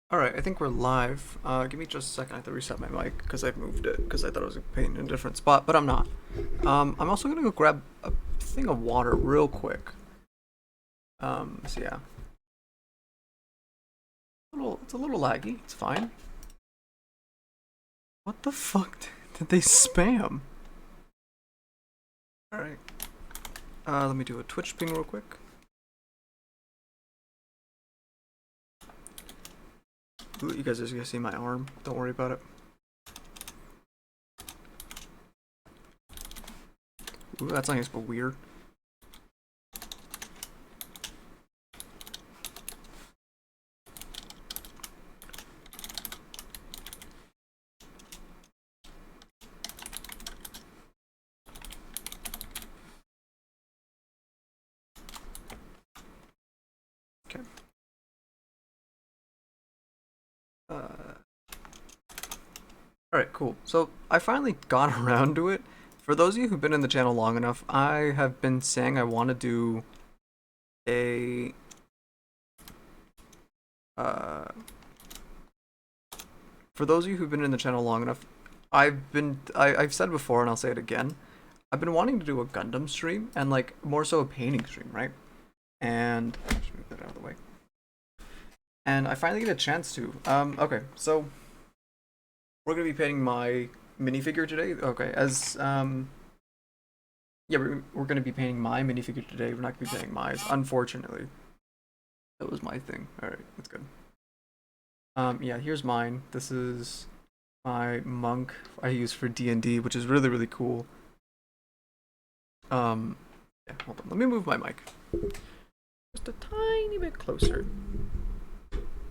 Alright, I think we're live. Give me just a second. I have to reset my mic because I've moved it because I thought I was painting in a different spot, but I'm not. I'm also gonna go grab a thing of water real quick. So yeah. It's a little laggy. It's fine. What the fuck did they spam? Alright. Let me do a Twitch ping real quick. Ooh, you guys are just gonna see my arm. Don't worry about it. Ooh, that's nice but weird. Okay. Alright, cool. So I finally got around to it. For those of you who've been in the channel long enough, I have been saying I want to do a for those of you who've been in the channel long enough, I've said before and I'll say it again. I've been wanting to do a Gundam stream and like more so a painting stream, right? And just move that out of the way. And I finally get a chance to. Okay, so we're gonna be painting my minifigure today. Okay, as yeah, we're gonna be painting my minifigure today. We're not gonna be painting mine, unfortunately. That was my thing. All right, that's good. Yeah, here's mine. This is my monk I use for DnD, which is really really cool. Yeah, hold on. Let me move my mic just a tiny bit closer,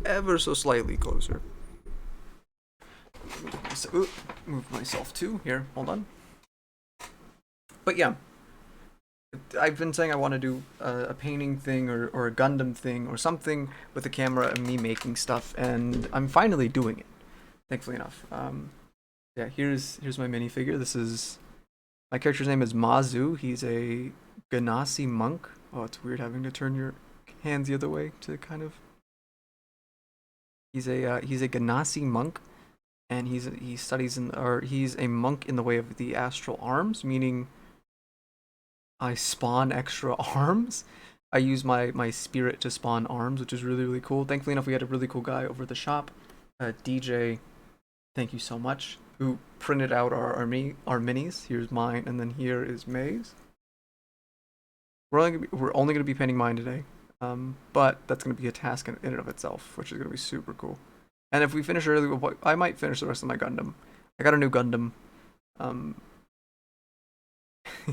ever so slightly closer. Move myself too. Here, hold on. But yeah, I've been saying I want to do a painting thing or a Gundam thing or something with the camera and me making stuff, and I'm finally doing it. Thankfully enough. Yeah, here's my minifigure. This is my character's name is Mazu. He's a genasi monk. Oh, it's weird having to turn your hands the other way to kind of. He's a genasi monk, and he studies in or he's a monk in the way of the astral arms, meaning I spawn extra arms. I use my spirit to spawn arms, which is really really cool. Thankfully enough, we had a really cool guy over at the shop, DJ. Thank you so much. Who printed out our minis? Here's mine, and then here is May's. We're only gonna be painting mine today, but that's gonna be a task in and of itself, which is gonna be super cool. And if we finish early, I might finish the rest of my Gundam. I got a new Gundam. Um,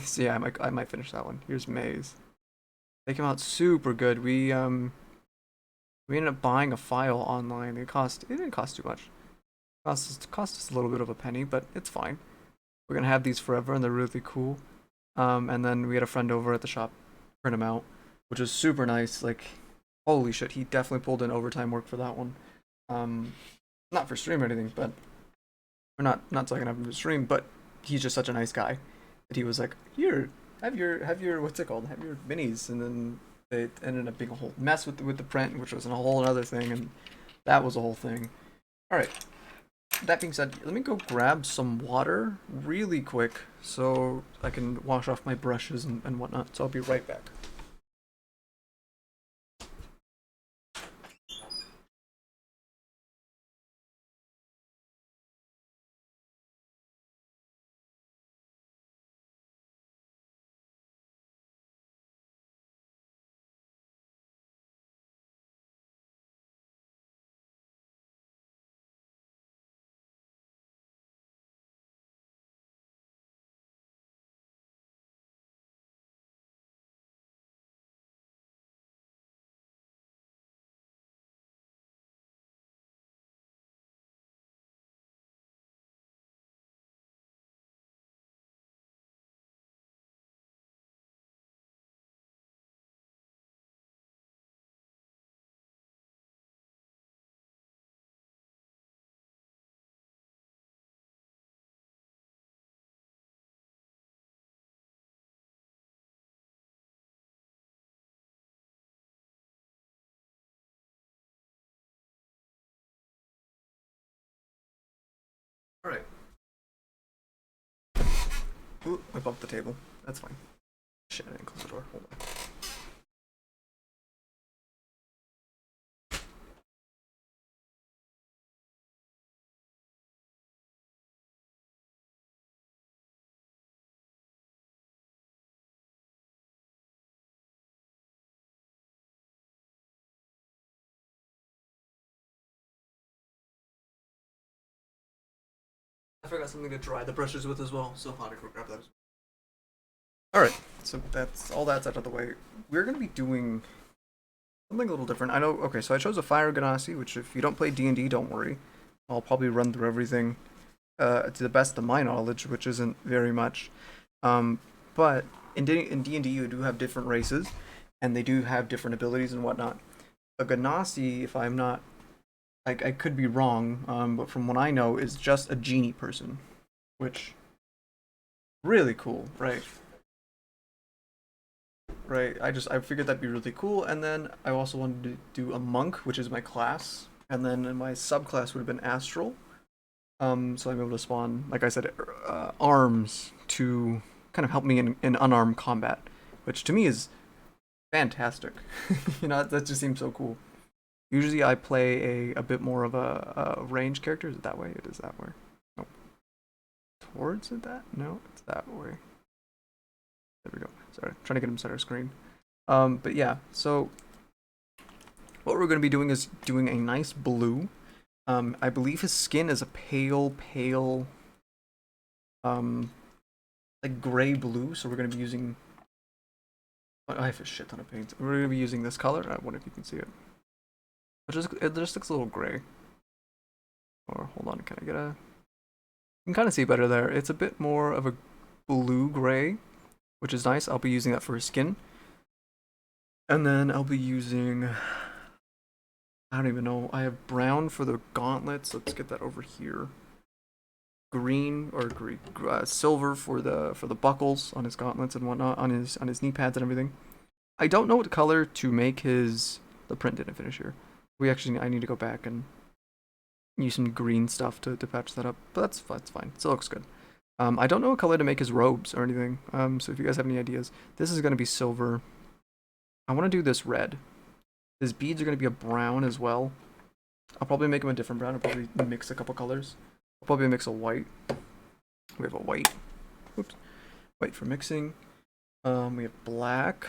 so yeah, I might finish that one. Here's May's. They came out super good. We ended up buying a file online. It didn't cost too much. Cost us a little bit of a penny, but it's fine. We're gonna have these forever, and they're really cool. And then we had a friend over at the shop print them out, which was super nice. Like, holy shit, he definitely pulled in overtime work for that one. Um, Not for stream or anything, but we're not talking about him to stream, but he's just such a nice guy that he was like, here, have your what's it called? Have your minis, and then it ended up being a whole mess with the print, which was a whole other thing, and that was a whole thing. All right. That being said, let me go grab some water really quick so I can wash off my brushes and whatnot. So I'll be right back. Ooh, I bumped the table. That's fine. Shit, I didn't close the door. Hold on. I forgot something to dry the brushes with as well, so I'll go grab that as well. Alright, so that's all that's out of the way. We're gonna be doing something a little different. I know, okay, so I chose a Fire Genasi, which if you don't play D&D, don't worry. I'll probably run through everything to the best of my knowledge, which isn't very much. But in D&D, you do have different races, and they do have different abilities and whatnot. A Genasi, if I'm not, I could be wrong, but from what I know, is just a genie person, which really cool, right? Right. I figured that'd be really cool, and then I also wanted to do a monk, which is my class, and then my subclass would have been astral. So I'm able to spawn, like I said, arms to kind of help me in unarmed combat, which to me is fantastic. You know, that just seems so cool. Usually I play a bit more of a range character. Is it that way? It is that way. Nope. Towards it that? No, it's that way. There we go. Sorry, trying to get him center screen. But yeah, so what we're going to be doing is doing a nice blue. I believe his skin is a pale, like gray blue. So we're going to be using. I have a shit ton of paint. We're going to be using this color. I wonder if you can see it. It just looks a little gray. Or hold on, can I get a? You can kind of see better there. It's a bit more of a blue gray, which is nice. I'll be using that for his skin. And then I'll be using, I don't even know. I have brown for the gauntlets. Let's get that over here. Green or silver for the buckles on his gauntlets and whatnot, on his knee pads and everything. I don't know what color to make his. The print didn't finish here. I need to go back and use some green stuff to patch that up. But that's fine. It still looks good. I don't know what color to make his robes or anything. So if you guys have any ideas, this is gonna be silver. I want to do this red. His beads are going to be a brown as well. I'll probably make him a different brown. I'll probably mix a couple colors. I'll probably mix a white. We have a white. Oops. White for mixing. We have black,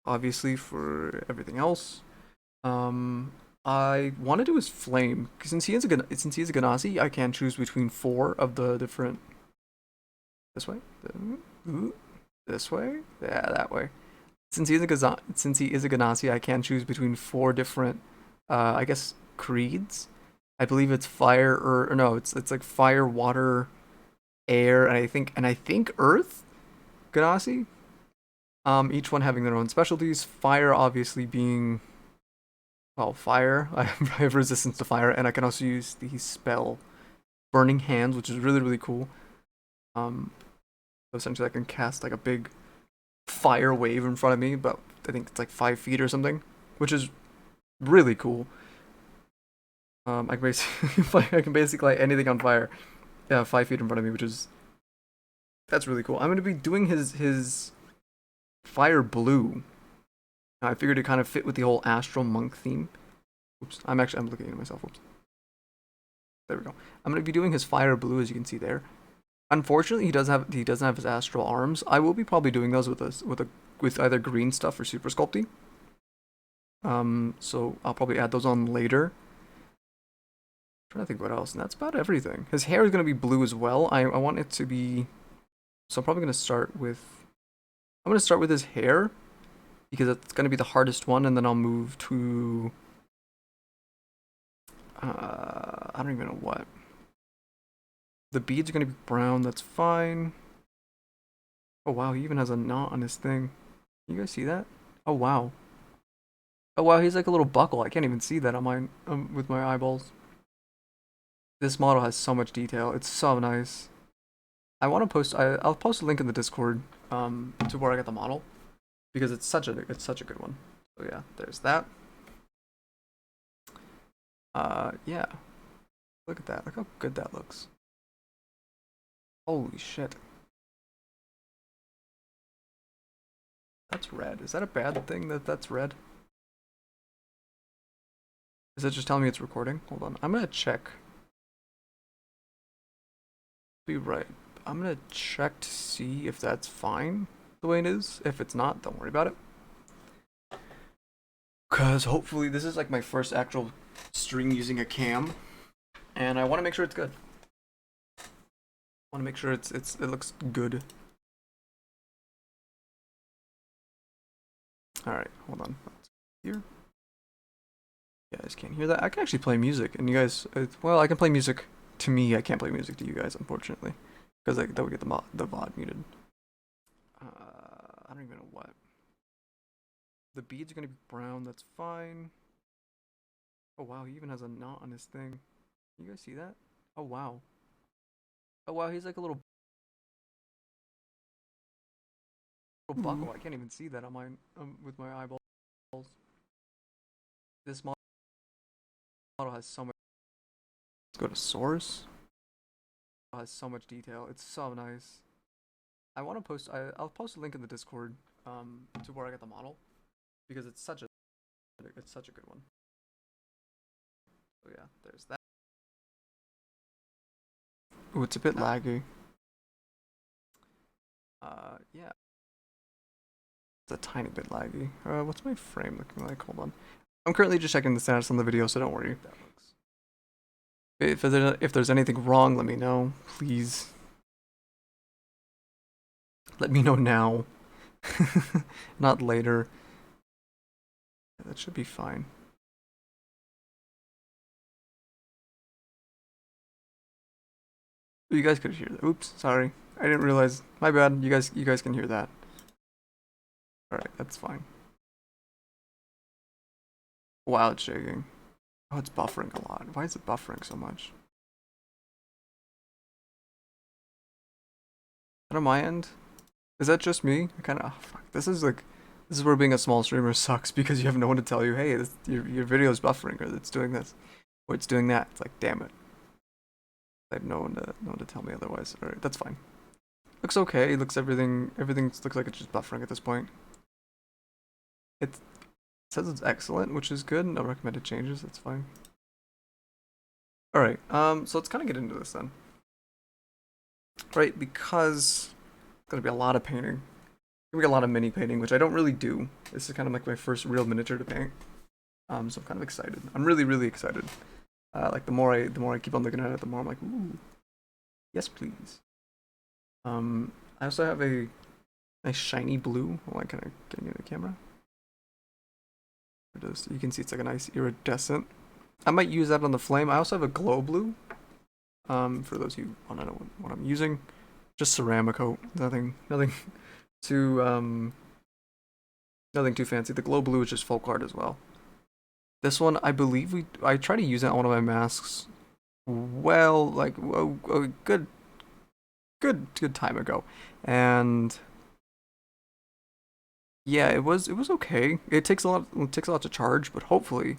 obviously, for everything else. I want to do his flame because since he is a Genasi, I can choose between 4 of the different. This way. This way. Yeah, that way. Since he is a Genasi, I can choose between 4 different, I guess, creeds. I believe it's fire or no, it's like fire, water, air, and I think earth, Genasi. Each one having their own specialties. Fire, obviously being, well, fire. I have resistance to fire, and I can also use the spell, Burning Hands, which is really cool. So essentially, I can cast like a big fire wave in front of me, but I think it's like 5 feet or something, which is really cool. I can basically light anything on fire. Yeah, 5 feet in front of me, that's really cool. I'm gonna be doing his fire blue. I figured it kind of fit with the whole astral monk theme. Oops, I'm looking at myself. Oops. There we go. I'm gonna be doing his fire blue, as you can see there. Unfortunately, he doesn't have his astral arms. I will be probably doing those with either green stuff or super sculpting. So I'll probably add those on later. I'm trying to think what else, and that's about everything. His hair is gonna be blue as well. I want it to be. So I'm probably gonna start with. I'm gonna start with his hair because it's gonna be the hardest one, and then I'll move to. I don't even know what. The beads are gonna be brown, that's fine. Oh wow, he even has a knot on his thing. You guys see that? Oh wow. Oh wow, he's like a little buckle. I can't even see that on my with my eyeballs. This model has so much detail. It's so nice. I'll post a link in the Discord to where I got the model because it's such a good one. So yeah, there's that. Yeah. Look at that. Look how good that looks. Holy shit. That's red. Is that a bad thing that that's red? Is it just telling me it's recording? Hold on. I'm gonna check. Be right. I'm gonna check to see if that's fine the way it is. If it's not, don't worry about it. Cause hopefully this is like my first actual stream using a cam, and I want to make sure it's good. Want to make sure it looks good. All right, hold on. Here. You guys can't hear that. I can actually play music, and you guys, well, I can play music to me. I can't play music to you guys, unfortunately, because that would get the VOD muted. I don't even know what. The beads are gonna be brown. That's fine. Oh wow, he even has a knot on his thing. You guys see that? Oh wow. Oh wow, he's like a little buckle. I can't even see that on my with my eyeballs. This model has so much. Let's go to source. It has so much detail. It's so nice. I want to post. I'll post a link in the Discord to where I got the model because it's such a good one. So yeah, there's that. Ooh, it's a bit laggy. Yeah. It's a tiny bit laggy. What's my frame looking like? Hold on. I'm currently just checking the status on the video, so don't worry if that looks. If there's anything wrong, let me know, please. Let me know now, not later. That should be fine. You guys could hear that. Oops, sorry. I didn't realize. My bad. You guys can hear that. All right, that's fine. Wow, it's shaking. Oh, it's buffering a lot. Why is it buffering so much? On my end, is that just me? I kind of. Oh, fuck. This is where being a small streamer sucks because you have no one to tell you, hey, your video is buffering or it's doing this or it's doing that. It's like, damn it. I have no one to tell me otherwise. All right, that's fine. Looks okay. Everything looks like it's just buffering at this point. It says it's excellent, which is good. No recommended changes. That's fine. All right. So let's kind of get into this then. Right, because it's gonna be a lot of painting. Gonna be a lot of mini painting, which I don't really do. This is kind of like my first real miniature to paint. So I'm kind of excited. I'm really excited. Like the more I keep on looking at it, the more I'm like, ooh, yes please. I also have a nice shiny blue. Hold on, kind of getting in the camera. You can see it's like a nice iridescent. I might use that on the flame. I also have a glow blue. For those who want to know what I'm using, just ceramic coat. Nothing too nothing too fancy. The glow blue is just folk art as well. This one, I believe I tried to use it on one of my masks. Well, like a good time ago, and yeah, it was okay. It takes a lot to charge, but hopefully,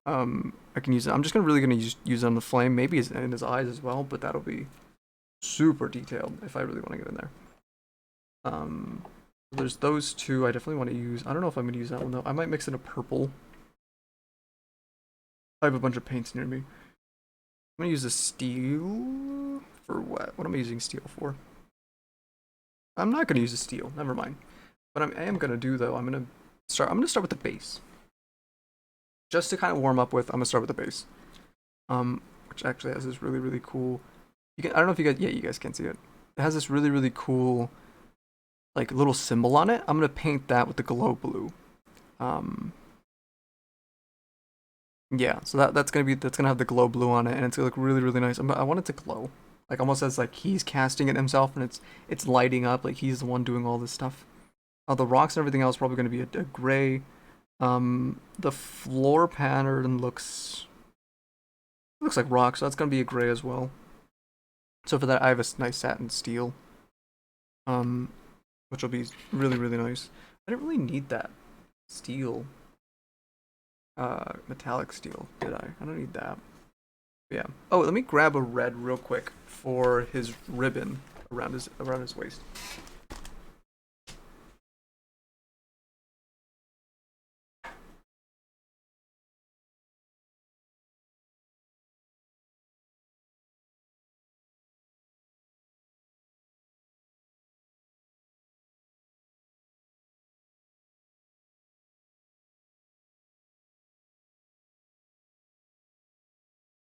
I can use it. I'm just really gonna use it on the flame, maybe in his eyes as well, but that'll be super detailed if I really want to get in there. There's those two I definitely want to use. I don't know if I'm gonna use that one though. I might mix in a purple. I have a bunch of paints near me. I'm gonna use a steel for what? What am I using steel for? I'm not gonna use a steel. Never mind. What I am gonna do though, I'm gonna start with the base. Just to kind of warm up with, I'm gonna start with the base. Which actually has this really cool. I don't know if you guys, yeah, you guys can see it. It has this really cool, like little symbol on it. I'm gonna paint that with the glow blue. Yeah, so that's gonna have the glow blue on it, and it's gonna look really nice. I want it to glow, like almost as like he's casting it himself, and it's lighting up like he's the one doing all this stuff. The rocks and everything else probably gonna be a gray. The floor pattern looks like rock, so that's gonna be a gray as well. So for that, I have a nice satin steel, which will be really nice. I didn't really need that steel, metallic steel, did I? I don't need that. Yeah. Oh, let me grab a red real quick for his ribbon around his waist.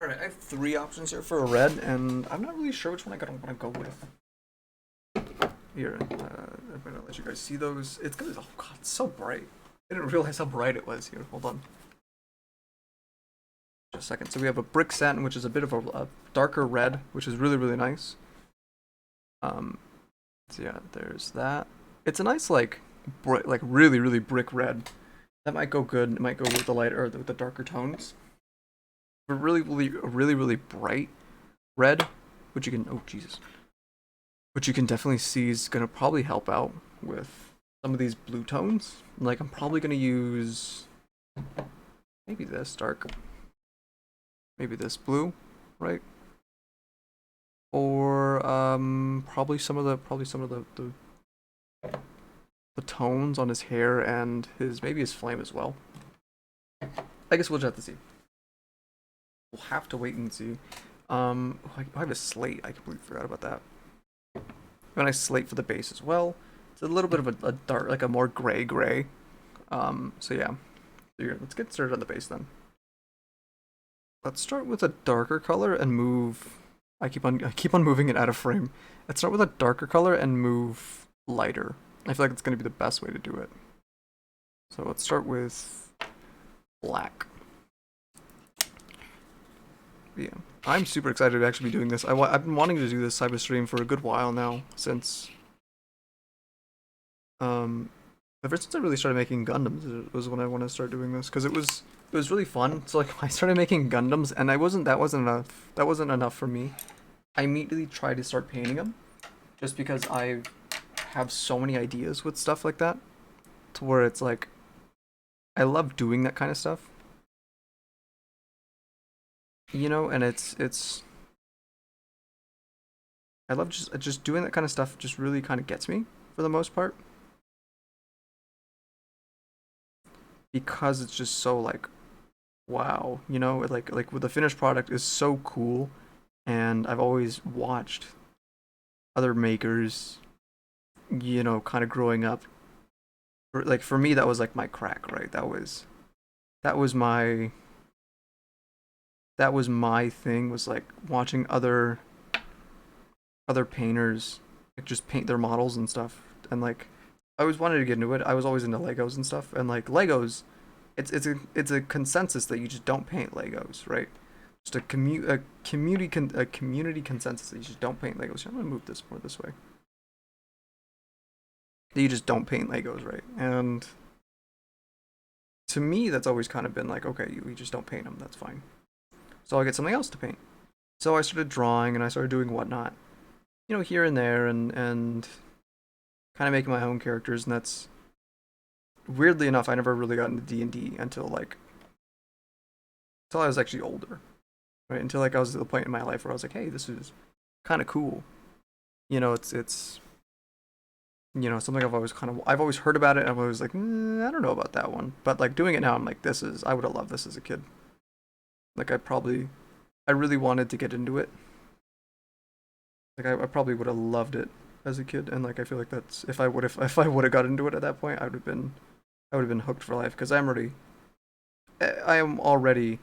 Alright, I have three options here for a red, and I'm not really sure which one I want to go with. Here, I'm gonna let you guys see those. It's gonna. Oh god, it's so bright. I didn't realize how bright it was. Here, hold on. Just a second. So we have a brick satin, which is a bit of a darker red, which is really, really nice. So yeah, there's that. It's a nice like really, really brick red. That might go good. It might go with the lighter or the darker tones. But really bright red, which you can. Oh Jesus. Which you can definitely see is gonna probably help out with some of these blue tones. Like I'm probably gonna use maybe this dark, maybe this blue, right? Or probably some of the tones on his hair and maybe his flame as well. I guess we'll just have to see. We'll have to wait and see. I have a slate. I completely forgot about that. A nice slate for the base as well. It's a little bit of a dark, like a more gray. So yeah. Let's get started on the base then. Let's start with a darker color and move. I keep on moving it out of frame. Let's start with a darker color and move lighter. I feel like it's gonna be the best way to do it. So let's start with black. Yeah, I'm super excited to actually be doing this. I've been wanting to do this type of stream for a good while now, since ever since I really started making Gundams, it was when I wanted to start doing this, because it was really fun. So like I started making Gundams, and that wasn't enough for me. I immediately tried to start painting them, just because I have so many ideas with stuff like that, to where it's like I love doing that kind of stuff. You know, and it's I love just doing that kind of stuff. Just really kind of gets me for the most part, because it's just so like wow, you know, like with the finished product is so cool, and I've always watched other makers, you know, kind of growing up. Like for me, that was like my crack, right? That was my that was my thing, was like watching other painters like just paint their models and stuff, and like I always wanted to get into it. I was always into Legos and stuff, and like Legos, it's a consensus that you just don't paint Legos, right? Just a community consensus that you just don't paint Legos. I'm gonna move this more this way. That you just don't paint Legos, right? And to me, that's always kind of been like, okay, you just don't paint them. That's fine. So I'll get something else to paint. So I started drawing and I started doing whatnot, you know, here and there, and kind of making my own characters. And that's weirdly enough, I never really got into D&D until I was actually older, right? Until like I was at the point in my life where I was like, hey, this is kind of cool. You know, it's you know, something I've always heard about it, and I'm always like, I don't know about that one. But like doing it now, I'm like, I would have loved this as a kid. Like I really wanted to get into it. Like I probably would have loved it as a kid, and like I feel like that's if I would have got into it at that point, I would have been hooked for life, because I am already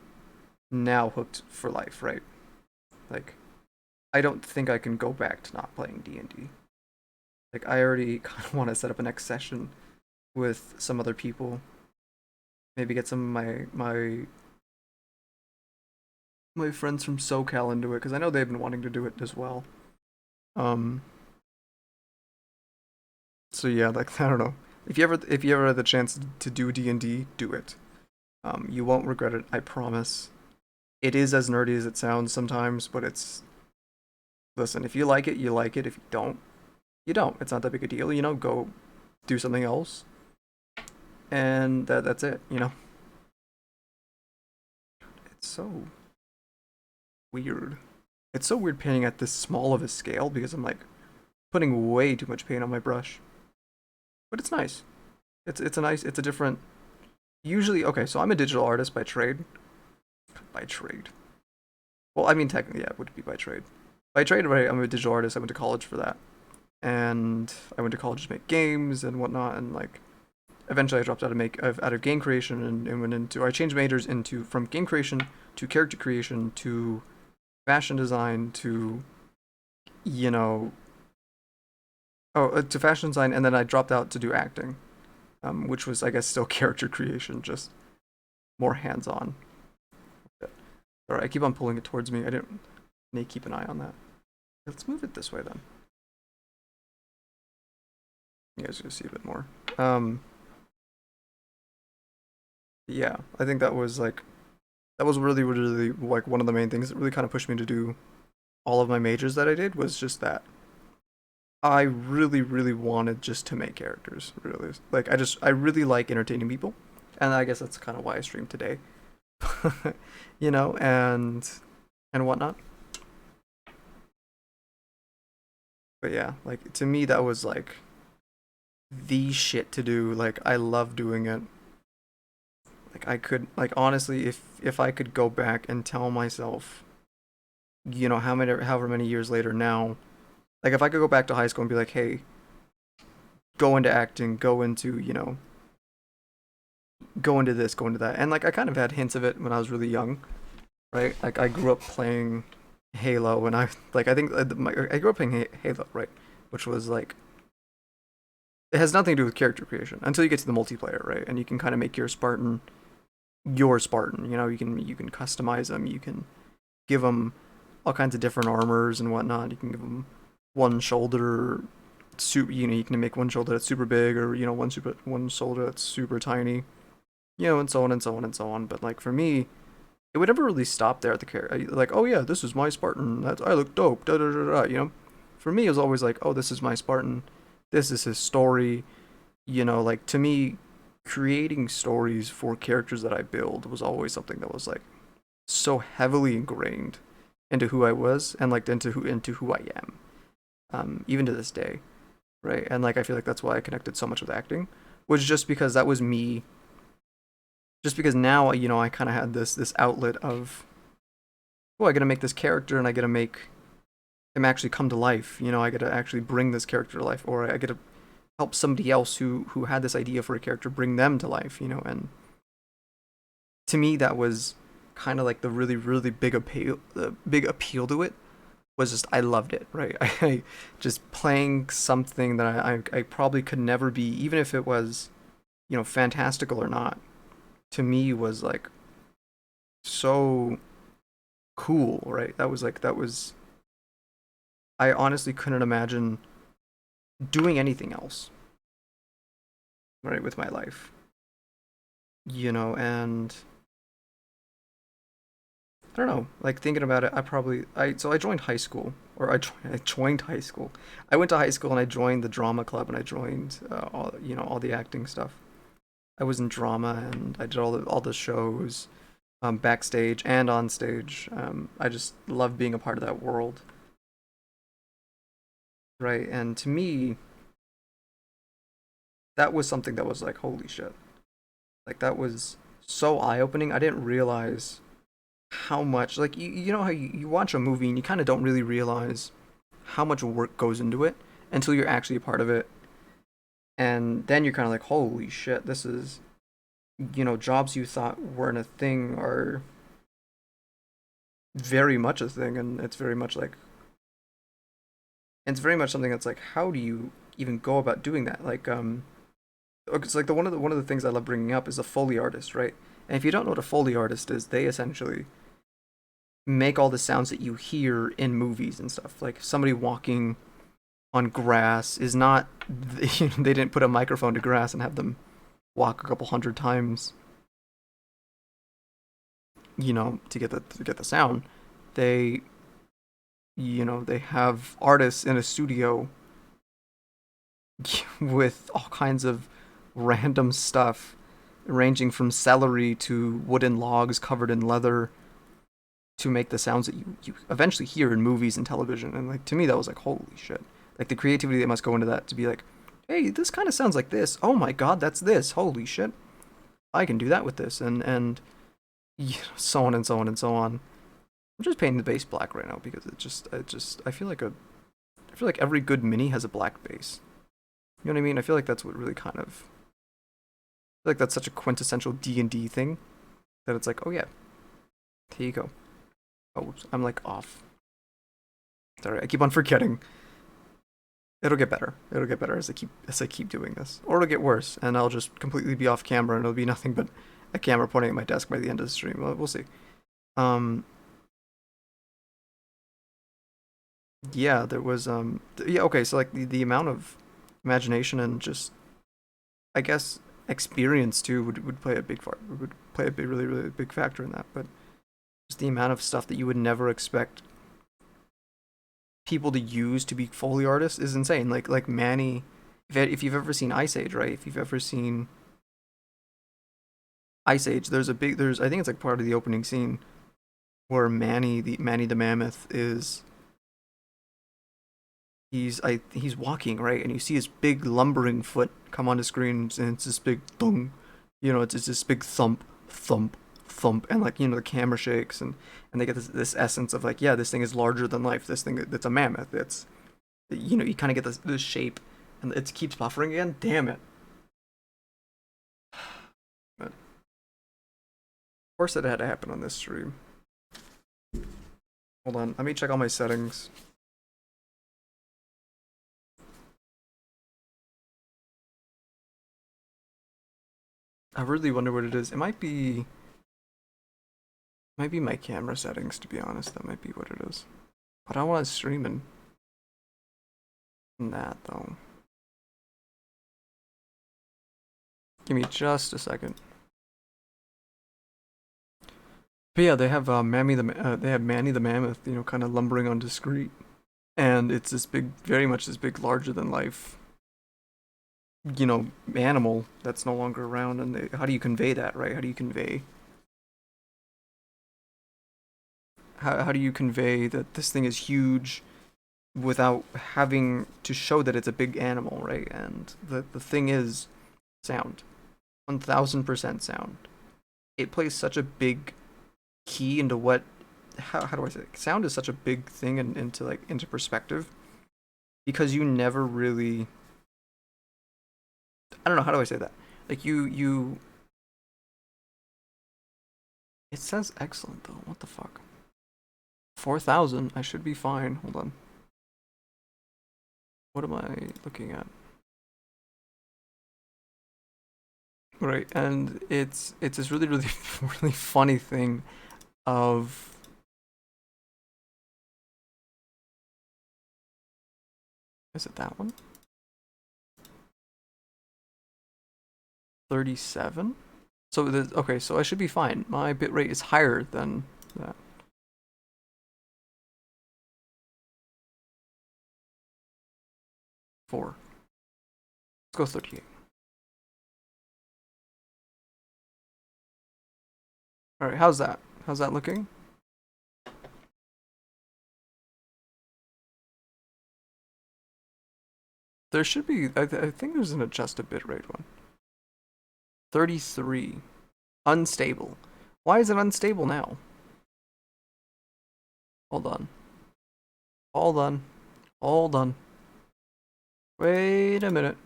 now hooked for life, right? Like I don't think I can go back to not playing D&D. Like I already kind of want to set up a next session with some other people. Maybe get some of my friends from SoCal into it, because I know they've been wanting to do it as well. Um. So yeah, like I don't know. If you ever had the chance to do D&D, do it. You won't regret it. I promise. It is as nerdy as it sounds sometimes, but it's listen. If you like it, you like it. If you don't, you don't. It's not that big a deal. You know, go do something else, and that's it. You know. It's so weird. It's so weird painting at this small of a scale, because I'm like putting way too much paint on my brush. But it's nice. It's a different. Usually, okay, so I'm a digital artist by trade. By trade. Well, I mean, technically, yeah, it would be by trade. By trade, right? I'm a digital artist. I went to college for that, and I went to college to make games and whatnot, and like eventually I dropped out of game creation and went into, I changed majors into, from game creation to character creation to fashion design to, you know, to fashion design, and then I dropped out to do acting, which was, I guess, still character creation, just more hands-on. All right, I keep on pulling it towards me. I didn't need to keep an eye on that. Let's move it this way then. You guys are gonna see a bit more. Yeah, I think that was really, really like one of the main things that really kind of pushed me to do all of my majors that I did, was just that I really, really wanted just to make characters. Really, like I really like entertaining people, and I guess that's kind of why I stream today, and whatnot. But yeah, like to me that was like the shit to do. Like I love doing it. Like I could, like honestly, if I could go back and tell myself, however many years later now, like if I could go back to high school and be like, hey, go into acting, go into this, go into that. And like I kind of had hints of it when I was really young, right? Like I grew up playing Halo, and I think I grew up playing Halo, right? Which was like, it has nothing to do with character creation until you get to the multiplayer, right? And you can kind of make your Spartan. You can customize them. You can give them all kinds of different armors and whatnot. You can give them one shoulder, you can make one shoulder that's super big, or one shoulder that's super tiny, and so on and so on and so on. But like for me, it would never really stop there at the character. Like, oh yeah, this is my Spartan. I look dope. Da da da da. For me, it was always like, oh, this is my Spartan. This is his story. Like to me, creating stories for characters that I build was always something that was like so heavily ingrained into who I was, and like into who I am, even to this day, right? And like I feel like that's why I connected so much with acting, was just because that was me. Just because now I kind of had this outlet of, oh, I got to make this character, and I got to make him actually come to life. I got to actually bring this character to life, or I got to help somebody else who had this idea for a character, bring them to life. And to me that was kind of like the really, really big appeal to it, was just I loved it, right? I just playing something that I probably could never be, even if it was fantastical or not, to me was like so cool, right? That was I honestly couldn't imagine doing anything else, right, with my life, and I don't know, like thinking about it, I joined high school, or I joined high school. I went to high school and I joined the drama club, and I joined all the acting stuff. I was in drama, and I did all the shows, backstage and on stage. I just love being a part of that world, right? And to me, that was something that was like, holy shit. Like that was so eye-opening. I didn't realize how much, like you know how you watch a movie and you kind of don't really realize how much work goes into it until you're actually a part of it. And then you're kind of like, holy shit, this is, jobs you thought weren't a thing are very much a thing. And it's very much something that's like, how do you even go about doing that? Like, it's like one of the things I love bringing up is a Foley artist, right? And if you don't know what a Foley artist is, they essentially make all the sounds that you hear in movies and stuff. Like somebody walking on grass is not, they didn't put a microphone to grass and have them walk a couple hundred times, to get the sound. They they have artists in a studio with all kinds of random stuff, ranging from celery to wooden logs covered in leather, to make the sounds that you eventually hear in movies and television. And like to me that was like, holy shit. Like the creativity that must go into that, to be like, hey, this kind of sounds like this. Oh my god, that's this. Holy shit. I can do that with this, and so on and so on and so on. I'm just painting the base black right now because I feel like every good mini has a black base. You know what I mean? I feel like that's what really kind of like that's such a quintessential D&D thing that it's like, oh yeah, here you go. Oh, whoops, I'm like off. Sorry, I keep on forgetting. It'll get better. It'll get better as I keep doing this, or it'll get worse, and I'll just completely be off camera, and it'll be nothing but a camera pointing at my desk by the end of the stream. We'll see. Um, yeah, there was yeah, okay, so like the amount of imagination and just I guess experience too would play a big part would play a big really big factor in that, but just the amount of stuff that you would never expect people to use to be Foley artists is insane. Like Manny, if you've ever seen Ice Age, right? If you've ever seen Ice Age, there's I think it's like part of the opening scene where Manny the Mammoth is he's walking, right, and you see his big lumbering foot come onto screen, and it's this big thung, it's this big thump thump, and like the camera shakes, and they get this essence of like, yeah, this thing is larger than life, this thing that's a mammoth, it's you kind of get this shape, and it keeps buffering again. Damn it. But of course it had to happen on this stream. Hold on, let me check all my settings. I really wonder what it is. It might be my camera settings, to be honest. That might be what it is. But I want to stream in that though. Give me just a second. But yeah, they have they have Manny the Mammoth, kind of lumbering on discreet, and it's this big, very much this big, larger than life, animal that's no longer around. And how do you convey that, right? How do you convey that this thing is huge without having to show that it's a big animal, right? And the thing is sound, 1000% sound. It plays such a big key into what how do I say it? Sound is such a big thing into perspective, because you never really, I don't know, how do I say that? Like you it says excellent though. What the fuck? 4,000. I should be fine. Hold on. What am I looking at? Right, and it's this really really funny thing of, is it that one? 37? So okay, so I should be fine. My bitrate is higher than that. Four. Let's go 38. Alright, how's that? How's that looking? There should be, I think there's an adjusted bitrate one. 33. Unstable. Why is it unstable now? Hold on. Hold on. Hold on. Wait a minute.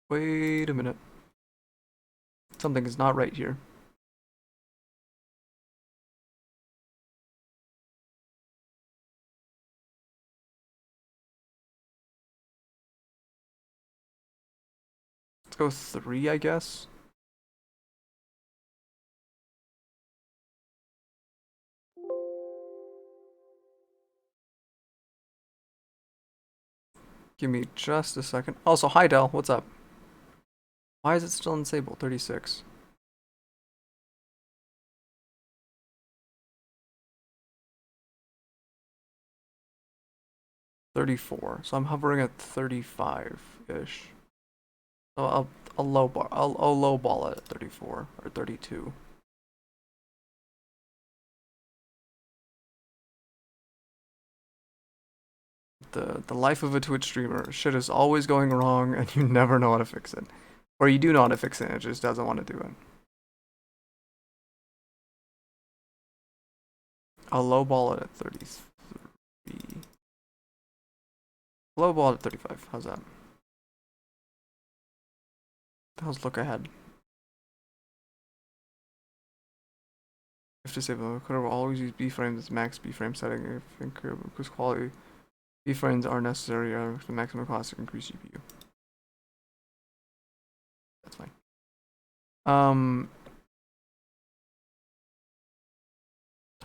Wait a minute. Something is not right here. Let's go 3, I guess. Give me just a second. Also, hi Dell, what's up? Why is it still unstable? 36. $34. So I'm hovering at 35-ish. So I'll lowball it at 34 or 32. The life of a Twitch streamer. Shit is always going wrong, and you never know how to fix it. Or you do know how to fix it, it just doesn't want to do it. I'll lowball it at 33. Lowball it at 35. How's that? How's look ahead? disable. Could always use B frames as max B frame setting. I think because quality B frames are necessary the maximum cost to increase GPU. That's fine.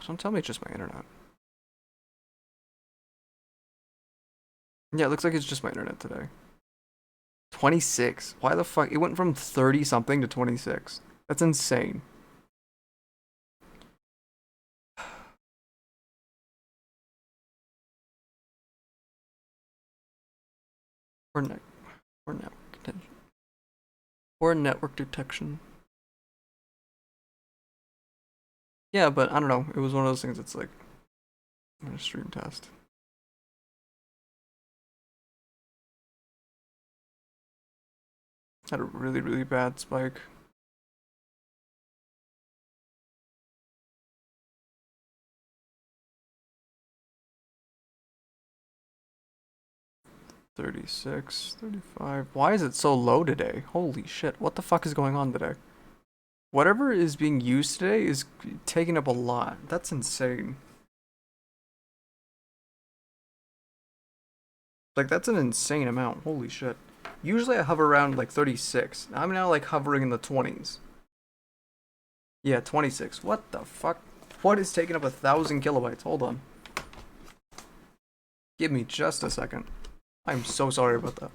Don't tell me it's just my internet. Yeah, it looks like it's just my internet today. 26. Why the fuck? It went from 30 something to 26. That's insane. Or network detection. Or network detection. Yeah, but I don't know. It was one of those things that's like a stream test. Had a really, really bad spike. $36, $35. Why is it so low today? Holy shit. What the fuck is going on today? Whatever is being used today is taking up a lot. That's insane. Like, that's an insane amount. Holy shit. Usually I hover around like 36. I'm now like hovering in the 20s. Yeah, 26. What the fuck? What is taking up 1,000 kilobytes? Hold on. Give me just a second. I'm so sorry about that.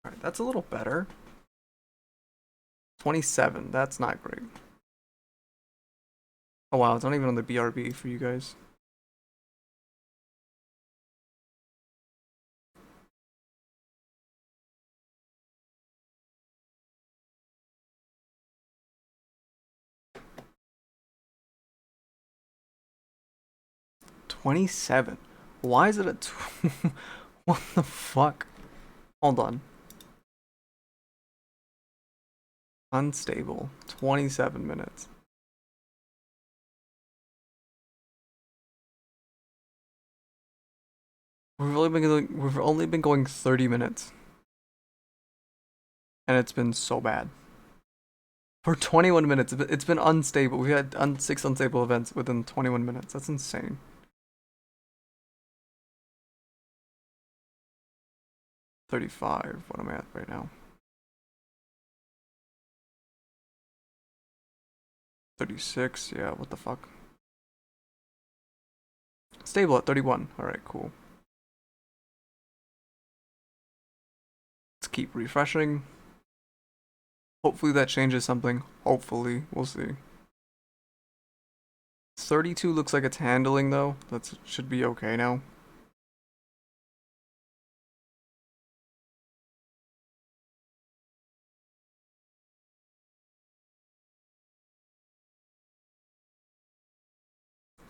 Alright, that's a little better. 27. That's not great. Oh wow, it's not even on the BRB for you guys. $27. Why is it at what the fuck? Hold on. Unstable. 27 minutes. We've only been going 30 minutes. And it's been so bad. For 21 minutes, it's been unstable. We had 6 unstable events within 21 minutes. That's insane. 35. What am I at right now? 36. Yeah, what the fuck? Stable at 31. Alright, cool. Let's keep refreshing. Hopefully that changes something. Hopefully. We'll see. 32 looks like it's handling though. That should be okay now.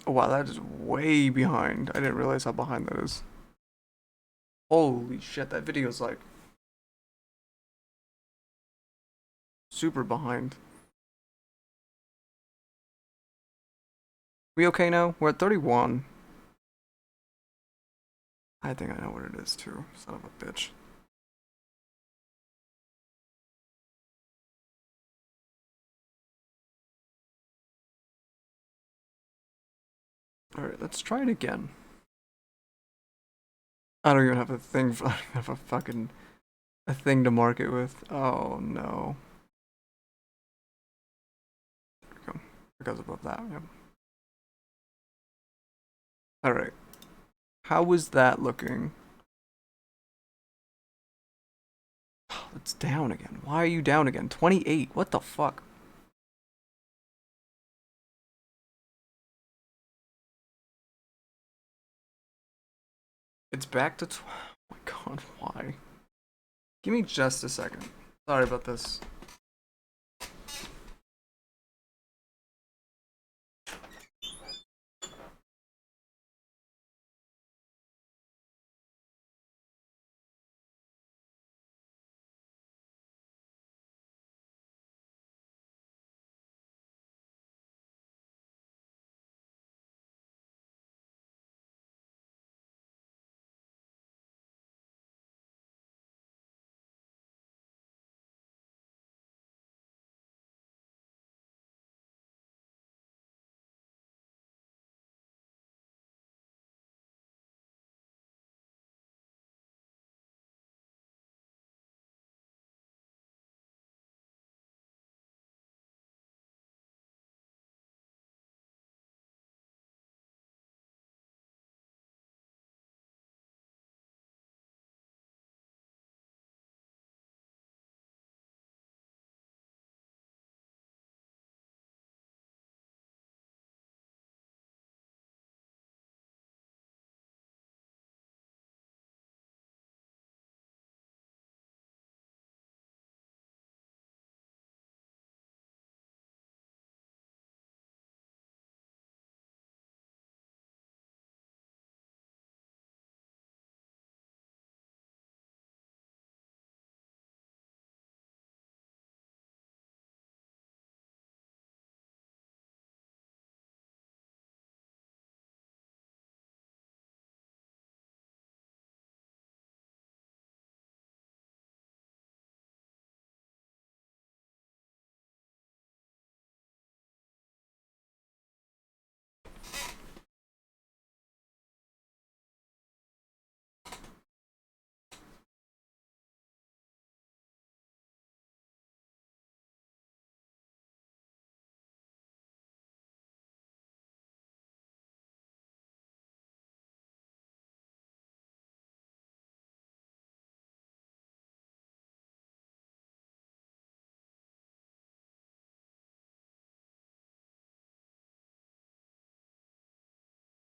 Oh wow, that is way behind. I didn't realize how behind that is. Holy shit, that video's like super behind. We okay now? We're at 31. I think I know what it is too. Son of a bitch. Alright, let's try it again. I don't even have a thing for, I don't even have a fucking a thing to mark it with. Oh no. There we go. It goes above that, yep. Alright. How was that looking? It's down again. Why are you down again? 28. What the fuck? It's back to oh my god, why? Give me just a second. Sorry about this.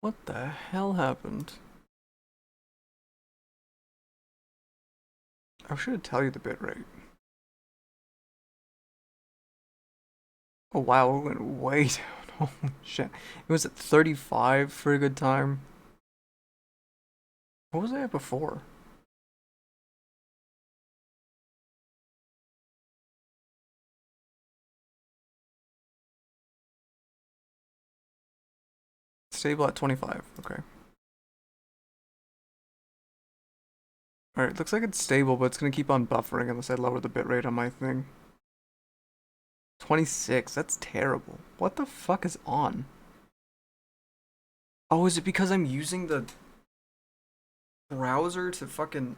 What the hell happened? I should tell you the bitrate. Oh wow, it went way down. Holy shit. It was at 35 for a good time. What was I at before? Stable at 25. Okay. Alright, looks like it's stable, but it's gonna keep on buffering unless I lower the bitrate on my thing. 26, that's terrible. What the fuck is on? Oh, is it because I'm using the browser to fucking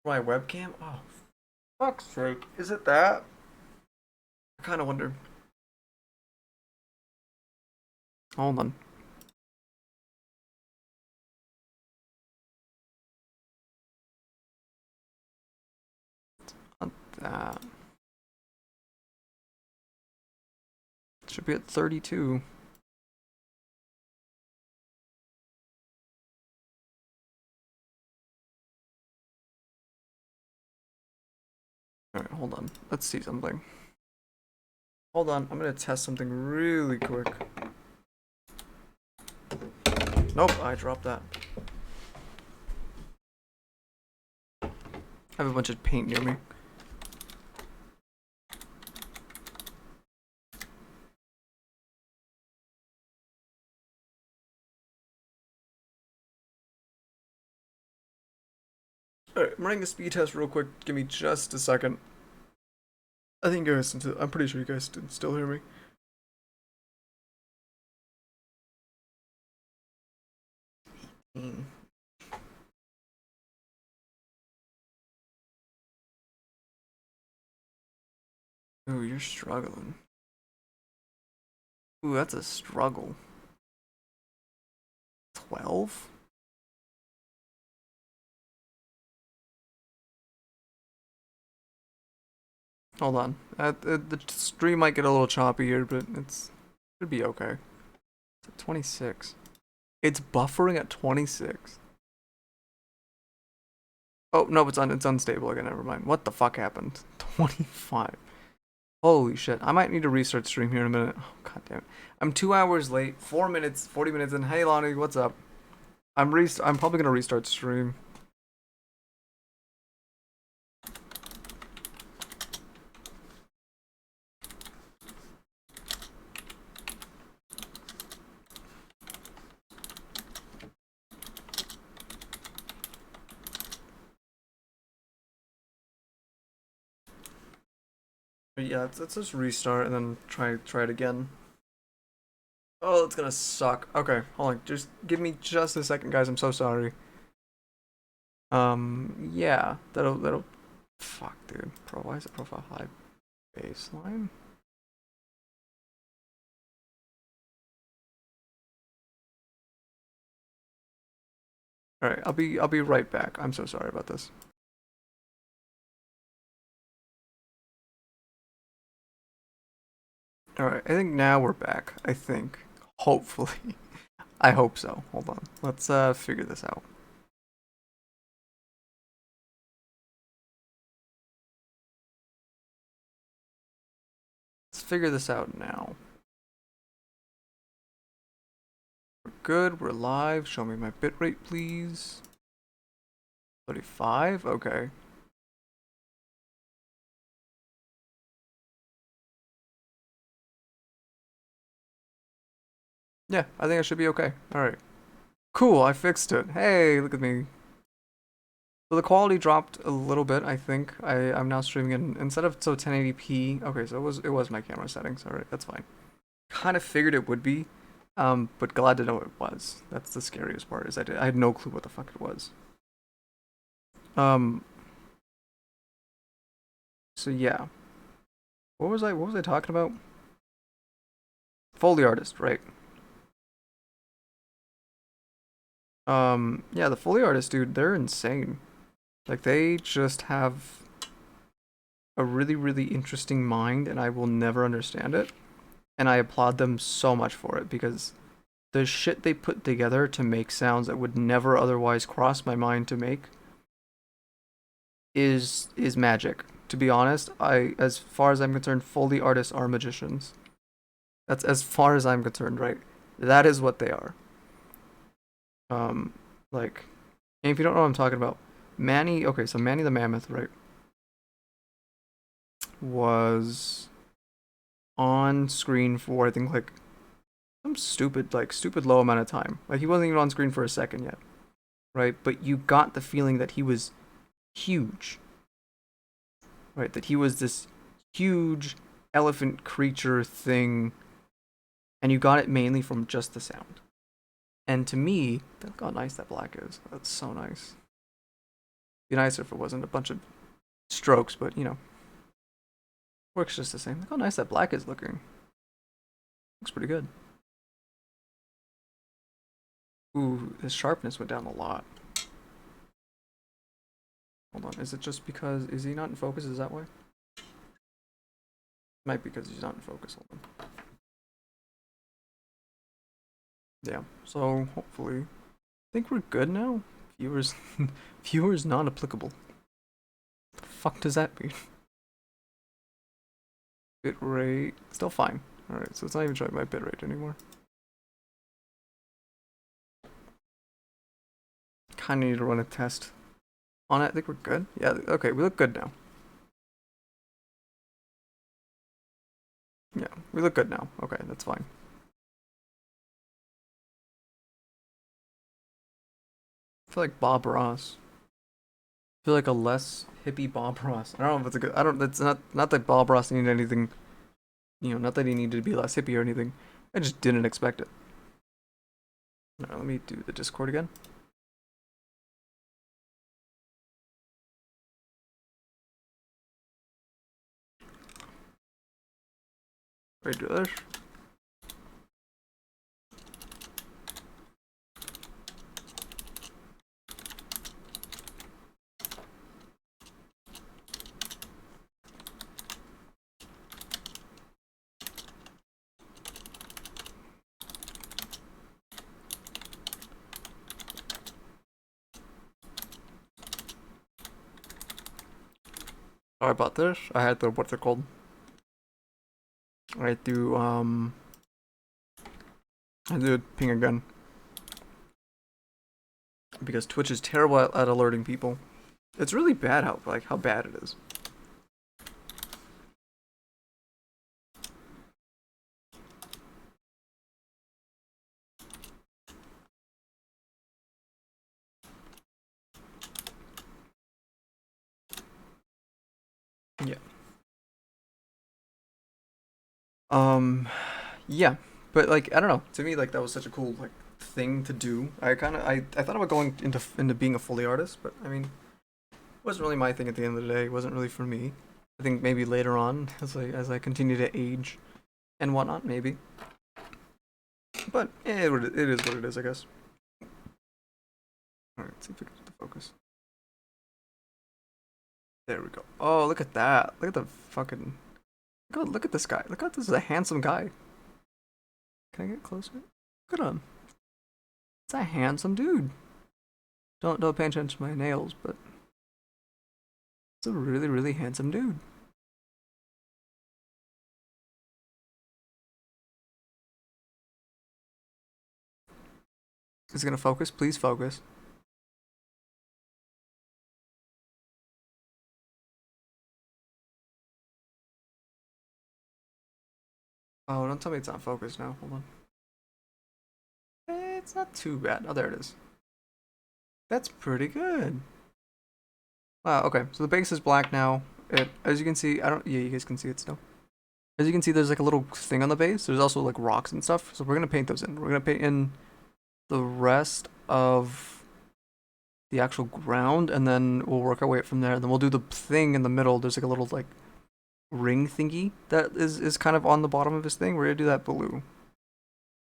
my webcam? Oh, fuck's sake. Is it that? I kinda wonder. Hold on. Not that. Should be at 32. Alright, hold on. Let's see something. Hold on, I'm gonna test something really quick. Nope, I dropped that. I have a bunch of paint near me. Alright, I'm running a speed test real quick. Give me just a second. I think you guys, I'm pretty sure you guys can still hear me. Ooh, you're struggling. Ooh, that's a struggle. 12? Hold on. The stream might get a little choppy here, but should be okay. It's at 26. It's buffering at 26. Oh, no, it's unstable again, never mind. What the fuck happened? 25. Holy shit. I might need to restart stream here in a minute. Oh, god damn it. I'm 2 hours late, 4 minutes, 40 minutes in. Hey Lonnie, what's up? I'm probably gonna restart stream. But yeah, let's just restart and then try it again. Oh, it's gonna suck. Okay, hold on. Just give me just a second, guys. I'm so sorry. Yeah, that'll. Fuck, dude. Why is it profile high? Baseline. All right, I'll be right back. I'm so sorry about this. All right, I think now we're back. I think, hopefully, I hope so. Hold on. Let's figure this out. Let's figure this out now. We're good. We're live. Show me my bitrate, please. 35. Okay. Yeah, I think I should be okay. All right. Cool, I fixed it. Hey, look at me. So the quality dropped a little bit, I think. I'm now streaming in instead of 1080p. Okay, so it was my camera settings. All right, that's fine. Kind of figured it would be, but glad to know it was. That's the scariest part. Is I had no clue what the fuck it was. Um. So yeah, what was I talking about? Foley artist, right? Yeah, the Foley artist, dude, they're insane. Like they just have a really, really interesting mind, and I will never understand it. And I applaud them so much for it because the shit they put together to make sounds that would never otherwise cross my mind to make is magic. To be honest, as far as I'm concerned, Foley artists are magicians. That's as far as I'm concerned, right? That is what they are. Um, like, and if you don't know what I'm talking about, Manny. Okay, so Manny the Mammoth, right, was on screen for I think like some stupid low amount of time. Like he wasn't even on screen for a second yet, right? But you got the feeling that he was huge, right? That he was this huge elephant creature thing, and you got it mainly from just the sound. And to me, look how nice that black is. That's so nice. Be nicer if it wasn't a bunch of strokes, but you know, works just the same. Look how nice that black is looking. Looks pretty good. Ooh, the sharpness went down a lot. Hold on, is it just because, is he not in focus? Is that why? Might be because he's not in focus. Hold on. Yeah, so hopefully, I think we're good now. Viewers, viewers non-applicable. The fuck does that mean? Bitrate, still fine. Alright, so it's not even showing my bitrate anymore. Kinda need to run a test on it. I think we're good. Yeah, okay, we look good now. Yeah, we look good now. Okay, that's fine. I feel like Bob Ross. I feel like a less hippie Bob Ross. I don't know if it's a good. I don't. It's not that Bob Ross needed anything. You know, not that he needed to be less hippie or anything. I just didn't expect it. Alright, let me do the Discord again. Ready to do this? Oh, I bought this. I had the, what's it called? I do I do ping again because Twitch is terrible at alerting people. It's really bad how bad it is. Yeah. Yeah, but like I don't know. To me, like that was such a cool like thing to do. I thought about going into being a Foley artist, but I mean, it wasn't really my thing at the end of the day. It wasn't really for me. I think maybe later on, as I continue to age and whatnot, maybe. But it is what it is, I guess. All right, let's see if we can get the focus. There we go. Oh, look at that! Look at the fucking. Look at this guy. Look at this is a handsome guy. Can I get closer? Look at him. It's a handsome dude. Don't pay attention to my nails, but it's a really handsome dude. Is it gonna focus? Please focus. Oh, don't tell me it's not focused now. Hold on. It's not too bad. Oh, there it is. That's pretty good. Wow. Okay, so the base is black now. As you can see, I don't. Yeah, you guys can see it still. As you can see, there's like a little thing on the base. There's also like rocks and stuff. So we're gonna paint those in. We're gonna paint in the rest of the actual ground, and then we'll work our way up from there. And then we'll do the thing in the middle. There's like a little like ring thingy that is kind of on the bottom of his thing. We're gonna do that blue.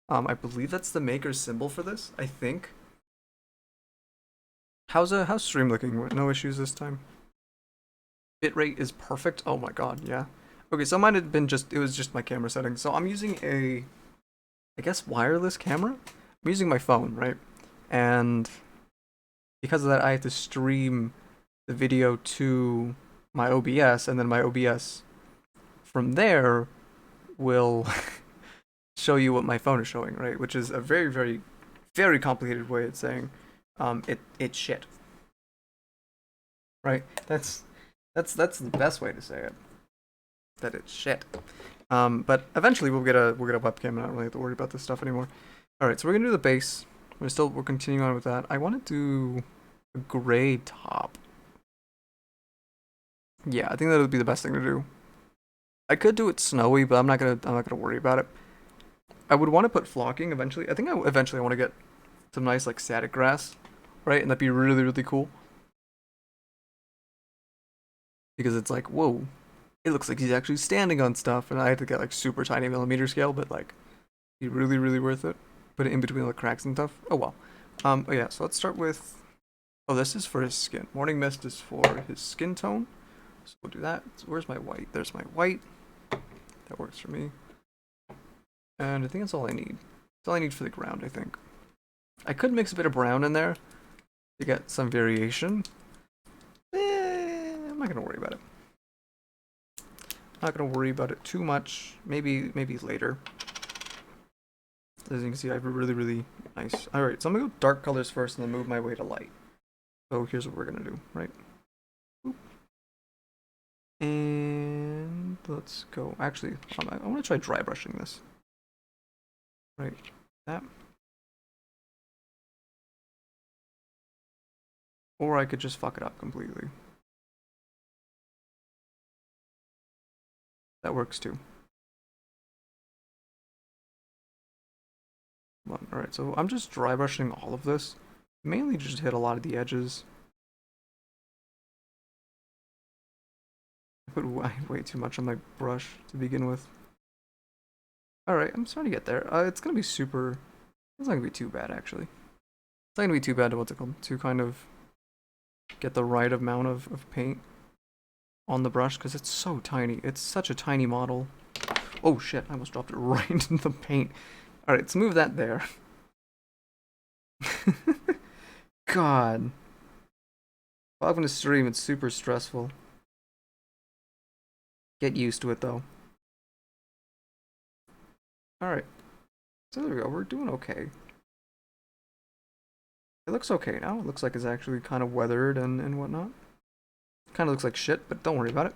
I believe that's the maker's symbol for this. I think. How's stream looking? No issues this time. Bitrate is perfect. Oh my god, yeah. Okay, so mine had been it was just my camera settings. So I'm using a I guess, wireless camera. I'm using my phone, right? And because of that, I have to stream the video to my OBS, and then my OBS from there will show you what my phone is showing, right? Which is a very, very, very complicated way of saying it's shit, right? That's the best way to say it. That it's shit. But eventually we'll get a webcam and not really have to worry about this stuff anymore. All right, so we're gonna do the base. We're continuing on with that. I want to do a gray top. Yeah, I think that would be the best thing to do. I could do it snowy, but I'm not gonna worry about it. I would want to put flocking eventually. I think eventually I want to get some nice like static grass, right? And that'd be really really cool because it's like whoa, it looks like he's actually standing on stuff, and I have to get like super tiny millimeter scale, but like be really really worth it. Put it in between the cracks and stuff. Oh well. Oh yeah. So let's start with. Oh, this is for his skin. Morning mist is for his skin tone. So we'll do that. So where's my white? There's my white. That works for me. And I think that's all I need. That's all I need for the ground, I think. I could mix a bit of brown in there to get some variation. I'm not gonna worry about it. Not gonna worry about it too much. Maybe later. As you can see, I have a really, really nice. Alright, so I'm gonna go dark colors first and then move my way to light. So here's what we're gonna do, right? Boop. And let's go. Actually, I want to try dry brushing this. Right, that. Or I could just fuck it up completely. That works too. Alright, so I'm just dry brushing all of this. Mainly just hit a lot of the edges. I put way too much on my brush to begin with. Alright, I'm starting to get there. It's gonna be super. It's not gonna be too bad, actually. It's not gonna be too bad to kind of get the right amount of paint on the brush, because it's so tiny. It's such a tiny model. Oh shit, I almost dropped it right into the paint. Alright, let's move that there. God. While having to stream, it's super stressful. Get used to it, though. Alright. So there we go, we're doing okay. It looks okay now. It looks like it's actually kind of weathered and whatnot. Kind of looks like shit, but don't worry about it.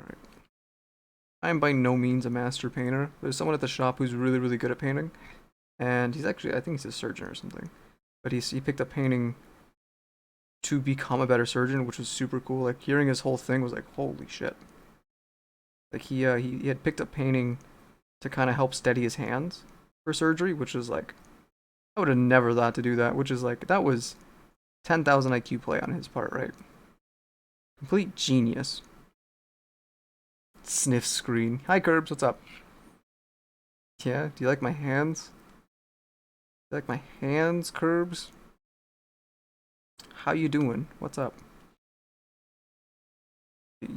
Alright. I am by no means a master painter. There's someone at the shop who's really, really good at painting. And he's actually, I think he's a surgeon or something. But he picked up painting to become a better surgeon, which was super cool. Like, hearing his whole thing was like, holy shit. Like, he had picked up painting to kind of help steady his hands for surgery, which was like, I would have never thought to do that, which is like, that was 10,000 IQ play on his part, right? Complete genius. Sniff screen. Hi, Curbs, what's up? Yeah, do you like my hands? Do you like my hands, Curbs? How you doing? What's up?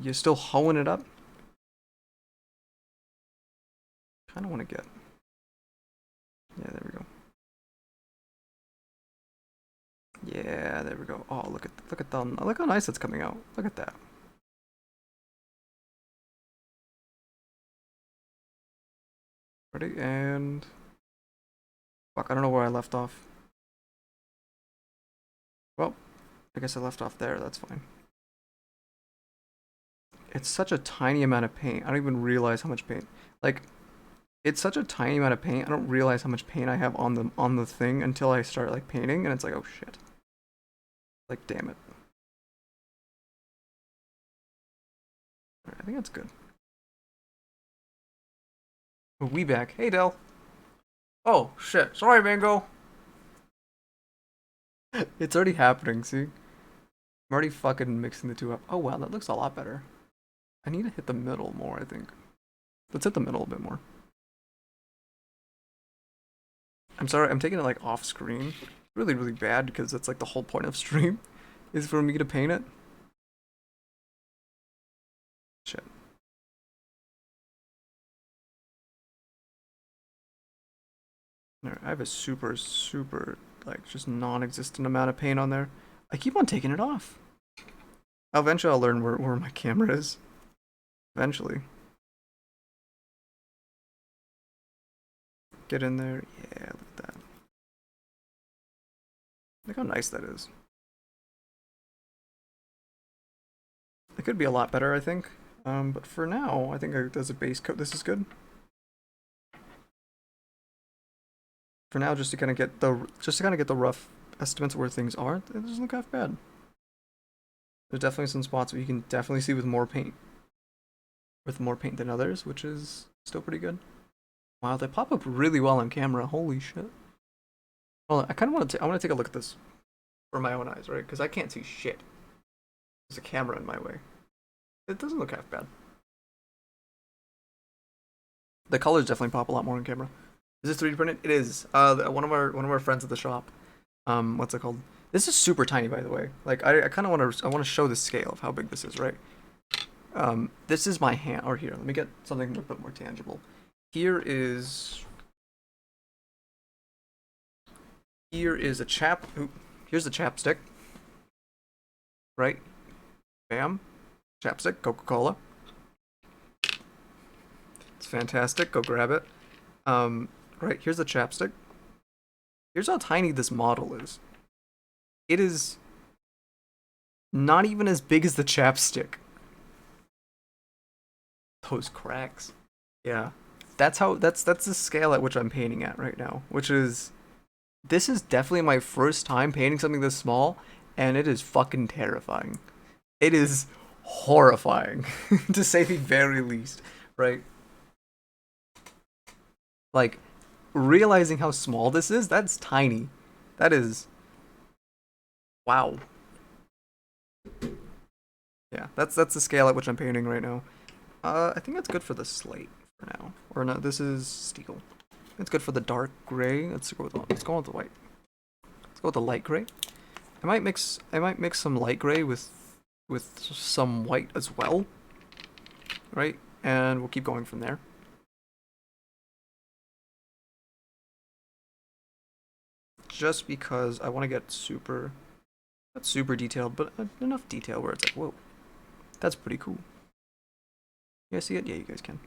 You still hoeing it up? Kinda wanna get. Yeah, there we go. Yeah, there we go. Oh, look at them. Look how nice that's coming out. Look at that. Ready? And fuck, I don't know where I left off. Well, I guess I left off there. That's fine. It's such a tiny amount of paint. I don't even realize how much paint. Like, it's such a tiny amount of paint. I don't realize how much paint I have on the thing until I start like painting, and it's like, oh shit. Like, damn it. Alright, I think that's good. Oh, we back. Hey, Del. Oh shit. Sorry, Mango. It's already happening. See, I'm already fucking mixing the two up. Oh wow, that looks a lot better. I need to hit the middle more, I think. Let's hit the middle a bit more. I'm sorry, I'm taking it like off screen. Really, really bad because that's like the whole point of stream is for me to paint it. Shit. Alright, I have a super, like, just non-existent amount of paint on there. I keep on taking it off. Eventually I'll learn where my camera is. Eventually. Get in there. Yeah, look at that. Look how nice that is. It could be a lot better, I think. But for now, I think as a base coat, this is good. For now, just to kind of get the rough estimates of where things are, it doesn't look half bad. There's definitely some spots where you can definitely see with more paint than others, which is still pretty good. Wow, they pop up really well on camera. Holy shit. Well, I kind of want to take a look at this for my own eyes, right? Because I can't see shit. There's a camera in my way. It doesn't look half bad. The colors definitely pop a lot more on camera. Is this 3D printed? It is. One of our friends at the shop. What's it called? This is super tiny, by the way. Like I kind of want to show the scale of how big this is, right? This is my hand. Or here, let me get something a bit more tangible. Here is a chap. Ooh, here's the chapstick. Right? Bam. Chapstick. Coca-Cola. It's fantastic. Go grab it. Right, here's the chapstick. Here's how tiny this model is. It is not even as big as the chapstick. Those cracks. Yeah. That's the scale at which I'm painting at right now, which is this is definitely my first time painting something this small, and it is fucking terrifying. It is horrifying, to say the very least, right? Like, realizing how small this is, that's tiny. That is... Wow. Yeah, that's the scale at which I'm painting right now. I think that's good for the slate for now. Or no, this is steel. It's good for the dark gray. Let's go with the white. Let's go with the light gray. I might mix some light gray with some white as well. Right? And we'll keep going from there. Just because I want to get not super detailed, but enough detail where it's like, whoa, that's pretty cool. You guys see it? Yeah, you guys can.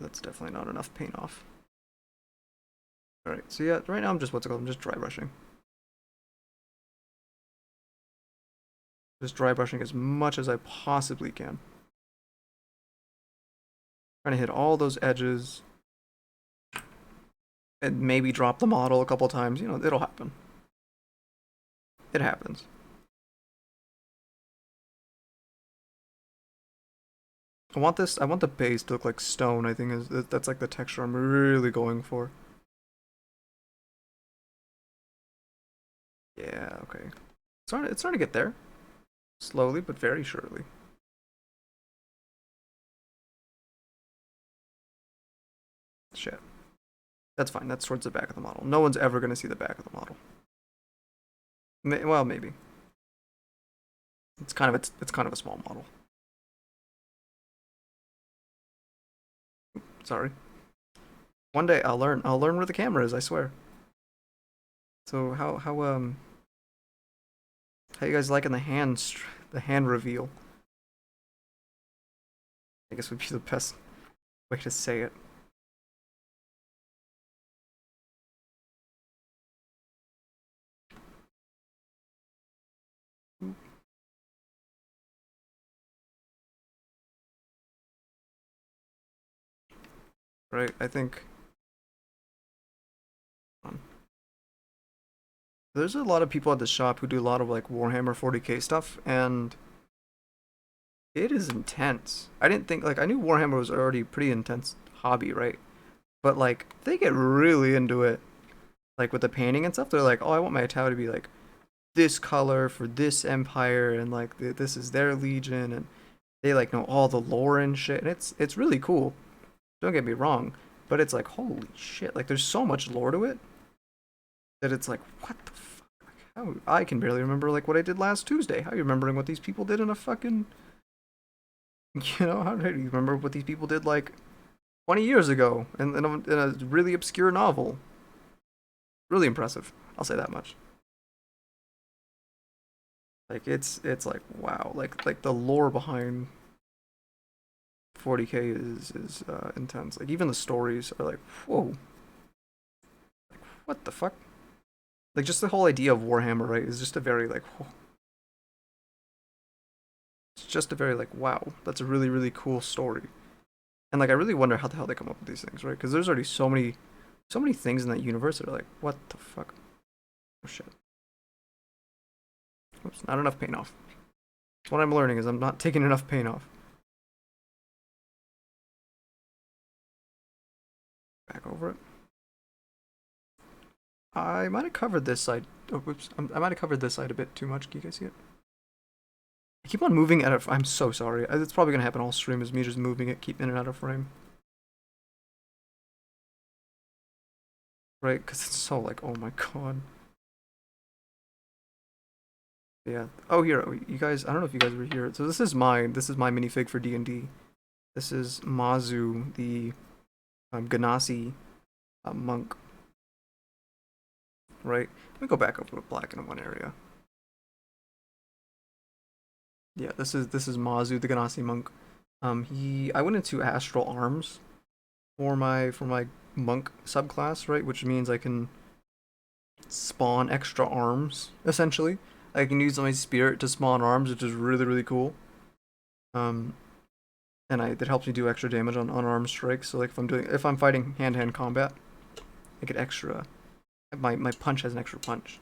That's definitely not enough paint off. Alright, so yeah, right now I'm just, I'm just dry brushing. Just dry brushing as much as I possibly can. Trying to hit all those edges. And maybe drop the model a couple times. You know, it'll happen. It happens. I want the base to look like stone, I think that's like the texture I'm really going for. Yeah, okay. It's starting to get there. Slowly, but very surely. Shit. That's fine, that's towards the back of the model. No one's ever gonna see the back of the model. Well, maybe. It's kind of a small model. Sorry. One day I'll learn where the camera is, I swear. So how you guys liking the hand reveal? I guess would be the best way to say it. Right, I think there's a lot of people at the shop who do a lot of like Warhammer 40k stuff, and it is intense. I didn't think, like, I knew Warhammer was already a pretty intense hobby, right? But like they get really into it, like with the painting and stuff. They're like, oh, I want my tower to be like this color for this empire, and like this is their legion, and they like know all the lore and shit. And it's really cool. Don't get me wrong, but it's like, holy shit, like there's so much lore to it that it's like, what the fuck? Like, how I can barely remember like what I did last Tuesday. How are you remembering what these people did in a fucking, you know, how do you remember what these people did like 20 years ago in a really obscure novel? Really impressive. I'll say that much. Like it's like wow. Like the lore behind 40K is intense. Like even the stories are like whoa. Like what the fuck? Like just the whole idea of Warhammer, right, is just a very like whoa. It's just a very like wow. That's a really cool story. And like I really wonder how the hell they come up with these things, right? Because there's already so many things in that universe that are like what the fuck. Oh shit. Oops, not enough paint off. That's what I'm learning is I'm not taking enough paint off. Back over it. I might have covered this side. Oh, whoops. I might have covered this side a bit too much. Can you guys see it? I keep on moving out of. I'm so sorry. It's probably gonna happen all stream is me just moving it, keep in and out of frame. Right? Because it's so like, oh my god. Yeah. Oh, here, you guys. I don't know if you guys were here. So this is mine. This is my minifig for D&D. This is Mazu, the genasi monk. Right. Let me go back up with black in one area. Yeah, this is Mazu, the genasi monk. I went into astral arms for my monk subclass, right? Which means I can spawn extra arms essentially. I can use my spirit to spawn arms, which is really cool. Um, and that helps me do extra damage on unarmed strikes. So like if I'm fighting hand to hand combat, I get extra. My punch has an extra punch,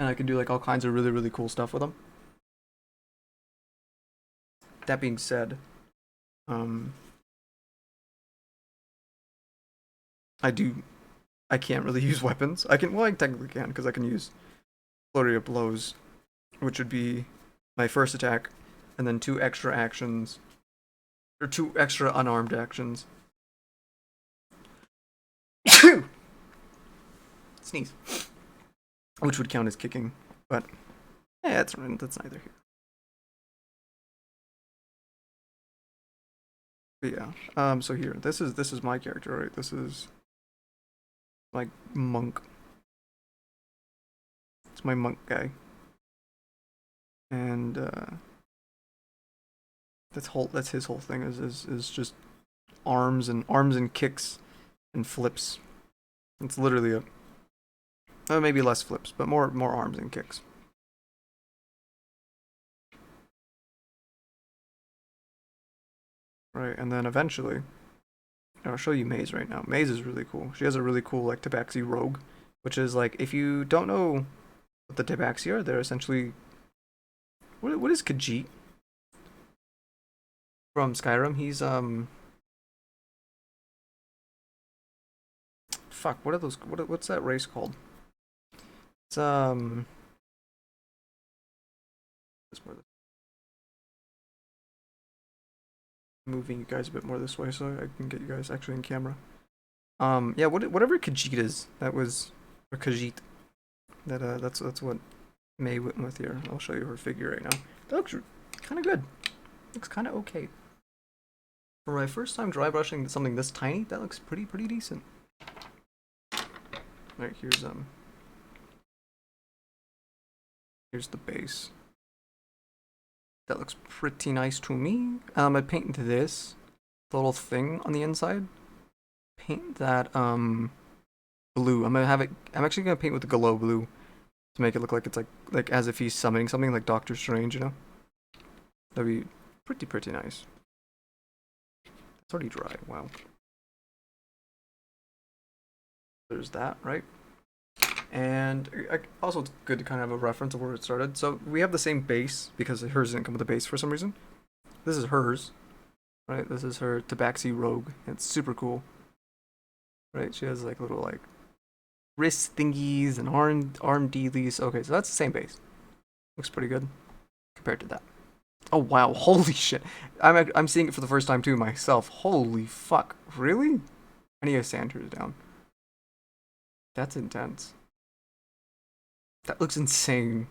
and I can do like all kinds of really cool stuff with them. That being said, um, I do I can't really use weapons. I technically can because I can use flurry of blows, which would be my first attack, and then two extra actions or two extra unarmed actions. Sneeze, which would count as kicking, but yeah, that's neither here. But yeah, so here, this is my character, right? This is my monk. It's my monk guy, and that's his whole thing is just arms and kicks and flips. It's literally maybe less flips, but more arms and kicks. Right, and then eventually, I'll show you Maze right now. Maze is really cool. She has a really cool like Tabaxi rogue, which is like if you don't know what the Tabaxi are, they're essentially what is Khajiit from Skyrim? He's fuck, what are those what's that race called? It's moving you guys a bit more this way so I can get you guys actually in camera. Yeah, whatever Khajiit is, that was or Khajiit. That's what May went with here. I'll show you her figure right now. That looks kind of good. Looks kind of okay. For my first time dry brushing something this tiny, that looks pretty decent. Alright, here's the base. That looks pretty nice to me. I painted this the little thing on the inside. Paint that blue. I'm actually gonna paint with the glow blue to make it look like it's like as if he's summoning something like Doctor Strange, you know? That'd be pretty nice. It's already dry. Wow. There's that, right? And also it's good to kind of have a reference of where it started. So we have the same base because hers didn't come with a base for some reason. This is hers, right? This is her Tabaxi Rogue. It's super cool, right? She has like little like wrist thingies and arm dealies. Okay, so that's the same base. Looks pretty good compared to that. Oh wow, holy shit! I'm seeing it for the first time too myself. Holy fuck, really? I need to sand hers down. That's intense. That looks insane.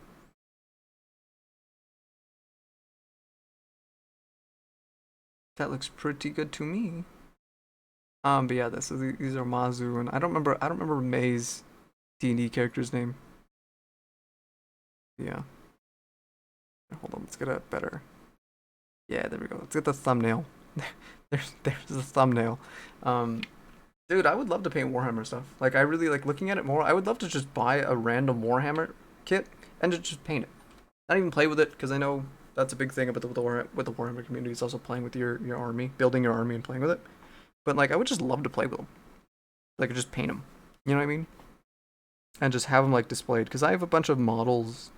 That looks pretty good to me. But yeah, these are Mazu, and I don't remember May's D&D character's name. Yeah. Hold on, let's get a better. Yeah, there we go. Let's get the thumbnail. there's the thumbnail. Um, Dude, I would love to paint Warhammer stuff. Like, I really like looking at it more. I would love to just buy a random Warhammer kit and to just paint it. Not even play with it, because I know that's a big thing about with the Warhammer community. It's also playing with your army, building your army and playing with it. But like, I would just love to play with them. Like, just paint them. You know what I mean? And just have them like displayed. Because I have a bunch of models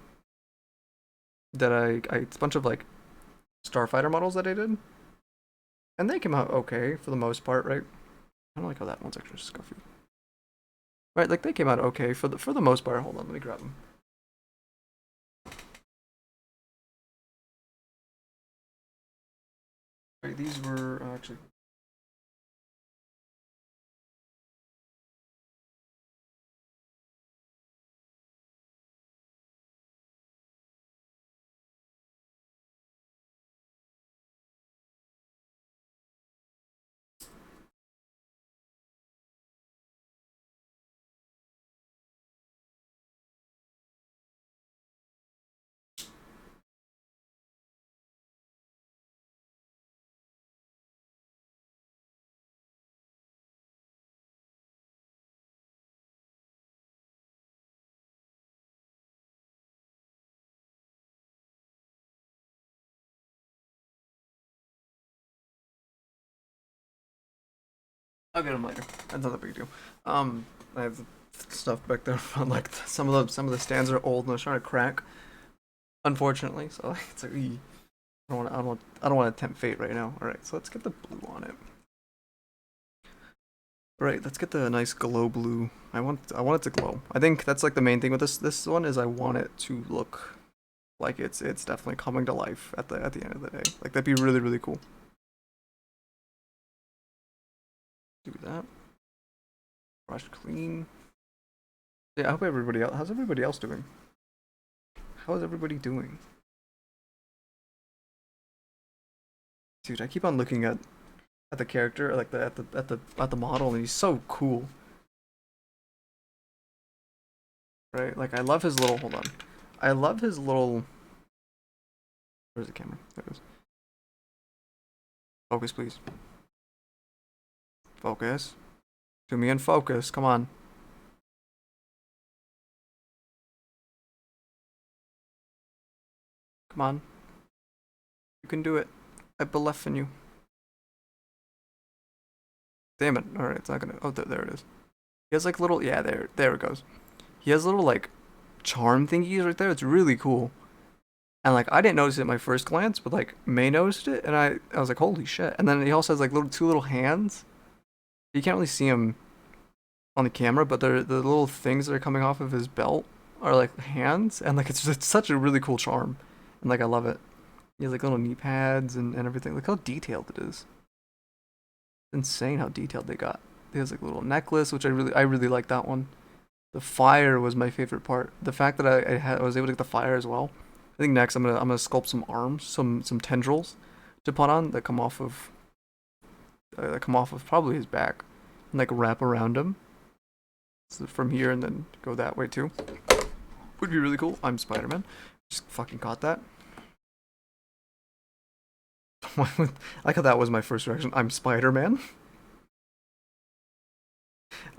that it's a bunch of like Starfighter models that I did, and they came out okay for the most part, right? I don't like how that one's extra scuffy. Right, like they came out okay for the most part. Hold on, let me grab them. Right, these were actually. I'll get them later. That's not a big deal. I have stuff back there from like some of the stands are old and they're starting to crack, unfortunately. So like, it's like, I don't want to tempt fate right now. All right, so let's get the blue on it. All right, let's get the nice glow blue. I want it to glow. I think that's like the main thing with this one is I want it to look like it's definitely coming to life at the end of the day. Like that'd be really really cool. Do that. Brush clean. Yeah, I hope everybody else. How's everybody else doing? How is everybody doing? Dude, I keep on looking at the character, like at the model, and he's so cool. Right? Like I love his little. Hold on. I love his little. Where's the camera? There it is. Focus, please. Focus. To me and focus. Come on. Come on. You can do it. I believe in you. Damn it. Alright, it's not gonna. Oh, there it is. He has like little. Yeah, there it goes. He has little like charm thingies right there. It's really cool. And like I didn't notice it at my first glance, but like May noticed it, and I was like, holy shit. And then he also has like two little hands. You can't really see him on the camera, but they're the little things that are coming off of his belt are like hands, and like it's such a really cool charm, and like I love it. He has like little knee pads and everything. Look how detailed it is. It's insane how detailed they got. He has like a little necklace, which I really like that one. The fire was my favorite part. The fact that I was able to get the fire as well. I think next I'm gonna sculpt some arms, some tendrils to put on that come off of probably his back, and like wrap around him. So from here and then go that way too. Would be really cool. I'm Spider-Man. Just fucking caught that. I like how that was my first reaction. I'm Spider-Man.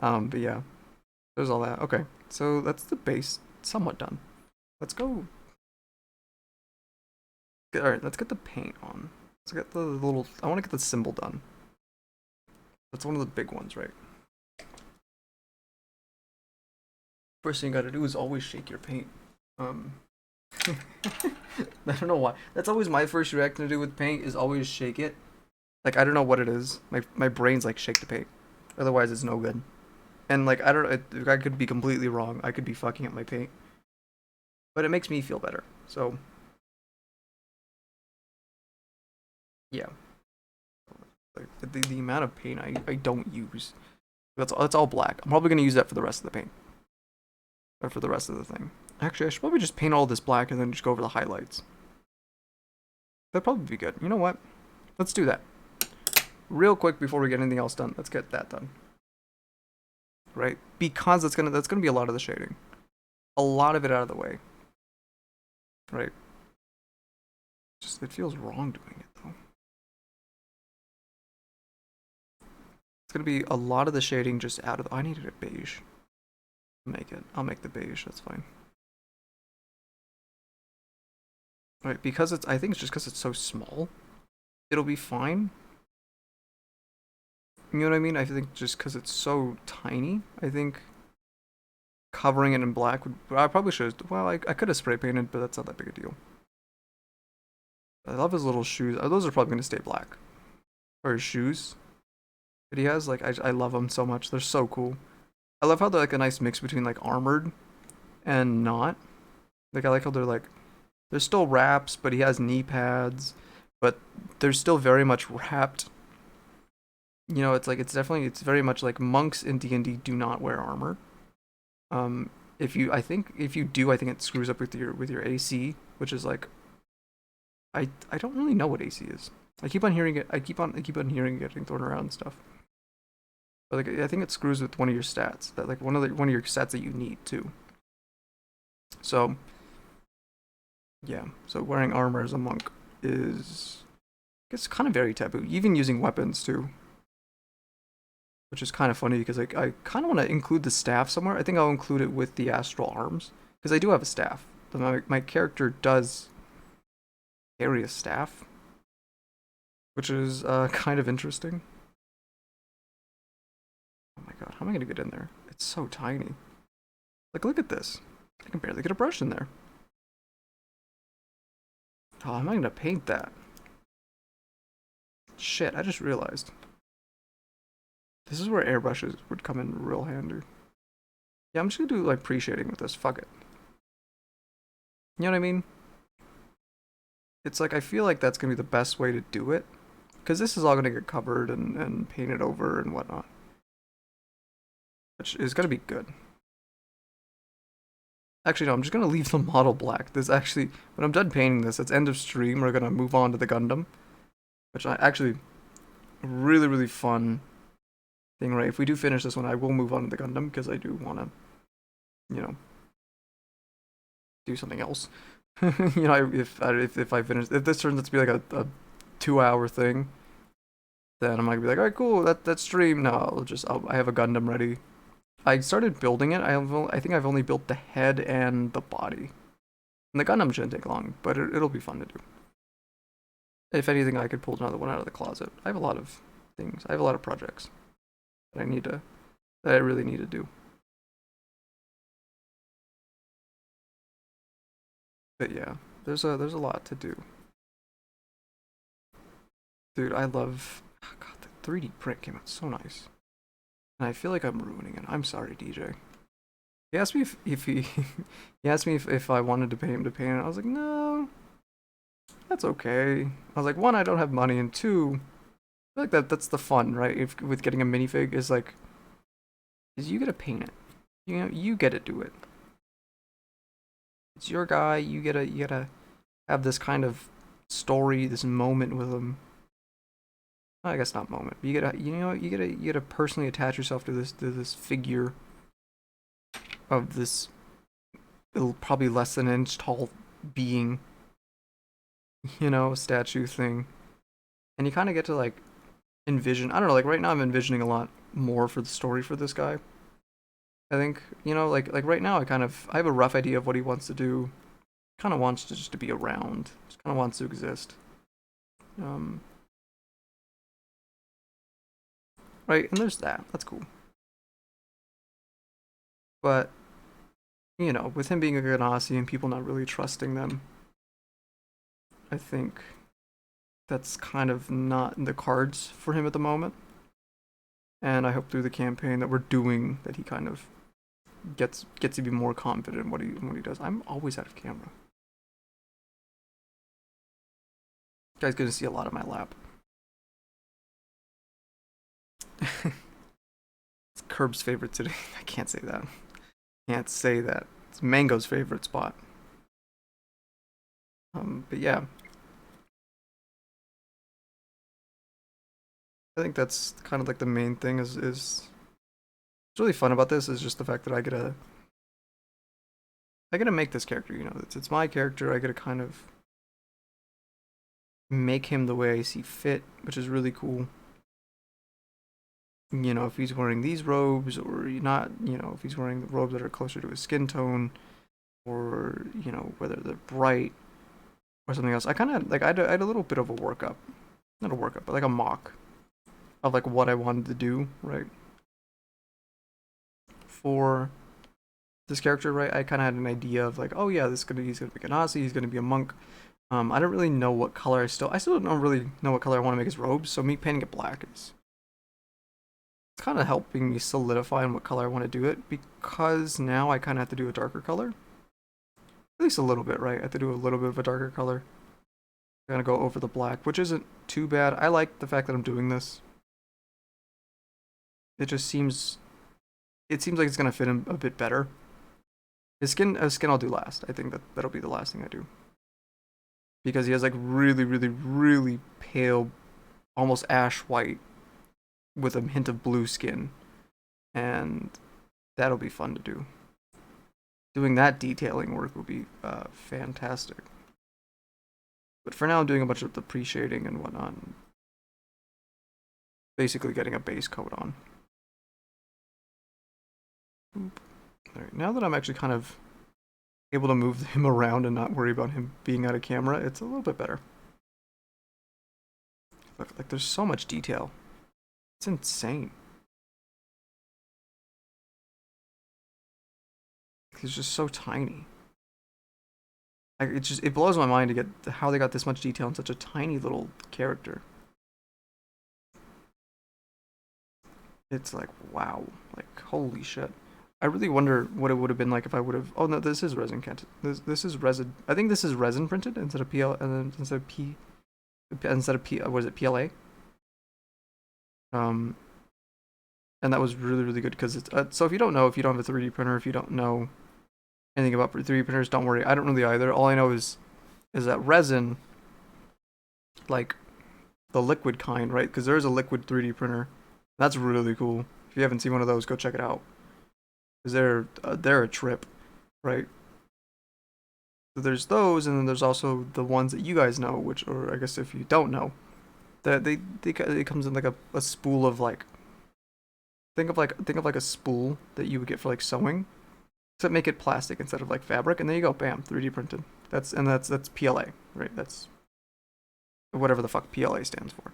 But yeah, there's all that. Okay, so that's the base somewhat done. Let's go. All right, let's get the paint on. Let's get the little. I want to get the symbol done. That's one of the big ones, right? First thing you gotta do is always shake your paint. Um, I don't know why. That's always my first reaction to do with paint is always shake it. Like I don't know what it is. My brain's like shake the paint. Otherwise, it's no good. And like I don't. I could be completely wrong. I could be fucking up my paint. But it makes me feel better. So yeah. Like the amount of paint I don't use. That's all black. I'm probably gonna use that for the rest of the paint. Or for the rest of the thing. Actually, I should probably just paint all this black and then just go over the highlights. That'd probably be good. You know what? Let's do that. Real quick before we get anything else done. Let's get that done. right? Because that's gonna be a lot of the shading, a lot of it out of the way, right? Just it feels wrong doing it though. It's gonna be a lot of the shading just out of the, I needed a beige. Make it. I'll make the beige. That's fine. Right, because it's, I think it's just because it's so small, it'll be fine. You know what I mean? I think just because it's so tiny, I think covering it in black would, I probably should have, well, I could have spray painted, but that's not that big a deal. I love his little shoes. Those are probably going to stay black. Or his shoes that he has, like, I love them so much. They're so cool. I love how they're like a nice mix between like armored and not. Like, I like how they're like, they're still wraps, but he has knee pads, but they're still very much wrapped. You know, it's like, it's definitely, it's very much like monks in D&D do not wear armor. If you, I think if you do, I think it screws up with your AC, which is like, I don't really know what AC is. I keep on hearing it. I keep on hearing it getting thrown around and stuff. But like, I think it screws with one of your stats. That like one of your stats that you need too. So yeah. So wearing armor as a monk is, I guess, kind of very taboo. Even using weapons too, which is kind of funny because like I kind of want to include the staff somewhere. I think I'll include it with the astral arms because I do have a staff. My character does carry a staff, which is kind of interesting. Oh my god, how am I gonna get in there? It's so tiny. Like, look at this. I can barely get a brush in there. Oh, how am I gonna paint that? Shit, I just realized. This is where airbrushes would come in real handy. Yeah, I'm just gonna do like pre-shading with this. Fuck it. You know what I mean? It's like, I feel like that's gonna be the best way to do it. Because this is all gonna get covered and painted over and whatnot. Which is gonna be good. Actually, no, I'm just gonna leave the model black. This actually, when I'm done painting this, it's end of stream. We're gonna move on to the Gundam. Which I actually, really, really fun thing, right? If we do finish this one, I will move on to the Gundam because I do want to, you know, do something else. You know, if I finish, if this turns out to be like a 2 hour thing, then I might be like, all right, cool, that stream. No, I have a Gundam ready. I started building it. I think I've only built the head and the body. And the Gundam shouldn't take long, but it'll be fun to do. If anything, I could pull another one out of the closet. I have a lot of things. I have a lot of projects that that I really need to do. But yeah, there's a lot to do. Dude, I love, oh god, the 3D print came out so nice. And I feel like I'm ruining it. I'm sorry, DJ. He asked me if he he asked me if I wanted to pay him to paint it. I was like, no, that's okay. I was like, one, I don't have money, and two, I feel like that's the fun, right? If with getting a minifig is like, is you get to paint it. You know, you get to do it. It's your guy. You gotta have this kind of story, this moment with him. I guess not moment, but you gotta personally attach yourself to this figure of this probably less than an inch tall being, you know, statue thing, and you kind of get to like envision. I don't know, like right now I'm envisioning a lot more for the story for this guy. I think, you know, like right now I have a rough idea of what he wants to do. Kind of wants to just to be around. Just kind of wants to exist. Um, right, and there's that. That's cool. But you know, with him being a genasi and people not really trusting them, I think that's kind of not in the cards for him at the moment. And I hope through the campaign that we're doing that he kind of gets to be more confident in what he does. I'm always out of camera. You guys gonna see a lot of my lap. It's Curb's favorite today. I can't say that. Can't say that. It's Mango's favorite spot. But yeah, I think that's kind of like the main thing is really fun about this is just the fact that I get to make this character. You know, it's my character. I get to kind of make him the way I see fit, which is really cool. You know, if he's wearing these robes or not, you know, if he's wearing the robes that are closer to his skin tone, or you know, whether they're bright or something else. I kind of like I had a little bit of a workup, not a workup, but like a mock of like what I wanted to do, right? For this character, right? I kind of had an idea of like, oh yeah, he's gonna be genasi, he's gonna be a monk. I don't really know what color I still don't really know what color I want to make his robes. So me painting it black is kind of helping me solidify on what color I want to do it, because now I kind of have to do a darker color, at least a little bit, right? I have to do a little bit of a darker color. I'm gonna go over the black, which isn't too bad. I like the fact that I'm doing this. It just seems, it seems like it's gonna fit him a bit better. His skin I'll do last. I think that'll be the last thing I do, because he has like really, really, really pale, almost ash white, with a hint of blue skin, and that'll be fun to do. Doing that detailing work will be fantastic. But for now, I'm doing a bunch of the pre-shading and whatnot. Basically getting a base coat on. Alright, now that I'm actually kind of able to move him around and not worry about him being out of camera, it's a little bit better. Look, like there's so much detail. It's insane. He's just so tiny. It blows my mind to get how they got this much detail in such a tiny little character. It's like, wow, like holy shit. I really wonder what it would have been like if I would have. Oh no, this is resin canted. This is resin. I think this is resin printed instead of PL, and then instead of P. Was it PLA? Um, and that was really really good because it's. So if you don't know, if you don't have a 3D printer, if you don't know anything about 3D printers, don't worry. I don't really either. All I know is that resin, like the liquid kind, right? Because there is a liquid 3D printer. That's really cool. If you haven't seen one of those, go check it out. Because they're a trip, right? So there's those, and then there's also the ones that you guys know, which, or I guess if you don't know, that it comes in like a spool of like, think of like a spool that you would get for like sewing, except make it plastic instead of like fabric, and there you go, bam, 3D printed. That's PLA, right? That's whatever the fuck PLA stands for.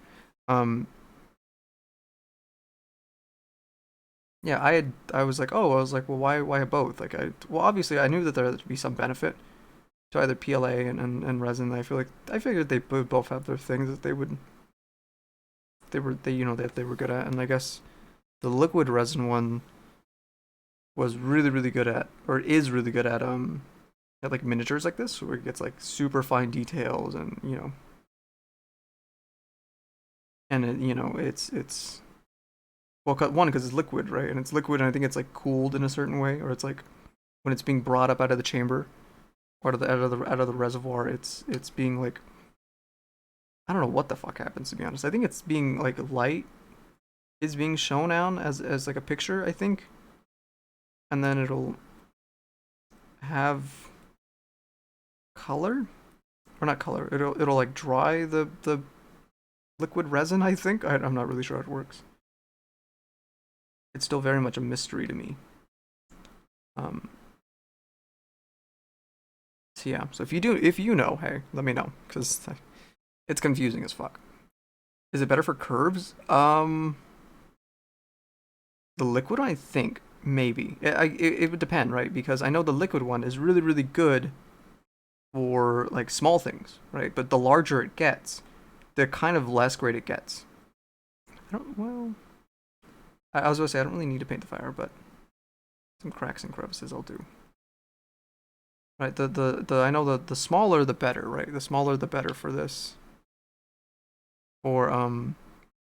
Yeah, I was like, oh, I was like, well, why both? Like, well, obviously I knew that there would be some benefit to either PLA and resin. I figured they would both have their things that they you know that they were good at, and I guess the liquid resin one was really really good at, or is really good at like miniatures like this, where it gets like super fine details, and you know, and it, you know, it's well, one because it's liquid, right? And it's liquid, and I think it's like cooled in a certain way, or it's like when it's being brought up out of the chamber, out of the reservoir, it's being like, I don't know what the fuck happens, to be honest. I think it's being like light is being shown on as like a picture, I think, and then it'll have color, or not color. It'll like dry the liquid resin. I think I'm not really sure how it works. It's still very much a mystery to me. Um, so yeah. So if you know, hey, let me know, because it's confusing as fuck. Is it better for curves? The liquid one, I think maybe. It would depend, right? Because I know the liquid one is really really good for like small things, right? But the larger it gets, the kind of less great it gets. I don't. Well, I was gonna say I don't really need to paint the fire, but some cracks and crevices I'll do. Right. The I know the smaller the better, right? The smaller the better for this. For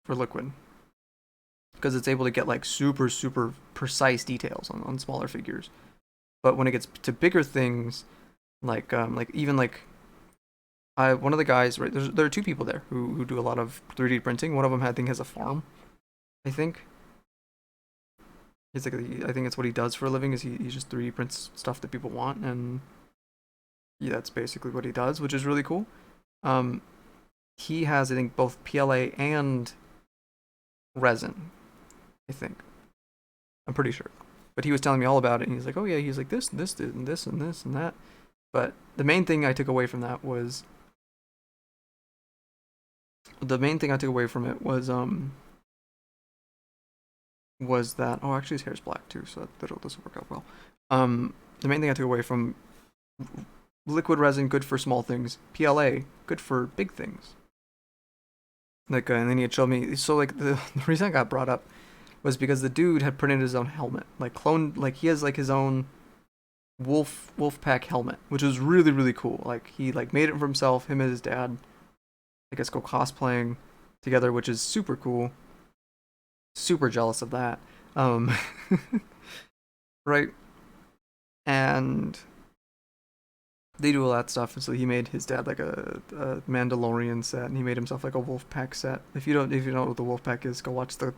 liquid, because it's able to get like super super precise details on smaller figures. But when it gets to bigger things, like even like one of the guys, right, there are two people there who do a lot of 3D printing. One of them I think has a farm, I think. He's like, I think it's what he does for a living is he just 3D prints stuff that people want, and yeah, that's basically what he does, which is really cool. Um, he has, I think, both PLA and resin, I think. I'm pretty sure. But he was telling me all about it, and he's like, oh yeah, he's like this, and this, and this, and this, and that. But the main thing I took away from that was the main thing I took away from it was that oh actually his hair's black too, so that doesn't work out well. The main thing I took away from liquid resin good for small things, PLA good for big things. Like and then he had showed me so like the reason I got brought up was because the dude had printed his own helmet, like cloned like he has like his own wolf pack helmet, which was really really cool. Like he like made it for himself, him and his dad. I guess go cosplaying together, which is super cool. Super jealous of that. Um, right? And they do all that stuff. And so he made his dad like a Mandalorian set, and he made himself like a Wolfpack set. If you don't know what the Wolfpack is, go watch the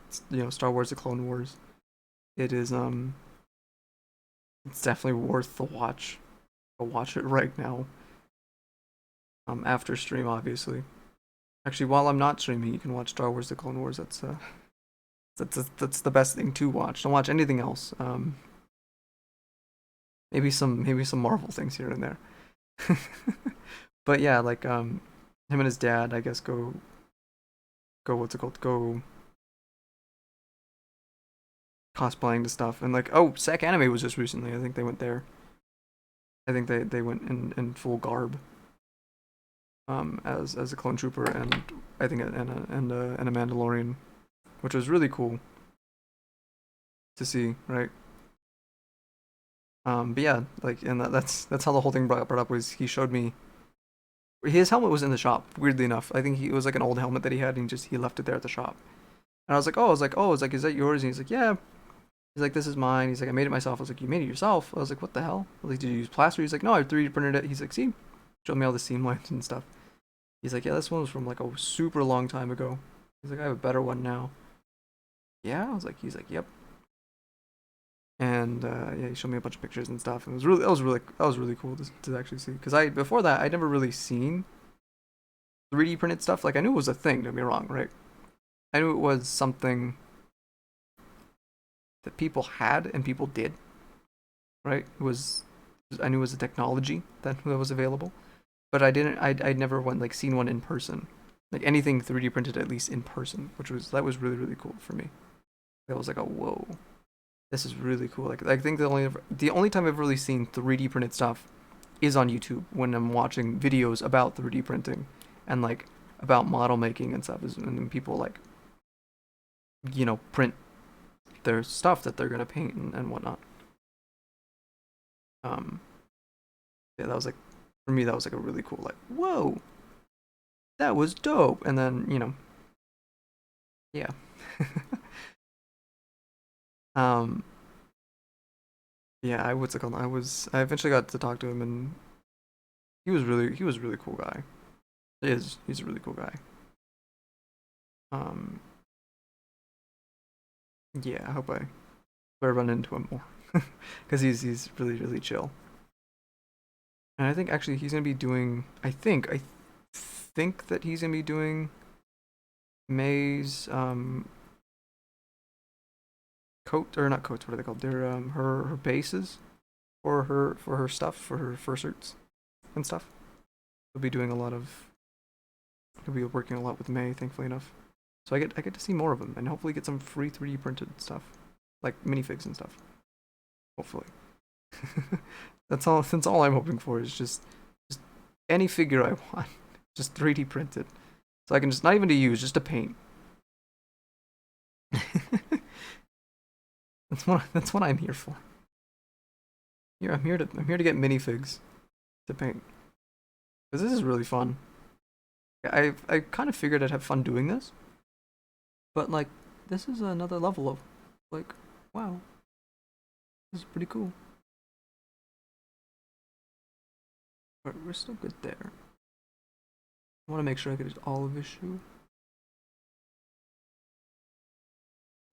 Star Wars: The Clone Wars. It is it's definitely worth the watch. Go watch it right now. After stream, obviously. Actually, while I'm not streaming, you can watch Star Wars: The Clone Wars. That's the best thing to watch. Don't watch anything else. Maybe some Marvel things here and there. But yeah, like him and his dad, I guess go what's it called? Go cosplaying to stuff and like oh, Sec Anime was just recently. I think they went there. I think they went in full garb as a clone trooper and I think and a Mandalorian, which was really cool to see, right? But yeah, like and that's how the whole thing brought up was he showed me his helmet was in the shop. Weirdly enough, I think it was like an old helmet that he had, and he left it there at the shop. And I was like, is that yours? And he's like, yeah. He's like, this is mine. He's like, I made it myself. I was like, you made it yourself? I was like, what the hell? I was like, did you use plaster? He's like, no, I 3D printed it. He's like, see, showed me all the seam lines and stuff. He's like, yeah, this one was from like a super long time ago. He's like, I have a better one now. Yeah, I was like, he's like, yep. And yeah, he showed me a bunch of pictures and stuff. And it was really, that was really cool to actually see. Because before that, I'd never really seen 3D printed stuff. Like I knew it was a thing. Don't get me wrong, right? I knew it was something that people had and people did, right? I knew it was a technology that was available, but I'd never went like seen one in person, like anything 3D printed at least in person, that was really really cool for me. That was like a whoa, this is really cool. Like I think the only time I've really seen 3D printed stuff is on YouTube when I'm watching videos about 3D printing and like about model making and stuff, and people like print their stuff that they're gonna paint and whatnot. Um, yeah, that was like for me that was like a really cool like whoa, that was dope. And then yeah, um, yeah, I eventually got to talk to him and he was a really cool guy. He's a really cool guy. Um, yeah, I run into him more because he's really really chill. And I think actually he's gonna be doing. I think that he's gonna be doing May's coat or not coats. What are they called? They're her bases for her stuff for her fursuits and stuff. He'll be doing a lot of. He'll be working a lot with May, thankfully enough. So I get to see more of him and hopefully get some free 3D printed stuff, like minifigs and stuff. Hopefully. That's all I'm hoping for is just any figure I want, just 3D printed, so I can just not even to use, just to paint. That's what I'm here for. I'm here to get minifigs to paint because this is really fun. I kind of figured I'd have fun doing this, but like this is another level of like wow, this is pretty cool. But we're still good there. I want to make sure I get all of his shoe.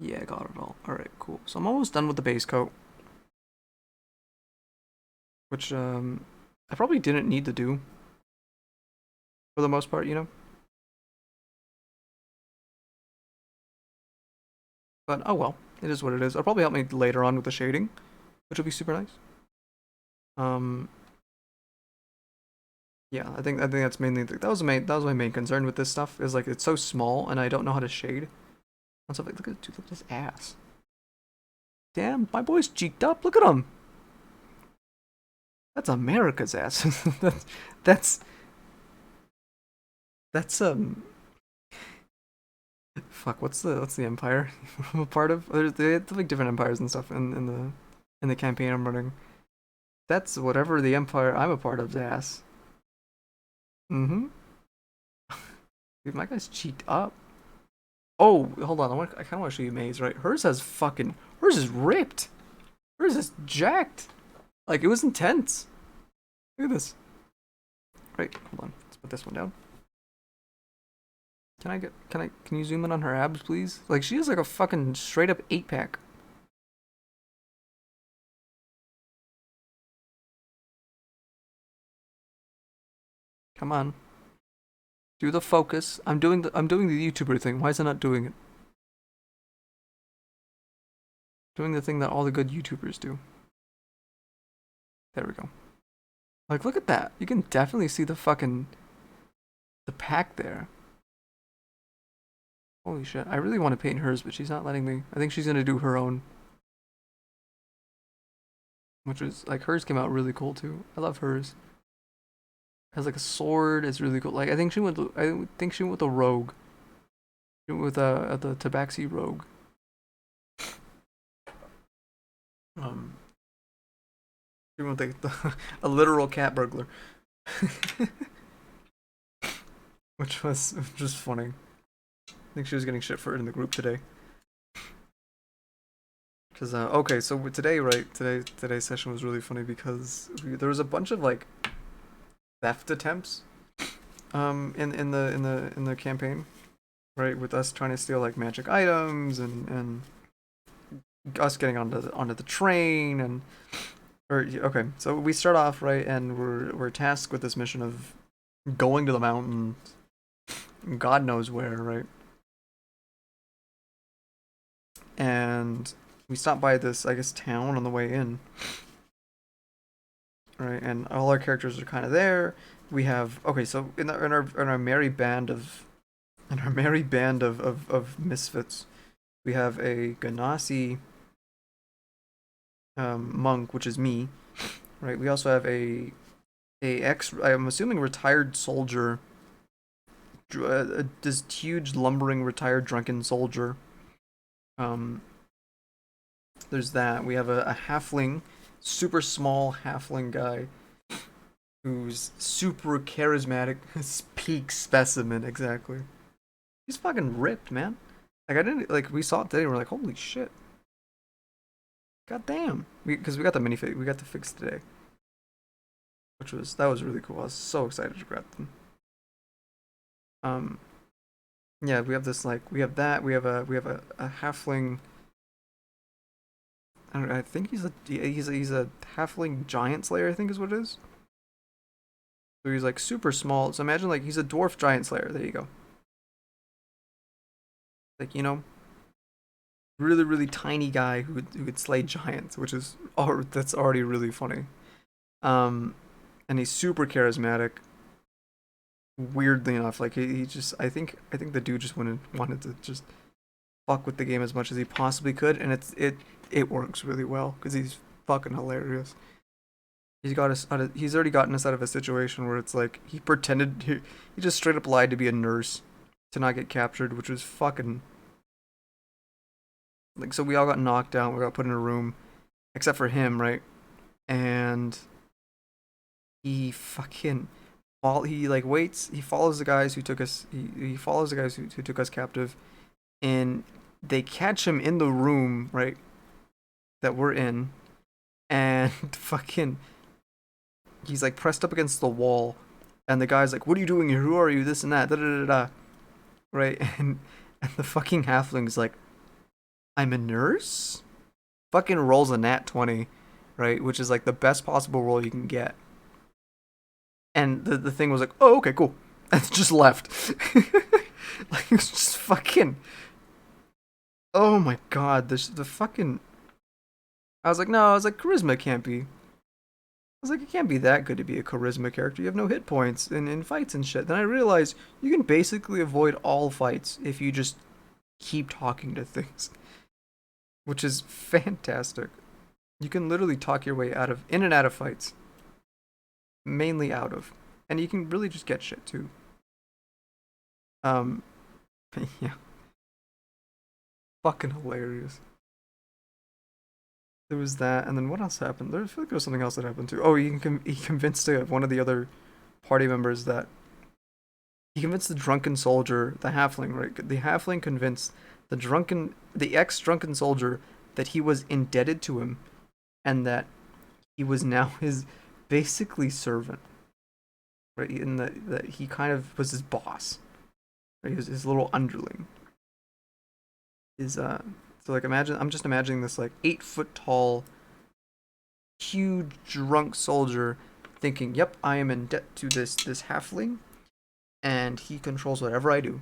Yeah, I got it all. Alright, cool. So I'm almost done with the base coat, which I probably didn't need to do for the most part, you know? But oh well, it is what it is. It'll probably help me later on with the shading, which will be super nice. Um, yeah, I think that's mainly that was my main concern with this stuff is like it's so small and I don't know how to shade. And stuff like look at his ass. Damn, my boy's cheeked up. Look at him. That's America's ass. that's that's that's. Fuck. What's the empire I'm a part of? They have like different empires and stuff in the campaign I'm running. That's whatever the empire I'm a part of's ass. Mm-hmm. Dude, my guy's cheeked up. Oh, hold on. I kind of want to show you May's, right? Hers is ripped. Hers is jacked. Like, it was intense. Look at this. Right, hold on. Let's put this one down. Can you zoom in on her abs, please? Like, she is like a fucking straight up 8-pack. Come on. Do the focus. I'm doing the YouTuber thing. Why is it not doing it? Doing the thing that all the good YouTubers do. There we go. Like, look at that. You can definitely see the pack there. Holy shit. I really want to paint hers, but she's not letting me. I think she's gonna do her own. Which is, like, hers came out really cool, too. I love hers. Has, like, a sword. It's really cool. Like, I think she went with a rogue. She went with, the Tabaxi rogue. Um, she went with a literal cat burglar. which was just funny. I think she was getting shit for it in the group today. Cause okay, so today, right? Today's session was really funny because there was a bunch of like theft attempts, in the campaign, right? With us trying to steal like magic items and us getting onto the train and or okay, so we start off right, and we're tasked with this mission of going to the mountains, God knows where, right? And we stop by this, I guess, town on the way in, right? And all our characters are kind of there. We have okay, so in our merry band of of misfits, we have a genasi monk, which is me, right? We also have I'm assuming retired soldier, this huge lumbering retired drunken soldier. Um, there's that. We have a halfling, super small halfling guy who's super charismatic, peak specimen exactly. He's fucking ripped, man. Like I didn't like we saw it today. And we're like, holy shit, god damn. Because we got the minifig, we got the figs today, which was that was really cool. I was so excited to grab them. Um, yeah, we have this like we have that. We have a halfling. I don't know, I think he's a halfling giant slayer. I think is what it is. So he's like super small. So imagine like he's a dwarf giant slayer. There you go. Like really tiny guy who could slay giants, which is that's already really funny. Um, and he's super charismatic. Weirdly enough, like he just I think the dude just wanted to just fuck with the game as much as he possibly could, and it works really well because he's fucking hilarious. He's already gotten us out of a situation where it's like he just straight up lied to be a nurse to not get captured, which was fucking like so we all got knocked out, we got put in a room, except for him, right? And he fucking he like waits, he follows the guys who took us he follows the guys who took us captive, and they catch him in the room, right, that we're in, and fucking he's like pressed up against the wall, and the guy's like, "What are you doing here? Who are you? This and that." Da da da da. Right, and the fucking halfling's like, I'm a nurse? Fucking rolls a nat 20, right? Which is like the best possible roll you can get. And the thing was like, oh, okay, cool. And just left. Like, it's just fucking. Oh my god, the fucking. I was like, no, I was like, charisma can't be. I was like, it can't be that good to be a charisma character. You have no hit points in fights and shit. Then I realized you can basically avoid all fights if you just keep talking to things, which is fantastic. You can literally talk your way in and out of fights, mainly out of, and you can really just get shit too. Um, yeah, fucking hilarious. There was that, and then what else happened? I feel like there was something else that happened too. Oh, he convinced one of the other party members that he convinced the drunken soldier, the halfling, right? The halfling convinced the ex-drunken soldier that he was indebted to him, and that he was now his basically servant, right? And that he kind of was his boss, right? He was his little underling. His so like imagine I'm just imagining this like 8 foot tall, huge drunk soldier thinking, "Yep, I am in debt to this halfling, and he controls whatever I do."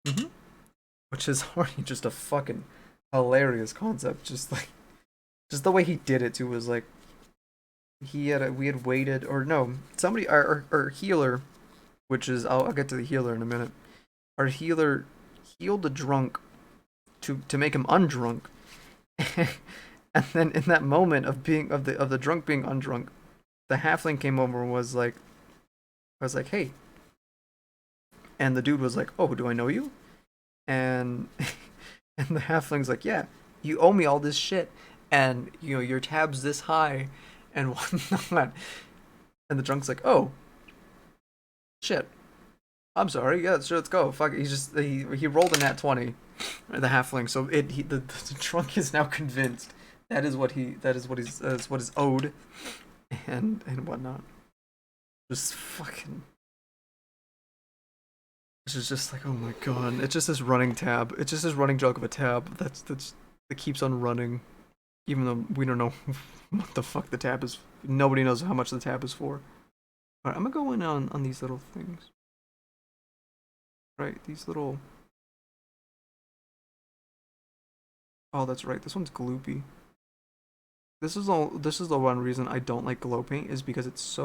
Mm-hmm. Which is already just a fucking hilarious concept. Just the way he did it too was like we had waited, or no, somebody our healer, which is I'll get to the healer in a minute. Our healer healed the drunk to make him undrunk. And then in that moment of the drunk being undrunk, the halfling came over and was like, "Hey," and the dude was like, "Oh, do I know you?" And and the halfling's like, "Yeah, you owe me all this shit, and you know your tab's this high, and whatnot." And the drunk's like, "Oh, shit, I'm sorry. Yeah, sure, let's go. Fuck it." He rolled a nat 20, the halfling. So the drunk is now convinced that is what is owed, and whatnot. Just fucking. Which is just like, oh my god. It's just this running tab. It's just this running joke of a tab that keeps on running, even though we don't know what the fuck the tab is. Nobody knows how much the tab is for. All right, I'm gonna go in on these little things. Right, these little. Oh, that's right. This one's gloopy. This is the one reason I don't like glow paint is because it's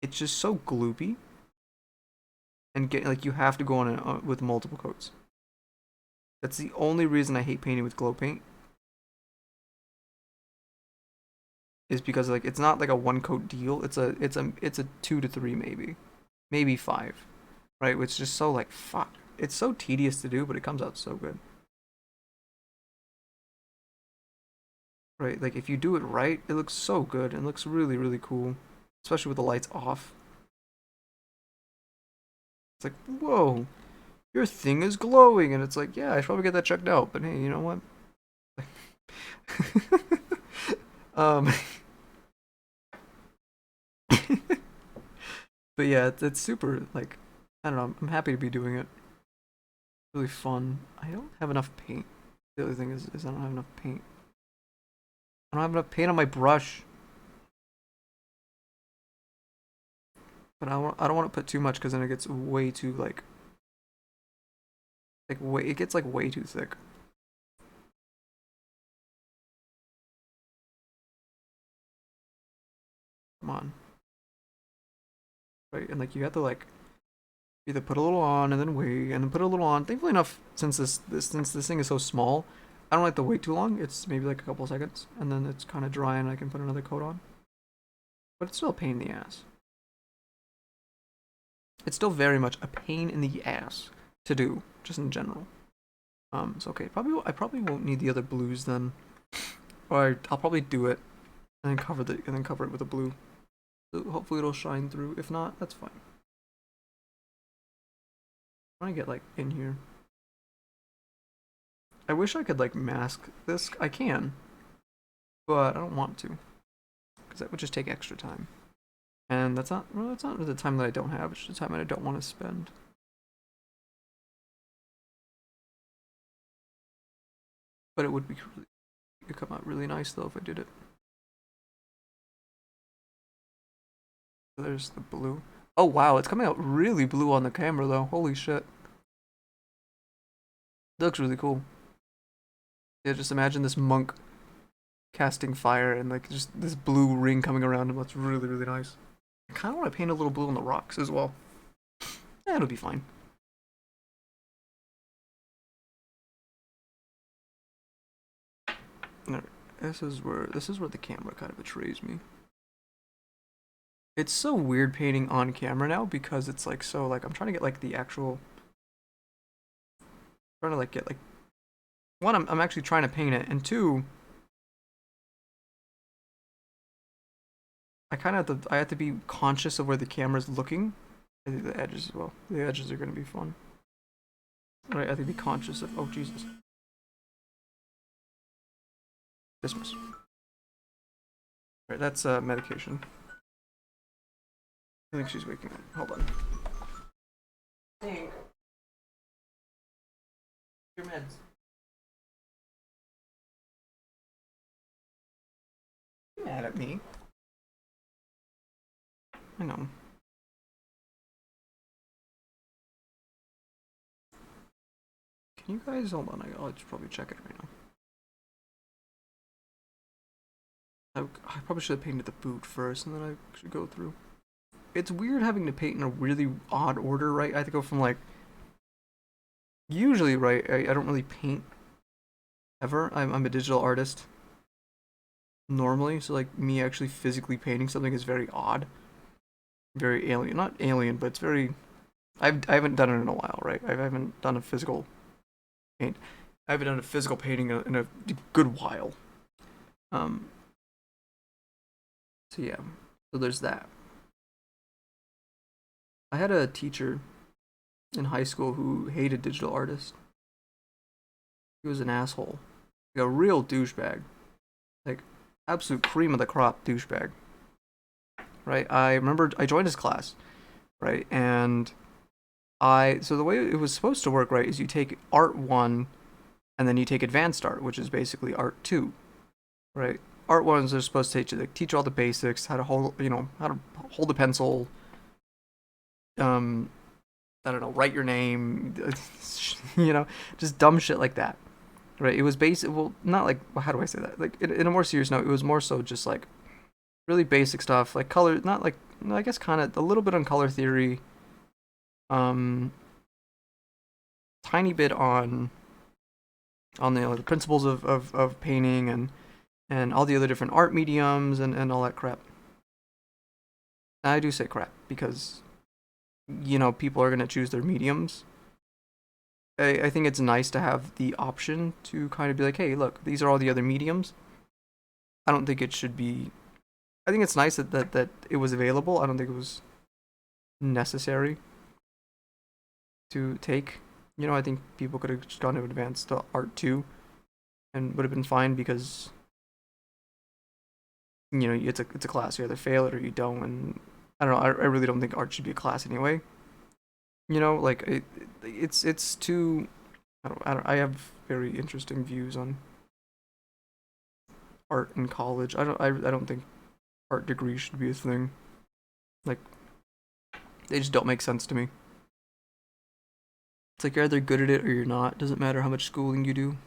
just so gloopy, and get like you have to go on it with multiple coats. That's the only reason I hate painting with glow paint, is because like it's not like a one coat deal. It's a 2 to 3 maybe 5, right? Which is just so like fuck. It's so tedious to do, but it comes out so good, right? Like if you do it right, it looks so good and looks really cool, especially with the lights off. It's like whoa, your thing is glowing, and it's like yeah, I should probably get that checked out. But hey, you know what? um, but yeah, it's super like I don't know. I'm happy to be doing it. Really fun. I don't have enough paint. The other thing is I don't have enough paint. I don't have enough paint on my brush. But I don't want to put too much because then it gets way too it gets like way too thick. Come on, right? And like you have to like either put a little on and then wait and then put a little on. Thankfully enough, since this thing is so small, I don't like to wait too long. It's maybe like a couple seconds and then it's kind of dry and I can put another coat on. But it's still a pain in the ass. It's still very much a pain in the ass to do, just in general. So okay, I probably won't need the other blues then, or I'll probably do it and then cover it with a blue. So hopefully it'll shine through. If not, that's fine. I'm trying to get like in here. I wish I could like mask this. I can, but I don't want to because that would just take extra time. And that's not the time that I don't have. It's just the time that I don't want to spend. But it would be really, it would come out really nice though if I did it. There's the blue. Oh wow, it's coming out really blue on the camera though. Holy shit. It looks really cool. Yeah, just imagine this monk casting fire and like just this blue ring coming around him. That's really, really nice. I kind of want to paint a little blue on the rocks as well. Yeah, it'll be fine. Alright, this is where the camera kind of betrays me. It's so weird painting on camera now because it's like so like I'm trying to get like the actual trying to like get like one I'm actually trying to paint it, and two I have to be conscious of where the camera's looking. I think the edges as well. The edges are gonna be fun. Right, I have to be conscious of, oh Jesus. Dismiss. Right, that's medication. I think she's waking up. Hold on. Think. Your meds. You mad at me? I know. Can you guys hold on? I'll just probably check it right now. I probably should have painted the boot first, and then I should go through. It's weird having to paint in a really odd order, right? I have to go from like usually, right? I don't really paint ever. I'm a digital artist normally, so like me actually physically painting something is very odd, very alien. Not alien, but it's very. I haven't done it in a while, right? I haven't done a physical paint. I haven't done a physical painting in a good while. Um. So yeah, so there's that. I had a teacher in high school who hated digital artists. He was an asshole, like a real douchebag, like absolute cream of the crop douchebag. Right? I remember I joined his class, right, and so the way it was supposed to work, right, is you take art 1 and then you take advanced art, which is basically art 2, right? Art 1s are supposed to teach all the basics, how to hold, how to hold a pencil, I don't know, write your name, just dumb shit like that, right? It was basic, well, not like, well, how do I say that? Like, in a more serious note, it was more so just like really basic stuff, like color, not like, I guess kind of a little bit on color theory, um, tiny bit on the principles of painting and all the other different art mediums and all that crap. I do say crap because people are gonna choose their mediums. I think it's nice to have the option to kind of be like, hey, look, these are all the other mediums. I don't think it should be. I think it's nice that it was available. I don't think it was necessary to take. I think people could have just gone to advanced art 2 and would have been fine because it's a class. You either fail it or you don't. And I don't know. I really don't think art should be a class anyway. Like it's too. I have very interesting views on art in college. I don't think art degrees should be a thing. Like they just don't make sense to me. It's like you're either good at it or you're not. Doesn't matter how much schooling you do.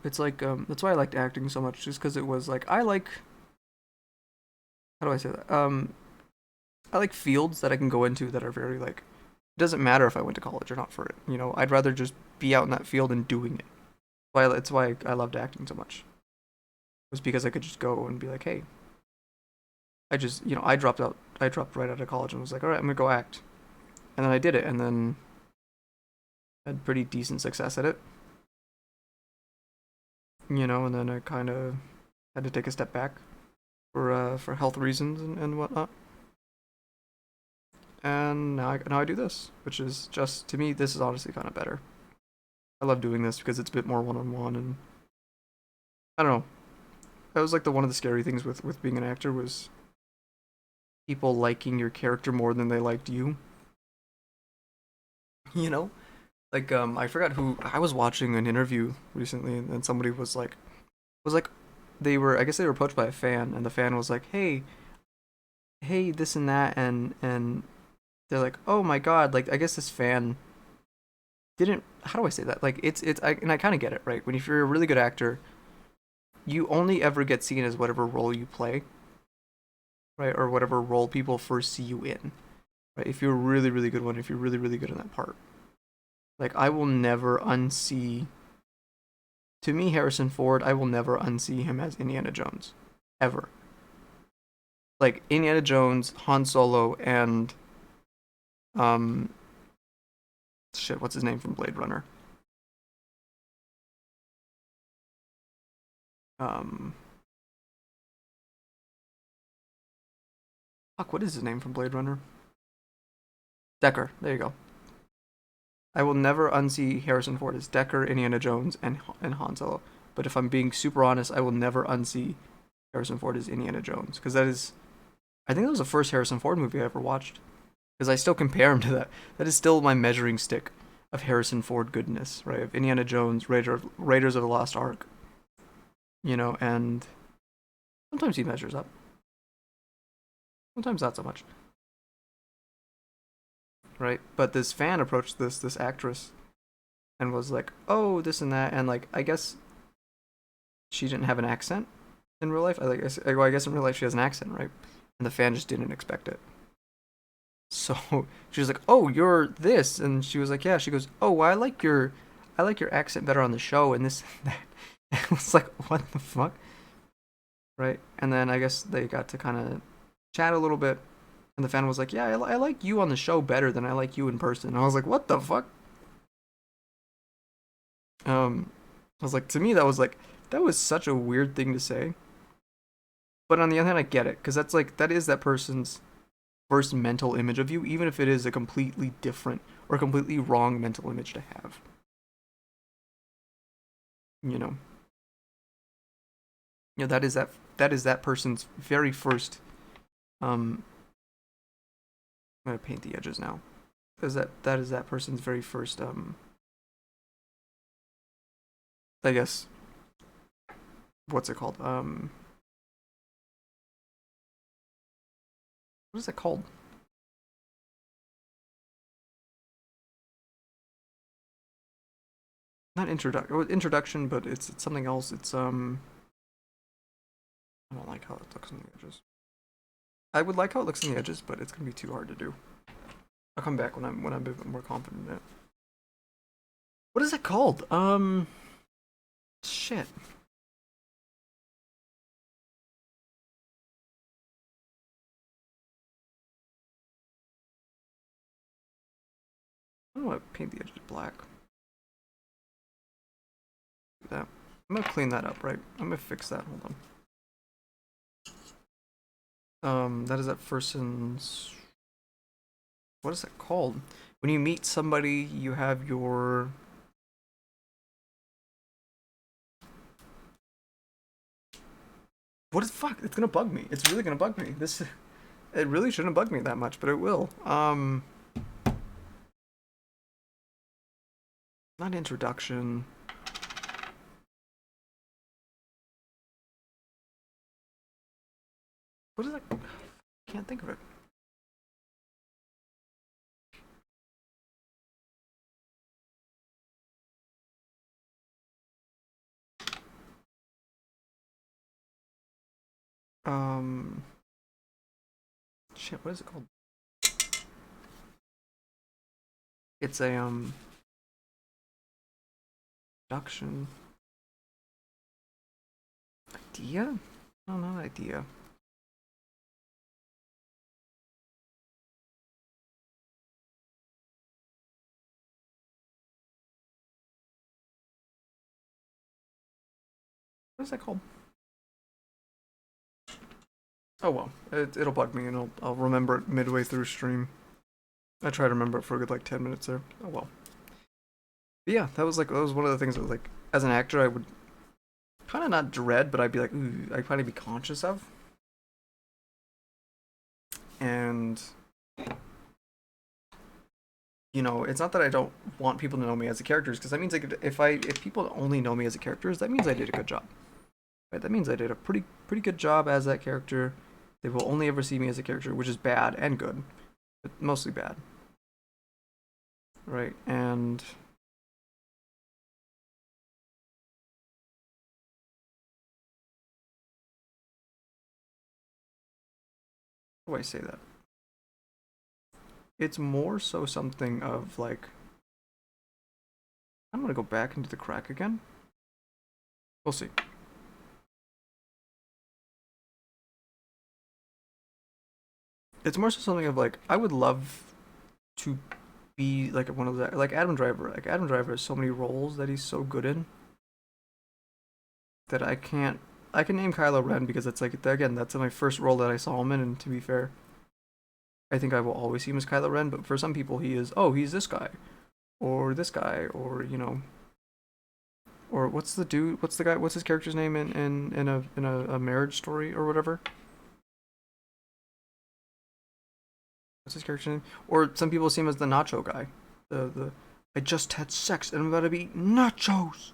It's like that's why I liked acting so much, just because it was like I like how do I say that? I like fields that I can go into that are very like it doesn't matter if I went to college or not for it. I'd rather just be out in that field and doing it. That's why I loved acting so much. It was because I could just go and be like, hey, I just I dropped right out of college and was like, all right, I'm gonna go act, and then I did it, and then had pretty decent success at it. And then I kind of had to take a step back for health reasons and whatnot. And now I do this, which is just to me this is honestly kind of better. I love doing this because it's a bit more one-on-one, and I don't know. That was like one of the scary things with being an actor was people liking your character more than they liked you. You know, Like I forgot who I was watching an interview recently, and then somebody was like they were I guess they were approached by a fan, and the fan was like, hey, this and that, and they're like, oh my god, like I guess this fan didn't. How do I say that? Like and I kind of get it, right? When if you're a really good actor, you only ever get seen as whatever role you play, right, or whatever role people first see you in, right? If you're a really really good one, if you're really really good in that part, like I will never unsee. To me, Harrison Ford, I will never unsee him as Indiana Jones, ever. Like Indiana Jones, Han Solo, and um, shit, what's his name from Blade Runner? Um, fuck, what is his name from Blade Runner? Decker. There you go. I will never unsee Harrison Ford as Decker, Indiana Jones, and Han Solo. But if I'm being super honest, I will never unsee Harrison Ford as Indiana Jones because that is, I think that was the first Harrison Ford movie I ever watched. Because I still compare him to that. That is still my measuring stick of Harrison Ford goodness, right? Of Indiana Jones, Raiders of the Lost Ark, and sometimes he measures up. Sometimes not so much, right? But this fan approached this actress and was like, "Oh, this and that," and like I guess she didn't have an accent in real life. I guess in real life she has an accent, right? And the fan just didn't expect it. So she was like, "Oh, you're this," and she was like, "Yeah." She goes, "Oh, I like your accent better on the show," and this and that. And it was like, "What the fuck?" Right? And then I guess they got to kind of chat a little bit, and the fan was like, "Yeah, I like you on the show better than I like you in person." And I was like, "What the fuck?" I was like, to me, that was such a weird thing to say. But on the other hand, I get it because that is that person's first mental image of you, even if it is a completely different or completely wrong mental image to have. You know, that is that person's very first. Um, I'm gonna paint the edges now because that is that person's very first. I guess what's it called? What is it called? Not introduction, but it's something else. I don't like how it looks on the edges. I would like how it looks on the edges, but it's gonna be too hard to do. I'll come back when I'm a bit more confident in it. What is it called? Shit. I don't want to paint the edges black. Do that. I'm gonna clean that up, right? I'm gonna fix that. Hold on. That is that person's. What is that called? When you meet somebody, you have your. What is fuck? It's gonna bug me. It's really gonna bug me. It really shouldn't bug me that much, but it will. Not introduction. What is that? I can't think of it. Um, shit. What is it called? It's a introduction idea. No, not idea. What is that called? Oh well, it'll bug me, and I'll remember it midway through stream. I try to remember it for a good like 10 minutes there. Oh well. But yeah, that was one of the things that was like as an actor I would kind of not dread, but I'd be like, ooh, I'd kind of be conscious of. And you know, it's not that I don't want people to know me as a character, because that means like if people only know me as a character, that means I did a good job. Right? That means I did a pretty good job as that character. They will only ever see me as a character, which is bad and good, but mostly bad. Right? And how do I say that? It's more so something of like I'm gonna go back into the crack again. We'll see. It's more so something of like I would love to be like one of the like Adam Driver. Like Adam Driver has so many roles that he's so good in that I can't. I can name Kylo Ren because it's like again that's my first role that I saw him in, and to be fair, I think I will always see him as Kylo Ren. But for some people, he is he's this guy, or this guy, or you know, or what's the dude? What's the guy? What's his character's name in a Marriage Story or whatever? What's his character's name? Or some people see him as the Nacho guy. The I just had sex and I'm about to be nachos.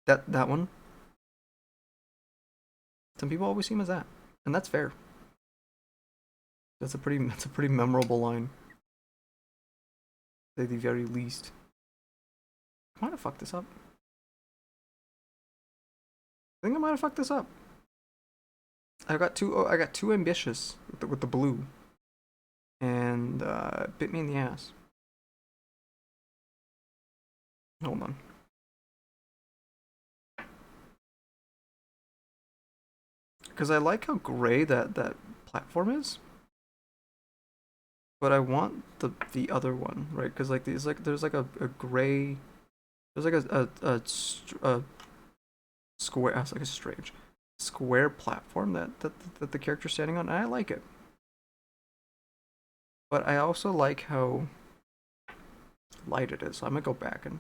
That one. Some people always see him as that, and that's fair. That's a pretty memorable line. At the very least. I might have fucked this up. I think I might have fucked this up. I got too ambitious with the blue, and it bit me in the ass. Hold on. Because I like how gray that platform is, but I want the other one, right? Because like there's like a gray, there's like a square. That's like a strange square platform that the character's standing on, and I like it. But I also like how light it is. So I'm gonna go back and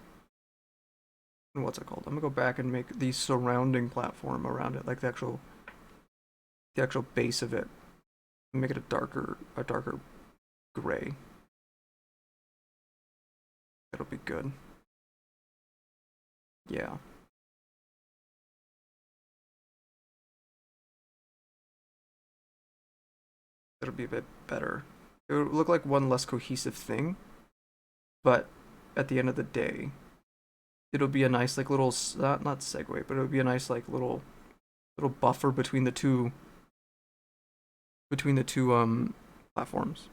what's it called? I'm gonna go back and make the surrounding platform around it, like the actual base of it, and make it a darker gray. That'll be good. Yeah. It'll be a bit better. It would look like one less cohesive thing, but at the end of the day, it'll be a nice like little not segue, but it'll be a nice like little buffer between the two platforms.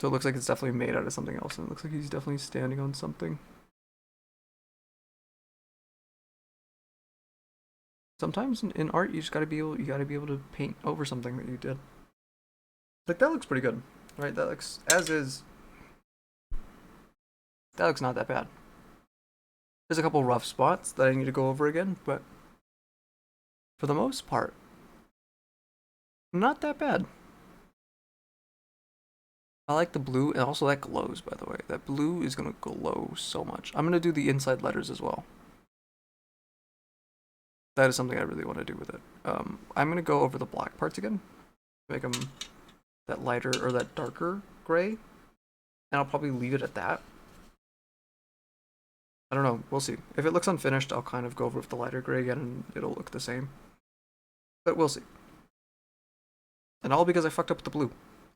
So it looks like it's definitely made out of something else, and it looks like he's definitely standing on something. Sometimes in art, you gotta be able to paint over something that you did. Like that looks pretty good, right? That looks as is. That looks not that bad. There's a couple rough spots that I need to go over again, but for the most part, not that bad. I like the blue, and also that glows, by the way. That blue is gonna glow so much. I'm gonna do the inside letters as well. That is something I really want to do with it. I'm gonna go over the black parts again, make them that lighter or that darker gray, and I'll probably leave it at that. I don't know. We'll see. If it looks unfinished, I'll kind of go over with the lighter gray again, and it'll look the same. But we'll see. And all because I fucked up with the blue.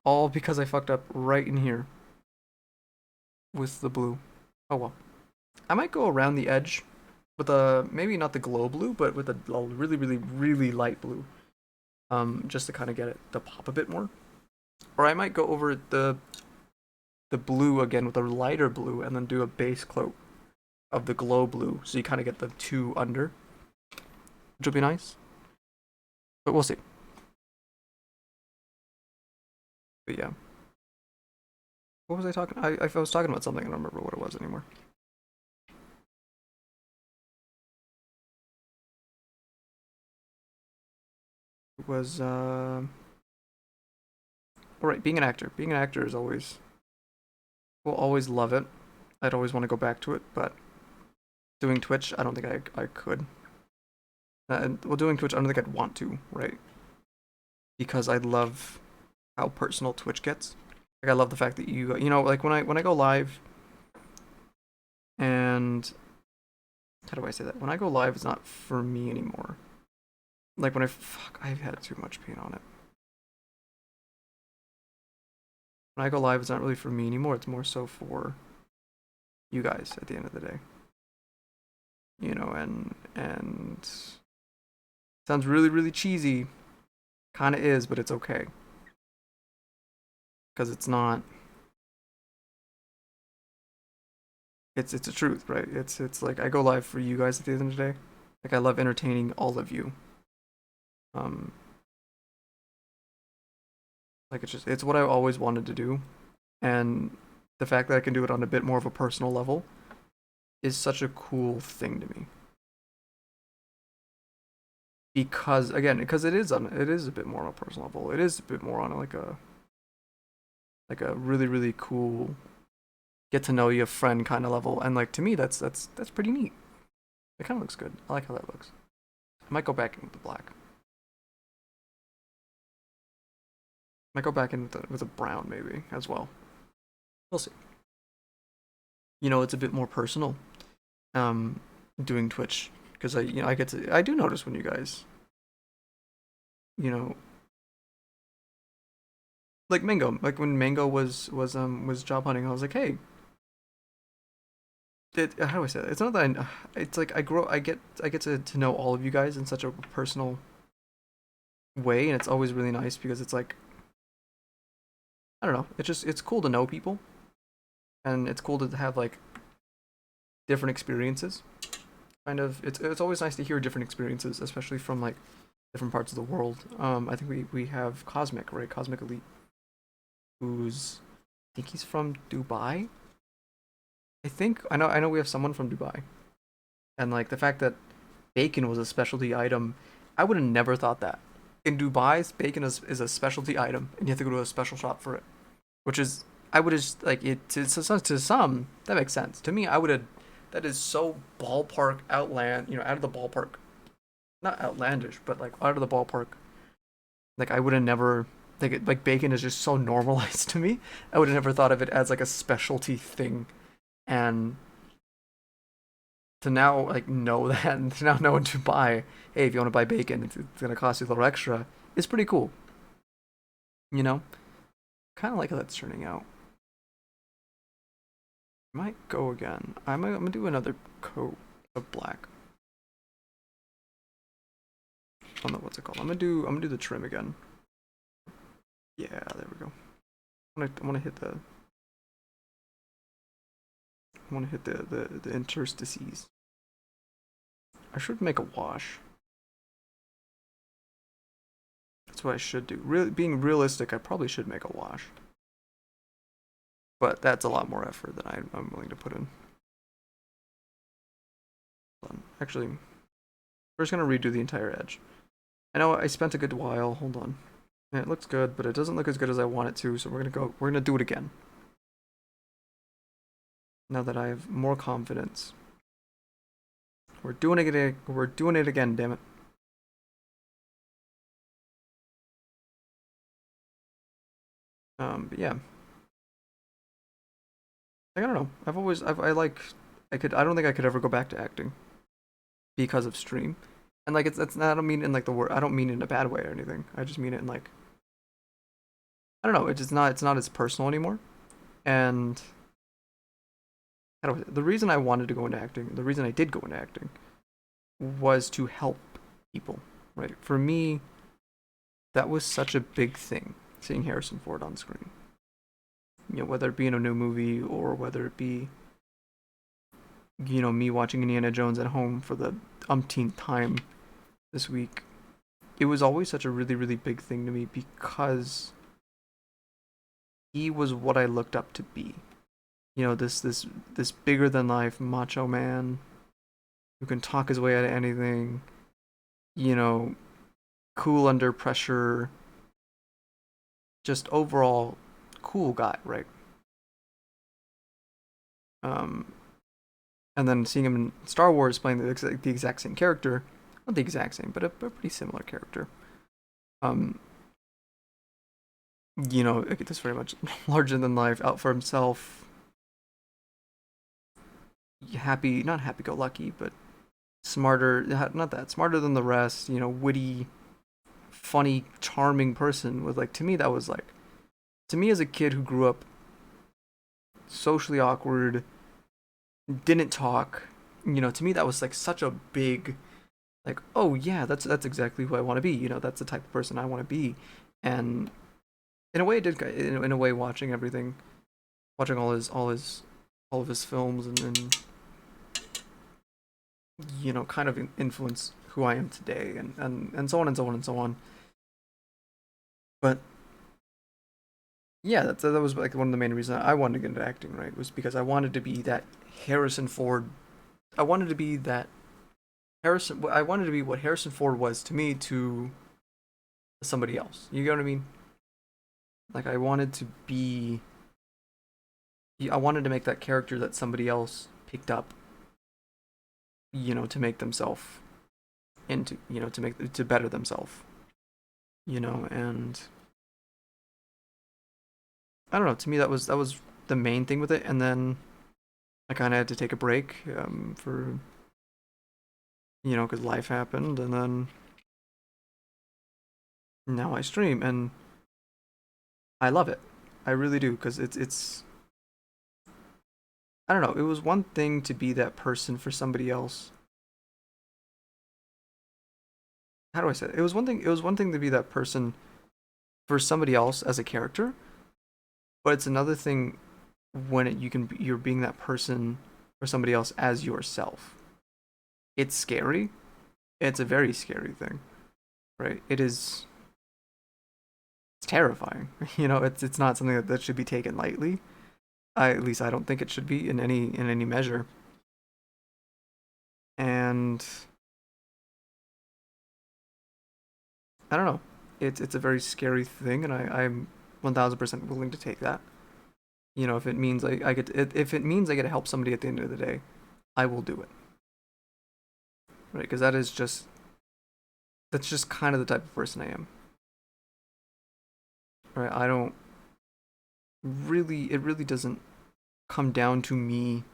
All because I fucked up right in here with the blue. Oh well. I might go around the edge with a maybe not the glow blue, but with a really light blue. Just to kind of get it to pop a bit more. Or I might go over the blue again with a lighter blue and then do a base coat of the glow blue, so you kind of get the two under, which will be nice. But we'll see. But yeah. What was I talking? I was talking about something. I don't remember what it was anymore. It was all right. Being an actor. Being an actor is always. Will always love it. I'd always want to go back to it, but doing Twitch, I don't think I could. Well, doing Twitch, I don't think I'd want to, right? Because I love how personal Twitch gets. Like I love the fact that you know, like when I go live, and how do I say that? When I go live, it's not for me anymore. Like when I've had too much pain on it. When I go live, it's not really for me anymore. It's more so for you guys at the end of the day. You know, and sounds really really cheesy, kind of is, but it's okay because it's not. It's a truth, right? It's like I go live for you guys at the end of the day. Like I love entertaining all of you. Um, like it's what I always wanted to do, and the fact that I can do it on a bit more of a personal level is such a cool thing to me. Because again, because it is a bit more on a personal level. It is a bit more on like a really really cool get to know you friend kind of level, and like to me that's pretty neat. It kind of looks good. I like how that looks. I might go back in with the black. Might go back in with a brown maybe as well. We'll see. You know, it's a bit more personal. Um, doing Twitch because I get to I do notice when you guys you know like Mango like when Mango was job hunting I was like hey how do I say that? It's not that it's like I get to know all of you guys in such a personal way, and it's always really nice because it's like I don't know, it's cool to know people, and it's cool to have like different experiences. Kind of, it's always nice to hear different experiences, especially from like different parts of the world. I think we have Cosmic, right? Cosmic Elite, who's I think he's from Dubai. I know we have someone from Dubai, and like the fact that bacon was a specialty item, I would have never thought that. In Dubai, bacon is a specialty item, and you have to go to a special shop for it. Which is, I would have just, like, to some, that makes sense. To me, I would have, that is so ballpark out of the ballpark. Not outlandish, but like out of the ballpark. Like, I would have never, like bacon is just so normalized to me. I would have never thought of it as like a specialty thing. And to now like know that and to now know when to buy, hey, if you want to buy bacon, it's gonna cost you a little extra. It's pretty cool, you know. Kind of like how that's turning out. Might go again. I'm gonna do another coat of black. I don't know what's it called. I'm gonna do the trim again. Yeah, there we go. I wanna hit the interstices. I should make a wash. That's what I should do. Really, being realistic, I probably should make a wash. But that's a lot more effort than I'm willing to put in. Actually, we're just gonna redo the entire edge. I know I spent a good while. Hold on. And it looks good, but it doesn't look as good as I want it to. So we're gonna do it again. Now that I have more confidence, we're doing it. We're doing it again. Damn it. But yeah. Like, I don't know. I like I don't think I could ever go back to acting because of stream. And like it's not, I don't mean in like the word, I don't mean it in a bad way or anything. I just mean it in like I don't know, it's not as personal anymore. And the reason I wanted to go into acting, the reason I did go into acting was to help people, right? For me, that was such a big thing, seeing Harrison Ford on screen. You know, whether it be in a new movie or whether it be, you know, me watching Indiana Jones at home for the umpteenth time this week. It was always such a really, really big thing to me because he was what I looked up to be. You know, this bigger than life macho man who can talk his way out of anything, you know, cool under pressure, just overall cool guy, right? Um, and then seeing him in Star Wars playing the exact same character, not the exact same, but a pretty similar character. Um, this very much larger than life, out for himself, happy, not happy go lucky, but smarter, not that, smarter than the rest, witty, funny, charming person was like, to me, that was like, to me as a kid who grew up socially awkward, didn't talk, to me that was like such a big, like, oh yeah, that's exactly who I want to be. That's the type of person I want to be. And in a way, it did. In a way, watching everything, watching all of his films, and kind of influence who I am today, and so on and so on and so on. But yeah, that was like one of the main reasons I wanted to get into acting. Right, was because I wanted to be that Harrison Ford. I wanted to be that Harrison. I wanted to be what Harrison Ford was to me to somebody else. You get what I mean? Like I wanted to be. I wanted to make that character that somebody else picked up. To make themselves into. To better themselves. And I don't know. To me, that was the main thing with it, and then I kind of had to take a break for because life happened, and then now I stream, and I love it. I really do, because it's I don't know. It was one thing to be that person for somebody else. How do I say it? It was one thing. It was one thing to be that person for somebody else as a character, but it's another thing when you're being that person for somebody else as yourself. It's scary. It's a very scary thing, right? It's terrifying. It's not something that should be taken lightly. At least I don't think it should be in any measure. And I don't know. It's a very scary thing, and I'm 1,000% willing to take that. If it means I get if it means I get to help somebody at the end of the day, I will do it. Right? Because that's just kind of the type of person I am. Right? I don't really. It really doesn't come down to me.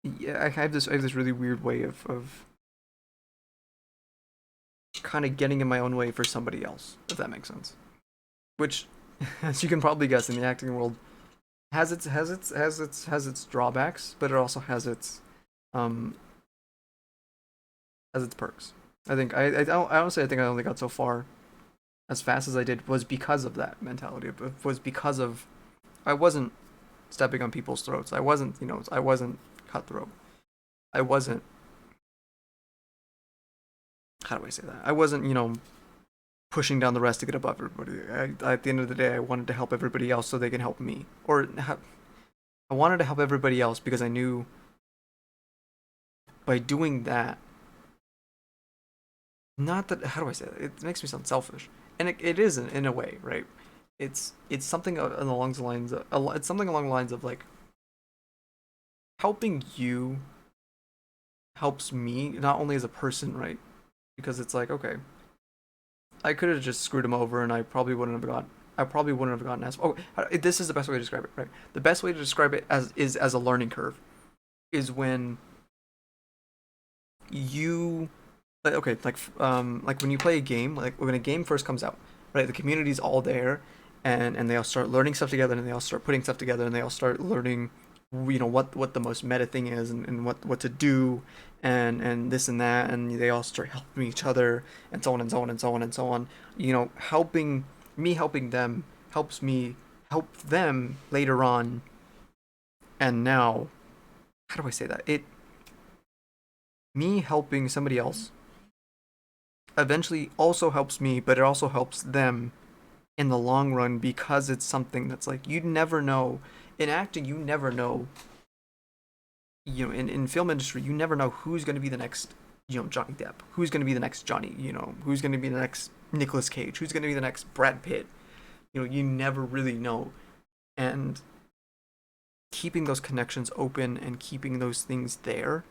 Yeah, I have this really weird way of kind of getting in my own way for somebody else, if that makes sense. Which, as you can probably guess, in the acting world, has its drawbacks, but it also um has its perks. I honestly I think I only got so far as fast as I did was because of that mentality. It was because of I wasn't stepping on people's throats. I wasn't cutthroat. I wasn't how do I say that? I wasn't pushing down the rest to get above everybody. At the end of the day, I wanted to help everybody else so they can help me, or I wanted to help everybody else because I knew by doing that, not that how do I say that? It makes me sound selfish, and it is in a way, right? It's something along the lines of it's something along the lines of like helping you helps me not only as a person, right? Because it's like okay, I could have just screwed him over, and I probably wouldn't have gotten as. Oh, this is the best way to describe it, right? The best way to describe it as a learning curve is when you okay, like when you play a game, like when a game first comes out, right? The community's all there, and they all start learning stuff together, and they all start putting stuff together, and they all start learning, what the most meta thing is, and what to do, and this and that, and they all start helping each other, and so on and so on and so on and so on. Helping them helps me help them later on, and now, how do I say that? Me helping somebody else eventually also helps me, but it also helps them in the long run because it's something that's like you never know. In acting, you never know. In film industry, you never know who's going to be the next, Johnny Depp, who's going to be the next Johnny, who's going to be the next Nicolas Cage, who's going to be the next Brad Pitt. You never really know, and keeping those connections open and keeping those things there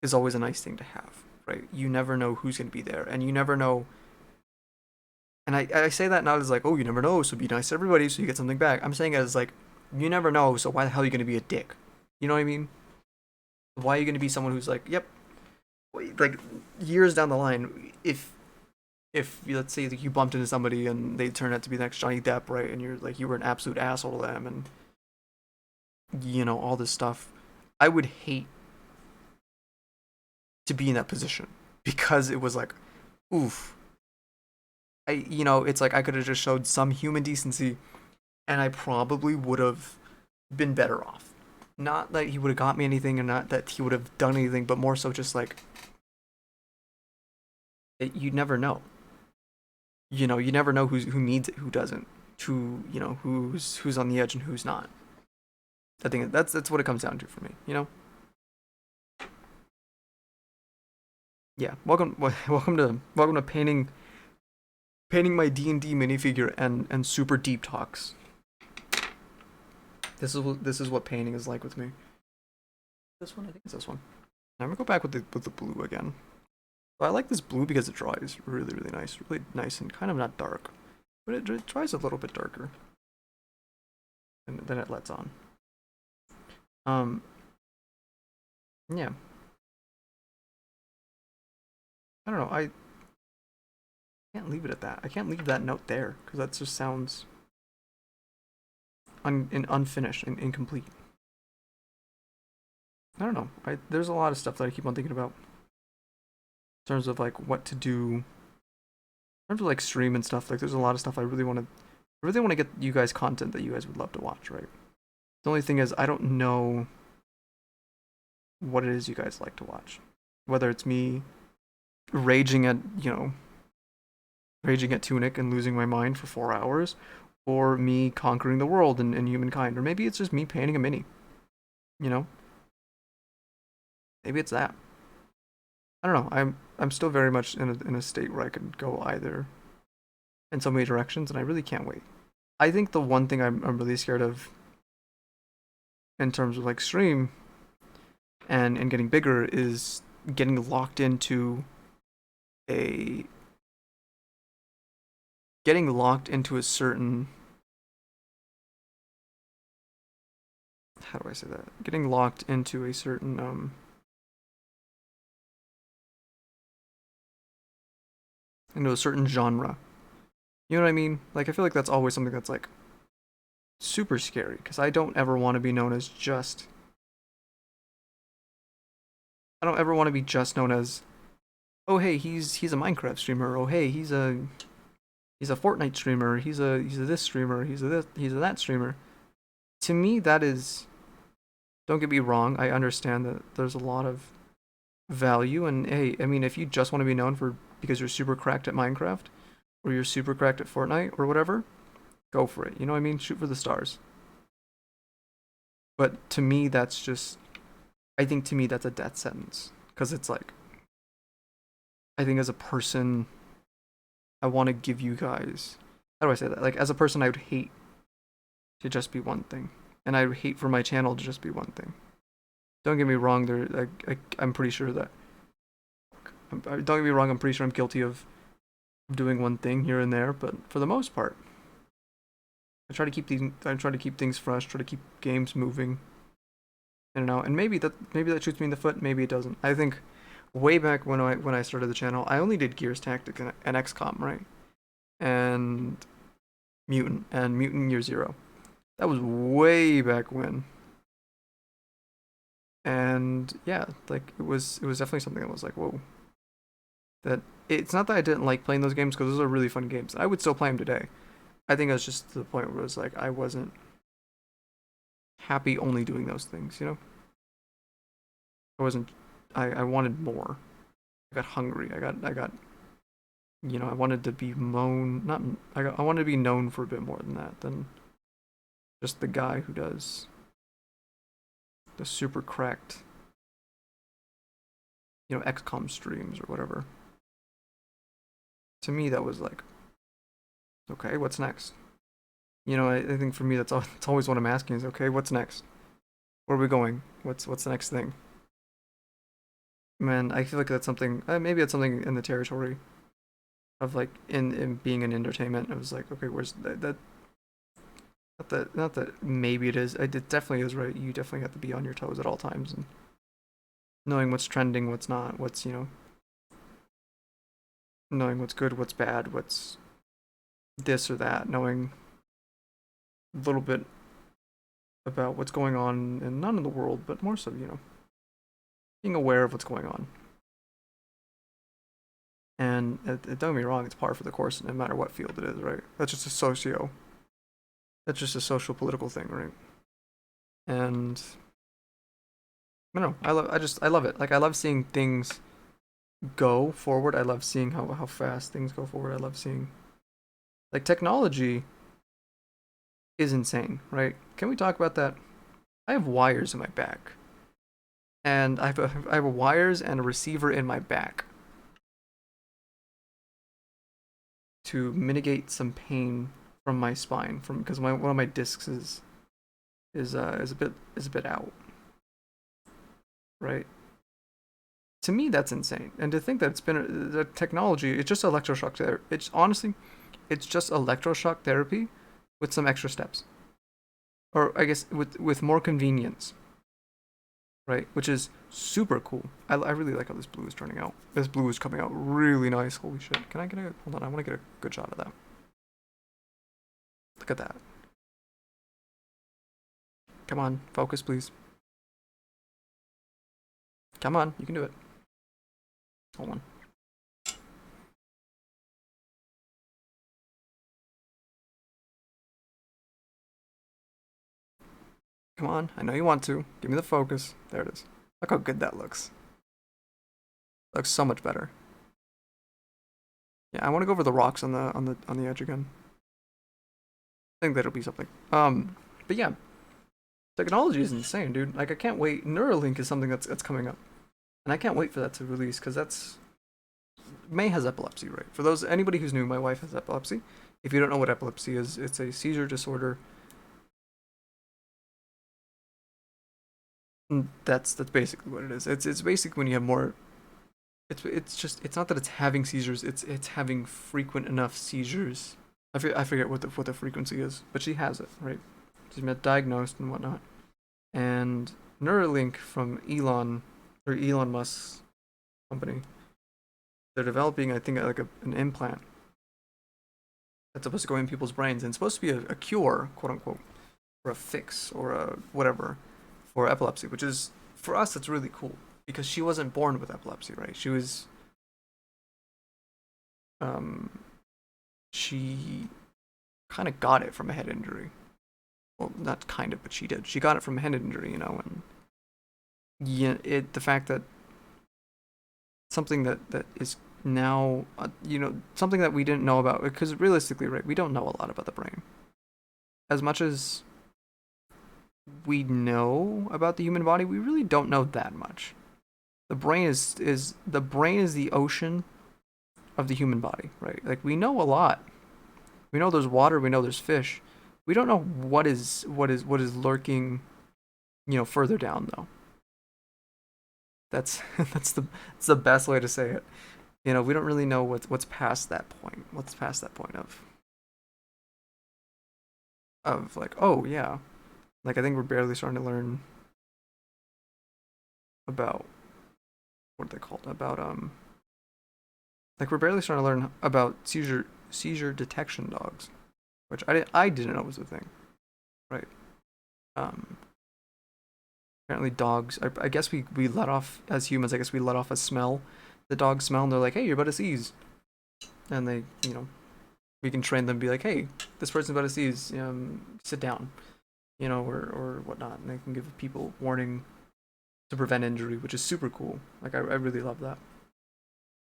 is always a nice thing to have, right? You never know who's going to be there, and you never know And I say that not as like, oh, you never know, so be nice to everybody so you get something back. I'm saying it as like, you never know, so why the hell are you gonna be a dick? You know what I mean? Why are you gonna be someone who's like, yep, like years down the line, if let's say that you bumped into somebody and they turn out to be the next Johnny Depp, right? And you're like, you were an absolute asshole to them, and all this stuff. I would hate to be in that position because it was like, oof. It's like I could have just showed some human decency, and I probably would have been better off. Not that he would have got me anything, and not that he would have done anything, but more so just like you never know. You never know who needs it, who doesn't, who's on the edge and who's not. I think that's what it comes down to for me. Yeah. Welcome to painting my D&D minifigure and super deep talks. This is what painting is like with me. This one, I think it's this one. I'm gonna go back with the blue again. But I like this blue because it dries really, really nice and kind of not dark, but it dries a little bit darker, and then it lets on. Yeah. I don't know. I can't leave it at that. I can't leave that note there because that just sounds unfinished and incomplete. I don't know. There's a lot of stuff that I keep on thinking about in terms of like what to do, in terms of like stream and stuff. Like there's a lot of stuff I really want to get you guys content that you guys would love to watch, right? The only thing is I don't know what it is you guys like to watch. Whether it's me raging at, raging at Tunic and losing my mind for 4 hours, or me conquering the world and humankind, or maybe it's just me painting a mini. You know, maybe it's that. I don't know. I'm still very much in a state where I could go either in so many directions, and I really can't wait. I think the one thing I'm really scared of in terms of like stream and getting bigger is getting locked into a a certain, how do I say that? Getting locked into a certain into a certain genre. You know what I mean? Like I feel like that's always something that's like super scary because I don't ever want to be known as just I don't ever want to be just known as, oh hey, he's a Minecraft streamer. Oh hey, he's a Fortnite streamer. He's a this streamer. He's a that streamer. To me, that is. Don't get me wrong. I understand that there's a lot of value, and hey, I mean, if you just want to be known for because you're super cracked at Minecraft, or you're super cracked at Fortnite, or whatever, go for it. You know what I mean? Shoot for the stars. But to me, that's just. I think to me that's a death sentence because it's like. I think as a person, I want to give you guys. How do I say that? Like as a person, I would hate to just be one thing, and I would hate for my channel to just be one thing. Don't get me wrong. I'm pretty sure that. Don't get me wrong. I'm pretty sure I'm guilty of doing one thing here and there, but for the most part, I try to keep things fresh. Try to keep games moving. I don't know, and maybe that shoots me in the foot. Maybe it doesn't. I think way back when I started the channel, I only did Gears Tactics and XCOM, right? And Mutant Year Zero. That was way back when. And yeah, like it was definitely something that was like, whoa. That it's not that I didn't like playing those games because those are really fun games. I would still play them today. I think it was just to the point where it was like I wasn't happy only doing those things. I wasn't. I wanted more. I got hungry. I got. I wanted to be known. Not. I wanted to be known for a bit more than that. Than just the guy who does the super cracked, XCOM streams or whatever. To me, that was like, okay, what's next? I think for me, that's always what I'm asking is, okay, what's next? Where are we going? What's the next thing? Man, I feel like that's something. Maybe that's something in the territory of like in being an entertainment. It was like, okay, where's that not that maybe it is. It definitely is, right? You definitely have to be on your toes at all times and knowing what's trending, what's not, what's, knowing what's good, what's bad, what's this or that, knowing a little bit about what's going on in none of the world, but more so, being aware of what's going on. And don't get me wrong, it's par for the course no matter what field it is, right? That's just a social political thing, right? And I don't know, I love it. Like I love seeing things go forward. I love seeing how fast things go forward. I love seeing like technology is insane, right? Can we talk about that? I have wires in my back. And I have wires and a receiver in my back to mitigate some pain from my spine from because one of my discs is a bit out, right? To me that's insane. And to think that it's been the technology, it's just electroshock therapy. It's just electroshock therapy with some extra steps. Or I guess with more convenience, right? Which is super cool. I really like how this blue is turning out. This blue is coming out really nice. Holy shit. Can I get a hold on, I wanna get a good shot of that. Look at that. Come on, focus please. Come on, you can do it. Hold on. Come on, I know you want to. Give me the focus. There it is. Look how good that looks. Looks so much better. Yeah, I want to go over the rocks on the edge again. I think that'll be something. But yeah, technology is insane, dude. Like I can't wait. Neuralink is something that's coming up, and I can't wait for that to release because that's May has epilepsy, right? For those anybody who's new, my wife has epilepsy. If you don't know what epilepsy is, it's a seizure disorder. That's basically what it is. It's basically when you have more. It's not that it's having seizures. It's having frequent enough seizures. I forget what the frequency is, but she has it, right? She's been diagnosed and whatnot. And Neuralink from Elon Musk's company, they're developing, I think, like an implant that's supposed to go in people's brains and it's supposed to be a cure, quote unquote, or a fix or a whatever for epilepsy, which is for us that's really cool because she wasn't born with epilepsy, right? Um she kind of got it from a head injury. Well, not kind of, but she did. She got it from a head injury, and yeah, the fact that something that is now, something that we didn't know about, because realistically, right, we don't know a lot about the brain. As much as we know about the human body, we really don't know that much. The brain is the ocean of the human body, right? Like we know a lot. We know there's water, we know there's fish. We don't know what is lurking, further down though. That's that's the best way to say it. We don't really know what's past that point. What's past that point of like, oh yeah. Like I think we're barely starting to learn about what are they called? About like we're barely starting to learn about seizure detection dogs, which I didn't know was a thing, right? Um, Apparently dogs. I guess we let off as humans. I guess we let off a smell. The dogs smell and they're like, hey, you're about to seize, and they we can train them be like, hey, this person's about to seize. Sit down, or whatnot, and they can give people warning to prevent injury, which is super cool. Like I really love that.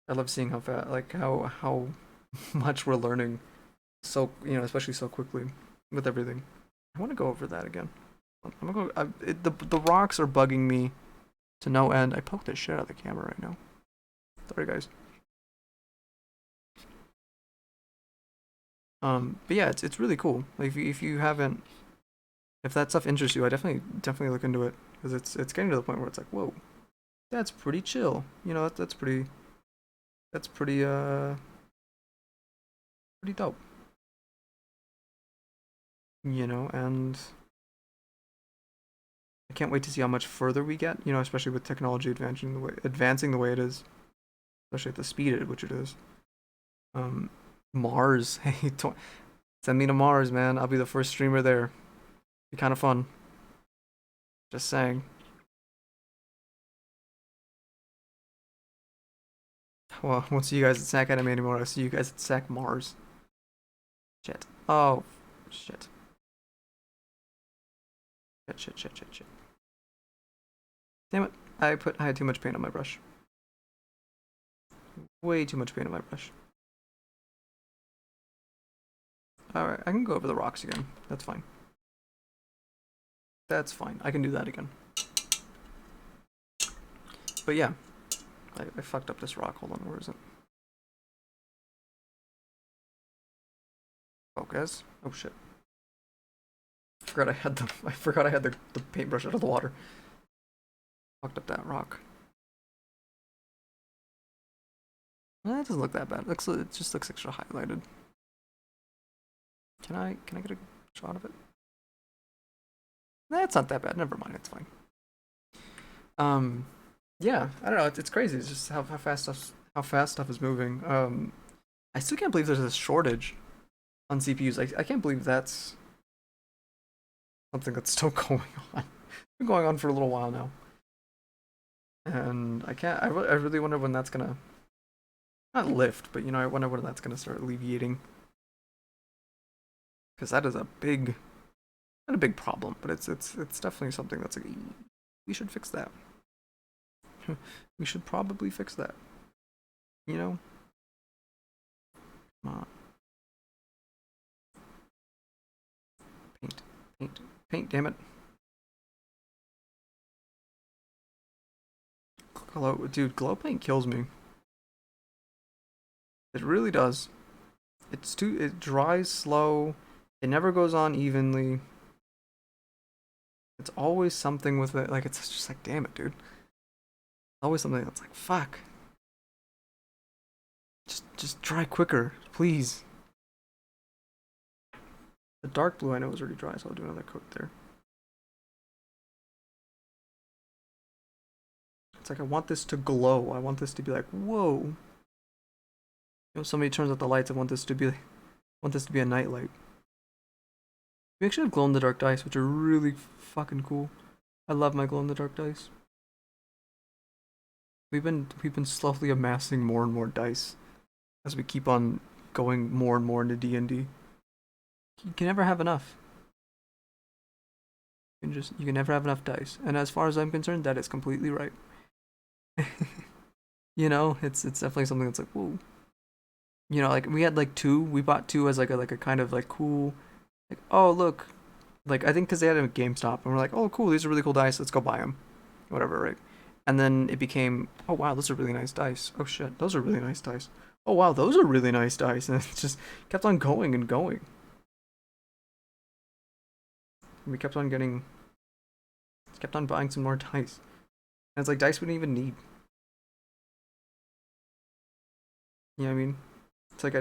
I love seeing how fast, like how much we're learning, so especially so quickly with everything. I want to go over that again. I'm gonna go. The rocks are bugging me to no end. I poked the shit out of the camera right now. Sorry, guys. But yeah, it's really cool. Like if you haven't, if that stuff interests you, I definitely look into it because it's getting to the point where it's like, whoa, that's pretty chill. That's pretty pretty dope. You know, and I can't wait to see how much further we get, you know, especially with technology advancing the way it is, especially at the speed at which it is. Um, Mars, hey, send me to Mars, man. I'll be the first streamer there. Be kind of fun. Just saying. Well, I won't see you guys at Sac Anime anymore. I'll see you guys at Sac Mars. Shit. Oh, shit. Shit. Damn it. I had too much paint on my brush. Way too much paint on my brush. Alright, I can go over the rocks again. That's fine. That's fine. I can do that again. But yeah. I fucked up this rock. Hold on, where is it? Focus. Oh shit. I forgot I had the paintbrush out of the water. Fucked up that rock. That doesn't look that bad. It just looks extra highlighted. Can I get a shot of it? Nah, it's not that bad. Never mind, it's fine. Yeah, I don't know. It's crazy. It's just how fast stuff is moving. I still can't believe there's a shortage on CPUs. I can't believe that's something that's still going on. It's been going on for a little while now, and I really wonder when that's gonna not lift, but you know, I wonder when that's gonna start alleviating, because that is not a big problem, but it's definitely something that's like, we should fix that. We should probably fix that. You know? Come on. Paint, damn it. Dude, glow paint kills me. It really does. It dries slow. It never goes on evenly. It's always something with it. Like, it's just like, damn it, dude. Always something that's like, fuck. Just dry quicker, please. The dark blue I know is already dry, so I'll do another coat there. It's like, I want this to glow. I want this to be like, whoa. You know, somebody turns out the lights. I want this to be a night light. We actually have glow in the dark dice, which are really fucking cool. I love my glow in the dark dice. We've been slowly amassing more and more dice as we keep on going more and more into D&D. You can never have enough. You can never have enough dice. And as far as I'm concerned, that is completely right. You know, it's definitely something that's like, whoa. You know, like we had like two. We bought two as like a kind of like cool, like, oh look, like I think because they had them at GameStop, and we're like, oh cool, these are really cool dice. Let's go buy them, whatever, right? And then it became, oh wow, those are really nice dice. Oh shit, those are really nice dice. Oh wow, those are really nice dice. And it just kept on going and going. And we kept on buying some more dice. And it's like dice we didn't even need. You know what I mean? It's like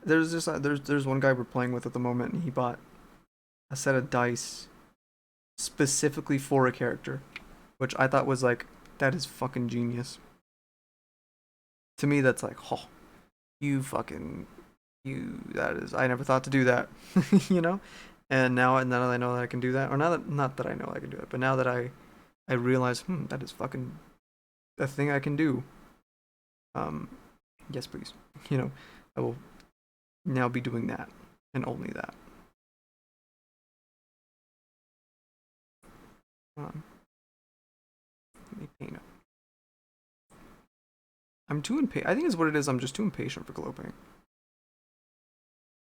there's one guy we're playing with at the moment, and he bought a set of dice specifically for a character, which I thought was like, that is fucking genius. To me, that's like, oh, that is, I never thought to do that, you know? And now that I know that I can do that, or not that I know I can do it, but now that I realize, that is fucking a thing I can do. Yes, please. You know, I will now be doing that, and only that. Let me paint it. I'm too impatient. I think it's what it is. I'm just too impatient for glow paint.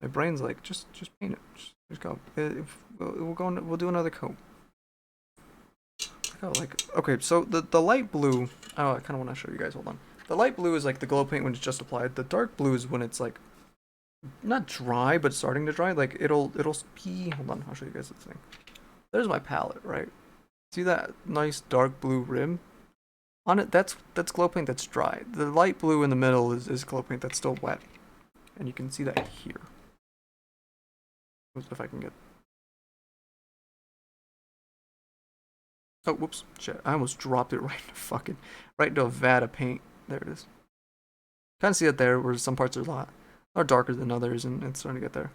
My brain's like, just paint it. Just go. We'll do another coat. Okay, so the light blue. Oh, I kind of want to show you guys. Hold on. The light blue is like the glow paint when it's just applied. The dark blue is when it's like not dry, but starting to dry. Like it'll be. Hold on, I'll show you guys the thing. There's my palette, right? See that nice dark blue rim on it? That's glow paint that's dry. The light blue in the middle is glow paint that's still wet. and you can see that here. If I can get. Oh, whoops! Shit! I almost dropped it right into a vat of paint. There it is. Kind of see it there, where some parts are a lot are darker than others, and it's starting to get there.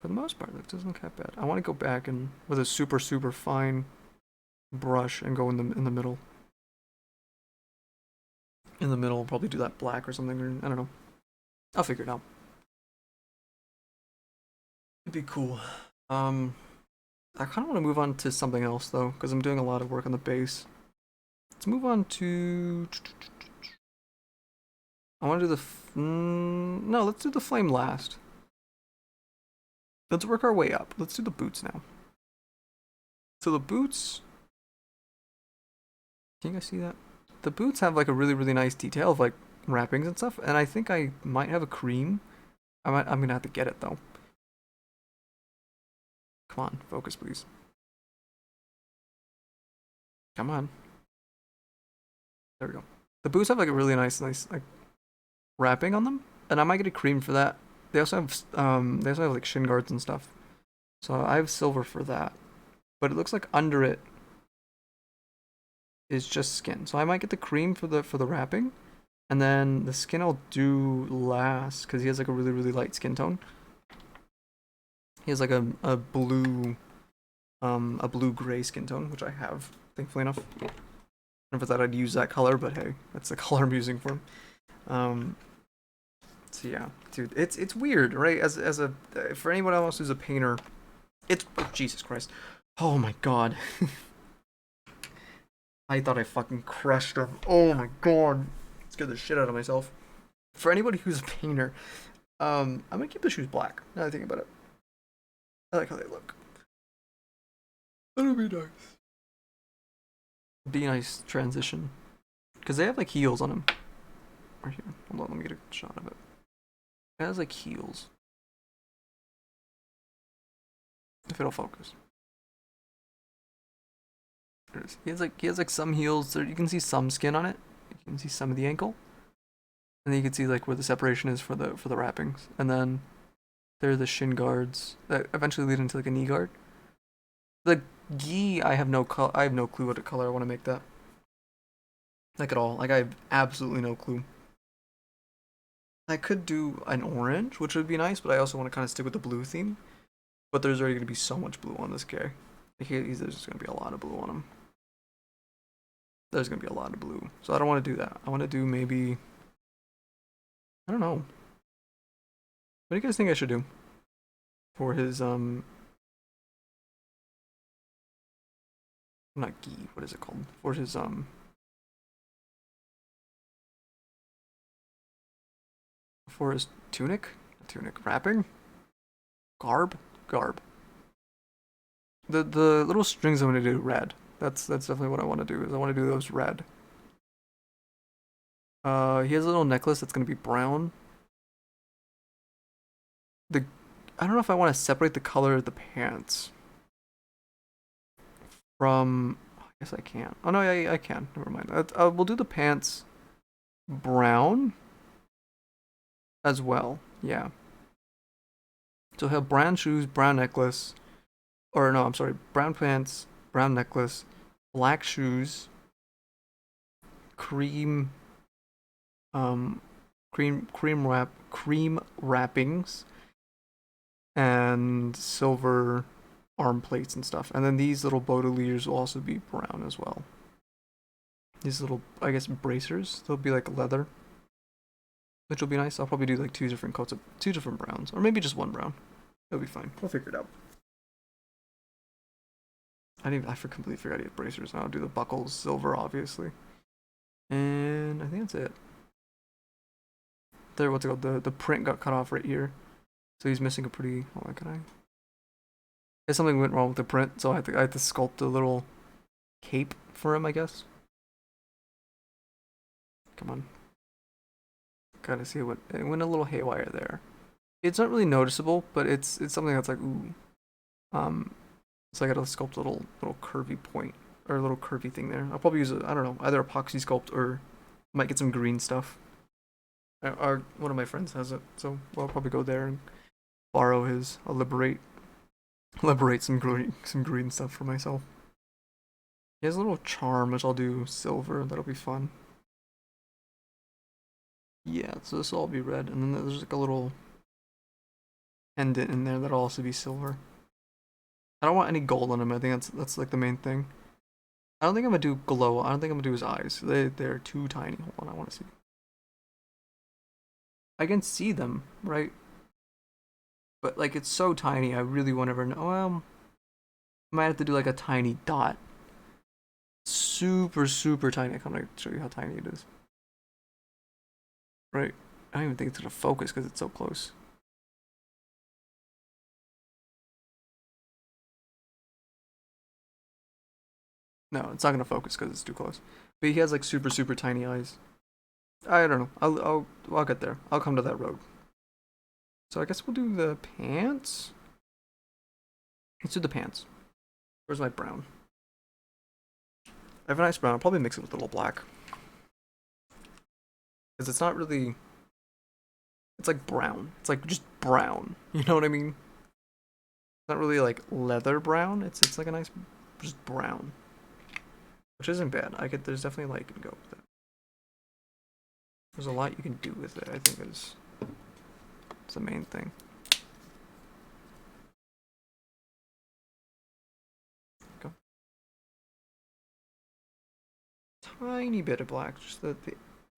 For the most part, it doesn't look that bad. I want to go back and with a super fine brush and go in the middle. In the middle, probably do that black or something. Or, I don't know. I'll figure it out. It'd be cool. I kind of want to move on to something else though, because I'm doing a lot of work on the base. Let's move on to. I want to do the. No, let's do the flame last. Let's work our way up. Let's do the boots now. So the boots. Can you guys see that? The boots have like a really nice detail of like wrappings and stuff, and I think I might have a cream. I'm gonna have to get it though. Come on, focus please. Come on. There we go. The boots have like a really nice like wrapping on them, and I might get a cream for that. They also have like shin guards and stuff. So I have silver for that. But it looks like under it is just skin. So I might get the cream for the wrapping, and then the skin I'll do last because he has like a really light skin tone. He has like a blue gray skin tone, which I have, thankfully enough. Never thought I'd use that color, but hey, that's the color I'm using for him. So yeah, dude, it's weird, right? For anyone else who's a painter, it's Jesus Christ. Oh my god. I thought I fucking crushed him. Oh my god. Scared the shit out of myself. For anybody who's a painter, I'm gonna keep the shoes black. Now that I think about it. I like how they look. That'll be nice. Be a nice transition. Because they have like heels on them. Right here. Hold on, let me get a shot of it. It has like heels. If it'll focus. There it is. He has like some heels. So you can see some skin on it. You can see some of the ankle. And then you can see like where the separation is for the wrappings. And then there are the shin guards that eventually lead into like a knee guard. The gi, I have no clue what color I want to make that. Like at all. Like I have absolutely no clue. I could do an orange, which would be nice, but I also want to kind of stick with the blue theme. But there's already going to be so much blue on this guy. There's just going to be a lot of blue on him. There's going to be a lot of blue. So I don't want to do that. I want to do maybe... I don't know. What do you guys think I should do? For his, not gi, what is it called? For his, for his tunic? Wrapping? Garb. The little strings I'm gonna do red. That's definitely what I want to do. Is I want to do those red. He has a little necklace that's gonna be brown. I don't know if I want to separate the color of the pants from. I guess I can. Oh no, I can. Never mind. We'll do the pants brown as well. Yeah. So he'll have brown shoes, brown necklace, or no, I'm sorry, brown pants, brown necklace, black shoes, cream wrappings, and silver arm plates and stuff. And then these little baudeliers will also be brown as well. These little, I guess, bracers, they'll be like leather, which will be nice. I'll probably do like two different coats of two different browns, or maybe just one brown. It'll be fine. We'll figure it out. I completely forgot he had bracers. I'll do the buckles, silver, obviously, and I think that's it. There, what's it called? The print got cut off right here, so he's missing a pretty. Hold on, can I? Guess something went wrong with the print, so I had to sculpt a little cape for him, I guess. Come on. Gotta see what it went a little haywire there. It's not really noticeable, but it's something that's like ooh. So I gotta sculpt a little curvy point or a little curvy thing there. I'll probably use I don't know, either epoxy sculpt or might get some green stuff. One of my friends has it, so I'll probably go there and borrow his. I'll liberate some green stuff for myself. He has a little charm, which I'll do silver. That'll be fun. Yeah, so this will all be red, and then there's like a little pendant in there that'll also be silver. I don't want any gold on him. I think that's like the main thing. I don't think I'm gonna do glow. I don't think I'm gonna do his eyes. They're too tiny. Hold on, I want to see. I can see them, right? But like it's so tiny. I really won't ever know. Well, I might have to do like a tiny dot. Super, super tiny. I'm gonna show you how tiny it is. Right? I don't even think it's gonna focus because it's so close. No, it's not gonna focus because it's too close. But he has like super, super tiny eyes. I don't know. I'll get there. I'll come to that road. So I guess we'll do the pants. Let's do the pants. Where's my brown? I have a nice brown. I'll probably mix it with a little black. Because it's not really... It's like brown. It's like just brown. You know what I mean? It's not really like leather brown. It's like a nice just brown. Which isn't bad. There's definitely a lot you can go with it. There's a lot you can do with it, I think it's the main thing. Go. Tiny bit of black, just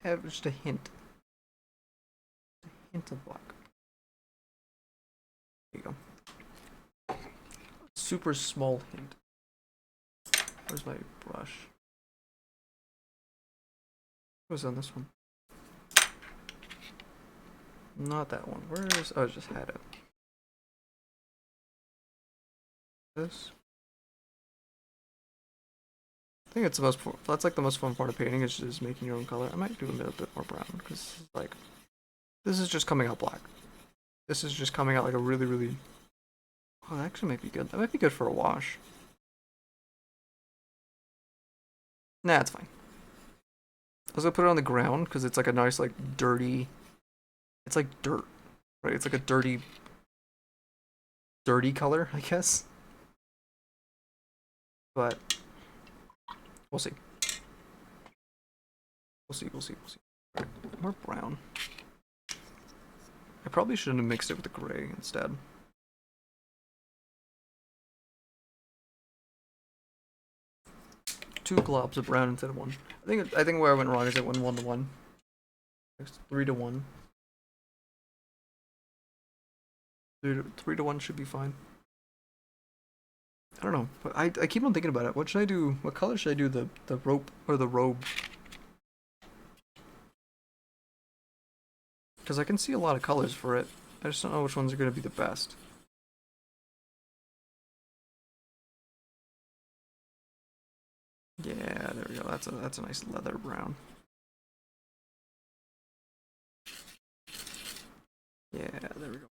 just a hint. A hint of black. There you go. Super small hint. Where's my brush? What was on this one? Not that one. Where's... Oh, I just had it. This? I think it's the most... That's like the most fun part of painting, is just making your own color. I might do a little bit more brown, because like... This is just coming out black. This is just coming out like a really, really... Oh, that actually might be good. That might be good for a wash. Nah, it's fine. I was gonna put it on the ground, because it's like a nice, like, dirty... It's like dirt, right? It's like a dirty color, I guess. But we'll see. We'll see. Right, more brown. I probably shouldn't have mixed it with the gray instead. Two globs of brown instead of one. I think where I went wrong is it went 1-to-1. It's 3-to-1. 3-to-1 should be fine. I don't know, but I keep on thinking about it. What should I do? What color should I do the rope or the robe? Because I can see a lot of colors for it. I just don't know which ones are going to be the best. Yeah, there we go. That's a nice leather brown. Yeah, there we go.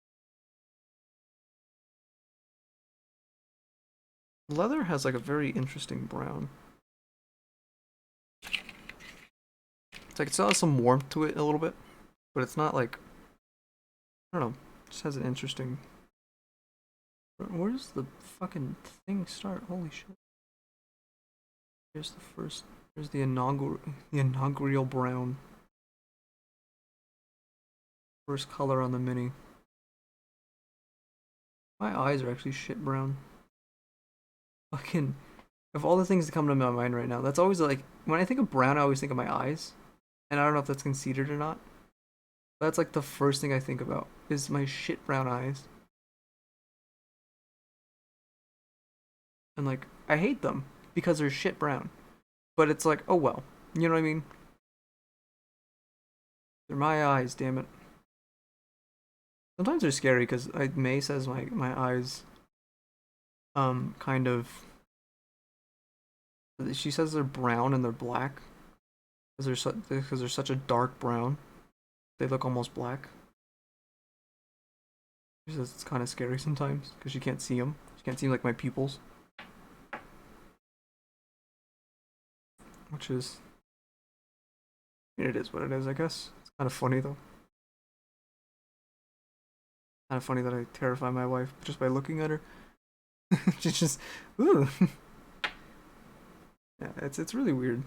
Leather has like a very interesting brown. It's like it still has some warmth to it a little bit, but it's not like, I don't know, it just has an interesting... Where does the fucking thing start? Holy shit. Here's the first, here's the inaugural brown. First color on the mini. My eyes are actually shit brown. Fucking, of all the things that come to my mind right now, that's always like, when I think of brown, I always think of my eyes. And I don't know if that's conceited or not. That's like the first thing I think about, is my shit brown eyes. And like, I hate them because they're shit brown. But it's like, oh well. You know what I mean? They're my eyes, damn it. Sometimes they're scary because May says my eyes kind of, she says they're brown and they're black because they're such a dark brown. They look almost black. She says it's kind of scary sometimes because she can't see them. She can't see like my pupils. Which is, it is what it is, I guess. It's kind of funny though. Kind of funny that I terrify my wife just by looking at her. She's just, ooh. Yeah, it's really weird.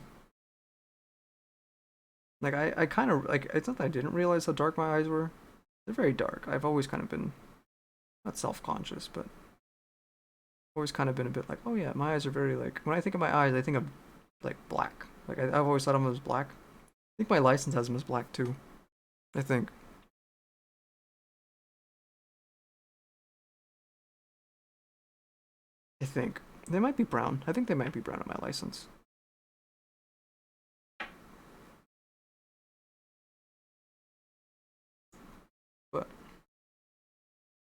Like I kind of like it's not that I didn't realize how dark my eyes were. They're very dark. I've always kind of been not self-conscious, but always kind of been a bit like, oh yeah, my eyes are very like when I think of my eyes, I think of like black. Like I've always thought of them as black. I think my license has them as black too. I think. I think they might be brown. I think they might be brown on my license. But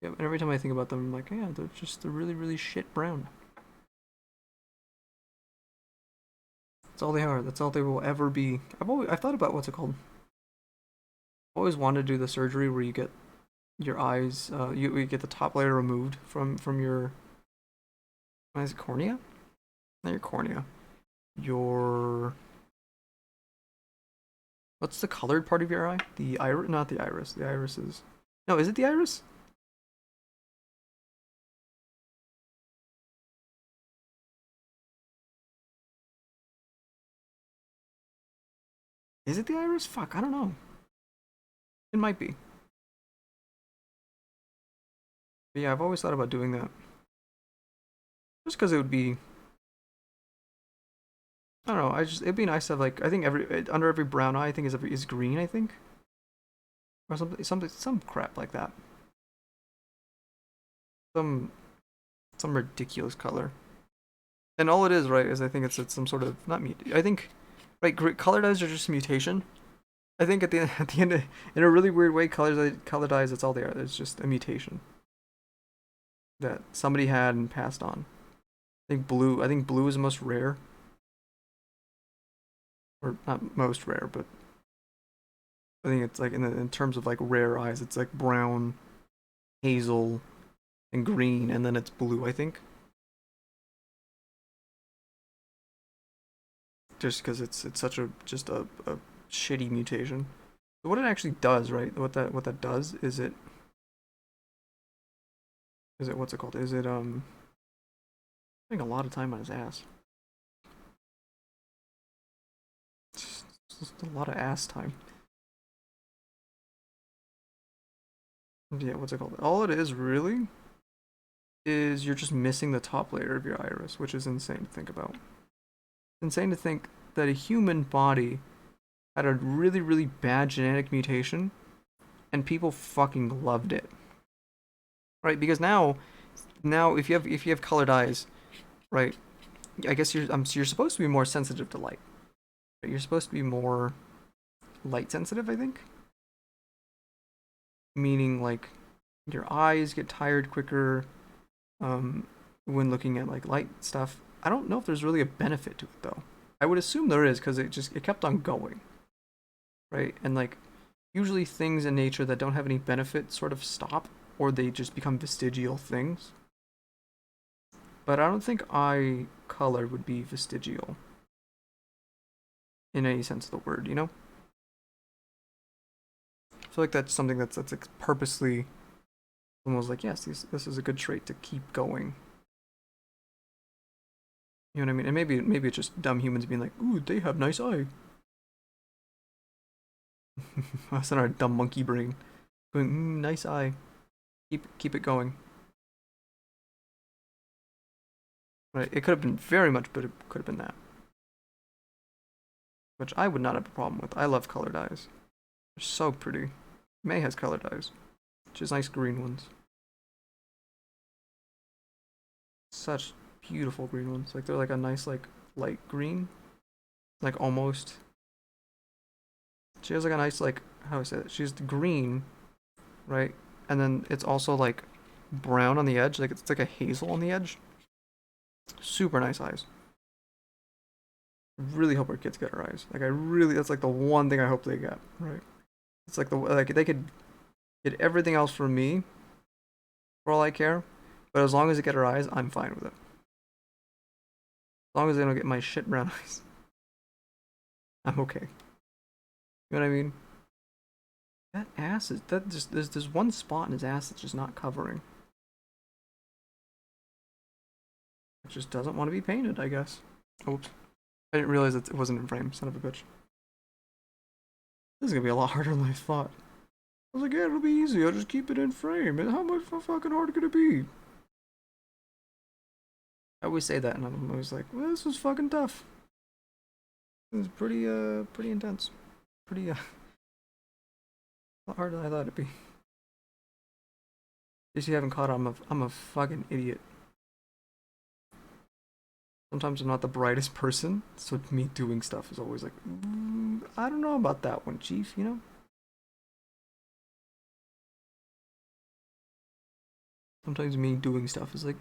yeah, and every time I think about them, I'm like, yeah, they're really really shit brown. That's all they are. That's all they will ever be. I've thought about what's it called. I've always wanted to do the surgery where you get your eyes, you get the top layer removed from your what is it, cornea? Not your cornea. Your what's the colored part of your eye? The iris, not the iris. The iris is no, is it the iris? Is it the iris? Fuck, I don't know. It might be. But yeah, I've always thought about doing that. Just because it would be, I don't know. It'd be nice to have like I think under every brown eye I think is green. I think or some crap like that. Some some ridiculous color. And all it is, right, is I think it's some sort of not mut. I think right, color dyes are just a mutation. I think at the end in a really weird way, color dyes it's all they are. It's just a mutation that somebody had and passed on. I think blue is the most rare, or not most rare, but I think it's like in terms of like rare eyes, it's like brown, hazel, and green, and then it's blue. I think just because it's such a just a shitty mutation. So what it actually does, right? What that does is it what's it called? Is it spending a lot of time on his ass. Just a lot of ass time. Yeah, what's it called? All it is really is you're just missing the top layer of your iris, which is insane to think about. It's insane to think that a human body had a really, really bad genetic mutation and people fucking loved it. Right? Because now if you have colored eyes, right? I guess you're supposed to be more sensitive to light. Right? You're supposed to be more light sensitive, I think. Meaning like your eyes get tired quicker when looking at like light stuff. I don't know if there's really a benefit to it though. I would assume there is because it kept on going, right? And like usually things in nature that don't have any benefit sort of stop or they just become vestigial things. But I don't think eye color would be vestigial in any sense of the word, you know? I feel like that's something that's like purposely almost like yes, this is a good trait to keep going. You know what I mean? And maybe it's just dumb humans being like, ooh, they have nice eye. That's not our dumb monkey brain going, nice eye. Keep it going. Right? It could have been very much, but it could have been that, which I would not have a problem with. I love colored eyes. They're so pretty. May has colored eyes. She has nice green ones. Such beautiful green ones. Like they're like a nice like light green, like almost. She has like a nice like how do I say that? She's green, right? And then it's also like brown on the edge. Like it's like a hazel on the edge. Super nice eyes. Really hope our kids get her eyes. Like I really, that's like the one thing I hope they get. Right? It's like the like they could get everything else from me for all I care, but as long as they get her eyes, I'm fine with it. As long as they don't get my shit brown eyes, I'm okay. You know what I mean? That ass is that just there's one spot in his ass that's just not covering. It just doesn't want to be painted, I guess. Oops. I didn't realize that it wasn't in frame, son of a bitch. This is gonna be a lot harder than I thought. I was like, yeah, it'll be easy, I'll just keep it in frame. And how much fucking hard could it be? I always say that and I'm always like, well, this was fucking tough. It was pretty intense. Pretty a lot harder than I thought it'd be. If you haven't caught, I'm a fucking idiot. Sometimes I'm not the brightest person, so me doing stuff is always like, I don't know about that one, chief, you know? Sometimes me doing stuff is like,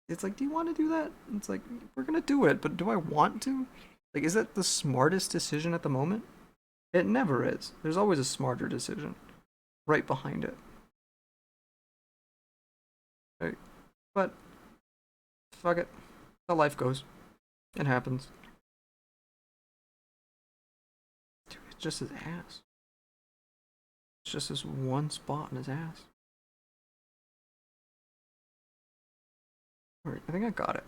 it's like, do you want to do that? It's like, we're gonna do it, but do I want to? Like, is that the smartest decision at the moment? It never is. There's always a smarter decision right behind it. Right? But, fuck it. How life goes. It happens. Dude, it's just his ass. It's just this one spot in his ass. Alright, I think I got it.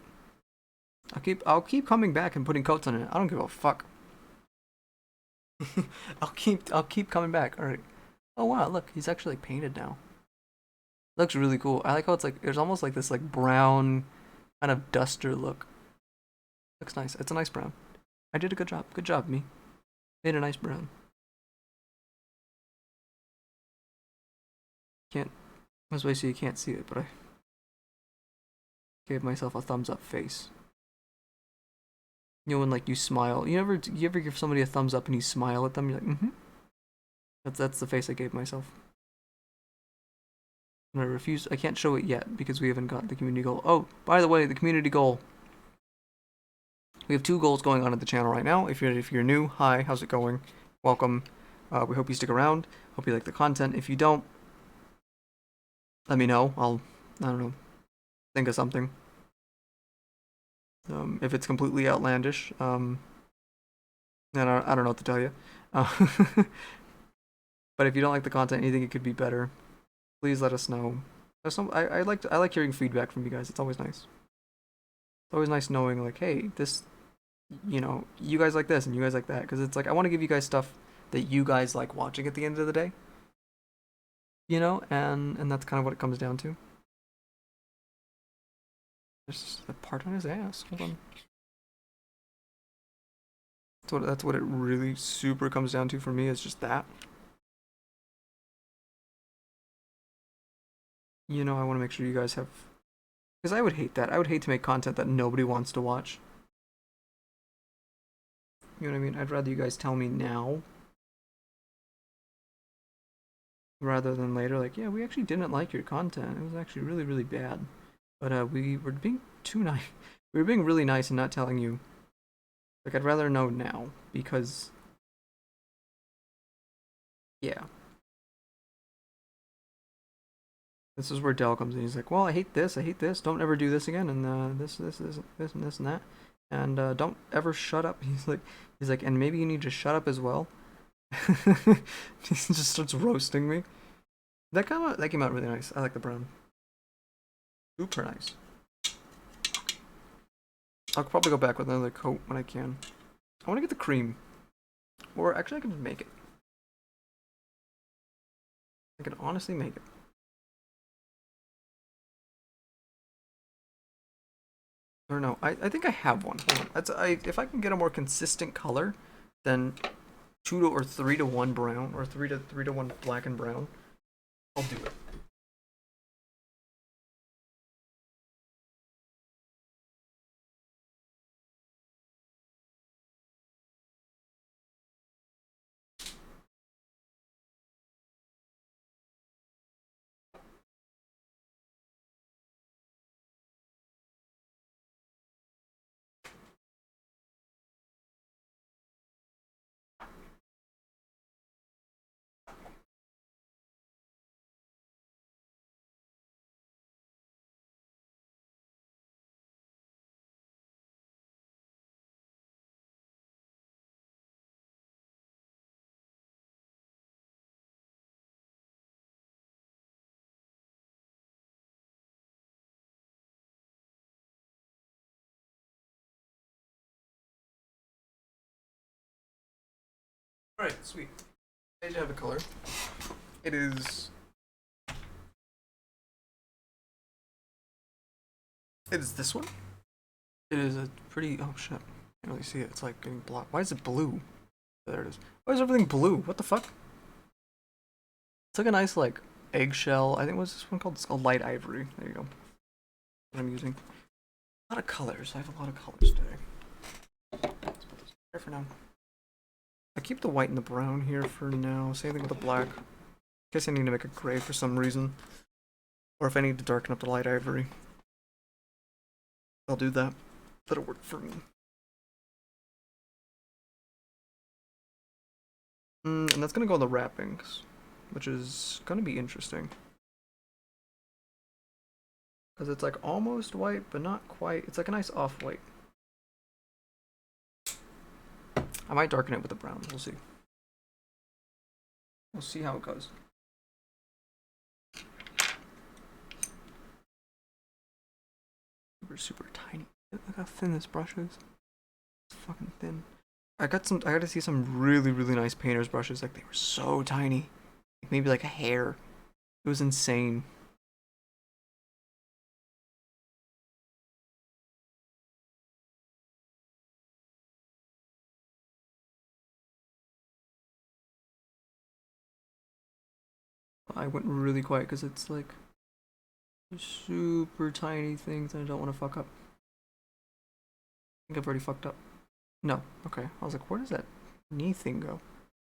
I'll keep coming back and putting coats on it. I don't give a fuck. I'll keep coming back. Alright. Oh wow, look, he's actually like, painted now. Looks really cool. I like how it's like there's almost like this like brown kind of duster look. Looks nice. It's a nice brown. I did a good job. Good job, me. Made a nice brown. Can't this way so you can't see it, but I gave myself a thumbs up face. You know when like you smile. You ever give somebody a thumbs up and you smile at them, you're like, mm-hmm. That's the face I gave myself. And I refuse. I can't show it yet because we haven't got the community goal. Oh, by the way, the community goal. We have 2 goals going on at the channel right now. If you're new, hi, how's it going? Welcome. We hope you stick around. Hope you like the content. If you don't, let me know. I don't know, think of something. If it's completely outlandish, then I don't know what to tell you. Uh, but if you don't like the content, you think it could be better, please let us know. I like hearing feedback from you guys. It's always nice. It's always nice knowing like, hey, this, you guys like this and you guys like that, because it's like I want to give you guys stuff that you guys like watching at the end of the day, and that's kind of what it comes down to. There's a part on his ass. Hold on. That's what it really super comes down to for me, is just that. I want to make sure you guys have, because I would hate that. I would hate to make content that nobody wants to watch. You know what I mean? I'd rather you guys tell me now rather than later. Like, yeah, we actually didn't like your content. It was actually really, really bad. But we were being too nice. We were being really nice and not telling you. Like, I'd rather know now because, yeah. This is where Dell comes in. He's like, well, I hate this. Don't ever do this again, and this, and that, and don't ever shut up. He's like, and maybe you need to shut up as well. He just starts roasting me. That came out really nice. I like the brown. Super nice. I'll probably go back with another coat when I can. I want to get the cream, or actually, I can just make it. I can honestly make it. Or no, I think I have one. Hold on. If I can get a more consistent color than 2 or 3 to 1 brown, or 3 to 1 black and brown, I'll do it. Alright, sweet. I have a color. It is... It is this one. It is a pretty... Oh shit. I can't really see it. It's like getting blocked. Why is it blue? There it is. Why is everything blue? What the fuck? It's like a nice like eggshell. I think what's this one called? It's called light ivory. There you go. What I'm using. A lot of colors. I have a lot of colors today. Let's put this there for now. I keep the white and the brown here for now. Same thing with the black. Guess I need to make a gray for some reason. Or if I need to darken up the light ivory, I'll do that. That'll work for me. And that's gonna go on the wrappings, which is gonna be interesting. Because it's like almost white, but not quite. It's like a nice off-white. I might darken it with the brown. We'll see. We'll see how it goes. Super tiny. Look how thin this brush is. It's fucking thin. I got to see some really nice painter's brushes. Like they were so tiny. Maybe like a hair. It was insane. I went really quiet because it's like super tiny things and I don't want to fuck up. I think I've already fucked up. No. Okay. I was like, where does that knee thing go?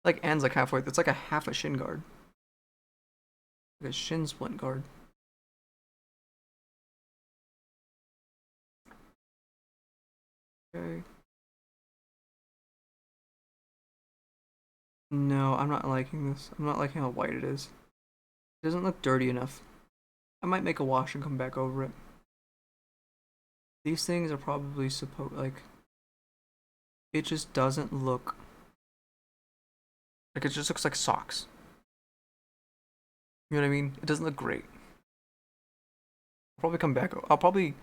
Like ends like halfway. It's like a half a shin guard. Like a shin splint guard. Okay. No, I'm not liking this. I'm not liking how white it is. It doesn't look dirty enough. I might make a wash and come back over it. These things are probably supposed like it just doesn't look like it just looks like socks. You know what I mean? It doesn't look great. I'll probably come back. I'll probably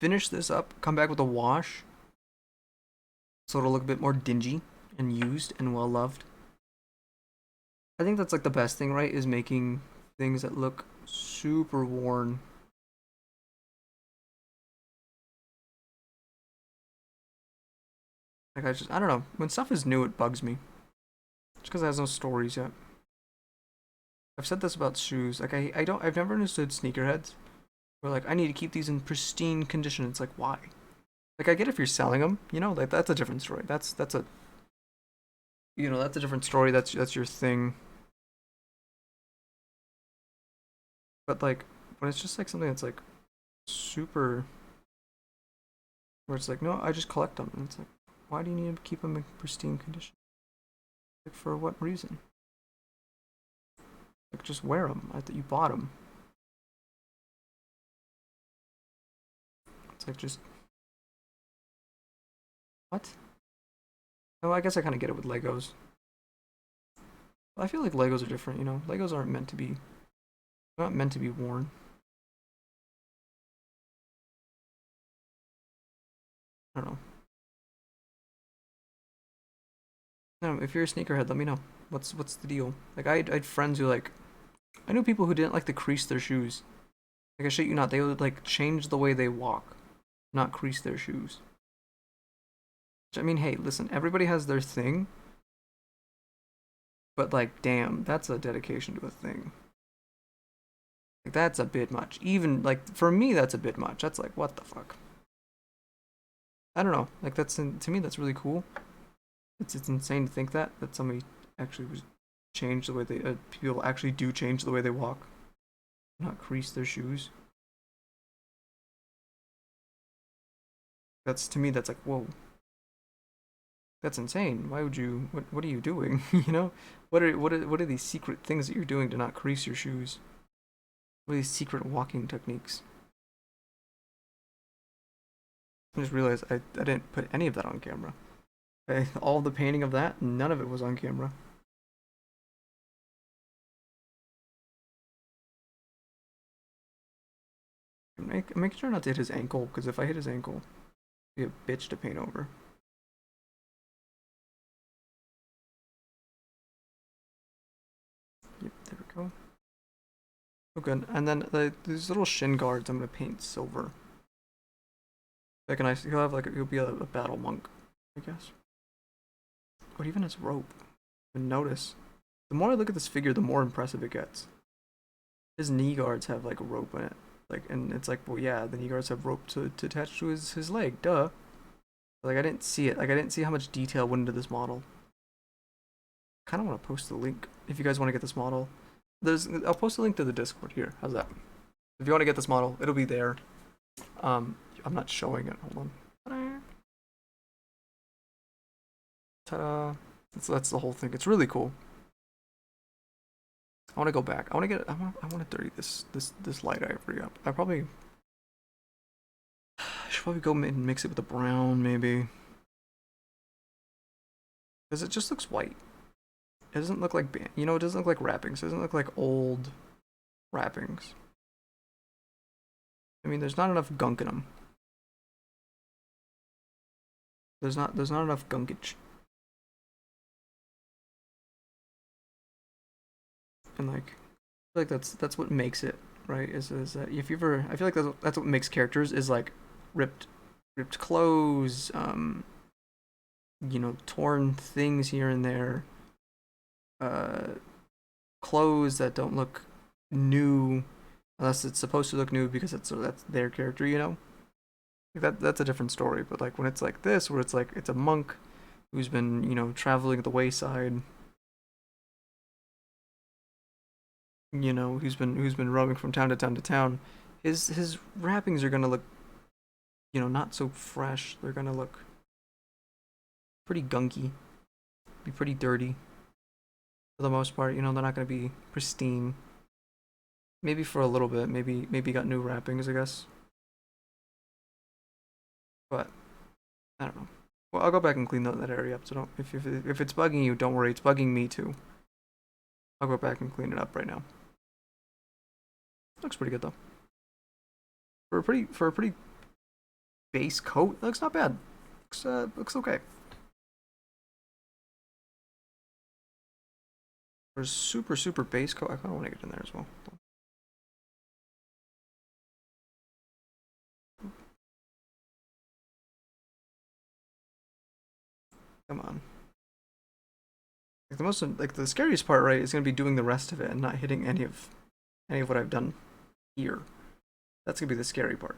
finish this up, come back with a wash. So it'll look a bit more dingy and used and well loved. I think that's like the best thing, right? Is making things that look super worn. Like I don't know. When stuff is new, it bugs me. Just because it has no stories yet. I've said this about shoes. Like I've never understood sneakerheads. Where like I need to keep these in pristine condition. It's like why? Like I get if you're selling them, you know, like that's a different story. That's a that's a different story. That's your thing. But like when it's just like something that's like super, where it's like no, I just collect them, and it's like why do you need to keep them in pristine condition? Like for what reason? Like just wear them. I thought you bought them. It's like just what? Oh, I guess I kind of get it with Legos. I feel like Legos are different, you know. Legos aren't meant to be, not meant to be worn. I don't know. No, if you're a sneakerhead, let me know. What's the deal? Like I had friends who like I knew people who didn't like to crease their shoes. Like I shit you not, they would like change the way they walk, not crease their shoes. Which, I mean, hey, listen, everybody has their thing, but like, damn, that's a dedication to a thing. Like that's a bit much. Even like for me, that's a bit much. That's like what the fuck. I don't know. Like to me, that's really cool. It's insane to think that somebody actually was change the way they people actually do change the way they walk, not crease their shoes. That's to me that's like whoa. That's insane. Why would you? What are you doing? You know, what are these secret things that you're doing to not crease your shoes? What are these secret walking techniques? I just realized I didn't put any of that on camera. All the painting of that, none of it was on camera. Make sure not to hit his ankle, because if I hit his ankle, it'd be a bitch to paint over. Oh, good. And then these little shin guards I'm gonna paint silver. Like a nice, he'll have like he'll be a battle monk, I guess. But even his rope, I notice. The more I look at this figure, the more impressive it gets. His knee guards have like a rope in it, like, and it's like, well, yeah, the knee guards have rope to attach to his leg, duh. Like I didn't see it. Like I didn't see how much detail went into this model. Kind of want to post the link if you guys want to get this model. I'll post a link to the Discord here. How's that? If you want to get this model, it'll be there. I'm not showing it. Hold on. Ta-da! That's the whole thing. It's really cool. I want to go back. I want to dirty this light ivory up. I should probably go and mix it with the brown maybe, because it just looks white. It doesn't look like, you know, it doesn't look like wrappings. It doesn't look like old wrappings. I mean, there's not enough gunk in them. There's not enough gunkage. And like, I feel like that's what makes it, right? Is that if you ever, I feel like that's what makes characters, is like ripped clothes, you know, torn things here and there, clothes that don't look new unless it's supposed to look new because that's their character, you know. Like that's a different story. But like when it's like this, where it's like it's a monk who's been, you know, traveling the wayside, you know, who's been roaming from town to town to town, his wrappings are gonna look, you know, not so fresh. They're gonna look pretty gunky, be pretty dirty for the most part. You know, they're not gonna be pristine. Maybe for a little bit, maybe got new wrappings, I guess. But I don't know. Well, I'll go back and clean that area up. So don't, if it's bugging you, don't worry. It's bugging me too. I'll go back and clean it up right now. Looks pretty good though. For a pretty base coat, it looks not bad. Looks okay. For a super base coat, I kind of want to get in there as well. Come on. Like the scariest part, right, is gonna be doing the rest of it and not hitting any of what I've done here. That's gonna be the scary part,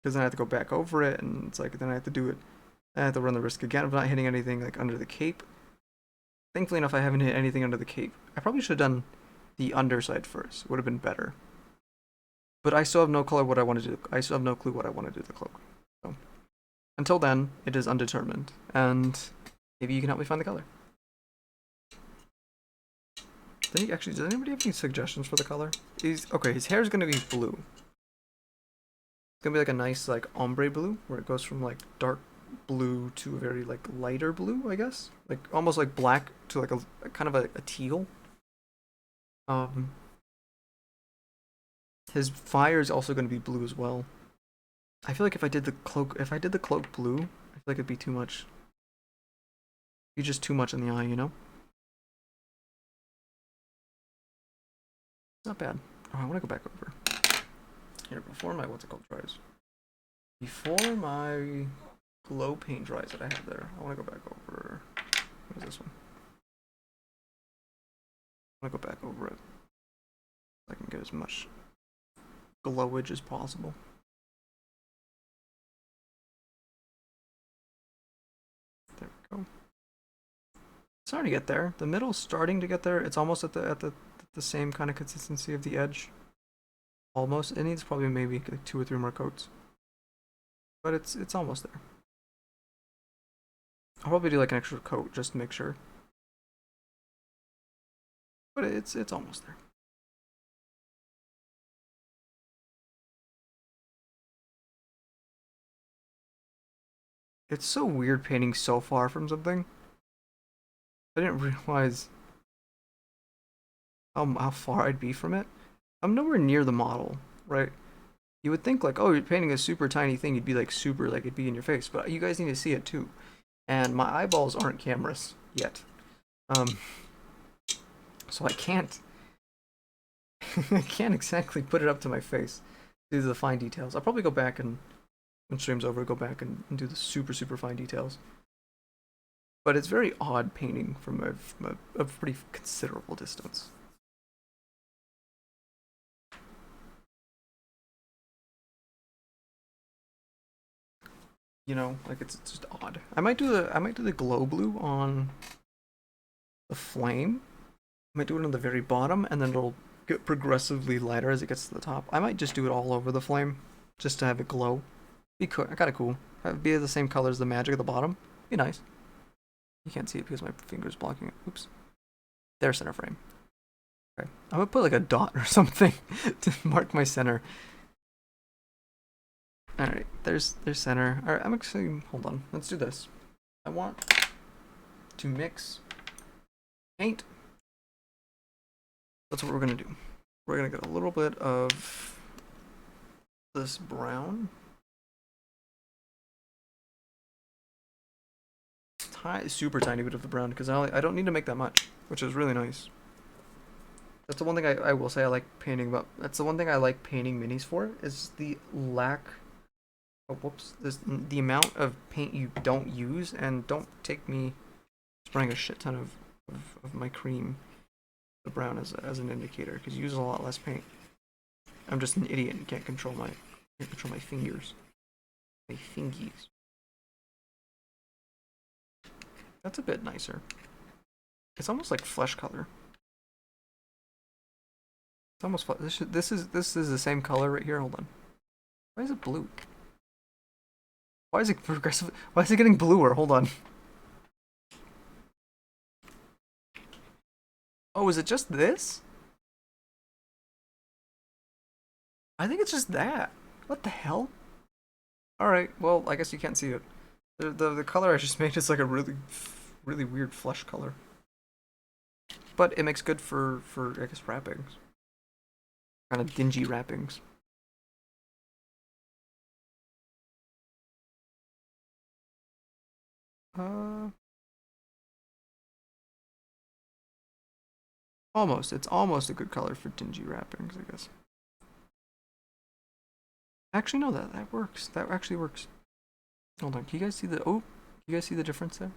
because then I have to go back over it, and it's like then I have to do it. I have to run the risk again of not hitting anything like under the cape. Thankfully enough, I haven't hit anything under the cape. I probably should have done the underside first. Would have been better. But I still have no color what I want to do. I still have no clue what I want to do with the cloak. So until then, it is undetermined, and maybe you can help me find the color. Actually, does anybody have any suggestions for the color? Okay, his hair is gonna be blue. It's gonna be like a nice like ombre blue, where it goes from like dark blue to a very like lighter blue, I guess. Like almost like black to like a kind of a teal. His fire is also gonna be blue as well. I feel like if I did the cloak blue, I feel like it'd be too much. It'd be just too much in the eye, you know? Not bad. Oh, I want to go back over here before my dries. Before my glow paint dries that I have there, I want to go back over. What is this one? I want to go back over it so I can get as much glowage as possible. There we go. It's starting to get there. The middle's starting to get there. It's almost at the same kind of consistency of the edge. Almost. It needs probably maybe like 2 or 3 more coats. But it's almost there. I'll probably do like an extra coat just to make sure. But it's almost there. It's so weird painting so far from something. I didn't realize how far I'd be from it. I'm nowhere near the model, right? You would think like, oh, you're painting a super tiny thing, you'd be like super, like it'd be in your face, but you guys need to see it too. And my eyeballs aren't cameras yet. So I can't I can't exactly put it up to my face. Do the fine details. I'll probably go back and when stream's over, go back and do the super super fine details. But it's very odd painting from a pretty considerable distance. You know, like it's just odd. I might do the glow blue on the flame. I might do it on the very bottom, and then it'll get progressively lighter as it gets to the top. I might just do it all over the flame, just to have it glow. Be cool, kind of cool. Be the same color as the magic at the bottom. Be nice. You can't see it because my finger's blocking it. Oops. There's center frame. Okay. I would put like a dot or something to mark my center. Alright, there's center. Alright, I'm actually, hold on. Let's do this. I want to mix paint. That's what we're gonna do. We're gonna get a little bit of this brown. Super tiny bit of the brown because I don't need to make that much, which is really nice. That's the one thing I will say I like painting about. That's the one thing I like painting minis for is the lack. Oh, whoops! The amount of paint you don't use, and don't take me spraying a shit ton of my cream, the brown as an indicator because you use a lot less paint. I'm just an idiot and can't control my fingers, my fingies. That's a bit nicer. It's almost like flesh color. It's almost this is the same color right here. Hold on. Why is it blue? Why is it progressive? Why is it getting bluer? Hold on. Oh, is it just this? I think it's just that. What the hell? Alright, well, I guess you can't see it. The color I just made is like a really weird flesh color. But it makes good for I guess wrappings. Kind of dingy wrappings. Almost. It's almost a good color for dingy wrappings, I guess. Actually, no, that works. That actually works. Hold on. Can you guys see the... Oh, you guys see the difference there?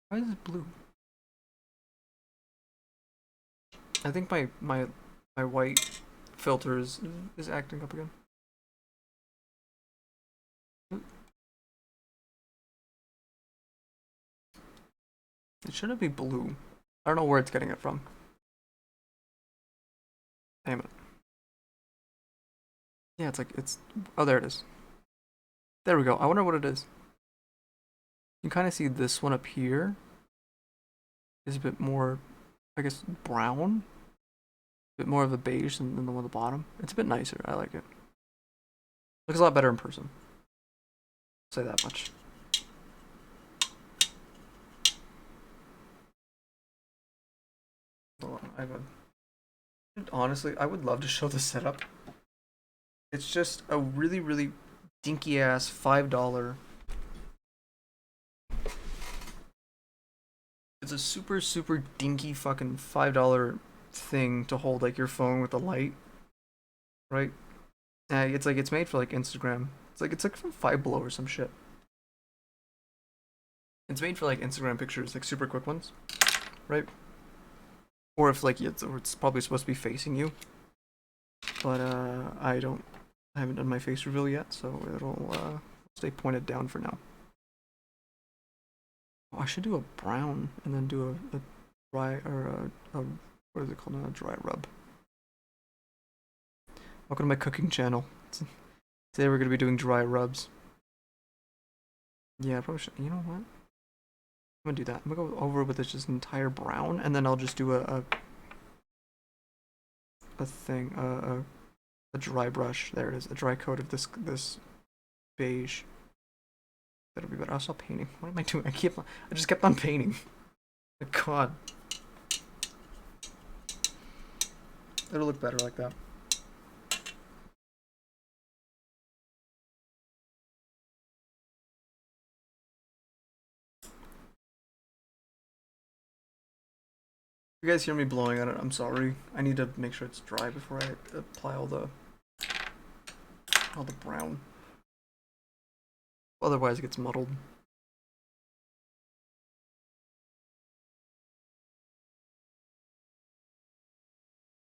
Why is it blue? I think my white filter is acting up again. It shouldn't be blue. I don't know where it's getting it from. Damn it. Yeah, it's like, it's... Oh, there it is. There we go. I wonder what it is. You can kind of see this one up here is a bit more, I guess, brown. A bit more of a beige than the one at the bottom. It's a bit nicer. I like it. Looks a lot better in person. I'll say that much. Hold on, I would... Honestly, I would love to show the setup. It's just a really dinky ass $5. It's a super dinky fucking $5 thing to hold like your phone with a light, right? It's like it's made for like Instagram. It's like from Five Below or some shit. It's made for like Instagram pictures, like super quick ones, right? Or if like it's probably supposed to be facing you, but I haven't done my face reveal yet, so it'll stay pointed down for now. Oh, I should do a brown and then do a dry or a what is it called? Not a dry rub. Welcome to my cooking channel. Today we're gonna be doing dry rubs. Yeah, I probably should. You know what? I'm gonna do that. I'm gonna go over with this just entire brown, and then I'll just do a thing, a dry brush. There it is, a dry coat of this beige. That'll be better. I'll stop painting. What am I doing? I just kept on painting. God. It'll look better like that. you guys hear me blowing on it, I'm sorry. I need to make sure it's dry before I apply all the brown. Otherwise it gets muddled.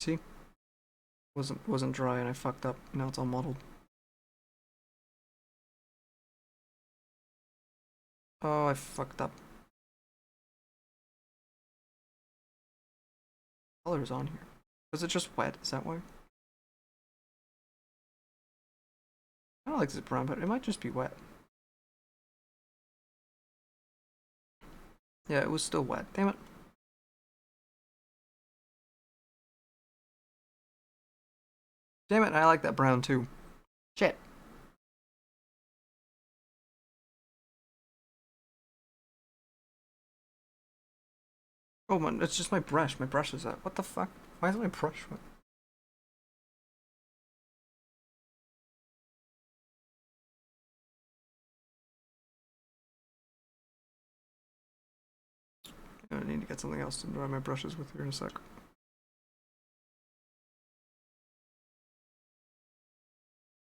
See? Wasn't dry and I fucked up. Now it's all muddled. Oh, I fucked up. Color is on here. Was it just wet? Is that why? I don't like this brown, but it might just be wet. Yeah, it was still wet. Damn it. Damn it, I like that brown too. Shit. Oh man, it's just my brush. My brush is that. What the fuck? Why is my brush wet? I need to get something else to dry my brushes with here in a sec.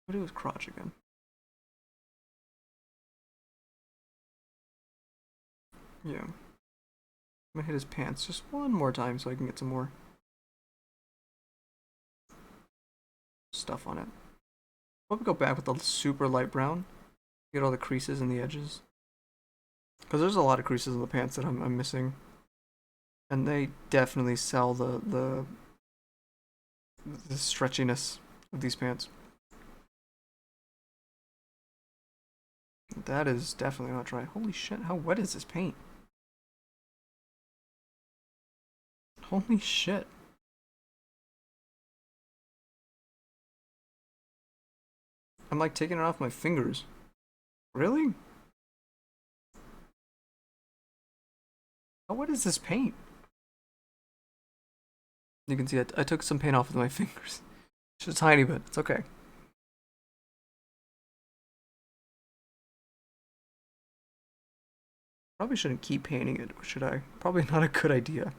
What do with crotch again? Yeah. I'm gonna hit his pants just one more time so I can get some more stuff on it. I'll go back with the super light brown. Get all the creases and the edges. Because there's a lot of creases in the pants that I'm missing. And they definitely sell the stretchiness of these pants. That is definitely not dry. Holy shit, how wet is this paint? Holy shit. I'm like taking it off my fingers. Really? How wet is this paint? You can see I took some paint off with my fingers. Just a tiny bit. It's okay. Probably shouldn't keep painting it, should I? Probably not a good idea.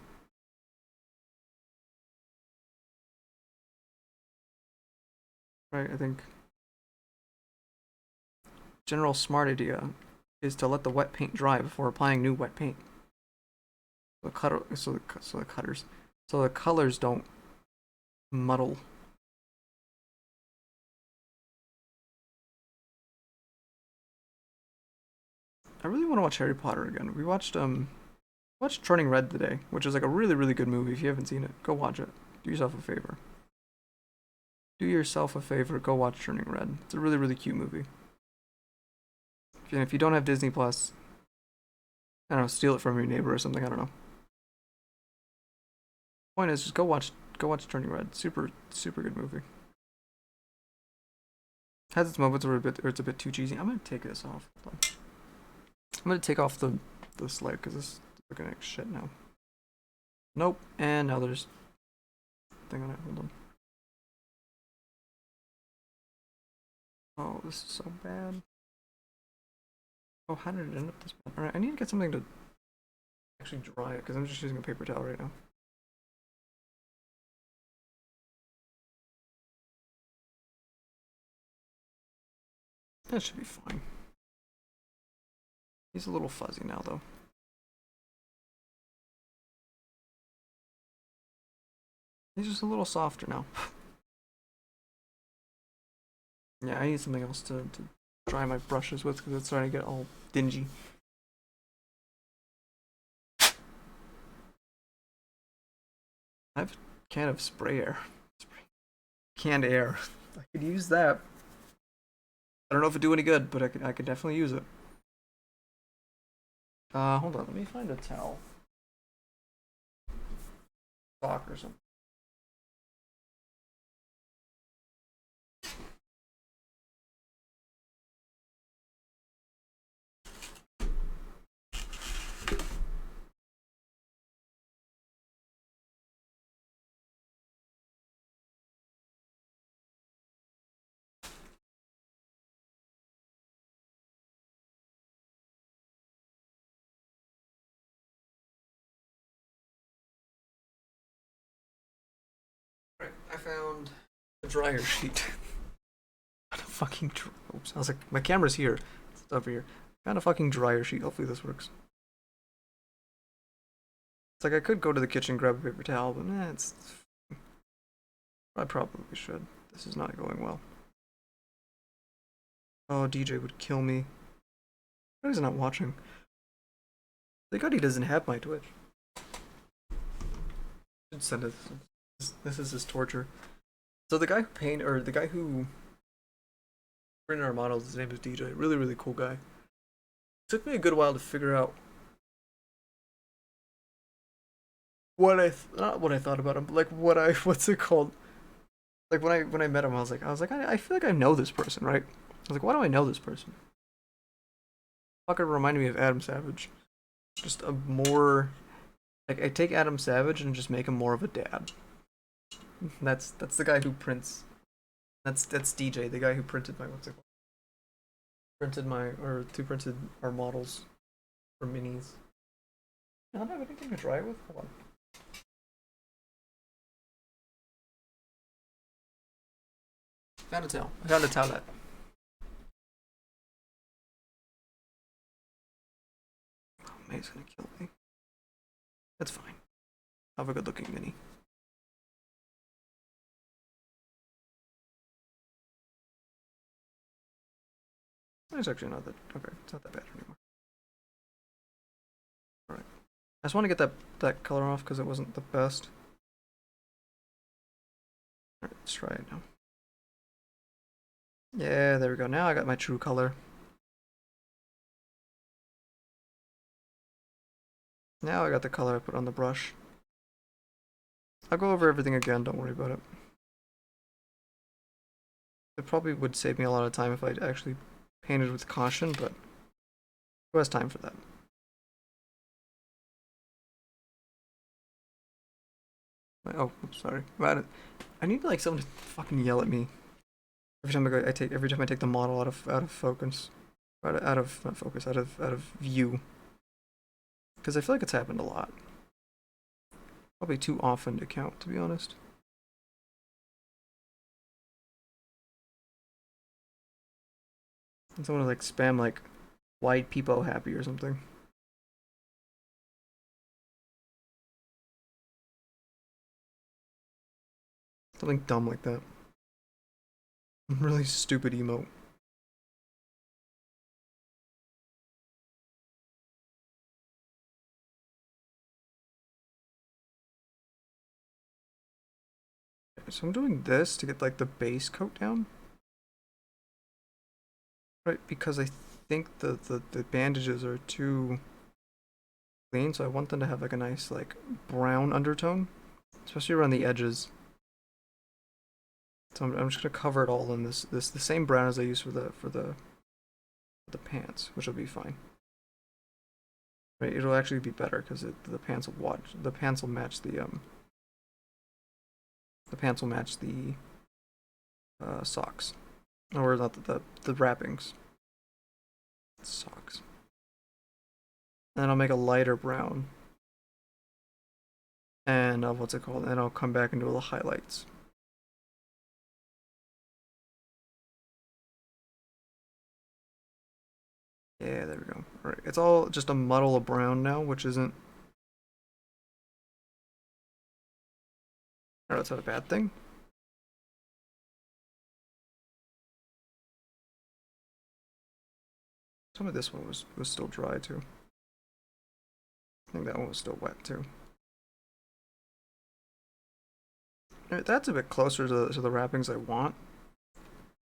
Right, I think general smart idea is to let the wet paint dry before applying new wet paint. So the colors don't muddle. I really want to watch Harry Potter again. We watched Turning Red today, which is like a really good movie. If you haven't seen it, go watch it. Do yourself a favor. Do yourself a favor, go watch Turning Red. It's a really cute movie. And if you don't have Disney Plus, I don't know, steal it from your neighbor or something. I don't know. Point is, just go watch Turning Red. Super good movie. Has its moments where it's a bit too cheesy. I'm gonna take this off. I'm gonna take off the slide because this is looking like shit now. Nope. And now there's thing on it. Hold on. Oh, this is so bad. Oh, how did it end up this bad? Alright, I need to get something to actually dry it because I'm just using a paper towel right now. That should be fine. He's a little fuzzy now, though. He's just a little softer now. Yeah, I need something else to dry my brushes with because it's starting to get all dingy. I have a can of spray air. Canned air. I could use that. I don't know if it'd do any good, but I could definitely use it. Hold on, let me find a towel. Sock or something. found a dryer sheet. Found a fucking oops. I was like, my camera's here. It's over here. Found a fucking dryer sheet. Hopefully this works. It's like I could go to the kitchen, grab a paper towel, but it's. I probably should. This is not going well. Oh, DJ would kill me. Why is he not watching? Thank God he doesn't have my Twitch. Should send it. This is his torture. So the guy who painted, or the guy who printed our models, his name is DJ. Really, really cool guy. It took me a good while to figure out what not what I thought about him, but like what's it called? Like when I met him, I was like, I feel like I know this person, right? I was like, why do I know this person? Fucker reminded me of Adam Savage. Just a more like I take Adam Savage and just make him more of a dad. That's the guy who prints. That's DJ, the guy who printed my what's it called? Printed our models for minis. I don't have anything to dry with. Hold on. Found a towel. I found a towelette. Oh, May's gonna kill me. That's fine. Have a good looking mini. It's actually not that okay, it's not that bad anymore. Alright. I just want to get that color off because it wasn't the best. Alright, let's try it now. Yeah, there we go. Now I got my true color. Now I got the color I put on the brush. I'll go over everything again, don't worry about it. It probably would save me a lot of time if I actually painted with caution, but who has time for that? Oh, sorry. I need like someone to fucking yell at me every time I take the model out of focus, out of view. Because I feel like it's happened a lot. Probably too often to count, to be honest. And someone like spam like white people happy or something. Something dumb like that. Really stupid emote. So I'm doing this to get like the base coat down. Right, because I think the bandages are too clean, so I want them to have like a nice like brown undertone. Especially around the edges. So I'm just gonna cover it all in this the same brown as I used for the pants, which will be fine. Right, it'll actually be better because the pants will match the socks, or not the wrappings. Socks. And then I'll make a lighter brown, and what's it called? And I'll come back and do all the highlights. Yeah, there we go. Alright, it's all just a muddle of brown now, which isn't... Alright, that's not a bad thing. Some of this one was still dry, too. I think that one was still wet, too. Alright, that's a bit closer to the wrappings I want. I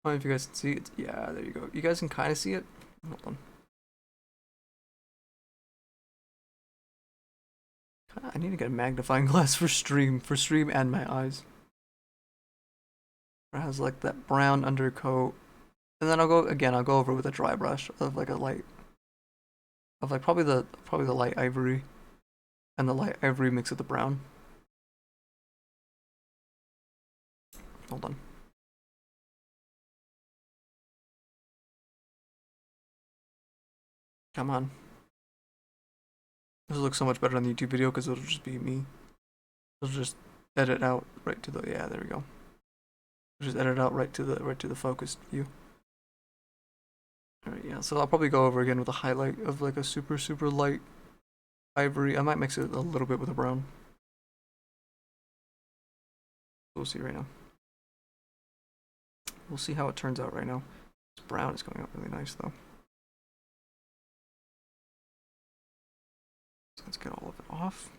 don't know if you guys can see it. Yeah, there you go. You guys can kind of see it. Hold on. I need to get a magnifying glass for stream and my eyes. It has like that brown undercoat, and then I'll go over with a dry brush of like probably the light ivory, and the light ivory mixed with the brown. Hold on. Come on. This will look so better on the YouTube video because it'll just be me. It'll just edit out right to the, yeah, there we go. Just edit it out right to the focused view. Alright, yeah, so I'll probably go over again with a highlight of like a super, super light ivory. I might mix it a little bit with a brown. We'll see right now. We'll see how it turns out right now. This brown is coming out really nice though. So let's get all of it off.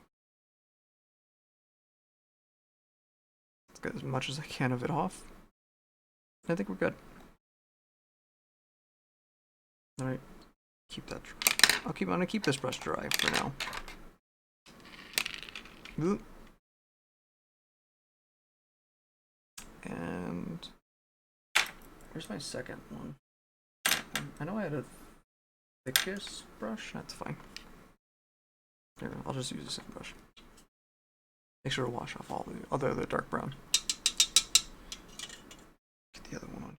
Let's get as much as I can of it off. I think we're good. Alright, keep that. I'm gonna keep this brush dry for now. And where's my second one? I know I had a thickest brush. That's fine. There, I'll just use the same brush. Make sure to wash off all the other dark brown. Get the other one on.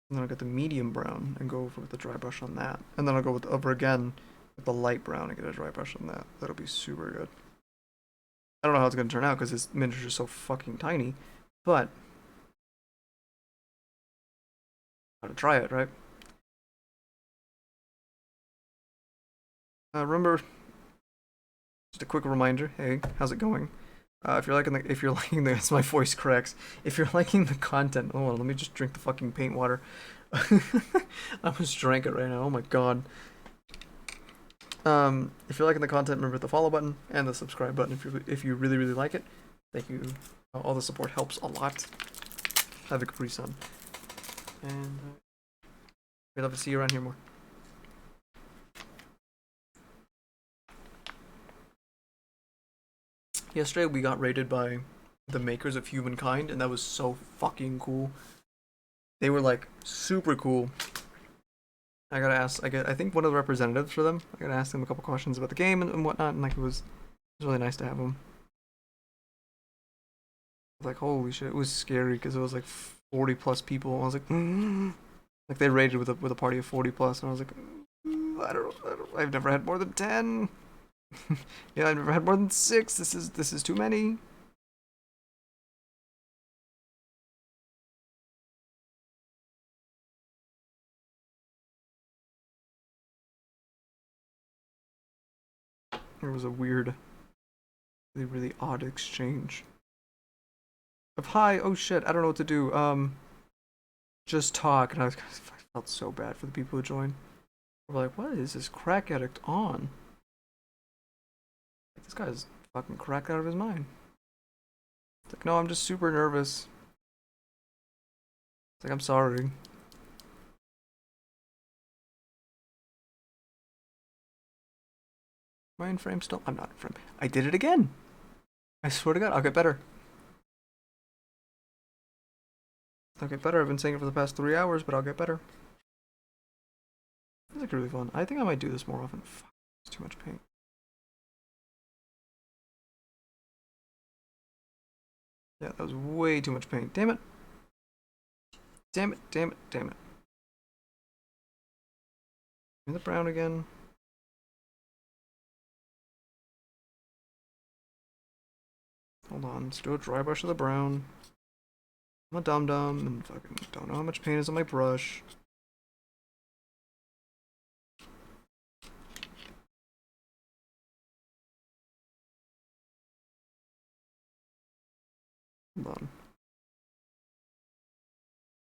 And then I'll get the medium brown and go over with the dry brush on that. And then I'll go over again with the light brown and get a dry brush on that. That'll be super good. I don't know how it's going to turn out because this miniature is so fucking tiny, but gotta try it, right? Remember, just a quick reminder. Hey, how's it going? If you're liking the, as my voice cracks. If you're liking the content, oh, let me just drink the fucking paint water. I almost drank it right now. Oh my god. If you're liking the content, remember the follow button and the subscribe button if you really like it. Thank you. All the support helps a lot. Have a Capri Sun. And we'd love to see you around here more. Yesterday we got raided by the makers of Humankind, and that was so fucking cool. They were like super cool. I think one of the representatives for them. I gotta ask them a couple questions about the game and whatnot, and like it was really nice to have them. Like holy shit, it was scary because it was like 40 plus people. I was like, like they raided with a party of 40 plus, and I was like, I don't know, I've never had more than 10. Yeah, I've never had more than 6. This is too many. There was a weird, really odd exchange of hi, oh shit, I don't know what to do. Just talk, and I felt so bad for the people who joined. We're like, what is this crack addict on? Like, this guy's fucking cracked out of his mind. It's like, no, I'm just super nervous. It's like, I'm sorry. Am I in frame still? I'm not in frame. I did it again. I swear to God, I'll get better. I'll get better. I've been saying it for the past 3 hours, but I'll get better. It's like really fun. I think I might do this more often. Fuck, it's too much paint. Yeah, that was way too much paint. Damn it. Damn it, damn it, damn it. Give me the brown again. Hold on, let's do a dry brush of the brown. I'm a dum-dum and fucking don't know how much paint is on my brush. Hold on.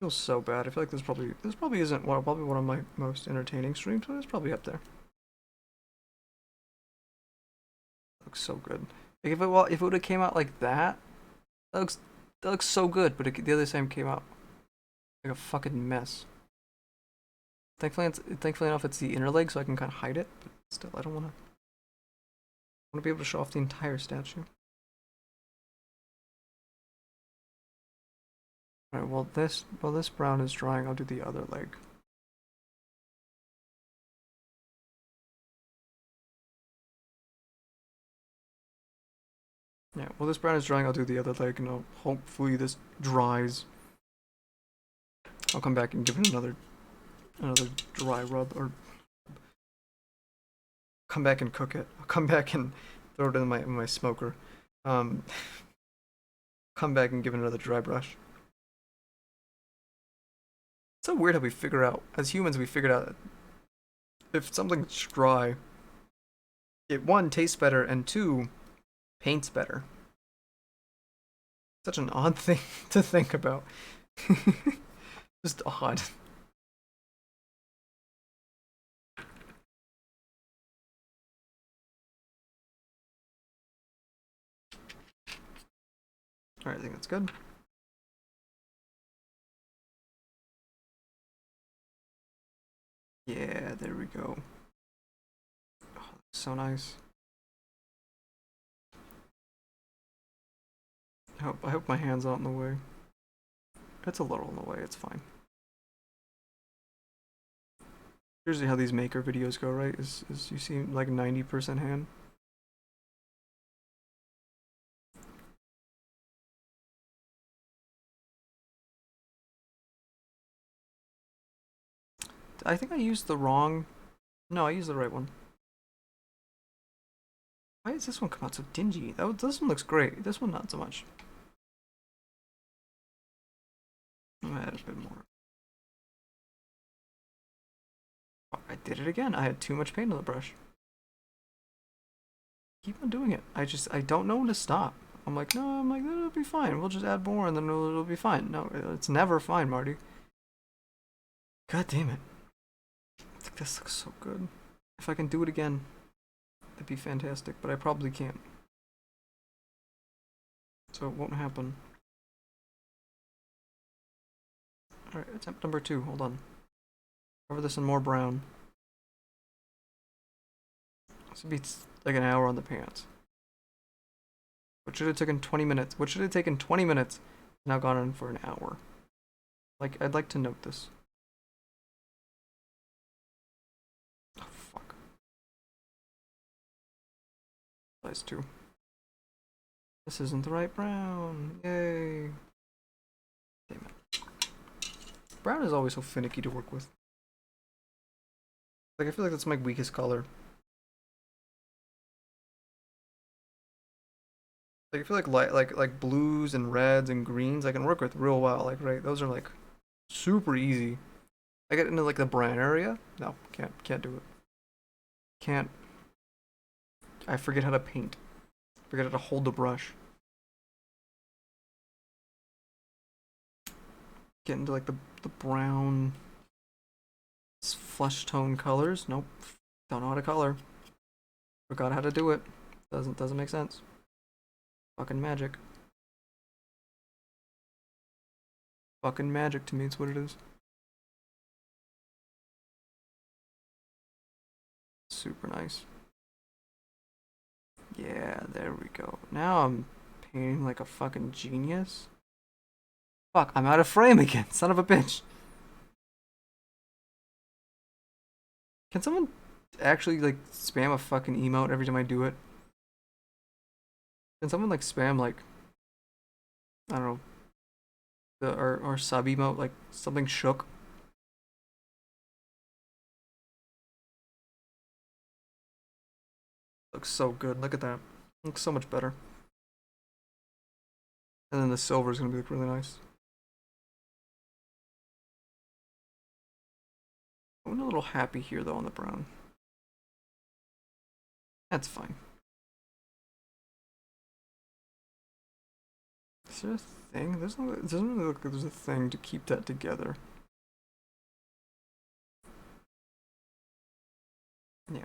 I feel so bad. I feel like this probably isn't probably one of my most entertaining streams, but it's probably up there. Looks so good. Like if it would have came out like that, that looks so good. But the other side came out like a fucking mess. Thankfully enough, it's the inner leg, so I can kind of hide it. But still, I don't want to. I want to be able to show off the entire statue. All right. While this brown is drying, I'll do the other leg. Yeah, well, this brown is drying, I'll do the other leg, and hopefully this dries. I'll come back and give it another dry rub, or come back and cook it. I'll come back and throw it in my smoker. Come come back and give it another dry brush. It's so weird how we figure out, as humans, we figured out that if something's dry, it one, tastes better, and two, paints better. Such an odd thing to think about. Just odd. Alright, I think that's good. Yeah, there we go. Oh, so nice. I hope my hand's not in the way. It's a little in the way, it's fine. Usually how these maker videos go, right? Is you see like 90% hand. I think I used the wrong... No, I used the right one. Why does this one come out so dingy? This one looks great. This one not so much. I'm gonna add a bit more. Oh, I did it again. I had too much paint on the brush. Keep on doing it. I don't know when to stop. I'm like, no, it'll be fine. We'll just add more and then it'll be fine. No, it's never fine, Marty. God damn it. I think this looks so good. If I can do it again, that'd be fantastic, but I probably can't. So it won't happen. Alright, attempt number 2. Hold on. Cover this in more brown. This would be like an hour on the pants. What should have taken 20 minutes? What should have taken 20 minutes? Now gone on for an hour. Like, I'd like to note this. Oh, fuck. Size 2. This isn't the right brown. Yay. Damn it. Brown is always so finicky to work with. Like, I feel like that's my weakest color. Like, I feel like like blues and reds and greens I can work with real well. Like, right, those are like super easy. I get into like the brown area. No, can't do it. Can't. I forget how to paint. Forget how to hold the brush. Get into like the brown flesh tone colors. Nope. Don't know how to color. Forgot how to do it. Doesn't make sense. Fucking magic. Fucking magic to me, it's what it is. Super nice. Yeah, there we go. Now I'm painting like a fucking genius. Fuck, I'm out of frame again, son of a bitch. Can someone actually like spam a fucking emote every time I do it? Can someone like spam like, I don't know, our sub emote, like something shook? Looks so good. Look at that. Looks so much better. And then the silver is gonna be like really nice. I'm a little happy here though on the brown. That's fine. Is there a thing? It doesn't really look like there's a thing to keep that together. Yeah.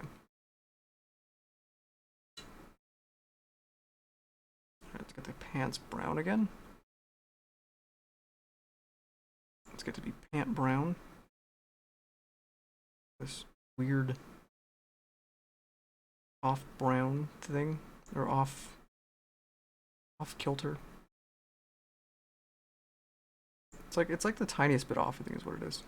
Alright, let's get the pants brown again. Let's get to be pant brown. This weird off brown thing. Or off kilter. It's like the tiniest bit off, I think is what it is.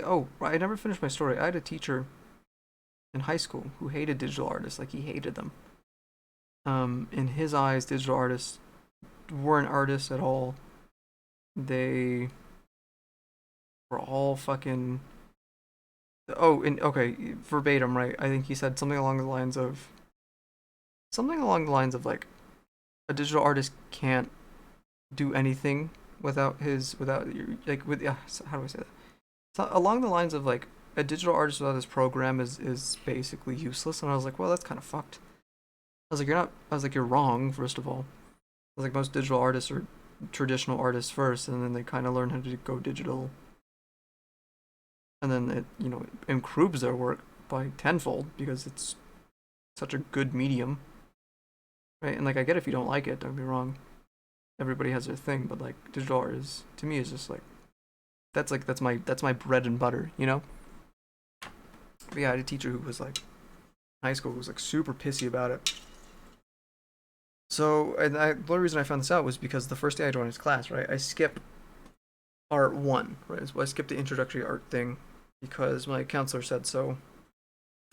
Oh, I never finished my story. I had a teacher in high school who hated digital artists, like he hated them. In his eyes, digital artists weren't artists at all. They were all fucking. Oh, and okay, verbatim, right? I think he said something along the lines of something along the lines of like a digital artist can't do anything without your like with yeah. How do I say that? So along the lines of like a digital artist without his program is basically useless. And I was like, well, that's kind of fucked. I was like, you're not. I was like, you're wrong. First of all, I was like, most digital artists are traditional artists first, and then they kind of learn how to go digital, and then it improves their work by tenfold because it's such a good medium, right? And like, I get if you don't like it. Don't be wrong. Everybody has their thing, but like digital art is to me is just like that's my bread and butter, you know. But yeah, I had a teacher who was like high school who was like super pissy about it. So, the only reason I found this out was because the first day I joined his class, right, I skipped art one, right? So I skipped the introductory art thing because my counselor said so,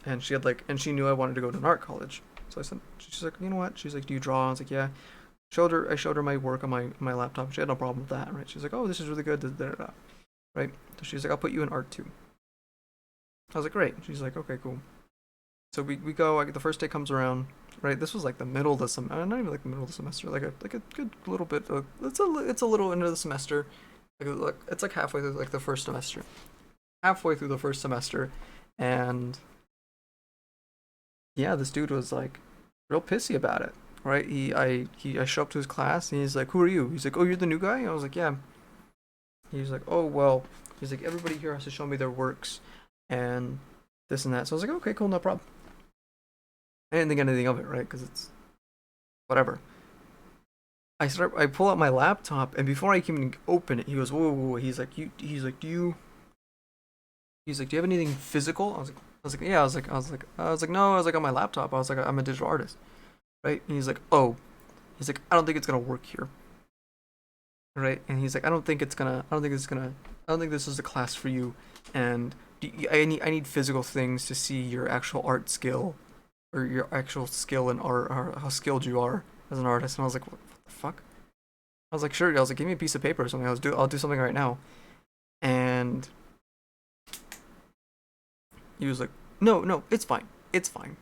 and she knew I wanted to go to an art college. So I said, she's like, you know what? She's like, do you draw? I was like, yeah. I showed her my work on my laptop. She had no problem with that, right? She's like, oh, this is really good, da, da, da, right? So she's like, I'll put you in art too. I was like, great. She's like, okay, cool. So we go. Like, the first day comes around, right? This was like the middle of the semester, not even like the middle of the semester, like a good little bit. It's a little into the semester. It's like halfway through like the first semester, halfway through the first semester, and yeah, this dude was like real pissy about it. Right? I show up to his class and he's like, "Who are you?" He's like, "Oh, you're the new guy." And I was like, "Yeah." He's like, "Oh, well." He's like, "Everybody here has to show me their works and this and that." So I was like, "Okay, cool, no problem." I didn't think anything of it, right? Because it's whatever. I pull out my laptop and before I can even open it, he goes, "Whoa, whoa, whoa." He's like, "Do you have anything physical?" I was like, "Yeah." No. I was like, on my laptop. I was like, I'm a digital artist, right? And he's like, "Oh." He's like, "I don't think it's gonna work here." Right? And he's like, I don't think this is a class for you. And I need physical things to see your actual art skill or your actual skill in art or how skilled you are as an artist. And I was like, what the fuck? I was like, sure. I was like, give me a piece of paper or something. I'll do something right now. And he was like, no, no, it's fine. It's fine.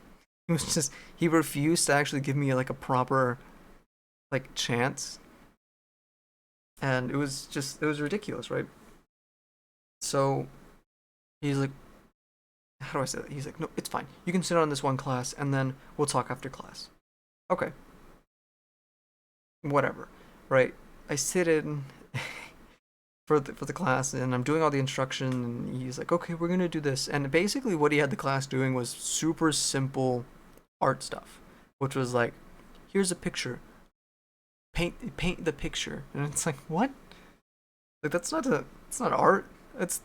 He was just he refused to actually give me like a proper like chance, and it was ridiculous, right? So he's like, how do I say that? He's like, no, it's fine. You can sit on this one class, and then we'll talk after class. Okay, whatever, right? I sit in for the class, and I'm doing all the instruction, and he's like, okay, we're gonna do this. And basically, what he had the class doing was super simple art stuff, which was like, here's a picture, paint the picture, and it's like, what? Like it's not art. It's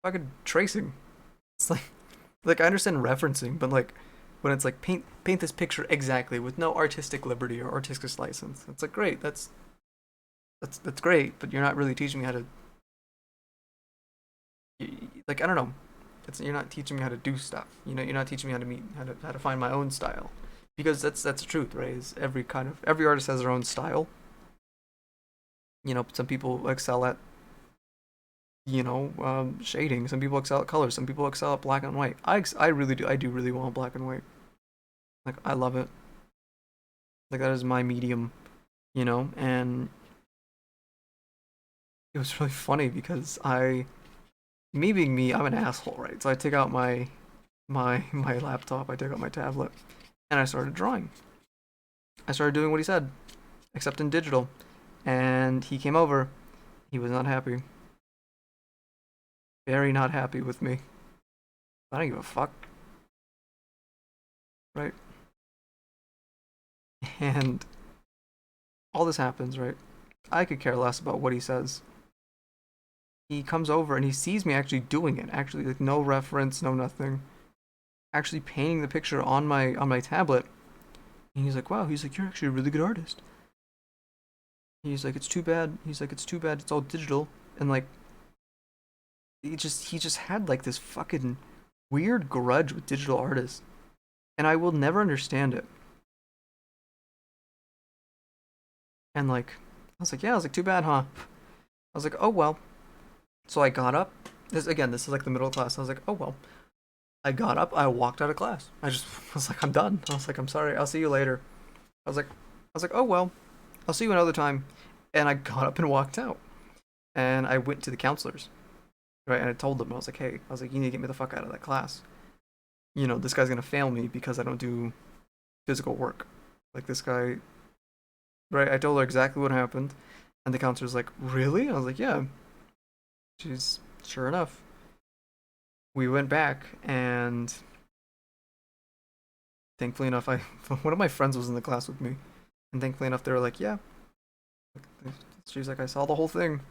fucking tracing. It's like I understand referencing, but like when it's like paint this picture exactly with no artistic liberty or artistic license, it's like great. That's great, but you're not really teaching me how to like I don't know. You're not teaching me how to do stuff. You know, you're not teaching me how to find my own style, because that's the truth, right? Is every artist has their own style. You know, some people excel at shading. Some people excel at colors. Some people excel at black and white. I really do. I do really want black and white. Like I love it. Like that is my medium, And it was really funny because me being me, I'm an asshole, right? So I take out my laptop. I take out my tablet, and I started drawing. I started doing what he said, except in digital. And he came over. He was not happy. Very not happy with me. I don't give a fuck, right? And all this happens, right? I could care less about what he says. He comes over and he sees me actually doing it. Actually, like no reference, no nothing. Actually painting the picture on my tablet. And he's like, "Wow." He's like, "You're actually a really good artist." He's like, "It's too bad." He's like, "It's too bad. It's all digital." And like, he just had like this fucking weird grudge with digital artists, and I will never understand it. And like, I was like, "Yeah." I was like, "Too bad, huh?" I was like, "Oh well." So I got up. This is like the middle class. I was like, "Oh well." I got up, I walked out of class. I just was like, I'm done. I was like, I'm sorry, I'll see you later. I was like, oh well, I'll see you another time. And I got up and walked out. And I went to the counselors, right? And I told them, I was like, hey, I was like, you need to get me the fuck out of that class. You know, this guy's gonna fail me because I don't do physical work. Like this guy, right? I told her exactly what happened. And the counselor's like, really? I was like, yeah. She's sure enough. We went back and thankfully enough, I one of my friends was in the class with me. And thankfully enough, they were like, yeah. She's like, I saw the whole thing.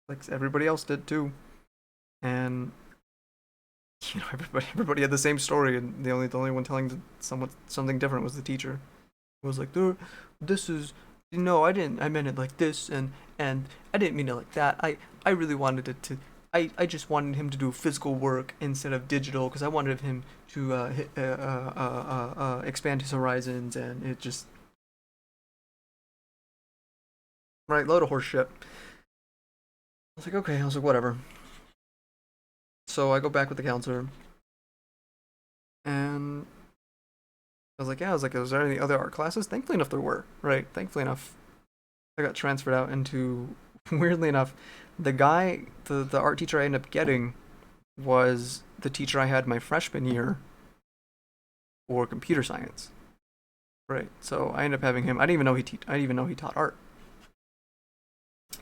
Like everybody else did too. And you know, everybody had the same story, and the only one telling someone something different was the teacher. It was like, this is no, I didn't. I meant it like this, and I didn't mean it like that. I really wanted it to. I just wanted him to do physical work instead of digital because I wanted him to expand his horizons, and it just right load of horse shit. I was like, okay. I was like, whatever. So I go back with the counselor, and I was like, yeah. I was like, is there any other art classes? Thankfully enough, there were. Right. Thankfully enough, I got transferred out into. Weirdly enough, the art teacher I ended up getting was the teacher I had my freshman year for computer science. Right. So I ended up having him. I didn't even know he taught art.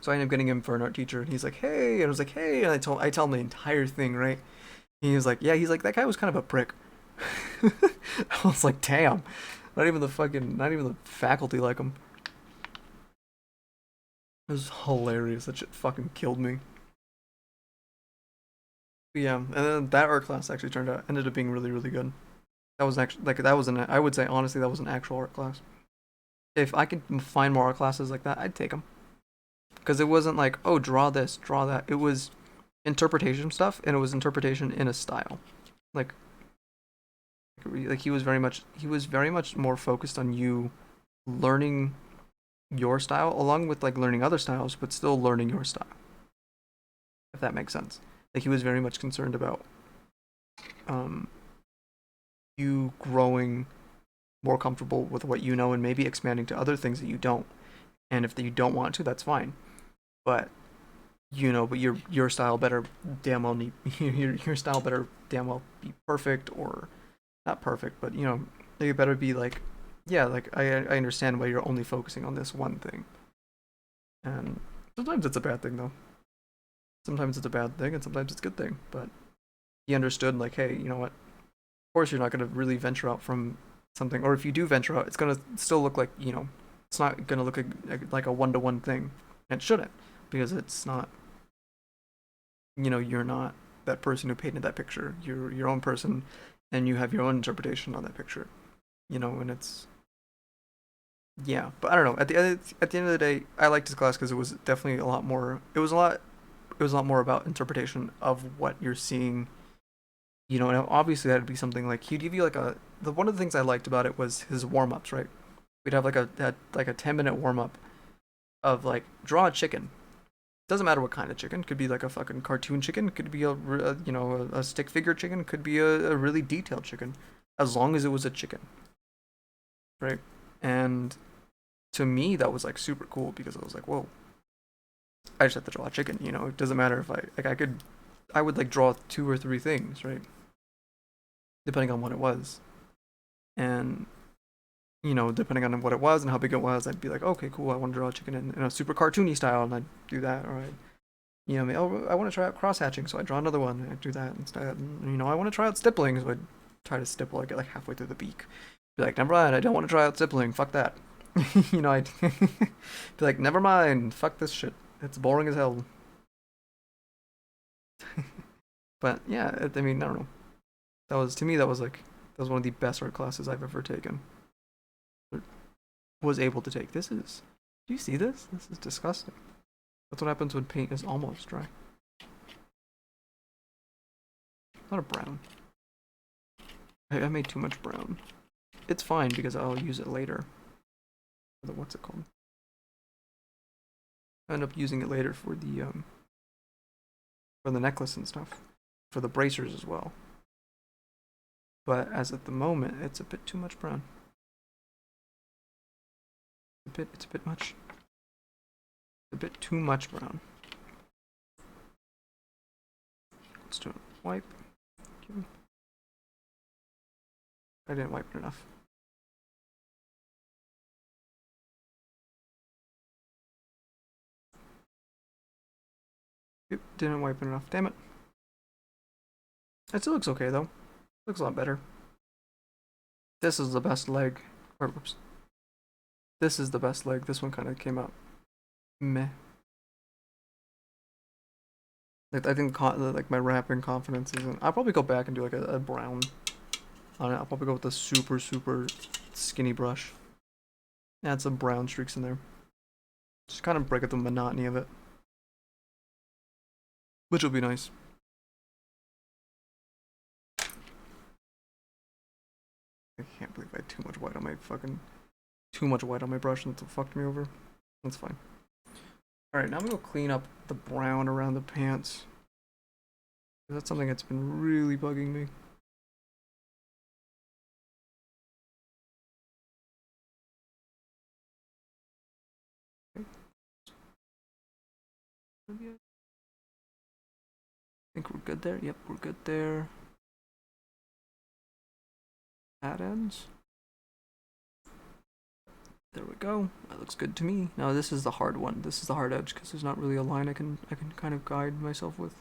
So I ended up getting him for an art teacher, and he's like, "Hey," and I was like, "Hey," and I tell him the entire thing, right? And he was like, "Yeah," he's like, "That guy was kind of a prick." I was like, "Damn." Not even the faculty like him. It was hilarious. That shit fucking killed me. But yeah, and then that art class actually ended up being really really good. That was actually like that was an I would say honestly that was an actual art class. If I could find more art classes like that, I'd take them because it wasn't like oh draw this, draw that. It was interpretation stuff, and it was interpretation in a style. Like like he was very much more focused on you learning your style along with like learning other styles, but still learning your style. If that makes sense. Like he was very much concerned about um you growing more comfortable with what you know and maybe expanding to other things that you don't. And if you don't want to, that's fine. But but your style better damn well need your style better damn well be perfect or not perfect, but it better be like yeah, like I understand why you're only focusing on this one thing. And sometimes it's a bad thing though. Sometimes it's a bad thing and sometimes it's a good thing. But he understood like, hey, you know what? Of course you're not gonna really venture out from something, or if you do venture out, it's gonna still look like it's not gonna look like a one-to-one thing. And it shouldn't because it's not. You're not that person who painted that picture. You're your own person, and you have your own interpretation on that picture. And it's yeah. But I don't know. At the end of the day, I liked his class because it was definitely a lot more. It was a lot more about interpretation of what you're seeing. And obviously that'd be something like he'd give you like the one of the things I liked about it was his warm ups. Right, we'd have like a 10-minute warm up of like draw a chicken. Doesn't matter what kind of chicken. Could be like a fucking cartoon chicken. Could be a stick figure chicken. Could be a really detailed chicken, as long as it was a chicken, right? And to me, that was like super cool because I was like, whoa, I just have to draw a chicken. It doesn't matter if I would like draw two or three things, right? Depending on what it was, and depending on what it was and how big it was, I'd be like, okay, cool. I want to draw a chicken in a super cartoony style, and I'd do that, or I want to try out cross hatching, so I draw another one and I do that instead. And, I want to try out stippling, so I try to stipple. I get like halfway through the beak, be like, never mind, I don't want to try out stippling. Fuck that. I'd be like, never mind, fuck this shit. It's boring as hell. But yeah, I mean, I don't know. That was to me, that was one of the best art classes I've ever taken. Was able to take. Do you see this? This is disgusting. That's what happens when paint is almost dry. Not a brown. I made too much brown. It's fine because I'll use it later. What's it called? I end up using it later for the necklace and stuff. For the bracers as well. but as at the moment, it's a bit too much brown. It's a bit much. A bit too much brown. Let's do a wipe. I didn't wipe it enough. Yep, didn't wipe it enough. Damn it. It still looks okay though. Looks a lot better. This is the best leg. Or, whoops. This is the best leg. This one kind of came out meh. Like, I think like my wrapping confidence isn't. I'll probably go back and do like a brown on it. I'll probably go with the super skinny brush. Add some brown streaks in there. Just kind of break up the monotony of it, which will be nice. I can't believe I had too much white on my brush and it fucked me over. That's fine. Alright, now I'm gonna go clean up the brown around the pants. That's something that's been really bugging me. I think we're good there. Yep, we're good there. That ends. There we go. That looks good to me. Now this is the hard one. This is the hard edge because there's not really a line I can kind of guide myself with.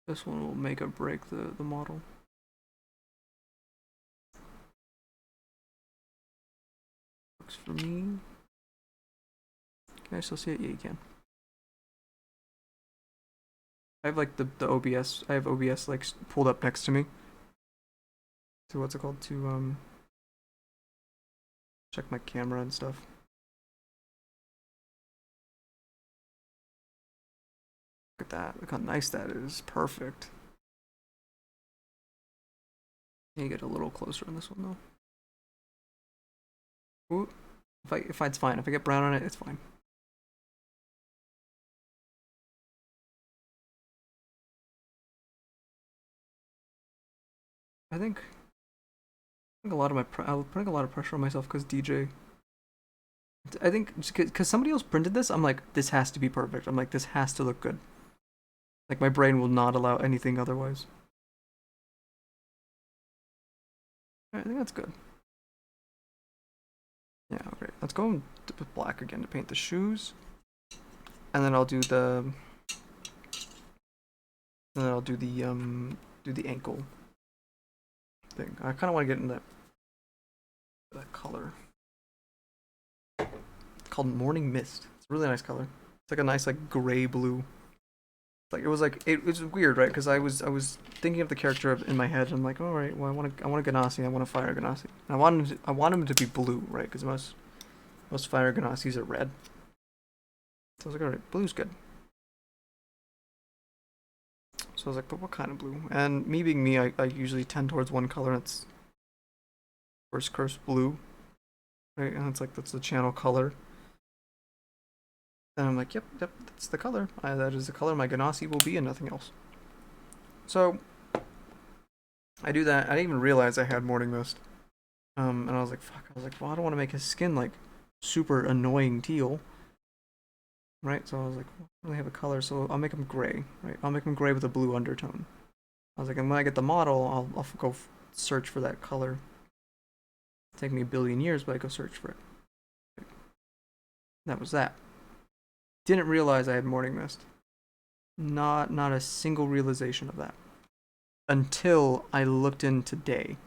This one will make or break the model. Works for me. Can I still see it? Yeah, you can. I have like the OBS. I have OBS like pulled up next to me. So what's it called? To check my camera and stuff. Look at that. Look how nice that is. Perfect. Need to get a little closer on this one though. Ooh. If it's fine. If I get brown on it, it's fine. I think a lot of I'm putting a lot of pressure on myself because DJ. I think because somebody else printed this, I'm like, this has to be perfect. I'm like, this has to look good. Like my brain will not allow anything otherwise. Alright, I think that's good. Yeah, okay. Let's go with black again to paint the shoes. And then I'll do the do the ankle thing. I kinda wanna get in that color. It's called Morning Mist. It's a really nice color. It's like a nice like gray blue. Like it was weird, right? Because I was thinking of the character in my head. And I'm like, all right, well I want a genasi. I want a fire genasi. And I want him to be blue, right? Because most fire genasis are red. So I was like, all right, blue's good. So I was like, but what kind of blue? And me being me, I usually tend towards one color. And it's first curse blue, right? And it's like that's the channel color. And I'm like, yep, that's the color. That is the color my genasi will be and nothing else. So I do that. I didn't even realize I had morning mist. And I was like, fuck. I was like, well, I don't want to make his skin like super annoying teal, right? So I was like, well, I don't really have a color, so I'll make him gray, right? I'll make him gray with a blue undertone. I was like, and when I get the model, I'll go search for that color. It'll take me a billion years, but I go search for it. That was that. Didn't realize I had morning mist. Not a single realization of that until I looked in today.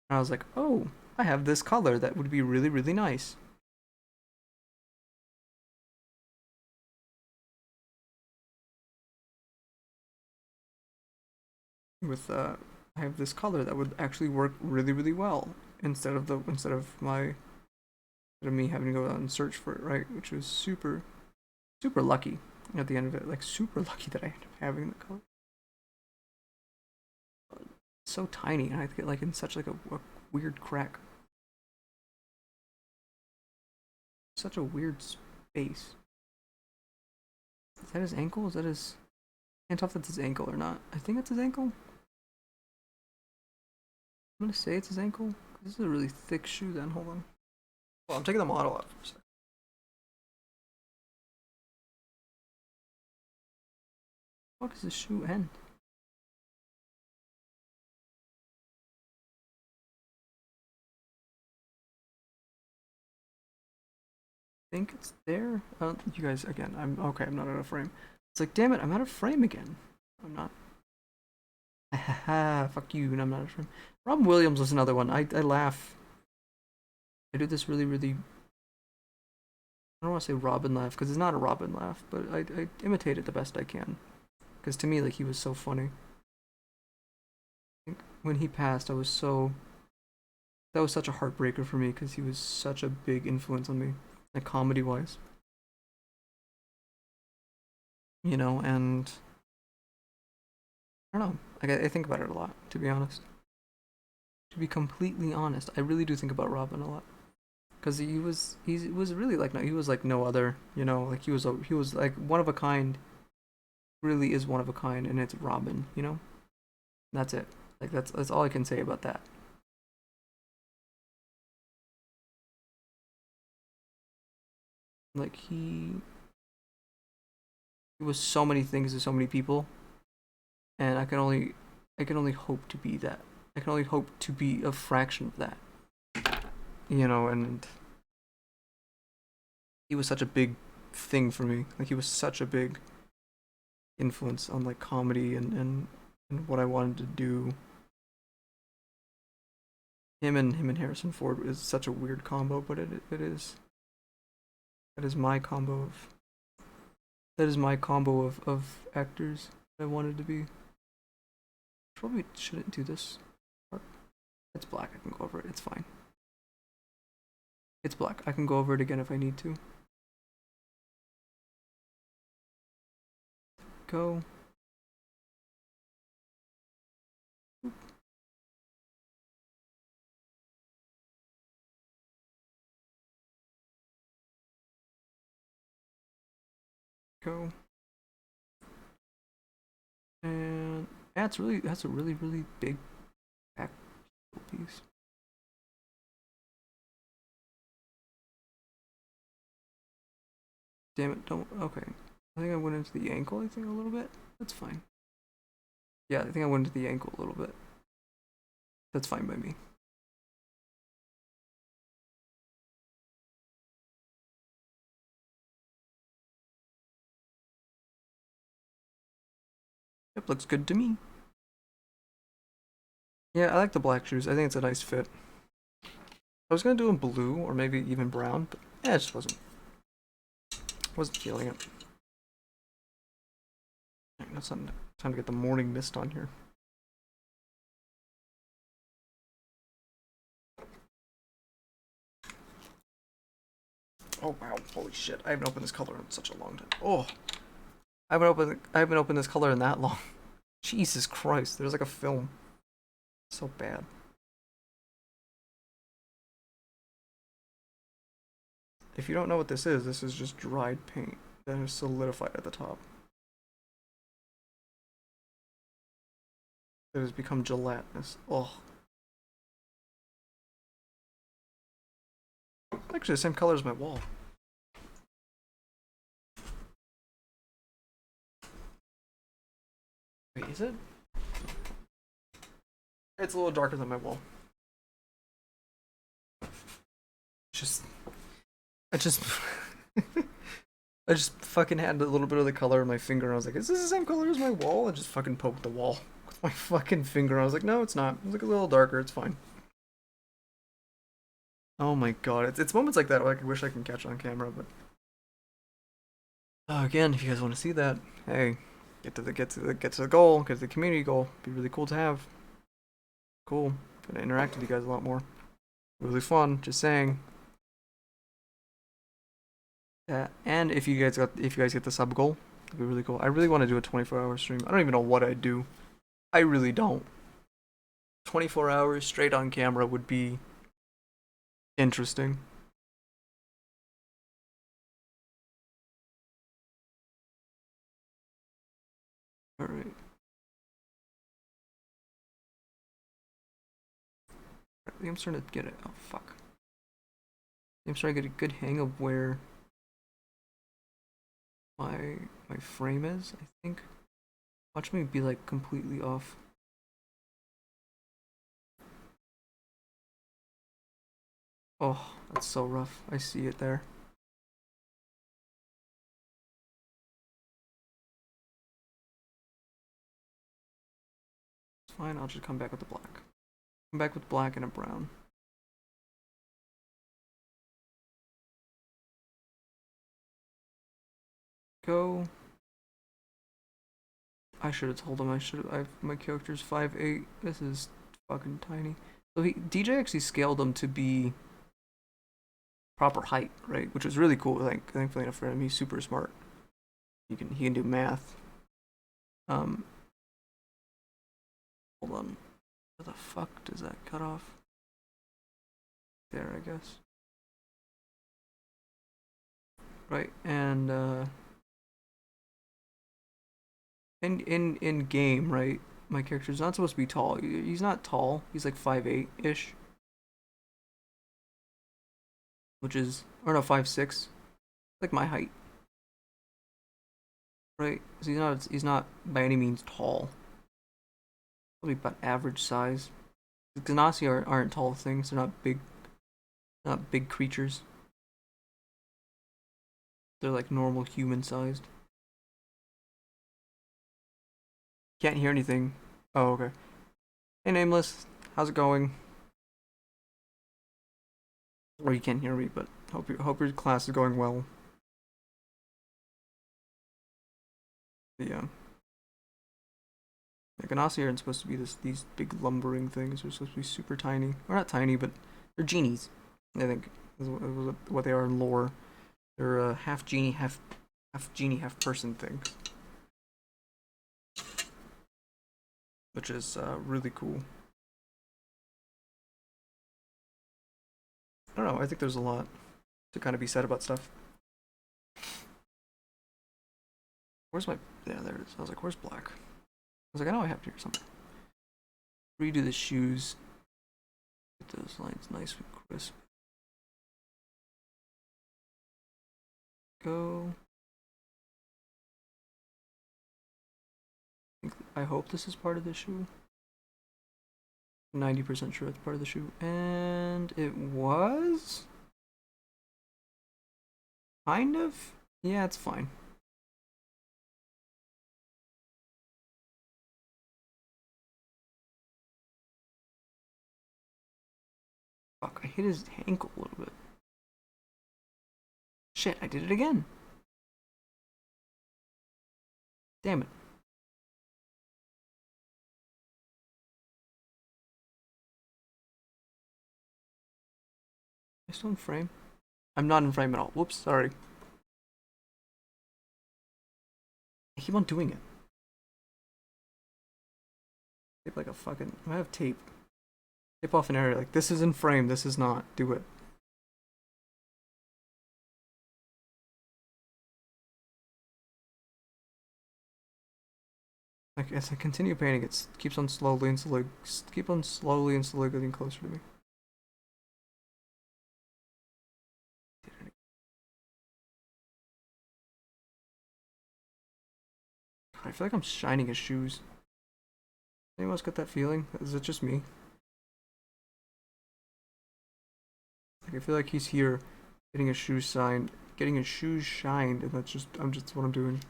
And I was like, oh, I have this color that would be really, really nice. With I have this color that would actually work really, really well instead of me having to go out and search for it, right? Which was super lucky at the end of it. Like super lucky that I ended up having the color. It's so tiny, and I get like in such like a weird crack. Such a weird space. Is that his ankle? Is that his Can't tell if that's his ankle or not. I think it's his ankle. I'm gonna say it's his ankle. This is a really thick shoe then, hold on. Well, I'm taking the model out for a second. What does this shoe end? I think it's there. You guys, again, I'm okay, I'm not out of frame. It's like, damn it, I'm out of frame again. I'm not. Haha, fuck you, and I'm not out of frame. Robin Williams was another one. I laugh. I do this really, really. I don't want to say Robin laugh because it's not a Robin laugh, but I imitate it the best I can. Because to me, like, he was so funny. I think when he passed, I was so. That was such a heartbreaker for me because he was such a big influence on me, like comedy wise. You know, and I don't know. Like, I think about it a lot, to be honest. To be completely honest, I really do think about Robin a lot. Cause he was really like no he was like no other, you know, like he was like one of a kind, really is one of a kind, and it's Robin, you know. That's it. Like that's all I can say about that. Like he was so many things to so many people, and I can only hope to be that. I can only hope to be a fraction of that, you know. And he was such a big thing for me. Like he was such a big influence on like comedy and what I wanted to do. Him and Harrison Ford is such a weird combo, but it is that is my combo of actors I wanted to be. Probably shouldn't do this part. It's black. I can go over it. It's fine. It's black. I can go over it again if I need to. Go. Go. And that's a really really big back piece. Damn it! Don't. Okay. I think I went into the ankle. I think a little bit. That's fine. Yeah, I think I went into the ankle a little bit. That's fine by me. Yep, looks good to me. Yeah, I like the black shoes. I think it's a nice fit. I was gonna do them blue or maybe even brown, but yeah, it just wasn't feeling it. That's time to get the morning mist on here. Oh wow, holy shit! I haven't opened this color in such a long time. Oh, I haven't opened this color in that long. Jesus Christ, there's like a film. So bad. If you don't know what this is just dried paint that is solidified at the top. It has become gelatinous. Oh. Actually, the same color as my wall. Wait, is it? It's a little darker than my wall. Just, I just, I just fucking had a little bit of the color in my finger, and I was like, "Is this the same color as my wall?" I just fucking poked the wall with my fucking finger. I was like, "No, it's not. It's like a little darker. It's fine." Oh my god, it's moments like that where I wish I can catch on camera, but again, if you guys want to see that, hey, get to the goal, get to the community goal. Be really cool to have. Cool. Gonna interact with you guys a lot more. Really fun. Just saying. Yeah, and if you guys get the sub goal, it'd be really cool. I really want to do a 24-hour stream. I don't even know what I'd do. I really don't. 24 hours straight on camera would be interesting. Alright. I think I'm starting to get it. Oh, fuck. I'm starting to get a good hang of where my frame is, I think. Watch me be like completely off. Oh, that's so rough. I see it there. It's fine, I'll just come back with the black. Come back with black and a brown. Go. I should have told him. My character's 5'8". This is fucking tiny. So DJ actually scaled him to be proper height, right? Which was really cool. Like, thankfully enough for him, he's super smart. He can do math. Um, hold on. Where the fuck does that cut off? There, I guess. Right, and in game, right? My character's not supposed to be tall. He's not tall. He's like 5'8" ish, which is, or no, 5'6", like my height, right? So he's not by any means tall. Probably about average size. The genasi aren't tall things. They're not big creatures. They're like normal human sized. Can't hear anything. Oh, okay. Hey, Nameless. How's it going? Or you can't hear me, but hope your class is going well. Yeah. The genasi aren't supposed to be these big lumbering things. They're supposed to be super tiny. Or not tiny, but they're genies. I think is what they are in lore. They're half genie, half person things, which is really cool. I don't know. I think there's a lot to kind of be said about stuff. Where's my? Yeah, there it is. I was like, where's black? I was like, I know I have it here somewhere. Redo the shoes. Get those lines nice and crisp. Go. I hope this is part of the shoe. 90% sure it's part of the shoe. And it was? Kind of? Yeah, it's fine. Fuck, I hit his ankle a little bit. Shit, I did it again. Damn it. Am I still in frame? I'm not in frame at all. Whoops, sorry. I keep on doing it. Tape like a fucking. I have tape. Tape off an area. Like, this is in frame, this is not. Do it. Like, as I continue painting, it keeps on slowly and slowly. Keep on slowly and slowly getting closer to me. I feel like I'm shining his shoes. Anyone else get that feeling? Is it just me? Like, I feel like he's here, getting his shoes signed, getting his shoes shined, and I'm just what I'm doing.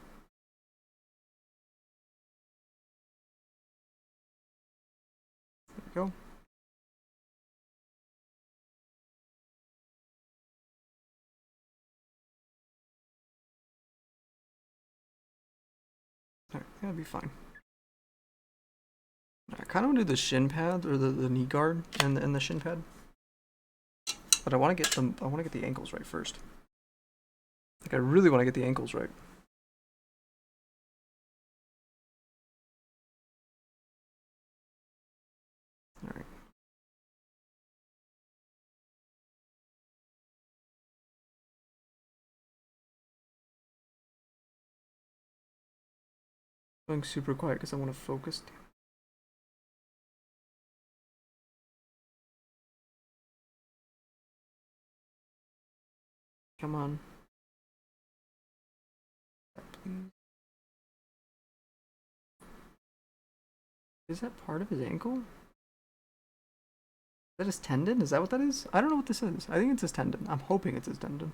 There we go. Alright, that'll be fine. I kind of want to do the shin pad or the knee guard and the shin pad, but I want to get them. I want to get the ankles right first. Like, I really want to get the ankles right. All right. Going super quiet because I want to focus. Come on. Please. Is that part of his ankle? Is that his tendon? Is that what that is? I don't know what this is. I think it's his tendon. I'm hoping it's his tendon.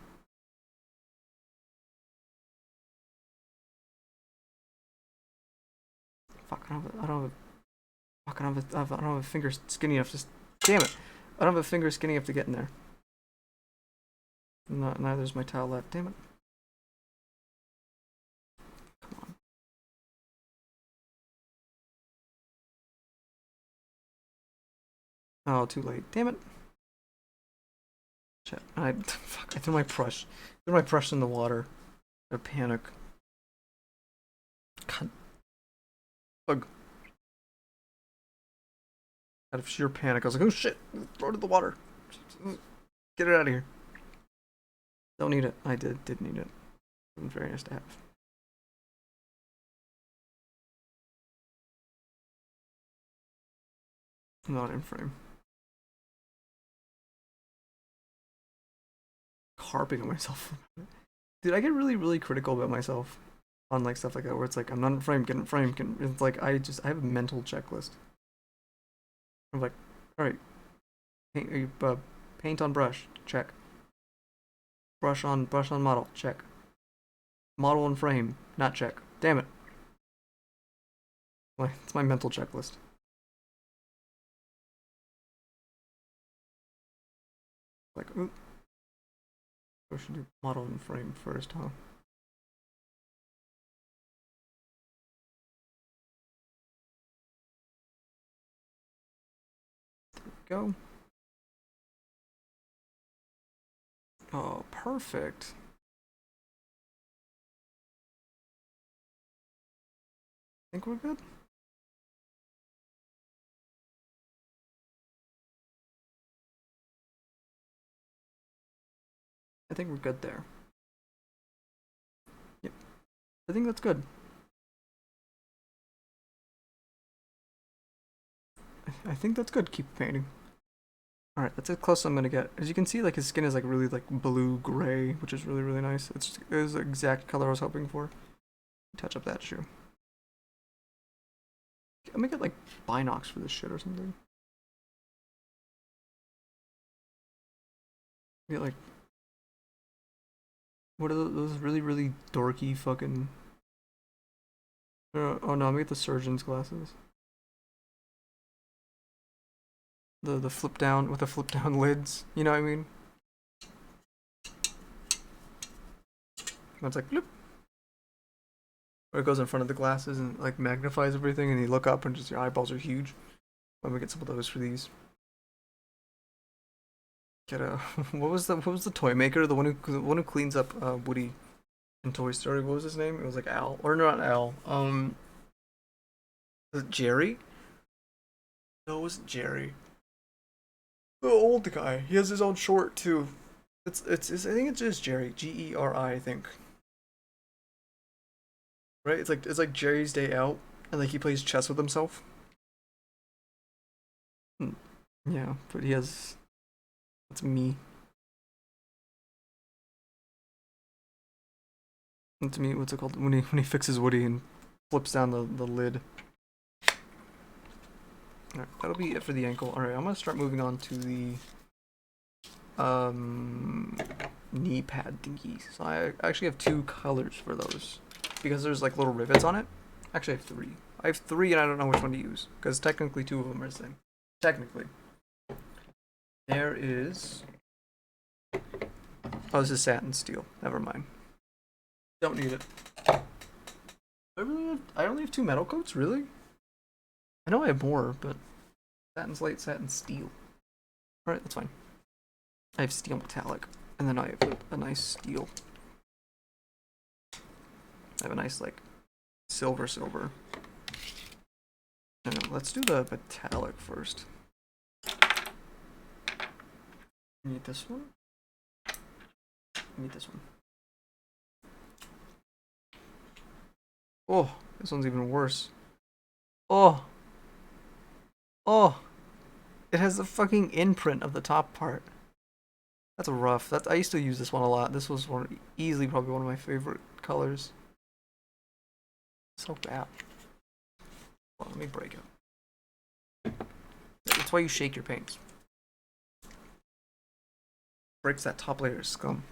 Fuck, I don't have a finger skinny enough to... Damn it! I don't have a finger skinny enough to get in there. Neither's my towel left. Damn it. Come on. Oh, too late. Damn it. Shit. Fuck, I threw my brush. Threw my brush in the water. I panic. God. Ugh. Out of sheer panic, I was like, oh shit! Throw it in the water. Get it out of here. Don't need it. I did need it. It was very nice to have. Not in frame. Harping on myself. Dude, I get really critical about myself on like stuff like that where it's like I'm not in frame, get in frame. It's like I have a mental checklist. I'm like, alright, paint on brush, check. Brush on model, check. Model and frame, not check. Damn it. It's my mental checklist. Like, oop. I should do model and frame first, huh? There we go. Oh, perfect. Think we're good? I think we're good there. Yep. I think that's good. I think that's good. Keep painting. Alright, that's as close as I'm gonna get. As you can see, like his skin is like really like blue-gray, which is really nice. It is the exact color I was hoping for. Touch up that shoe. I'm gonna get like binocs for this shit or something. Get like, what are those really dorky fucking... oh no, I'm gonna get the surgeon's glasses. The flip down with the flip down lids. You know what I mean? It's like bloop. Where it goes in front of the glasses and like magnifies everything, and you look up and just your eyeballs are huge. Let me get some of those for these. Get a what was the toy maker? The one who cleans up Woody in Toy Story. What was his name? It was like Al, or not Al. Was it Jerry? No, it wasn't Jerry. The old guy. He has his own short too. It's I think it's just Jerry. Geri, I think. Right? It's like Jerry's Day Out, and like he plays chess with himself. Yeah, but he has. That's me. That's me. What's it called? When he fixes Woody and flips down the lid. Alright, that'll be it for the ankle. Alright, I'm gonna start moving on to the knee pad thingies. So I actually have two colors for those because there's like little rivets on it. Actually, I have three. I have three, and I don't know which one to use because technically two of them are the same. Technically, there is. Oh, this is satin steel. Never mind. Don't need it. I only have two metal coats, really? I know I have more, but satin slate, satin steel. Alright, that's fine. I have steel metallic, and then I have a nice steel. I have a nice, like, silver. Let's do the metallic first. Need this one. Need this one. Oh, This one's even worse. Oh, oh, it has the fucking imprint of the top part. That's rough. I used to use this one a lot. This was easily probably one of my favorite colors. So bad. Well, let me break it. That's why you shake your paints. Breaks that top layer of scum.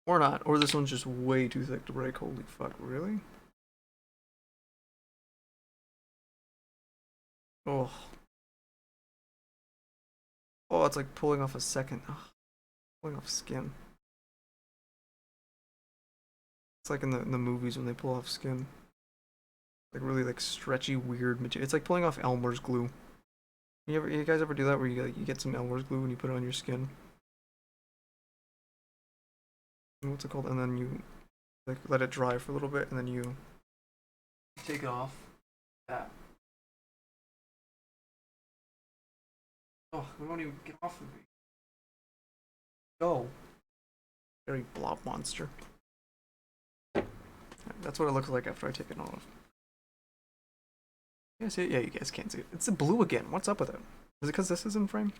Or not. Or this one's just way too thick to break. Holy fuck, really? Oh. Oh, it's like pulling off a second. Oh, pulling off skin. It's like in the movies when they pull off skin. Like really like stretchy, weird material. It's like pulling off Elmer's glue. You guys ever do that where you get some Elmer's glue and you put it on your skin? What's it called? And then you like let it dry for a little bit and then you take it off. That. Oh, we won't even get off of me. Go. Very blob monster. That's what it looks like after I take it off. You guys see it? Yeah, you guys can't see it. It's blue again. What's up with it? Is it because this is in frame?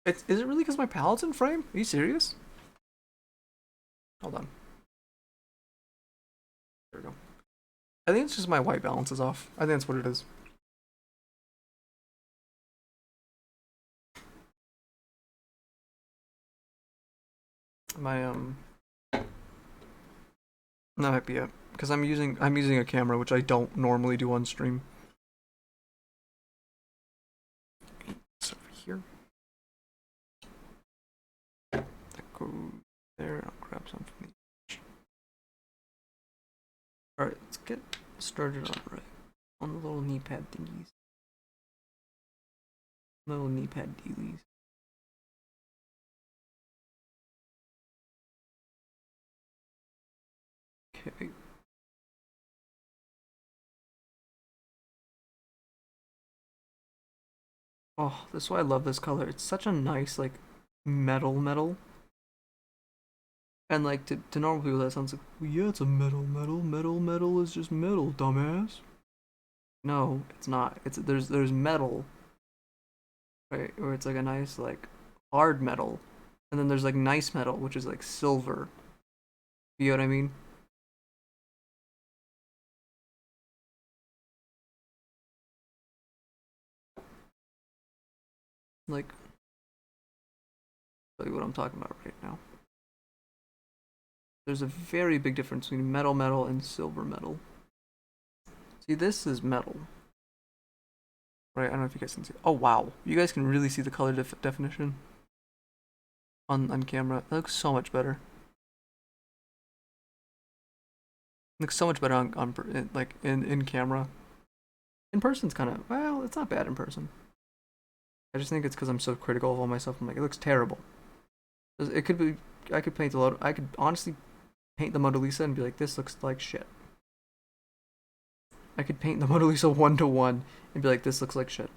Is it really because my palette's in frame? Are you serious? Hold on. There we go. I think it's just my white balance is off. I think that's what it is. My that might be it. Because I'm using a camera which I don't normally do on stream. It's over here. That goes there. I'll grab some from the. Alright, let's get started on the little knee pad thingies. Little knee pad dealies. Okay. Oh, that's why I love this color. It's such a nice, like, metal. And, like, to normal people, that sounds like, well, yeah, it's a metal is just metal, dumbass. No, it's not. There's metal, right? Or it's like a nice, like, hard metal. And then there's, like, nice metal, which is, like, silver. You know what I mean? Like, tell you what I'm talking about right now. There's a very big difference between metal and silver metal. See, this is metal. Right, I don't know if you guys can see. Oh, wow. You guys can really see the color definition on camera. It looks so much better. It looks so much better like in camera. In person's kind of, well, it's not bad in person. I just think it's because I'm so critical of all myself. I'm like, it looks terrible. It could be, I could paint I could honestly paint the Mona Lisa and be like, this looks like shit. I could paint the Mona Lisa 1-to-1 and be like, this looks like shit.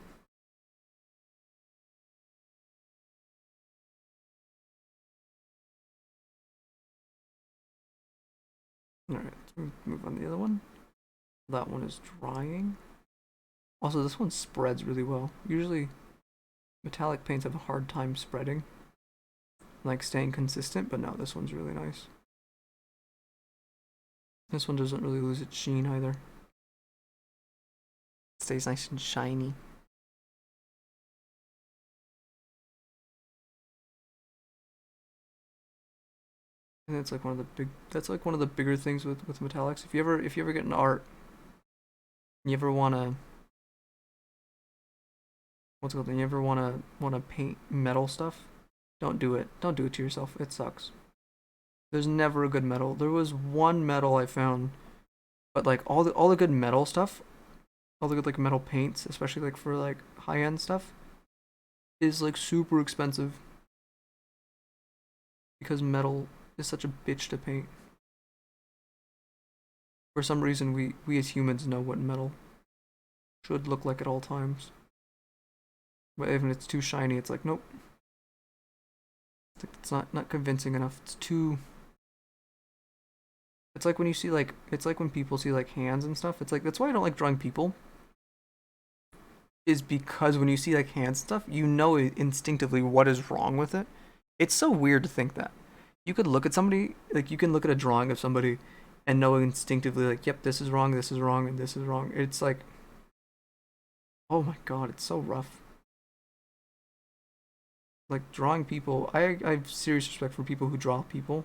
Alright, let's move on to the other one. That one is drying. Also, this one spreads really well. Usually, metallic paints have a hard time spreading. Like, staying consistent, but no, this one's really nice. This one doesn't really lose its sheen either. It stays nice and shiny. And that's like one of the bigger things with metallics. If you ever get into art, you ever wanna what's it called? You ever wanna paint metal stuff? Don't do it. Don't do it to yourself. It sucks. There's never a good metal. There was one metal I found, but like all the good metal stuff, all the good like metal paints, especially like for like high end stuff, is like super expensive because metal is such a bitch to paint. For some reason, we as humans know what metal should look like at all times. But even if it's too shiny, it's like, nope. It's not convincing enough. It's too It's like when you see like it's like when people see like hands and stuff. It's like that's why I don't like drawing people. Is because when you see like hands and stuff, you know instinctively what is wrong with it. It's so weird to think that. You could look at somebody, like you can look at a drawing of somebody and know instinctively like, yep, this is wrong, and this is wrong. It's like, oh my god, it's so rough. Like drawing people, I have serious respect for people who draw people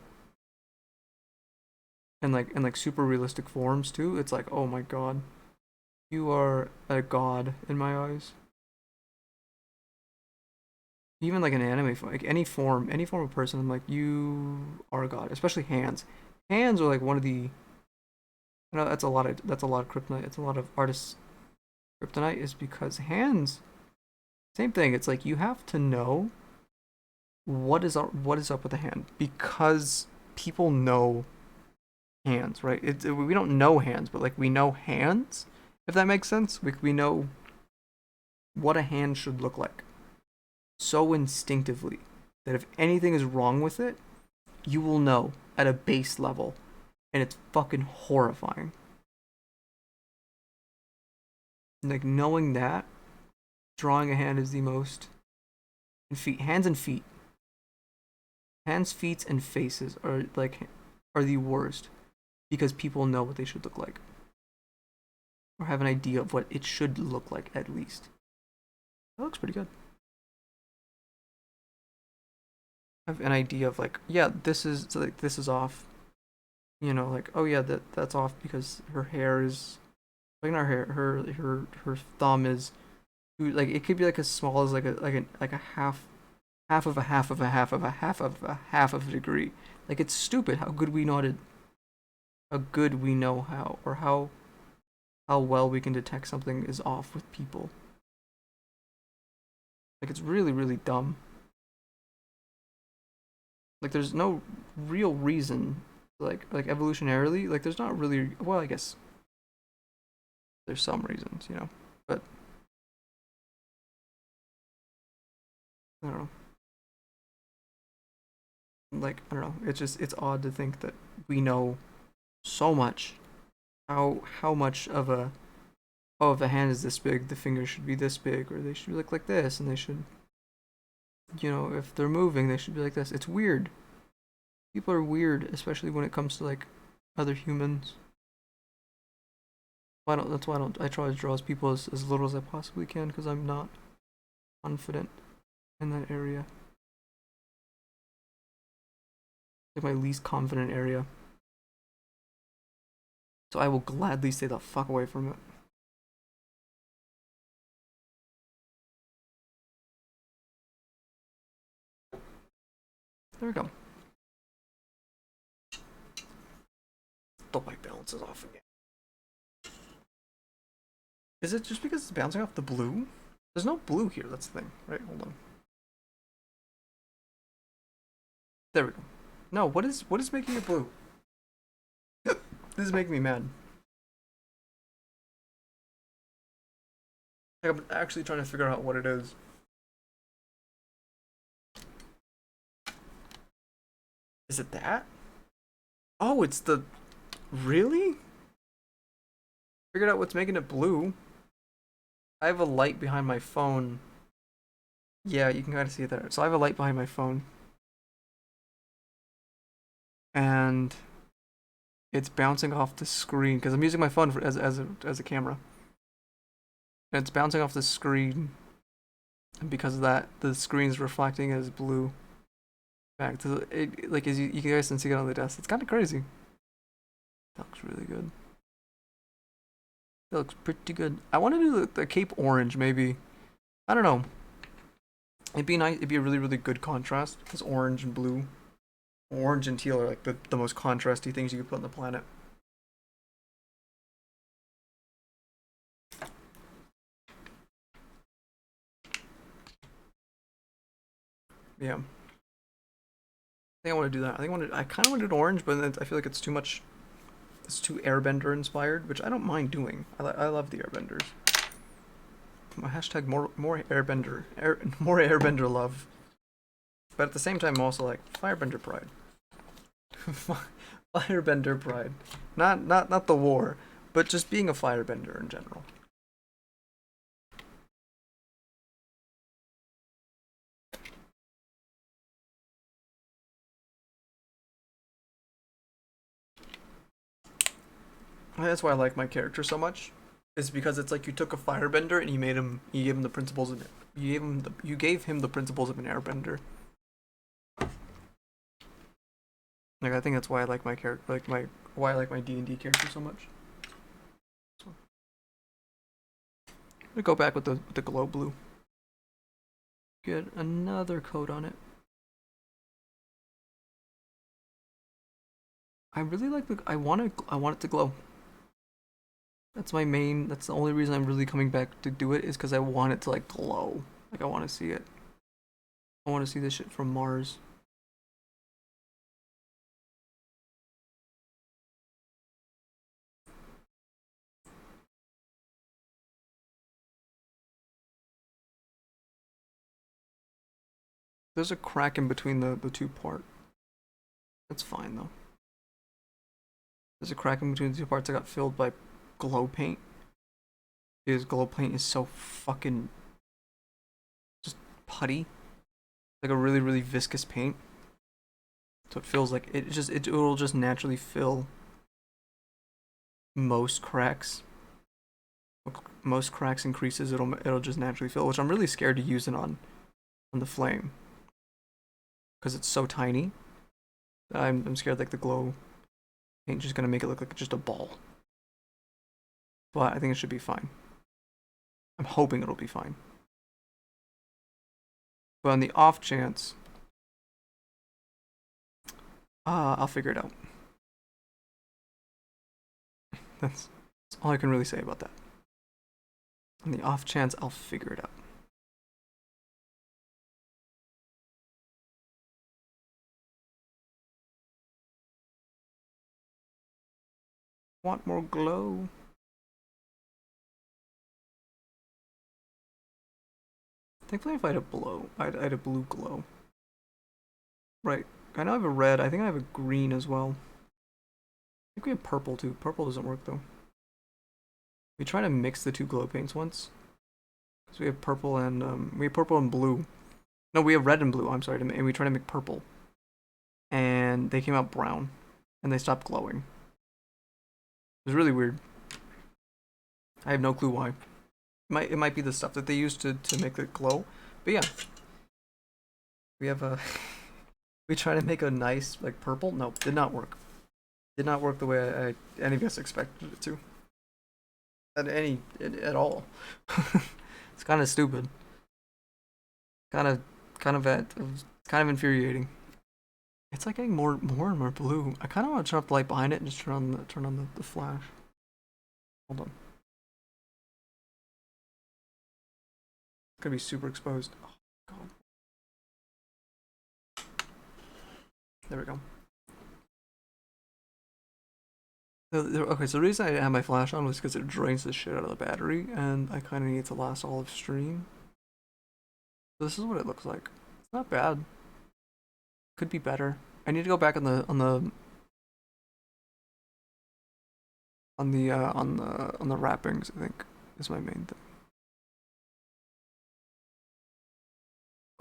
and like super realistic forms too. It's like, oh my god, you are a god in my eyes. Even like an anime, like any form of person, I'm like, you are a god. Especially hands. Hands are like one of the. I know that's a lot of kryptonite. It's a lot of artists' kryptonite is because hands. Same thing. It's like you have to know what is up with the hand because people know hands, right? We don't know hands, but like we know hands. If that makes sense, we know what a hand should look like so instinctively that if anything is wrong with it, you will know at a base level, and it's fucking horrifying. Like knowing that drawing a hand is the most and feet, hands and feet, hands, feet, and faces are the worst because people know what they should look like or have an idea of what it should look like at least. That looks pretty good. I have an idea of like, yeah, this is off. You know, like, oh yeah, that's off because her hair is like not her thumb is like it could be like as small as like a half of a half of a half of a half of a half of a degree. Like it's stupid how good we know how or how well we can detect something is off with people. Like it's really really dumb. Like there's no real reason like evolutionarily like there's not really well I guess there's some reasons, you know. But I don't know. Like I don't know. It's odd to think that we know so much how much of a oh if the hand is this big the fingers should be this big or they should look like this and they should you know if they're moving they should be like this. It's weird. People are weird, especially when it comes to like other humans. Why don't that's why I try to draw as people as little as I possibly can because I'm not confident in that area. Like my least confident area. So I will gladly stay the fuck away from it. There we go. The white balance is off again. Is it just because it's bouncing off the blue? There's no blue here, that's the thing. Right, hold on. There we go. No, what is making it blue? This is making me mad. Like, I'm actually trying to figure out what it is. Is it that? Oh, it's the... Really? Figured out what's making it blue. I have a light behind my phone. Yeah, you can kind of see it there. So I have a light behind my phone. And it's bouncing off the screen because I'm using my phone as a camera. And it's bouncing off the screen. And because of that, the screen's reflecting as blue. Back to like as you guys can see it on the desk. It's kind of crazy. That looks really good. That looks pretty good. I want to do the Cape Orange maybe. I don't know. It'd be nice. It'd be a really really good contrast because orange and blue, orange and teal are like the most contrasty things you could put on the planet. Yeah. I think I want to do that. I kind of want to do orange, but then I feel like it's too much. It's too Airbender inspired, which I don't mind doing. I love the Airbenders. My hashtag more Airbender more Airbender love. But at the same time, I'm also like Firebender pride. Firebender pride. Not the war, but just being a firebender in general. That's why I like my character so much. Is because it's like you took a firebender and you gave him the principles of you gave him the principles of an airbender. Like I think that's why I like my character, why I like my D&D character so much. So, I'm gonna go back with the glow blue. Get another coat on it. I really like I want it to glow. That's that's the only reason I'm really coming back to do it is because I want it to like glow. Like I want to see it. I want to see this shit from Mars. There's a crack in between the two part. That's fine though. There's a crack in between the two parts that got filled by glow paint. Because glow paint is so fucking just putty. Like a really, really viscous paint. So it feels like it will just naturally fill most cracks. Most cracks and creases it'll just naturally fill, which I'm really scared to use it on the flame. Because it's so tiny. I'm scared like the glow paint just gonna make it look like just a ball. But I think it should be fine. I'm hoping it'll be fine. But on the off chance, I'll figure it out. That's all I can really say about that. On the off chance, I'll figure it out. Want more glow? Thankfully, if I had I had a blue glow. Right. I know I have a red. I think I have a green as well. I think we have purple too. Purple doesn't work though. We try to mix the two glow paints once. Because we have purple and blue. No, we have red and blue. I'm sorry, and we try to make purple. And they came out brown, and they stopped glowing. It was really weird. I have no clue why. It might be the stuff that they use to make it glow. But yeah. We have a we try to make a nice like purple. No, did not work. Did not work the way any of us expected it to. At all. It's kind of stupid. Kind of kind of infuriating. It's like getting more and more blue. I kind of want to turn off the light behind it and just turn on the flash. Hold on. It's gonna be super exposed. Oh god. There we go. Okay, so the reason I didn't have my flash on was because it drains the shit out of the battery, and I kind of need it to last all of stream. So this is what it looks like. It's not bad. Could be better. I need to go back on the wrappings. I think is my main thing.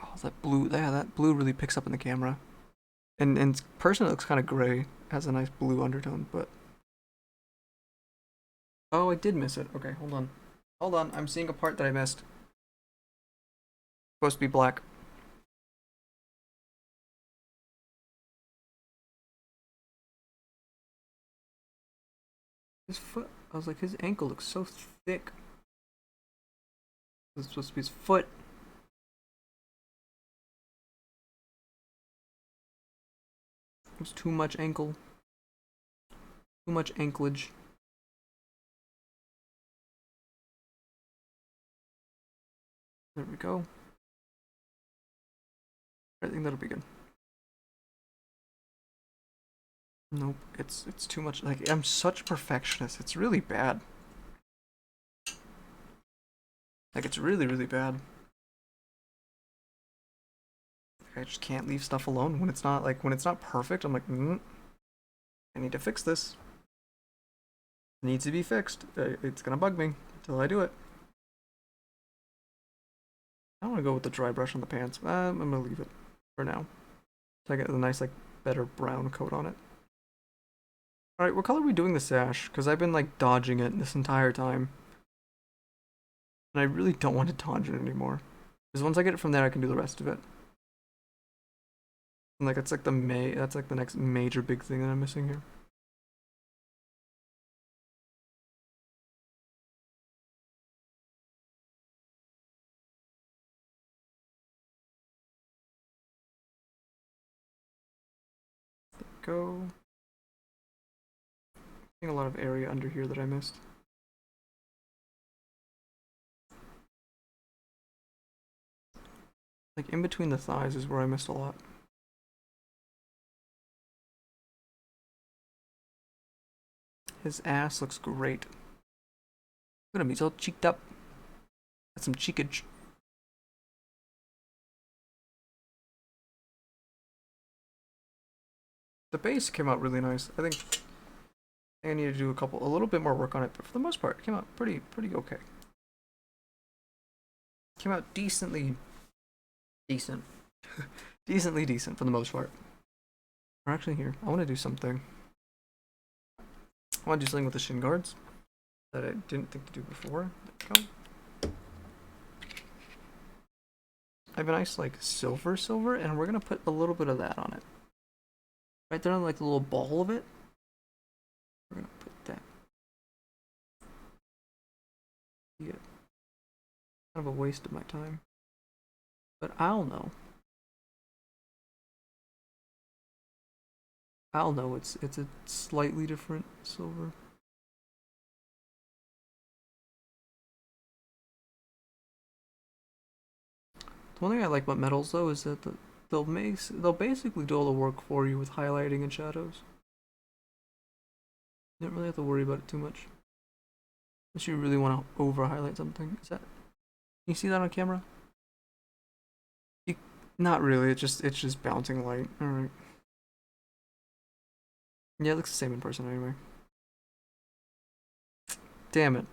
Oh, that blue. Yeah, that blue really picks up in the camera. And in person, it looks kind of gray. It has a nice blue undertone, but. Oh, I did miss it. Okay, hold on. Hold on. I'm seeing a part that I missed. Supposed to be black. His foot. I was like, his ankle looks so thick. This is supposed to be his foot. There's too much ankle. Too much anklage. There we go. I think that'll be good. Nope, it's too much. Like I'm such a perfectionist. It's really bad. Like it's really really bad. I just can't leave stuff alone when it's not perfect. I'm like, I need to fix this. It needs to be fixed. It's gonna bug me until I do it. I want to go with the dry brush on the pants. I'm gonna leave it for now. So I get a nice, like, better brown coat on it. Alright, what color are we doing the sash? Because I've been, like, dodging it this entire time. And I really don't want to dodge it anymore. Because once I get it from there, I can do the rest of it. And, like, that's like that's like the next major big thing that I'm missing here. Go. A lot of area under here that I missed. Like in between the thighs is where I missed a lot. His ass looks great. Look at him, he's all cheeked up. Got some cheekage. The base came out really nice. I think I need to do a little bit more work on it, but for the most part, it came out pretty okay. Came out decent. Decently decent for the most part. Or actually here, I want to do something. I want to do something with the shin guards that I didn't think to do before. There we go. I have a nice, like, silver, and we're gonna put a little bit of that on it. Right there on, like, the little ball of it. We're gonna put that. Yeah. Kind of a waste of my time. But I'll know. It's a slightly different silver. The one thing I like about metals though is that they'll basically do all the work for you with highlighting and shadows. You don't really have to worry about it too much. Unless you really want to over highlight something. Can you see that on camera? Not really, it's just bouncing light. Alright. Yeah, it looks the same in person anyway. Damn it.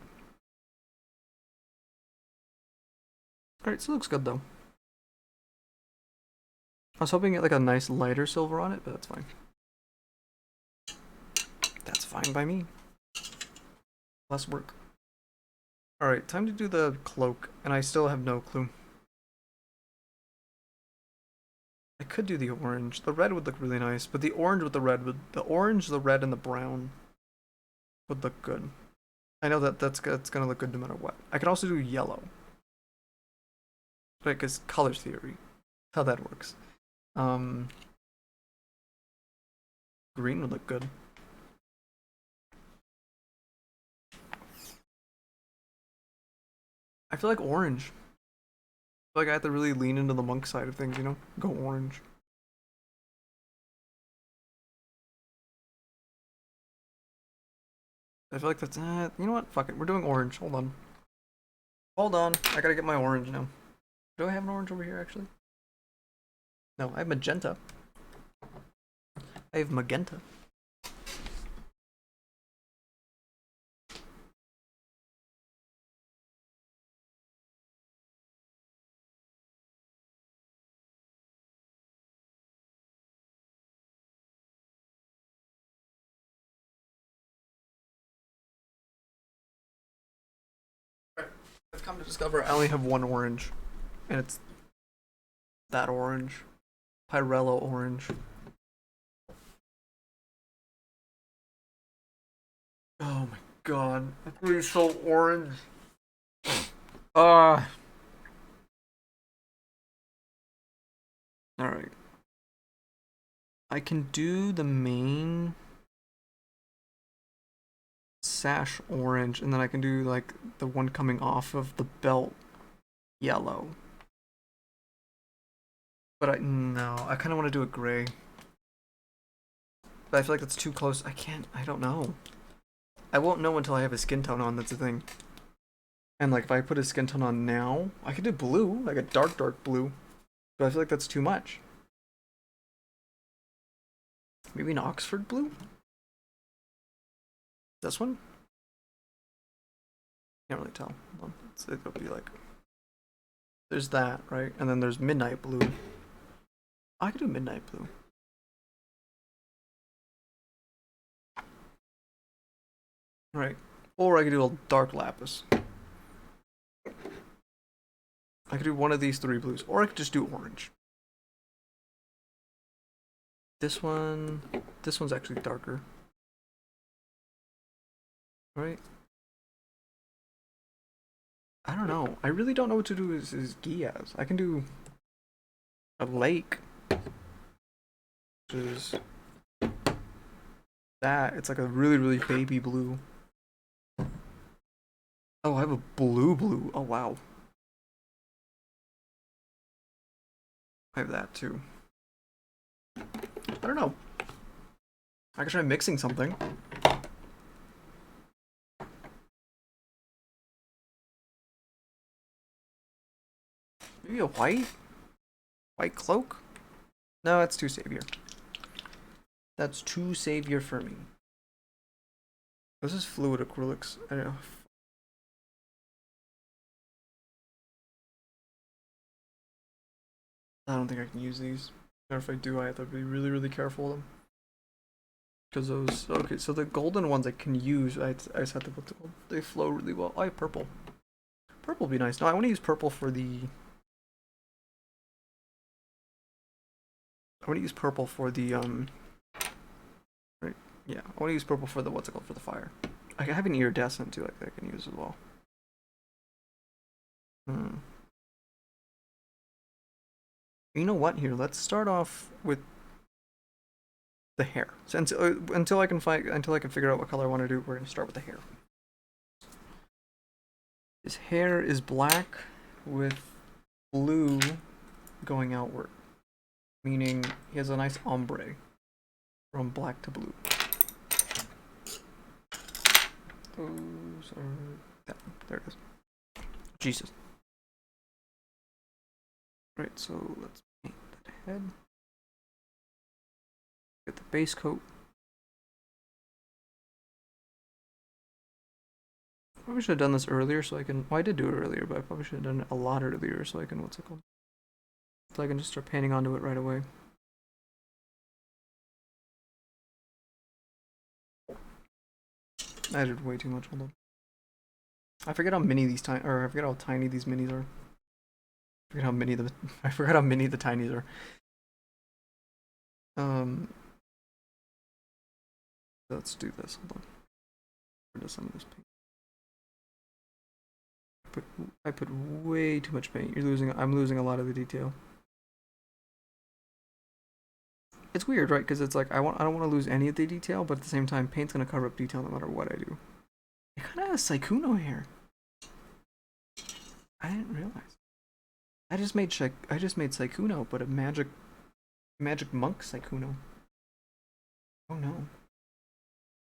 Alright, so it looks good though. I was hoping to get like a nice lighter silver on it, but that's fine. That's fine by me. Less work. Alright, time to do the cloak, and I still have no clue. I could do the orange. The red would look really nice, but the orange with the red the orange, the red, and the brown would look good. I know that's gonna look good no matter what. I could also do yellow. Right, because color theory. How that works. Green would look good. I feel like orange. I feel like I have to really lean into the monk side of things, you know? Go orange. I feel like that's, you know what? Fuck it, we're doing orange. Hold on. Hold on, I gotta get my orange now. Do I have an orange over here, actually? No, I have magenta. I have magenta. I've come to discover I only have one orange, and it's that orange. Pyrello orange. Oh my god, it's so orange. Alright. I can do the main sash orange, and then I can do like the one coming off of the belt yellow. But I kind of want to do it gray. But I feel like that's too close. I don't know. I won't know until I have a skin tone on, that's the thing. And like if I put a skin tone on now, I could do blue, like a dark blue. But I feel like that's too much. Maybe an Oxford blue? This one? Can't really tell. Hold on. It'll be like, there's that, right? And then there's midnight blue. I could do midnight blue. Right. Or I could do a dark lapis. I could do one of these three blues. Or I could just do orange. This one's actually darker. Right? I don't know. I really don't know what to do with his Giaz. I can do a lake. Which is that. It's like a really, really baby blue. Oh, I have a blue. Oh, wow. I have that too. I don't know. I could try mixing something. Maybe a white cloak? No, that's too savior. That's too savior for me. This is fluid acrylics. I don't know. I don't think I can use these. Or if I do, I have to be really, really careful with them. Because those, okay, so the golden ones I can use, I just have to put them, they flow really well. I have purple. Purple would be nice. No, I want to use purple for the, right, yeah, I want to use purple for the, what's it called, for the fire. I have an iridescent too, like that I can use as well. You know what? Here, let's start off with the hair. So until I can figure out what color I want to do, we're gonna start with the hair. His hair is black with blue going outward, meaning he has a nice ombre from black to blue. Those are there it is. Jesus. Right, so let's paint that head. Get the base coat. Probably should have done this earlier so I can. Well, I did do it earlier, but I probably should have done it a lot earlier so I can. What's it called? So I can just start painting onto it right away. I did way too much. Hold on. I forget how many these I forget how tiny these minis are. I forget how many the tinies are. Let's do this. Hold on. Where does some of this paint? I put way too much paint. I'm losing a lot of the detail. It's weird, right? Because it's like I don't want to lose any of the detail, but at the same time, paint's gonna cover up detail no matter what I do. It kind of has Saikuno hair. I didn't realize. I just made Saikuno, but a magic monk Saikuno. Oh no.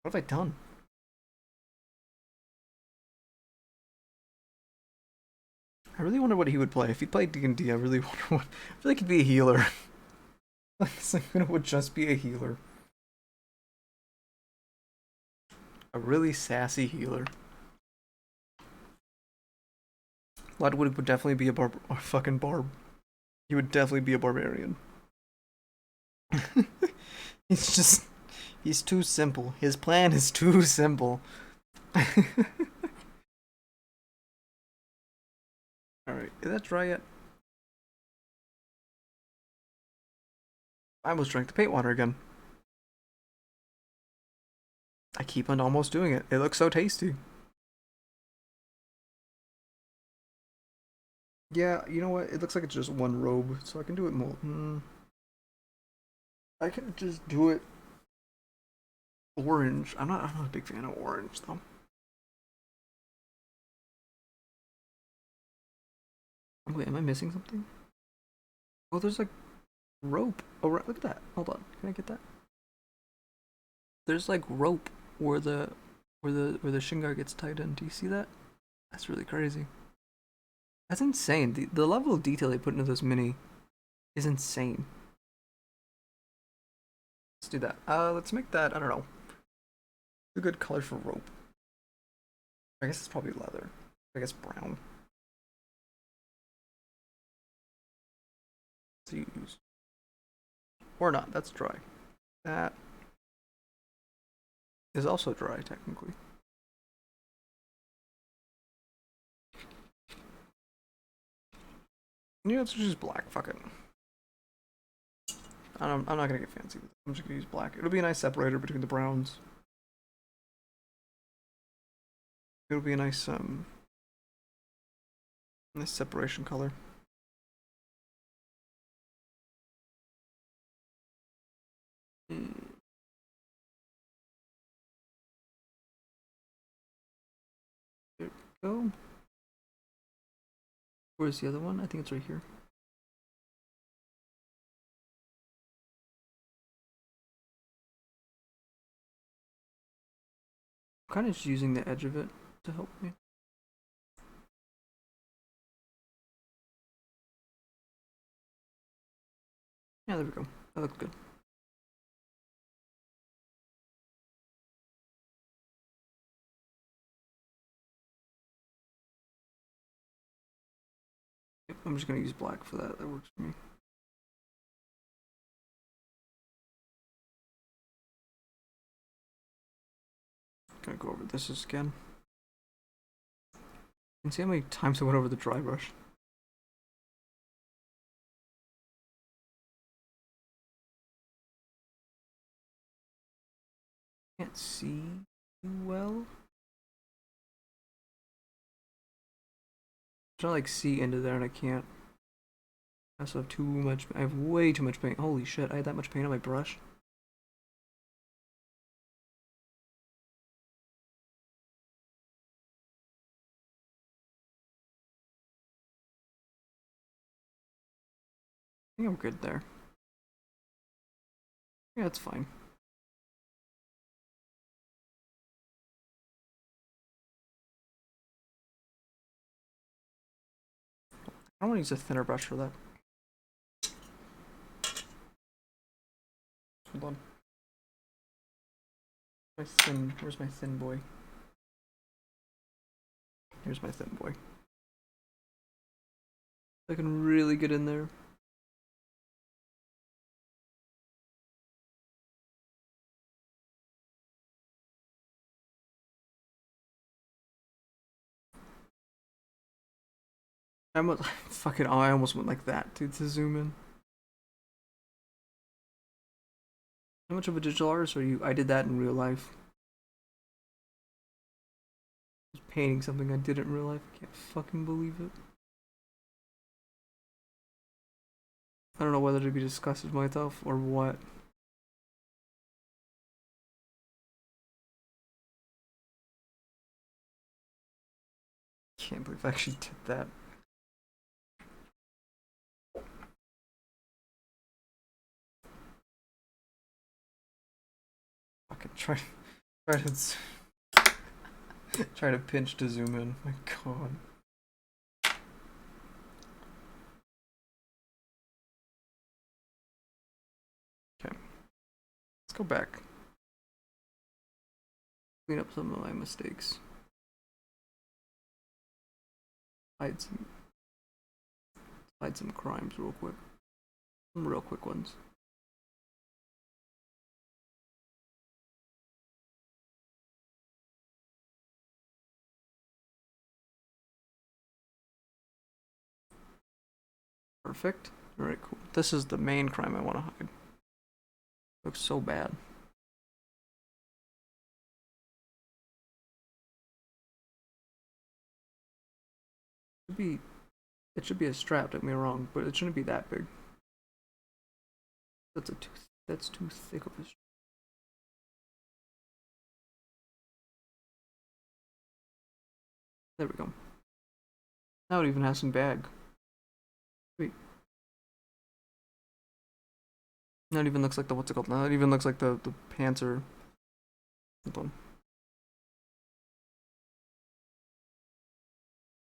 What have I done? I really wonder what he would play. If he played D&D, I really wonder what. I feel like he'd be a healer. Like Saikuno would just be a healer. A really sassy healer. Ludwig would definitely be a fucking barb. He would definitely be a barbarian. He's too simple. His plan is too simple. Alright, is that dry yet? I almost drank the paint water again. I keep on almost doing it. It looks so tasty. Yeah, you know what? It looks like it's just one robe, so I can do it more. I can just do it orange. I'm not a big fan of orange though. Wait, am I missing something? Oh, there's like rope. Oh, look at that. Hold on. Can I get that? There's like rope where the Shingar gets tied in. Do you see that? That's really crazy. That's insane. The level of detail they put into this mini is insane. Let's do that. Let's make that, I don't know, a good color for rope. I guess it's probably leather. I guess brown. To use. Or not, that's dry. That is also dry, technically. Yeah, let's just black, fuck it. I'm not gonna get fancy with it. I'm just gonna use black. It'll be a nice separator between the browns. It'll be a nice nice separation color. There we go. Where's the other one? I think it's right here. I'm kind of just using the edge of it to help me. Yeah, there we go. That looks good. Yep, I'm just gonna use black for that. That works for me. Gonna go over this again. You can see how many times I went over the dry brush. Can't see well. I'm trying to like see into there and I can't. I also have too much. I have way too much paint. Holy shit! I had that much paint on my brush. I think I'm good there. Yeah, it's fine. I want to use a thinner brush for that. Hold on. Where's my thin boy? Here's my thin boy. I can really get in there. I almost, fucking, I almost went like that, dude, to zoom in. How much of a digital artist are you? I did that in real life. I was painting something I did in real life. I can't fucking believe it. I don't know whether to be disgusted with myself or what. Can't believe I actually did that. Fucking try to pinch to zoom in. My god. Okay. Let's go back. Clean up some of my mistakes. Hide some crimes real quick. Some real quick ones. Perfect. Alright, cool. This is the main crime I want to hide. Looks so bad. It should be a strap, don't get me wrong, but it shouldn't be that big. That's too thick of a strap. There we go. Now it even has some bag. Sweet. Now it even looks like the what's it called? Now it even looks like the pants are. Hold on.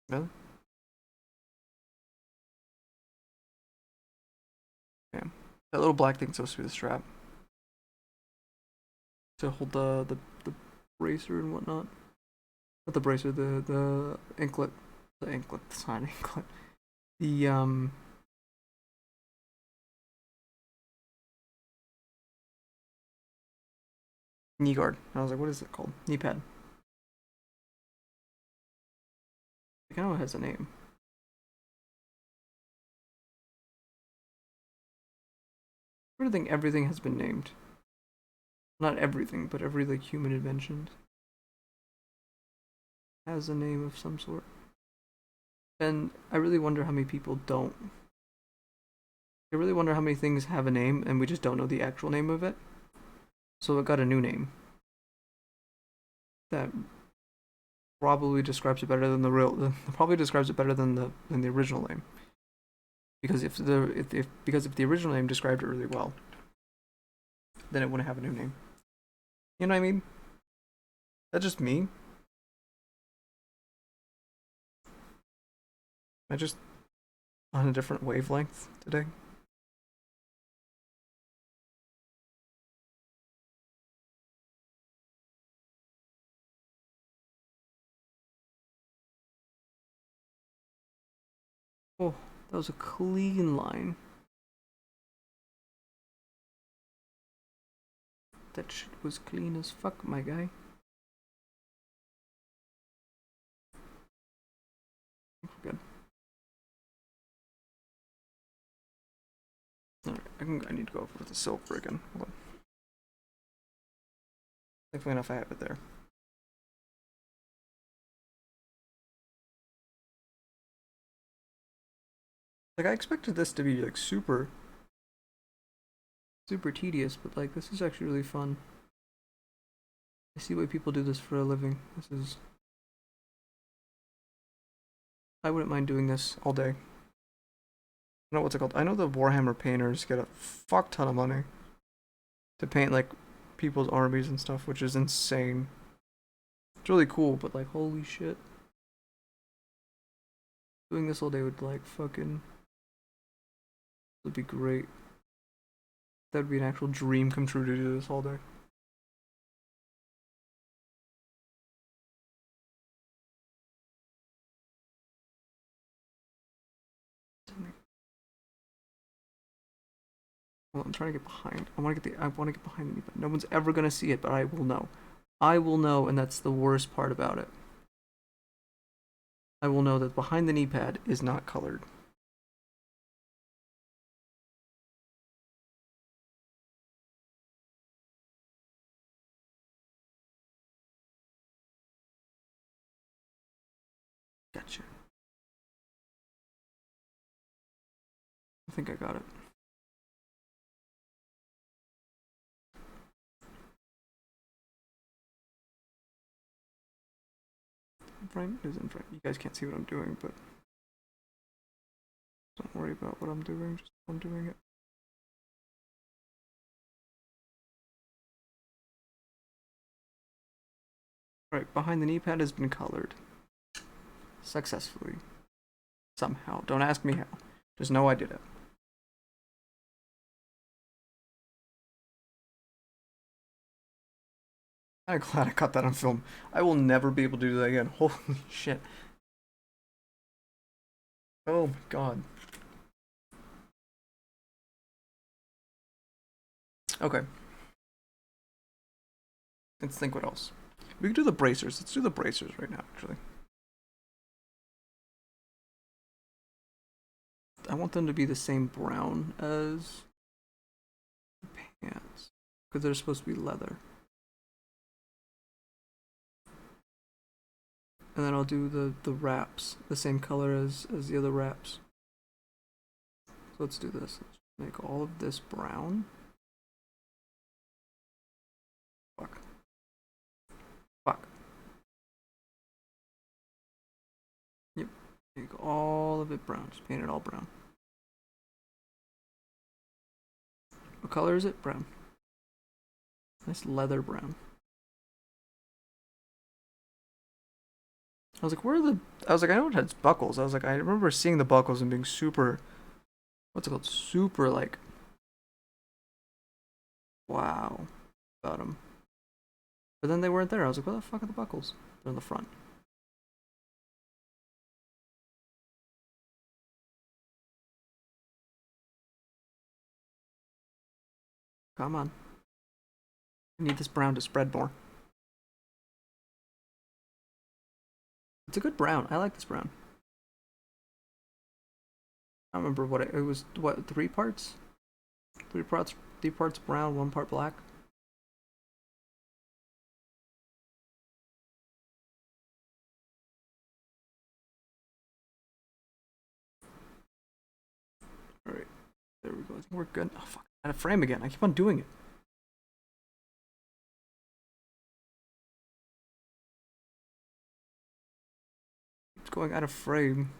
Really? Yeah. That little black thing's supposed to be the strap. To hold the bracer and whatnot. Not the bracer, the anklet. The anklet, it's not an anklet. The knee guard. I was like, what is it called? Knee pad. I know it has a name. I think everything has been named. Not everything, but every like human invention has a name of some sort. And I really wonder how many people don't. I really wonder how many things have a name and we just don't know the actual name of it. So it got a new name that probably describes it better than the real. Probably describes it better than the original name. Because if the original name described it really well, then it wouldn't have a new name. You know what I mean? That's just me. I just on a different wavelength today. Oh, that was a clean line. That shit was clean as fuck, my guy. Good. Alright, I need to go over the silver again. Hold on. Thankfully enough I have it there. Like I expected this to be like super tedious, but like this is actually really fun. I see why people do this for a living. I wouldn't mind doing this all day. I don't know what's it called. I know the Warhammer painters get a fuck ton of money to paint like people's armies and stuff, which is insane. It's really cool, but like holy shit. Doing this all day would like fucking would be great. That'd be an actual dream come true to do this all day. Well, I'm trying to get behind. I want to get behind me, but no one's ever gonna see it, but I will know. I will know, and that's the worst part about it. I will know that behind the knee pad is not colored. Gotcha. I think I got it. Frame is in frame. You guys can't see what I'm doing, but don't worry about what I'm doing. Just I'm doing it. Right, behind the knee pad has been colored successfully. Somehow. Don't ask me how. Just know I did it. I'm glad I caught that on film. I will never be able to do that again. Holy shit. Oh my god. Okay. Let's think what else. We can do the bracers. Let's do the bracers right now, actually. I want them to be the same brown as the pants. Because they're supposed to be leather. And then I'll do the wraps the same color as the other wraps. So let's do this. Let's make all of this brown. Fuck. Fuck. Yep. Make all of it brown. Just paint it all brown. What color is it? Brown. Nice leather brown. I was like, where are the... I was like, I know it has buckles. I was like, I remember seeing the buckles and being super... What's it called? Super, like... Wow. About them. But then they weren't there. I was like, where the fuck are the buckles? They're in the front. Come on. I need this brown to spread more. It's a good brown. I like this brown. I don't remember what it was. What, 3 parts? 3 parts. 3 parts brown, 1 part black. All right, there we go. I think we're good. Oh fuck! Out of frame again. I keep on doing it. It's going out of frame.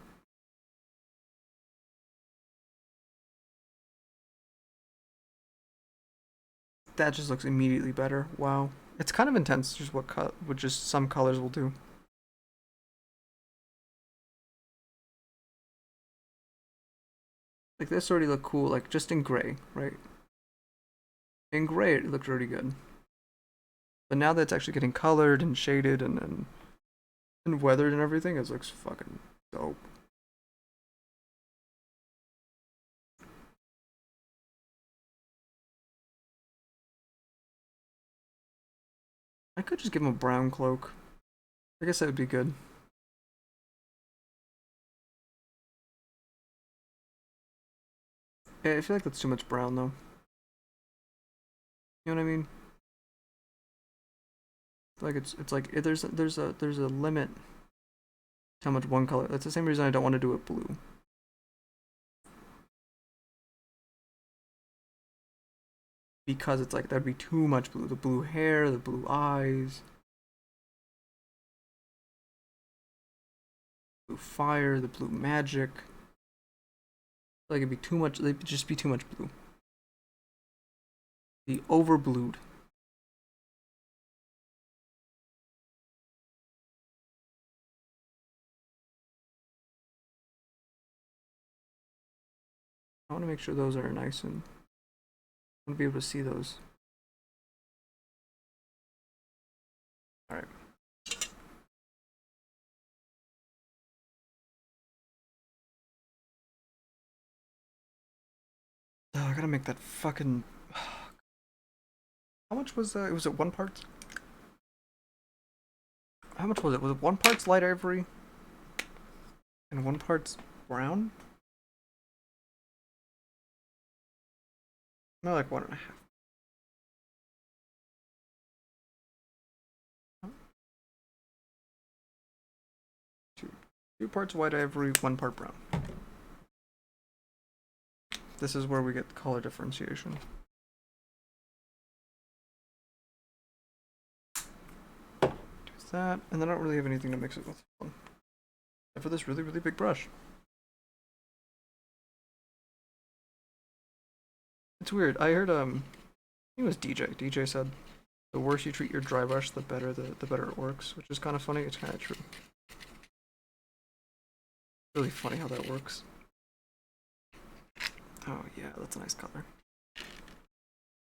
That just looks immediately better. Wow. It's kind of intense, just what just some colors will do. Like this already looked cool, like just in gray, right? In gray it looked really good. But now that it's actually getting colored and shaded and weathered and everything, it looks fucking dope. I could just give him a brown cloak. I guess that would be good. Yeah, I feel like that's too much brown though. You know what I mean? Like it's like there's a limit to how much one color. That's the same reason I don't want to do it blue. Because it's like that'd be too much blue. The blue hair, the blue eyes, blue fire, the blue magic. Like it'd be too much. It'd just be too much blue. The over blued. I want to make sure those are nice and I want to be able to see those. All right. Oh, I gotta make that fucking. How much was that? Was it 1 part? How much was it? Was it 1 part's light ivory and 1 part's brown? No, like 1.5. 2 parts white ivory, 1 part brown. This is where we get color differentiation. There's that, and then I don't really have anything to mix it with. Except for this really, really big brush. It's weird. I heard I think it was DJ. DJ said the worse you treat your dry brush, the better the better it works, which is kind of funny. It's kind of true. Really funny how that works. Oh yeah, that's a nice color.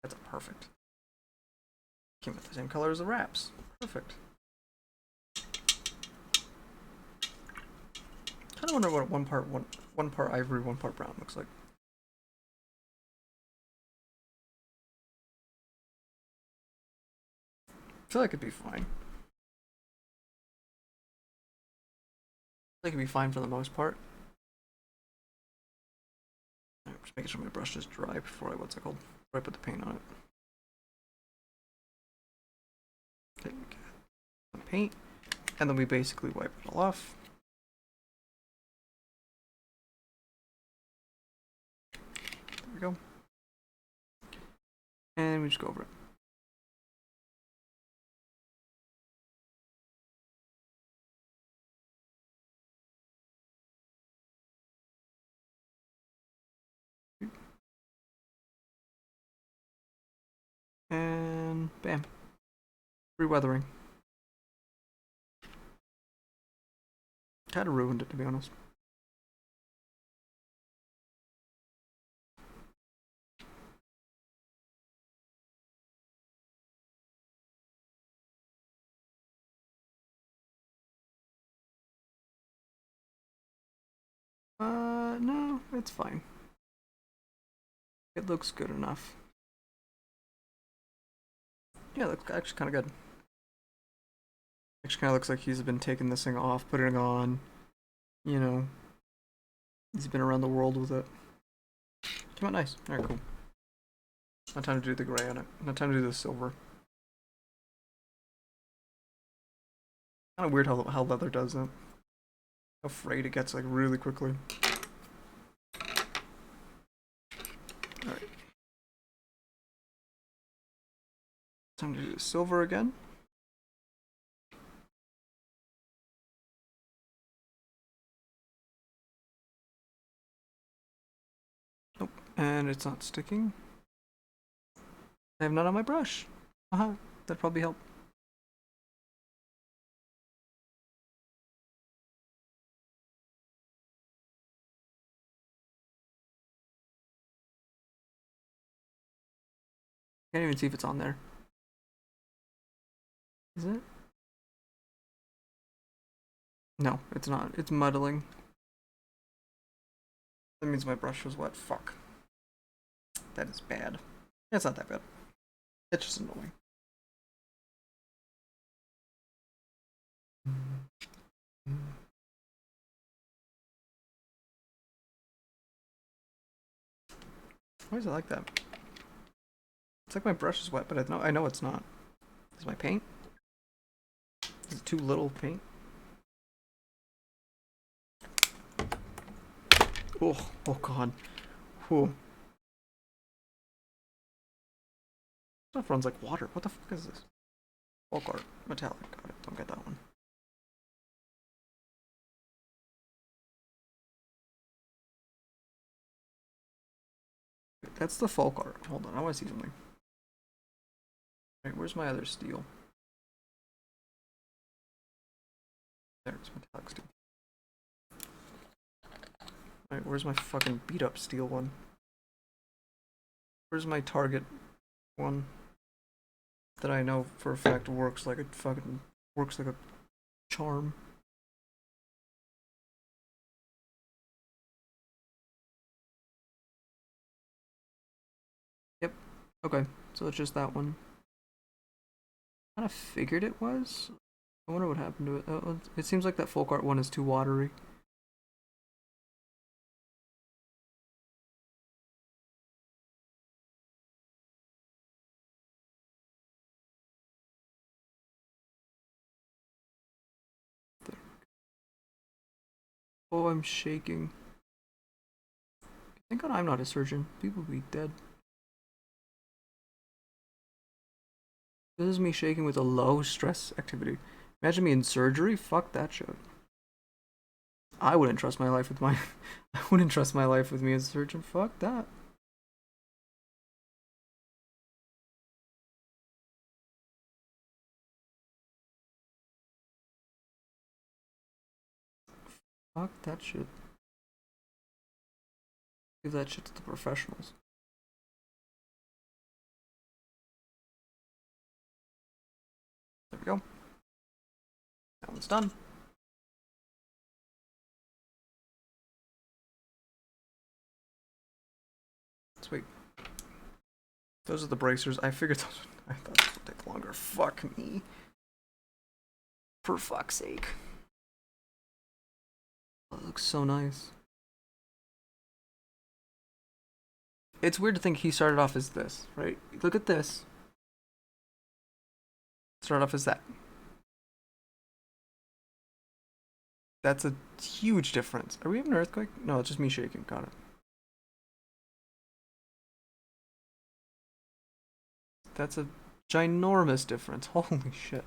That's perfect. Came with the same color as the wraps. Perfect. Kind of wonder what 1 part ivory, 1 part brown looks like. I feel like it'd be fine. I think it'd be fine for the most part. I'm just making sure my brush is dry before what's it called? Before I put the paint on it. Okay, some paint, and then we basically wipe it all off. There we go. And we just go over it. And bam. Reweathering. Kind of ruined it, to be honest. No, it's fine. It looks good enough. Yeah, it looks actually kind of good. Actually kind of looks like he's been taking this thing off, putting it on. You know, he's been around the world with it. Came out nice. Alright, cool. Not time to do the gray on it. Not time to do the silver. Kind of weird how leather does that. How frayed it gets like really quickly. Alright. Time to do the silver again. Nope. And it's not sticking. I have none on my brush. That'd probably help. Can't even see if it's on there. Is it? No, it's not. It's muddling. That means my brush was wet. Fuck. That is bad. It's not that bad. It's just annoying. Why is it like that? It's like my brush is wet, but I know it's not. Is my paint? Is it too little paint? Oh god. Whew. Stuff runs like water. What the fuck is this? Folk art. Metallic. Got it. Don't get that one. That's the folk art. Hold on, I want to see something. Alright, where's my other steel? There's metallic steel. Alright, where's my fucking beat up steel one? Where's my target one? That I know for a fact works like a charm. Yep. Okay, so it's just that one. I kind of figured it was. I wonder what happened to it. It seems like that folk art one is too watery. Oh, I'm shaking. Thank God I'm not a surgeon. People would be dead. This is me shaking with a low stress activity. Imagine me in surgery? Fuck that shit. I wouldn't trust my life with my I wouldn't trust my life with me as a surgeon. Fuck that. Fuck that shit. Give that shit to the professionals. There we go. That one's done. Sweet. Those are the bracers. I figured those I thought this would take longer. Fuck me. For fuck's sake. Oh, it looks so nice. It's weird to think he started off as this, right? Look at this. Start off as that. That's a huge difference. Are we having an earthquake? No, it's just me shaking. Got it. That's a ginormous difference. Holy shit.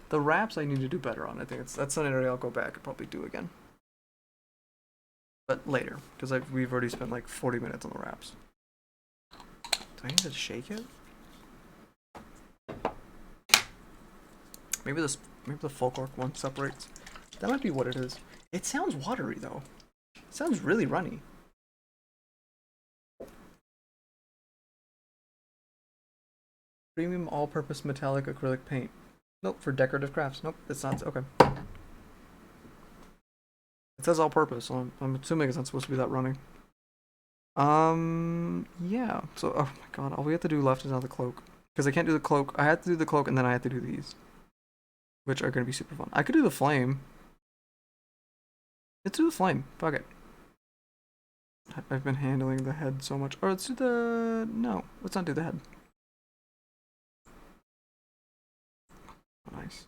The wraps I need to do better on. I think that's an area I'll go back and probably do again. But later, because we've already spent like 40 minutes on the wraps. Do I need to shake it? Maybe the folk art one separates. That might be what it is. It sounds watery though. It sounds really runny. Premium all-purpose metallic acrylic paint. Nope, for decorative crafts. Nope, that's not okay. It says all purpose, so I'm assuming it's not supposed to be that running. Yeah. So, oh my god, all we have to do left is now the cloak. Because I can't do the cloak. I had to do the cloak and then I had to do these. Which are going to be super fun. I could do the flame. Let's do the flame. Fuck it. I've been handling the head so much. Or let's do the... No, let's not do the head. Oh, nice.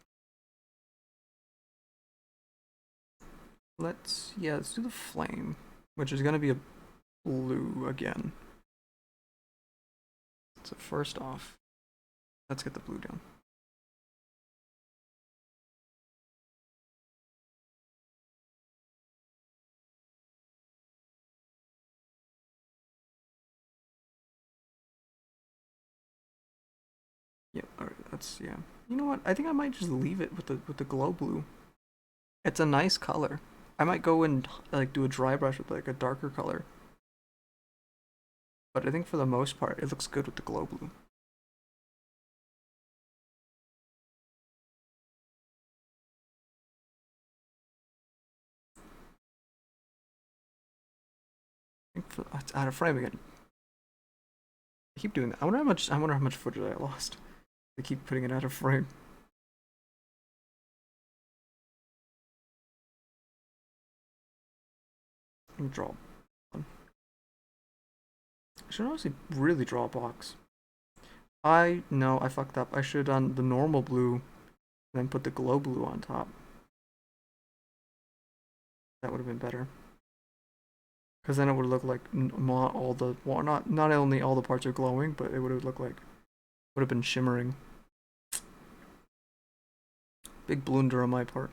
Let's do the flame. Which is going to be a blue again. So first off, let's get the blue down. Yeah, alright, that's, yeah. You know what? I think I might just leave it with the glow blue. It's a nice color. I might go and like do a dry brush with like a darker color. But I think for the most part, it looks good with the glow blue. I think it's out of frame again. I keep doing that. I wonder how much footage I lost. I keep putting it out of frame. Let me draw one. I should honestly really draw a box. No, I fucked up. I should have done the normal blue and then put the glow blue on top. That would have been better. Because then it would look like not all the, well, not only all the parts are glowing, but it would have looked like, would have been shimmering. Big blunder on my part.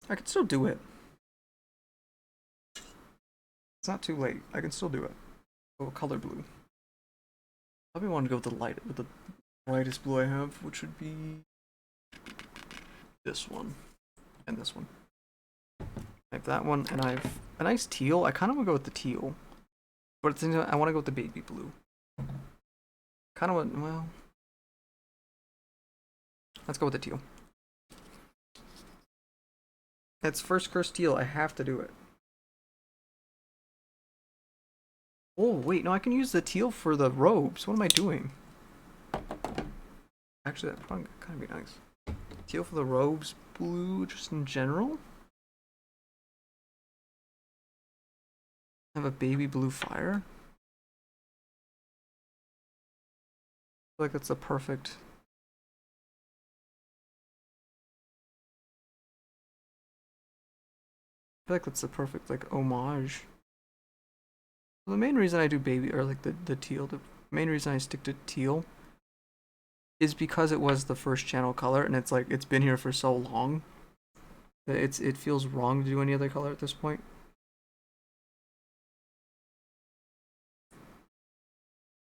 I can still do it. It's not too late. I can still do it. Oh, color blue. Probably want to go with the brightest blue I have, which would be this one and this one. I have that one, and I have a nice teal. I kind of want to go with the teal, but at the same time, I want to go with the baby blue. Kind of want, well, let's go with the teal. It's first curse teal. I have to do it. Oh wait, no, I can use the teal for the robes. What am I doing? Actually, that would kind of be nice. Teal for the robes, blue just in general. Have a baby blue fire. I feel like that's the perfect. I feel like that's the perfect like homage. Well, the main reason I do baby or like the teal, the main reason I stick to teal is because it was the first channel color, and it's like it's been here for so long that it feels wrong to do any other color at this point.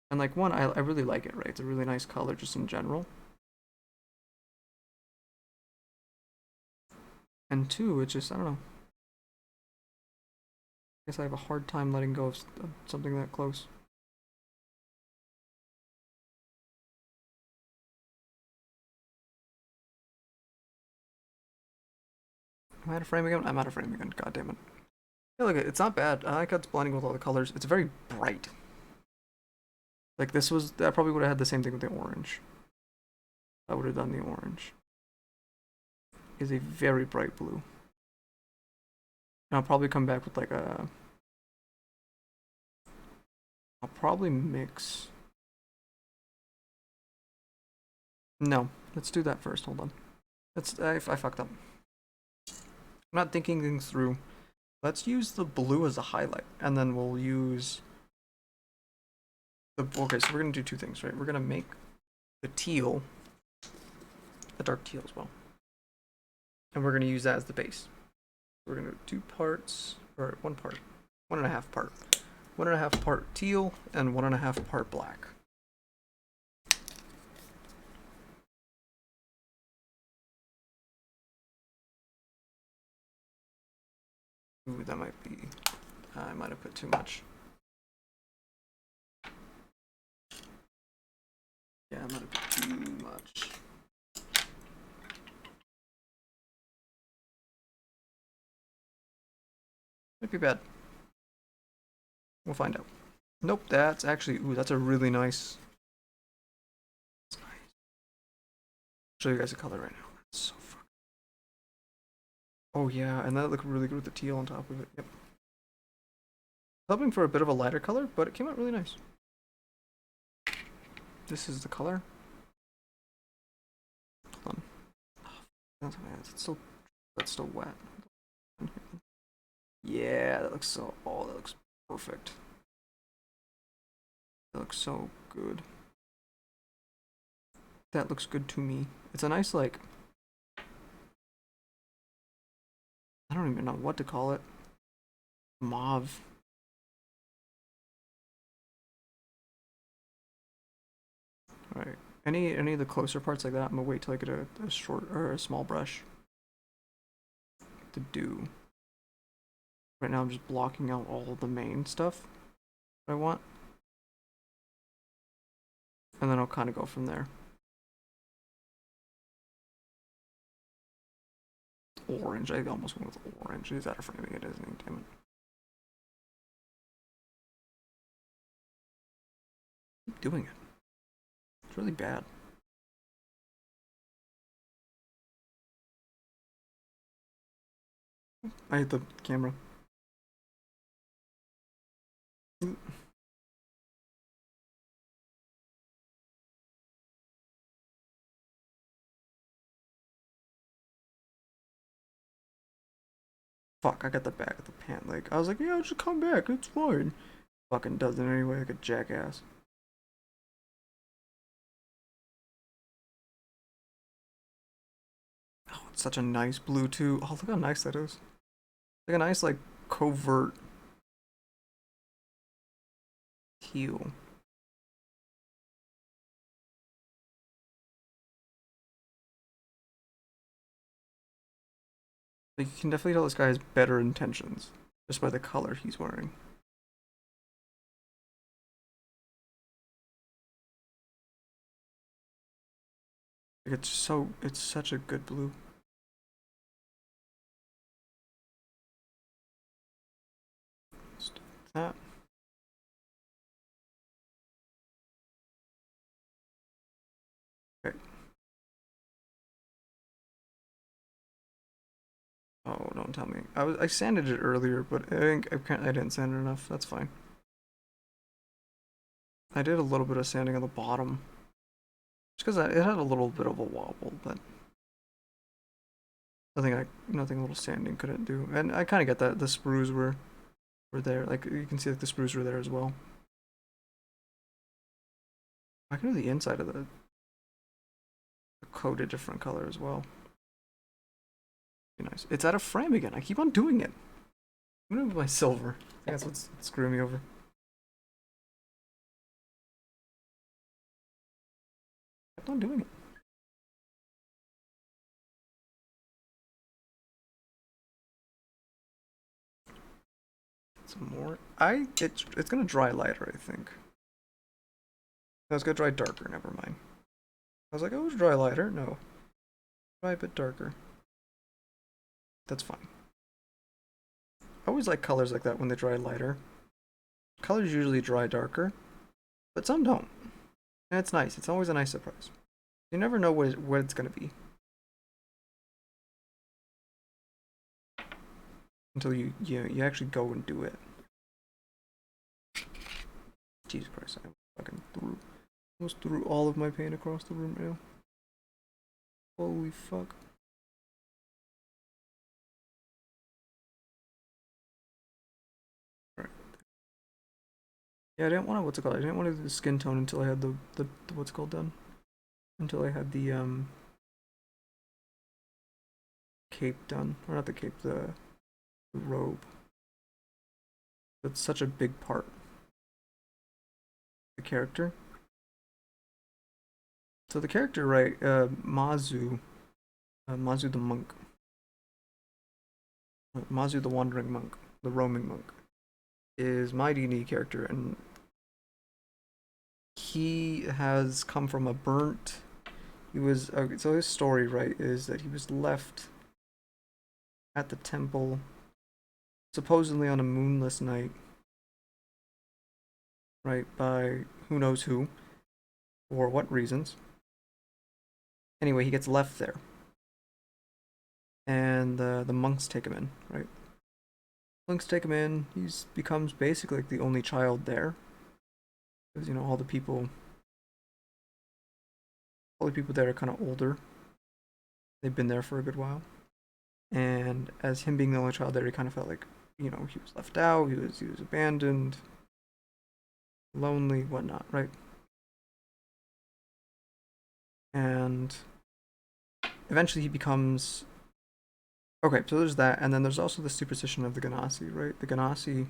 And like one, I really like it, right? It's a really nice color just in general. And two, it's just I don't know. I guess I have a hard time letting go of something that close. Am I out of frame again? I'm out of frame again. God damn it. Yeah, look, it's not bad. I like how it's blending with all the colors. It's very bright. Like this was, I probably would have had the same thing with the orange. I would have done the orange. Is a very bright blue. And I'll probably come back with like a. I'll probably mix. No, let's do that first. Hold on. I fucked up. I'm not thinking things through. Let's use the blue as a highlight, and then we'll use the. Okay, so we're gonna do two things, right? We're gonna make the teal, the dark teal as well, and we're gonna use that as the base. We're gonna do 2 parts, or 1 part, 1.5 part, 1.5 part teal, and 1.5 part black. Ooh, that might be. I might have put too much. Yeah, I might have put too much. Might be bad. We'll find out. Nope, that's actually, ooh, that's a really nice. Show you guys a color right now. That's so fucking. Oh yeah, and that looked really good with the teal on top of it. Yep. Hoping for a bit of a lighter color, but it came out really nice. This is the color. Hold on. That's still wet. Yeah, that looks so. Oh, that looks perfect. That looks so good. That looks good to me. It's a nice, like, I don't even know what to call it. Mauve. Alright. Any of the closer parts like that, I'm gonna wait till I get a short or a small brush to do. Right now I'm just blocking out all of the main stuff that I want. And then I'll kind of go from there. Orange. I almost went with orange. Is that a framing? It isn't. Damn it. Keep doing it. It's really bad. I hit the camera. Fuck, I got the back of the pant leg. I was like, yeah, just come back. It's fine. Fucking does it anyway, like a jackass. Oh, it's such a nice blue too. Oh, look how nice that is. Like a nice, like, covert teal. Like, you can definitely tell this guy has better intentions just by the color he's wearing. Like, it's such a good blue. That. Okay. Oh, don't tell me. I sanded it earlier, but I think I didn't sand it enough. That's fine. I did a little bit of sanding on the bottom. Just because it had a little bit of a wobble, but nothing a little sanding couldn't do. And I kind of get that the sprues were there. Like you can see, like the sprues were there as well. I can do the inside of the coat a different color as well. Be nice. It's out of frame again. I keep on doing it. I'm gonna move my silver. I think that's what's screwing me over. I kept on doing it. Some more. It's gonna dry lighter, I think. I was gonna dry darker. Never mind. I was like, oh, it's dry lighter. No, dry a bit darker. That's fine. I always like colors like that when they dry lighter. Colors usually dry darker, but some don't. And it's nice. It's always a nice surprise. You never know what it's gonna be until you actually go and do it. Jesus Christ! I fucking almost threw all of my paint across the room now. Holy fuck! All right. Yeah, I didn't want to what's it called? I didn't want to do the skin tone until I had the what's it called done. Until I had the cape done, or not the cape, the robe. That's such a big part. The character. So the character, right? Mazu, Mazu the monk, Mazu the wandering monk, the roaming monk, is my DnD character, and he has come from a burnt. He was so his story, right, is that he was left at the temple supposedly on a moonless night, right, by who knows who, for what reasons. Anyway, he gets left there, and the monks take him in, right? Monks take him in. He's becomes basically like the only child there, because all the people there are kind of older. They've been there for a good while, and as him being the only child there, he kind of felt like he was left out. He was abandoned, lonely, whatnot, right? And eventually he becomes okay. So there's that, and then there's also the superstition of the genasi, right? The genasi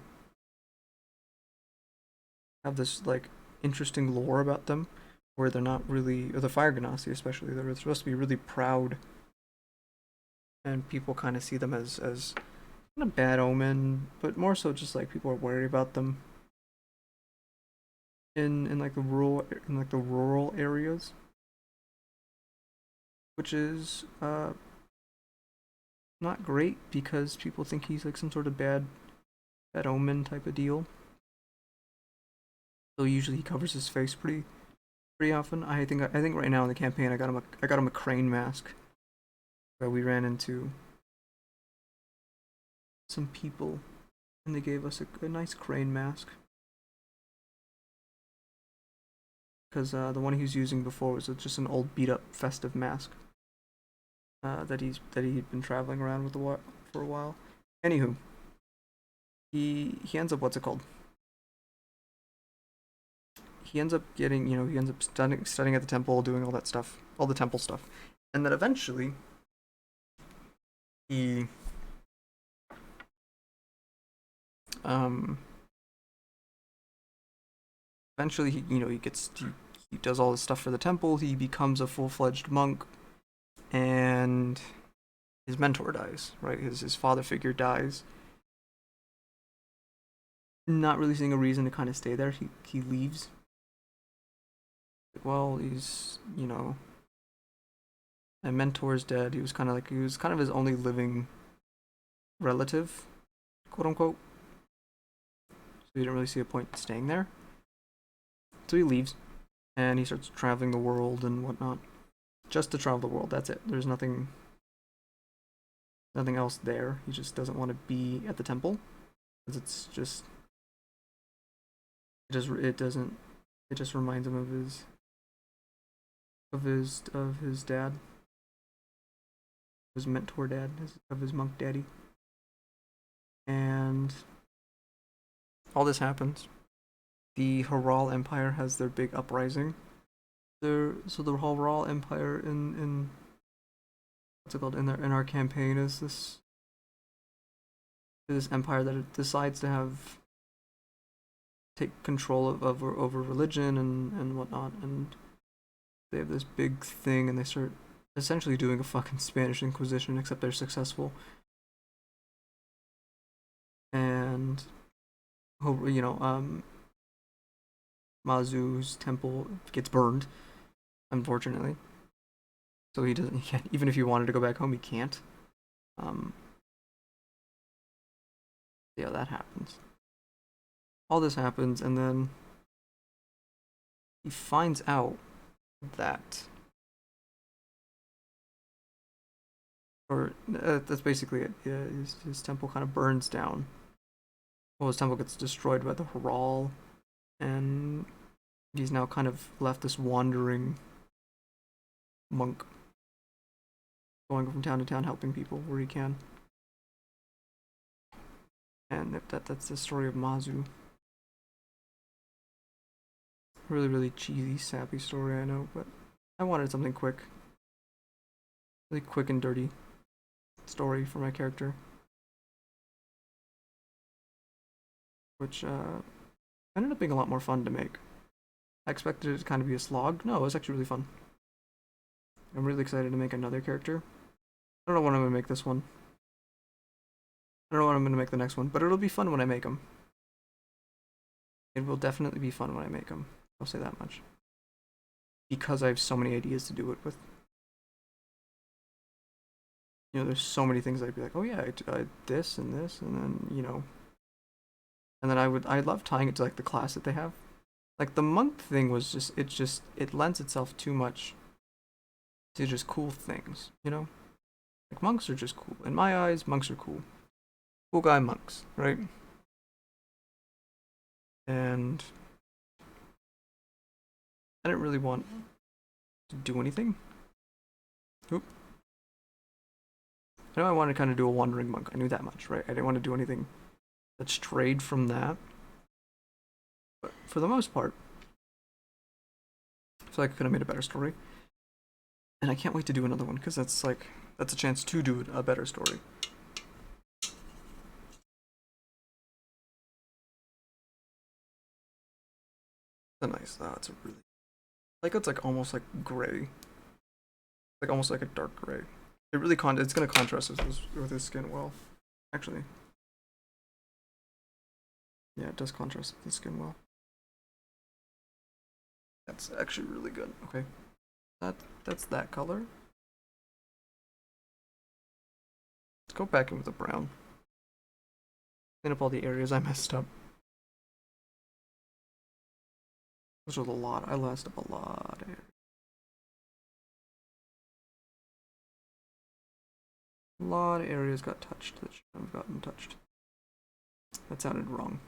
have this like interesting lore about them, where they're not really, or the fire genasi especially, they're supposed to be really proud, and people kind of see them as not a bad omen, but more so just like people are worried about them in like the rural areas, which is not great because people think he's like some sort of bad omen type of deal. So usually he covers his face pretty often. I think right now in the campaign I got him a crane mask. We ran into some people and they gave us a nice crane mask. Because the one he was using before was just an old beat up festive mask that he'd been traveling around with for a while. Anywho, he ends up, what's it called? He ends up getting, he ends up studying at the temple, doing all that stuff, all the temple stuff, and then he um eventually he does all this stuff for the temple. He becomes a full-fledged monk, and his mentor dies. Right, his father figure dies. Not really seeing a reason to kind of stay there, he leaves. Well, he's my mentor's dead. He was kind of his only living relative, quote unquote. So he didn't really see a point in staying there. So he leaves, and he starts traveling the world and whatnot. Just to travel the world. That's it. There's nothing else there. He just doesn't want to be at the temple because it just reminds him of his dad, his mentor dad, of his monk daddy, and all this happens. The Haral Empire has their big uprising. So the Haral Empire in what's it called in our campaign is this empire that it decides to have take control over religion and whatnot, and they have this big thing, and they start essentially doing a fucking Spanish Inquisition, except they're successful. And Mazu's temple gets burned, unfortunately. So he can't, even if he wanted to go back home, he can't. Um, yeah, that happens. All this happens, and then he finds out that, or that's basically it. Yeah, his temple kind of burns down. Well, his temple gets destroyed by the Haral, and he's now kind of left this wandering monk, going from town to town, helping people where he can. And that's the story of Mazu. Really, really cheesy, sappy story, I know, but I wanted something quick. Really quick and dirty story for my character. Which ended up being a lot more fun to make. I expected it to kind of be a slog. No, it was actually really fun. I'm really excited to make another character. I don't know when I'm going to make this one. I don't know when I'm going to make the next one, but it'll be fun when I make them. It will definitely be fun when I make them. I'll say that much. Because I have so many ideas to do it with. You know, there's so many things I'd be like, oh yeah, I this and this, and then you know, and then I love tying it to like the class that they have. Like the monk thing was just it lends itself too much to just cool things, you know. Like monks are just cool. In my eyes, monks are cool. Cool guy monks, right? And I didn't really want to do anything. Oop. I know I wanted to kind of do a wandering monk. I knew that much, right? I didn't want to do anything that strayed from that. But for the most part, I feel like I could have made a better story. And I can't wait to do another one because that's a chance to do a better story. It's a nice. It's a really like it's like almost like gray, like almost like a dark gray. It really it's gonna contrast with his skin well. Actually, yeah, it does contrast with the skin well. That's actually really good. Okay, that's that color. Let's go back in with the brown. Clean up all the areas I messed up. Those are a lot. I messed up a lot of areas. A lot of areas got touched that shouldn't have gotten touched. That sounded wrong.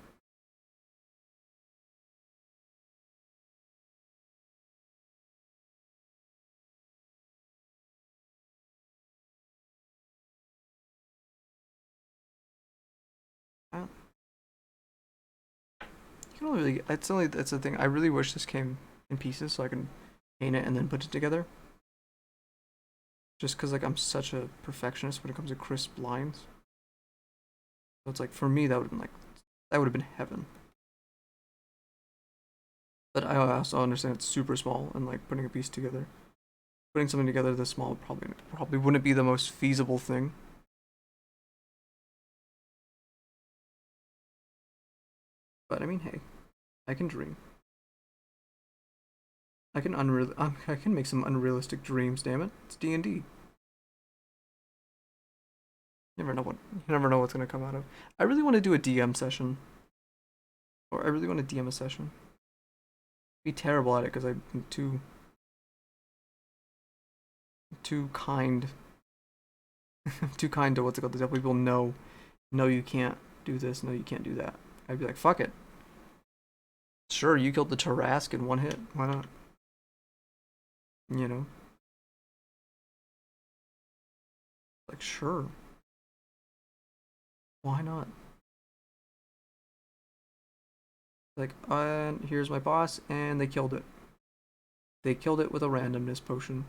You can only really. That's the thing. I really wish this came in pieces so I can paint it and then put it together. Just because like I'm such a perfectionist when it comes to crisp lines. So it's like for me that would have been like that would have been heaven. But I also understand it's super small and like putting a piece together, putting something together this small probably wouldn't be the most feasible thing. But I mean, hey, I can dream. I can make some unrealistic dreams. Damn it, it's D&D. You never know what's gonna come out of. I really want to do a DM session, or I really want to DM a session. Be terrible at it because I'm too kind, too kind to what's it called to tell people no, no you can't do this, no you can't do that. I'd be like fuck it. Sure, you killed the Tarask in one hit. Why not? You know, like sure, why not? Like, here's my boss, and they killed it. They killed it with a randomness potion.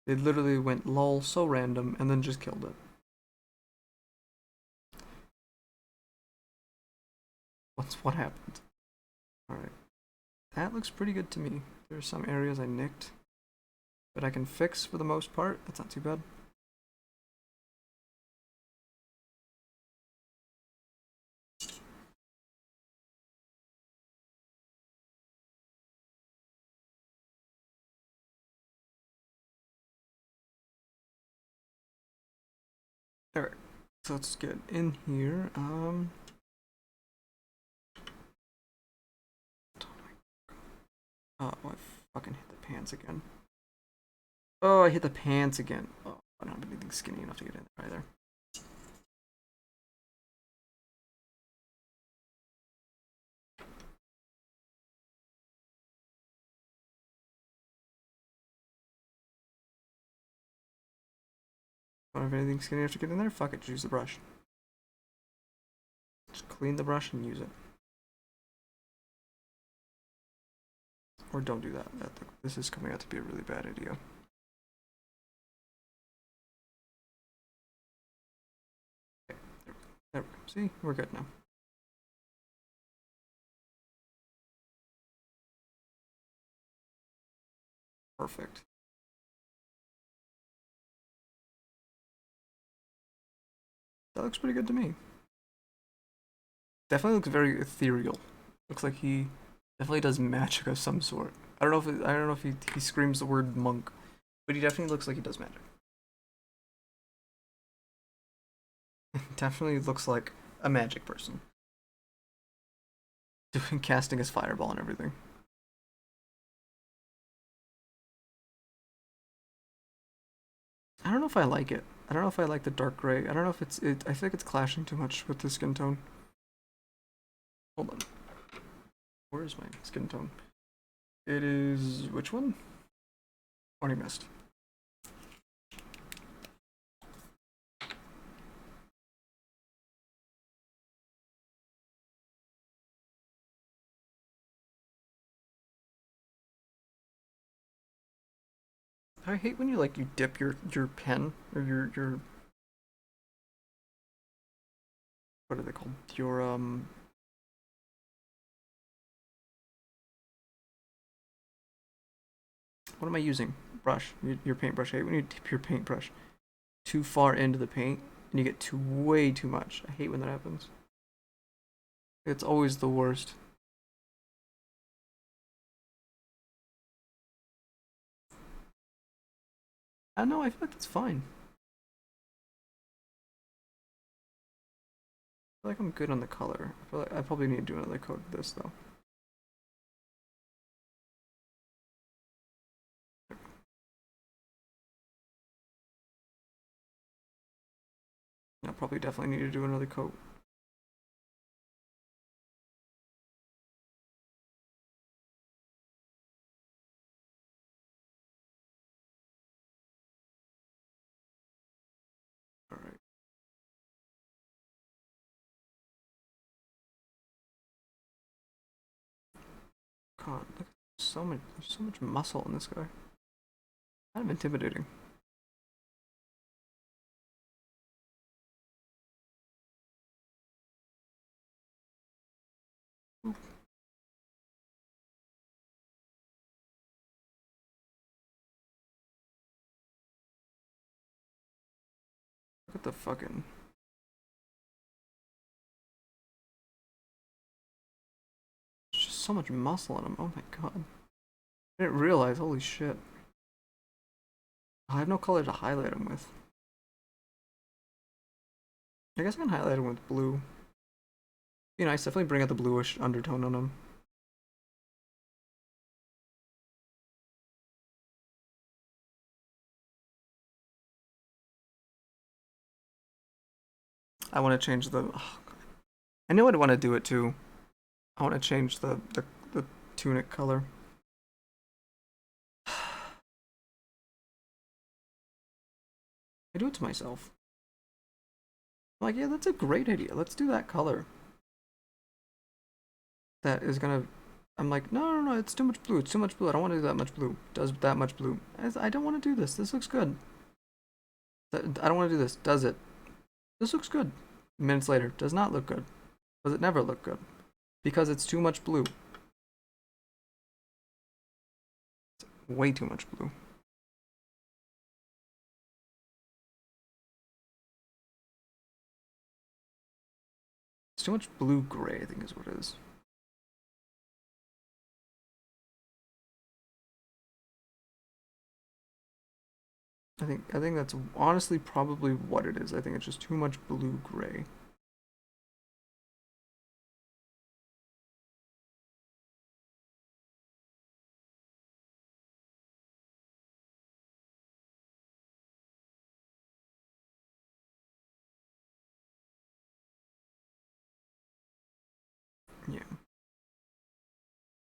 They literally went lol so random and then just killed it. What happened? Alright. That looks pretty good to me. There's some areas I nicked, but I can fix for the most part. That's not too bad. Alright. So let's get in here. Oh, I fucking hit the pants again. Oh, I hit the pants again. Oh, I don't have anything skinny enough to get in there either. Don't have anything skinny enough to get in there? Fuck it, use the brush. Just clean the brush and use it. Or don't do that. This is coming out to be a really bad idea. Okay, there we go. See, we're good now. Perfect. That looks pretty good to me. Definitely looks very ethereal. Looks like he definitely does magic of some sort. I don't know if he screams the word monk, but he definitely looks like he does magic. definitely looks like a magic person. Doing casting his fireball and everything. I don't know if I like it. I don't know if I like the dark gray. I don't know if I feel like it's clashing too much with the skin tone. Hold on. Where is my skin tone? It is which one? Morning Mist. I hate when you dip your pen or your what are they called? Your what am I using? Brush. Your paintbrush. I hate when you dip your paintbrush too far into the paint and you get way too much. I hate when that happens. It's always the worst. I know, I feel like that's fine. I feel like I'm good on the color. I feel like I probably need to do another coat of this though. I probably definitely need to do another coat. Alright. God, look, there's so much muscle in this guy. Kind of intimidating. Ooh. Look at the fucking. There's just so much muscle in him. Oh my god. I didn't realize. Holy shit. I have no color to highlight him with. I guess I can highlight him with blue. Be nice. Definitely bring out the bluish undertone on him. I want to change the. Oh, I know I'd want to do it too. I want to change the tunic color. I do it to myself. I'm like, yeah, that's a great idea. Let's do that color. That is gonna. I'm like, no, no, no, it's too much blue. It's too much blue. I don't want to do that much blue. Does that much blue? I don't want to do this. This looks good. I don't want to do this. Does it? This looks good. Minutes later, does not look good. Does it never look good? Because it's too much blue. Way too much blue. It's too much blue gray, I think is what it is. I think that's honestly probably what it is. I think it's just too much blue gray. Yeah.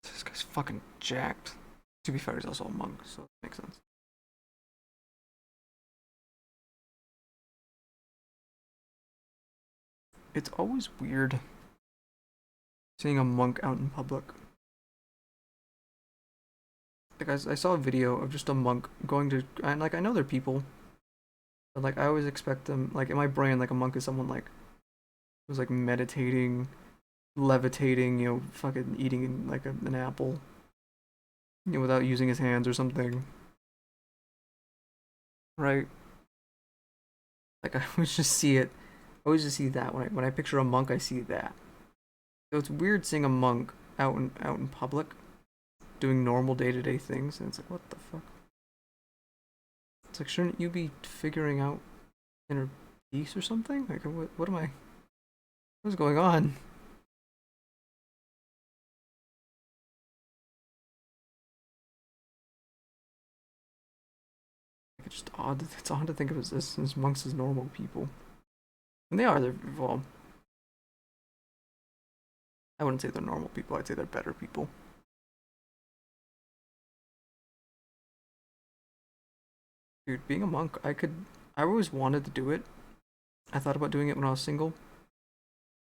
This guy's fucking jacked. To be fair, he's also a monk, so it makes sense. It's always weird seeing a monk out in public. Like I saw a video of just a monk going to, and like I know they're people, but like I always expect them, like in my brain, like a monk is someone like who's like meditating, levitating, fucking eating like an apple, without using his hands or something, right? Like I always just see it. I always just see that when I picture a monk, I see that. So it's weird seeing a monk out in public doing normal day-to-day things, and it's like, what the fuck? It's like, shouldn't you be figuring out inner peace or something? Like, what am I? What's going on? It's just odd. It's odd to think of as monks as normal people, and they are. They're well. I wouldn't say they're normal people. I'd say they're better people. Dude, being a monk, I could. I always wanted to do it. I thought about doing it when I was single,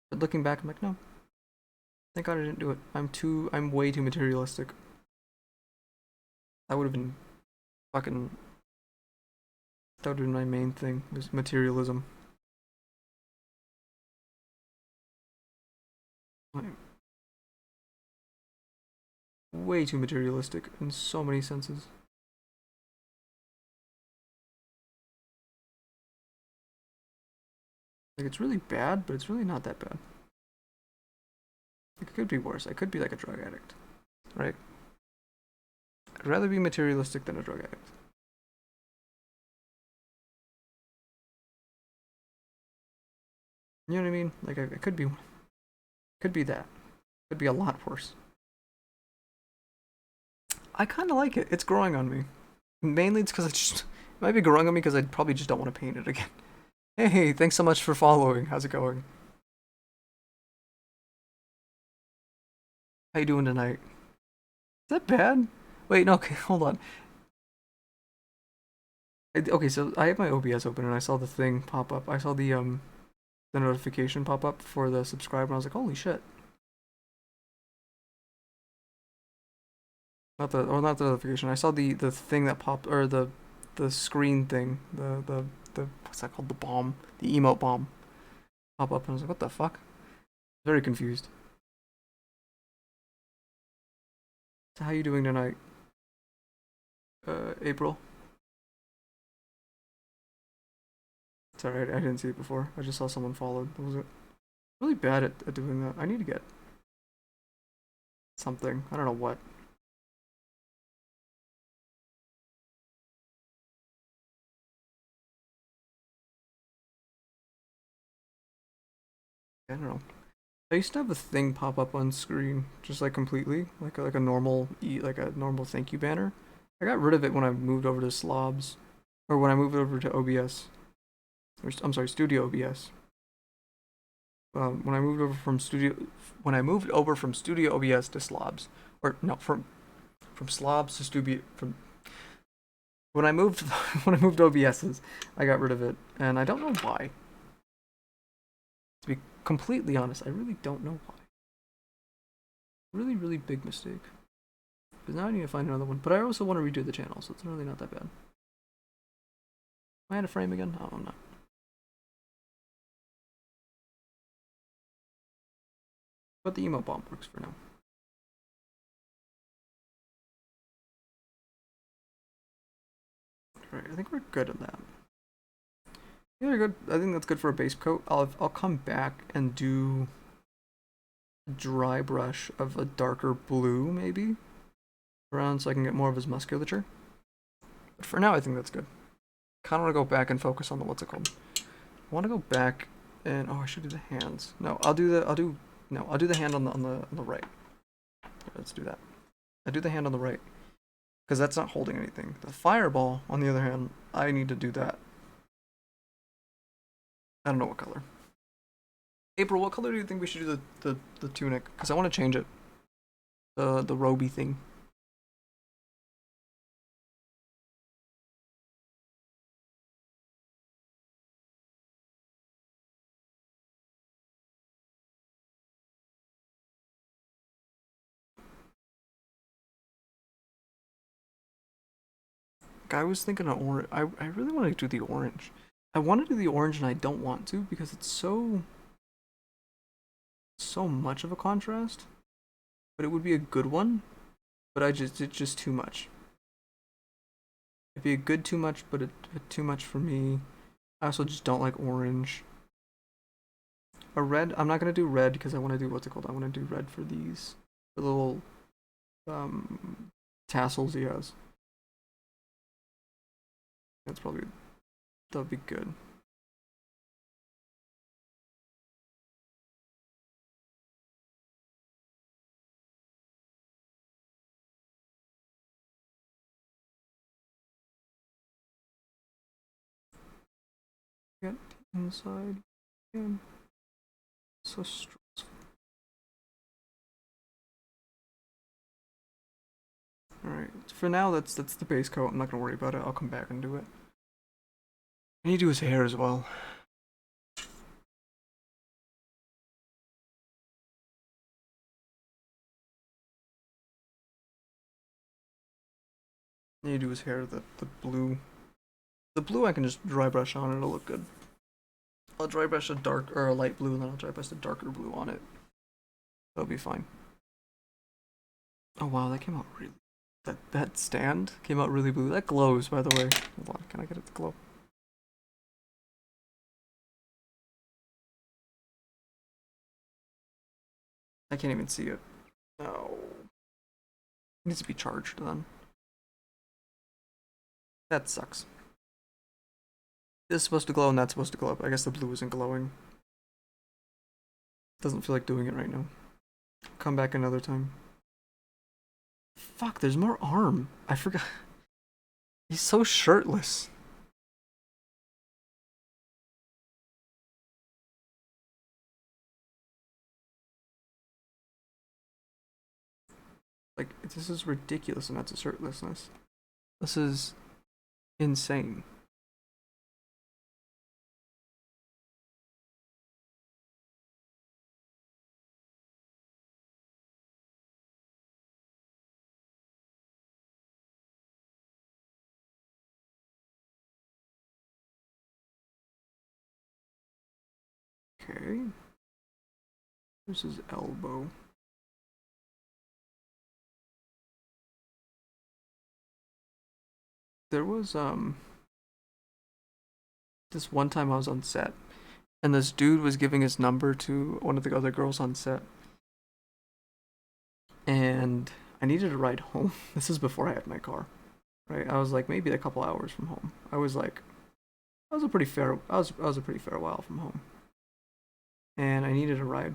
but looking back, I'm like, no. Thank God I didn't do it. I'm way too materialistic. That would have been fucking. That would have been my main thing, was materialism. I'm way too materialistic in so many senses. Like, it's really bad, but it's really not that bad. It could be worse. I could be like a drug addict, right? I'd rather be materialistic than a drug addict. You know what I mean? Like, I could be that. Could be a lot worse. I kind of like it. It's growing on me. Mainly it's because it might be growing on me because I probably just don't want to paint it again. Hey, thanks so much for following. How's it going? How you doing tonight? Is that bad? Wait, no, okay, hold on. Okay, so I have my OBS open and I saw the thing pop up. I saw the notification pop up for the subscribe and I was like, holy shit. Not the notification. I saw the thing that popped, or the screen thing, the what's that called? The bomb, the emote bomb pop up and I was like, what the fuck? Very confused. So how you doing tonight? April. Sorry, I didn't see it before. I just saw someone followed. Was it really bad at doing that? I need to get something. I don't know what. I don't know. I used to have a thing pop up on screen, just like completely, like a normal like a normal thank you banner. I got rid of it when I moved over to Slobs, or when I moved over to OBS. Or, I'm sorry, Studio OBS. When I moved over from Studio OBS to Slobs, or no, from Slobs to Studio from when I moved when I moved OBSs, I got rid of it, and I don't know why. To be completely honest, I really don't know why. Really, really big mistake. Because now I need to find another one. But I also want to redo the channel, so it's really not that bad. Am I in a frame again? Oh, I'm not. But the emo bomb works for now. Alright, I think we're good on that. Yeah, we're good. I think that's good for a base coat. I'll come back and do a dry brush of a darker blue, maybe, around so I can get more of his musculature. But for now, I think that's good. Kind of want to go back and focus on the what's it called. I want to go back and I should do the hands. No, I'll do the hand on the right. Let's do that. I do the hand on the right because that's not holding anything. The fireball, on the other hand, I need to do that. I don't know what color. April, what color do you think we should do the tunic? Because I want to change it. The roby thing. I was thinking of orange. I really want to do the orange. I want to do the orange and I don't want to because it's so much of a contrast. But it would be a good one. But it's just too much. It'd be a good too much, but too much for me. I also just don't like orange. A red. I'm not gonna do red because I want to do what's it called. I want to do red for these the little um tassels he has. That's probably that'd be good. Get inside again. So stressful. Alright, for now that's the base coat. I'm not gonna worry about it. I'll come back and do it. I need to do his hair as well. I need to do his hair, the blue. The blue I can just dry brush on, it'll look good. I'll dry brush a dark or a light blue and then I'll dry brush a darker blue on it. That'll be fine. Oh wow, that came out really... That stand came out really blue. That glows, by the way. Hold on, can I get it to glow? I can't even see it. No. It needs to be charged then. That sucks. This is supposed to glow and that's supposed to glow up. I guess the blue isn't glowing. Doesn't feel like doing it right now. Come back another time. Fuck, there's more arm. I forgot. He's so shirtless. Like, this is ridiculous amounts of shirtlessness. This is insane. Okay. This is elbow. There was this one time I was on set and this dude was giving his number to one of the other girls on set. And I needed a ride home. This is before I had my car. Right? I was like maybe a couple hours from home. I was a pretty fair while from home. And I needed a ride.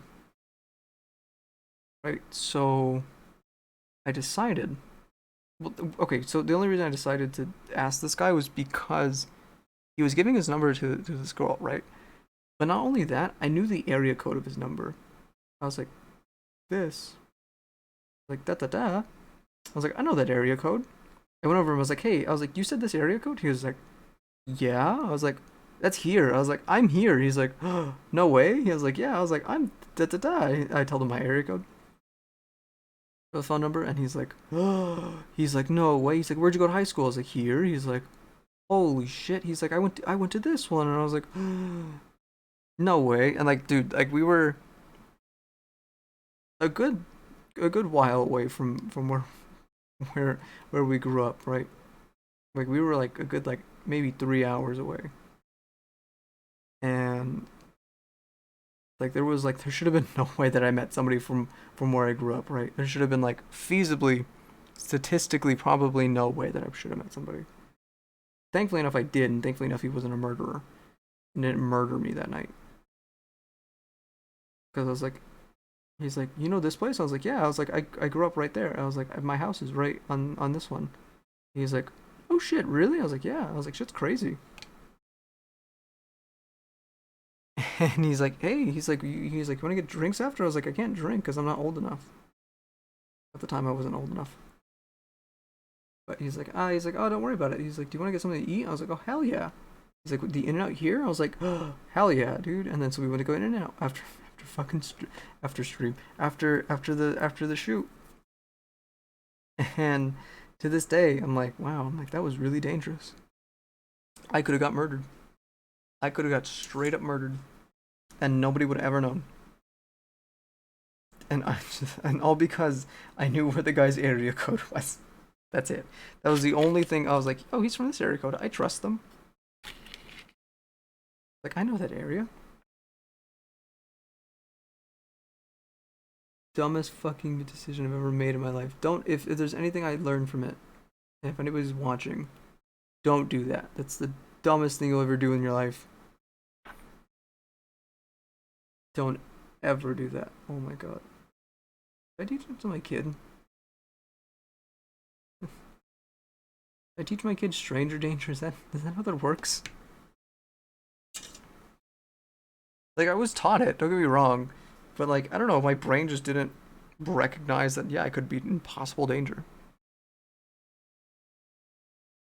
Right? So I decided, well, okay, so the only reason I decided to ask this guy was because he was giving his number to this girl, right? But not only that, I knew the area code of his number. I was like, this. Like, da da da. I was like, I know that area code. I went over and was like, hey, I was like, you said this area code? He was like, yeah. I was like, that's here. I was like, I'm here. He's like, oh, no way. He was like, yeah. I was like, I'm da da da. I told him my area code, the phone number, and he's like, oh, he's like, no way. He's like, where'd you go to high school? I was like, here. He's like, holy shit. He's like, I went to this one, and I was like, oh, no way. And like, dude, like we were a good while away from where we grew up, right? Like we were like a good like maybe 3 hours away, and like there should have been no way that I met somebody from where I grew up, right? There should have been like feasibly, statistically, probably no way that I should have met somebody. Thankfully enough, I did, and thankfully enough, he wasn't a murderer and didn't murder me that night. Because I was like, he's like, you know this place? I was like, yeah. I was like, I grew up right there. I was like, my house is right on this one. He's like, oh shit, really? I was like, yeah. I was like, shit's crazy. And he's like, hey, you want to get drinks after? I was like, I can't drink because I'm not old enough. At the time, I wasn't old enough. But he's like, oh, don't worry about it. He's like, do you want to get something to eat? I was like, oh, hell yeah. He's like, the In-N-Out here? I was like, oh, hell yeah, dude. And then so we went to go In-N-Out after the shoot. And to this day, I'm like, wow, I'm like, that was really dangerous. I could have got murdered. I could have got straight up murdered, and nobody would have ever known. And all because I knew where the guy's area code was. That's it. That was the only thing. I was like, oh, he's from this area code. I trust them. Like, I know that area. Dumbest fucking decision I've ever made in my life. Don't, if there's anything I learned from it, and if anybody's watching, don't do that. That's the dumbest thing you'll ever do in your life. Don't ever do that. Oh my god. Did I teach it to my kid? I teach my kid stranger danger. Is that how that works? Like I was taught it, don't get me wrong, but like I don't know, my brain just didn't recognize that yeah, I could be in possible danger.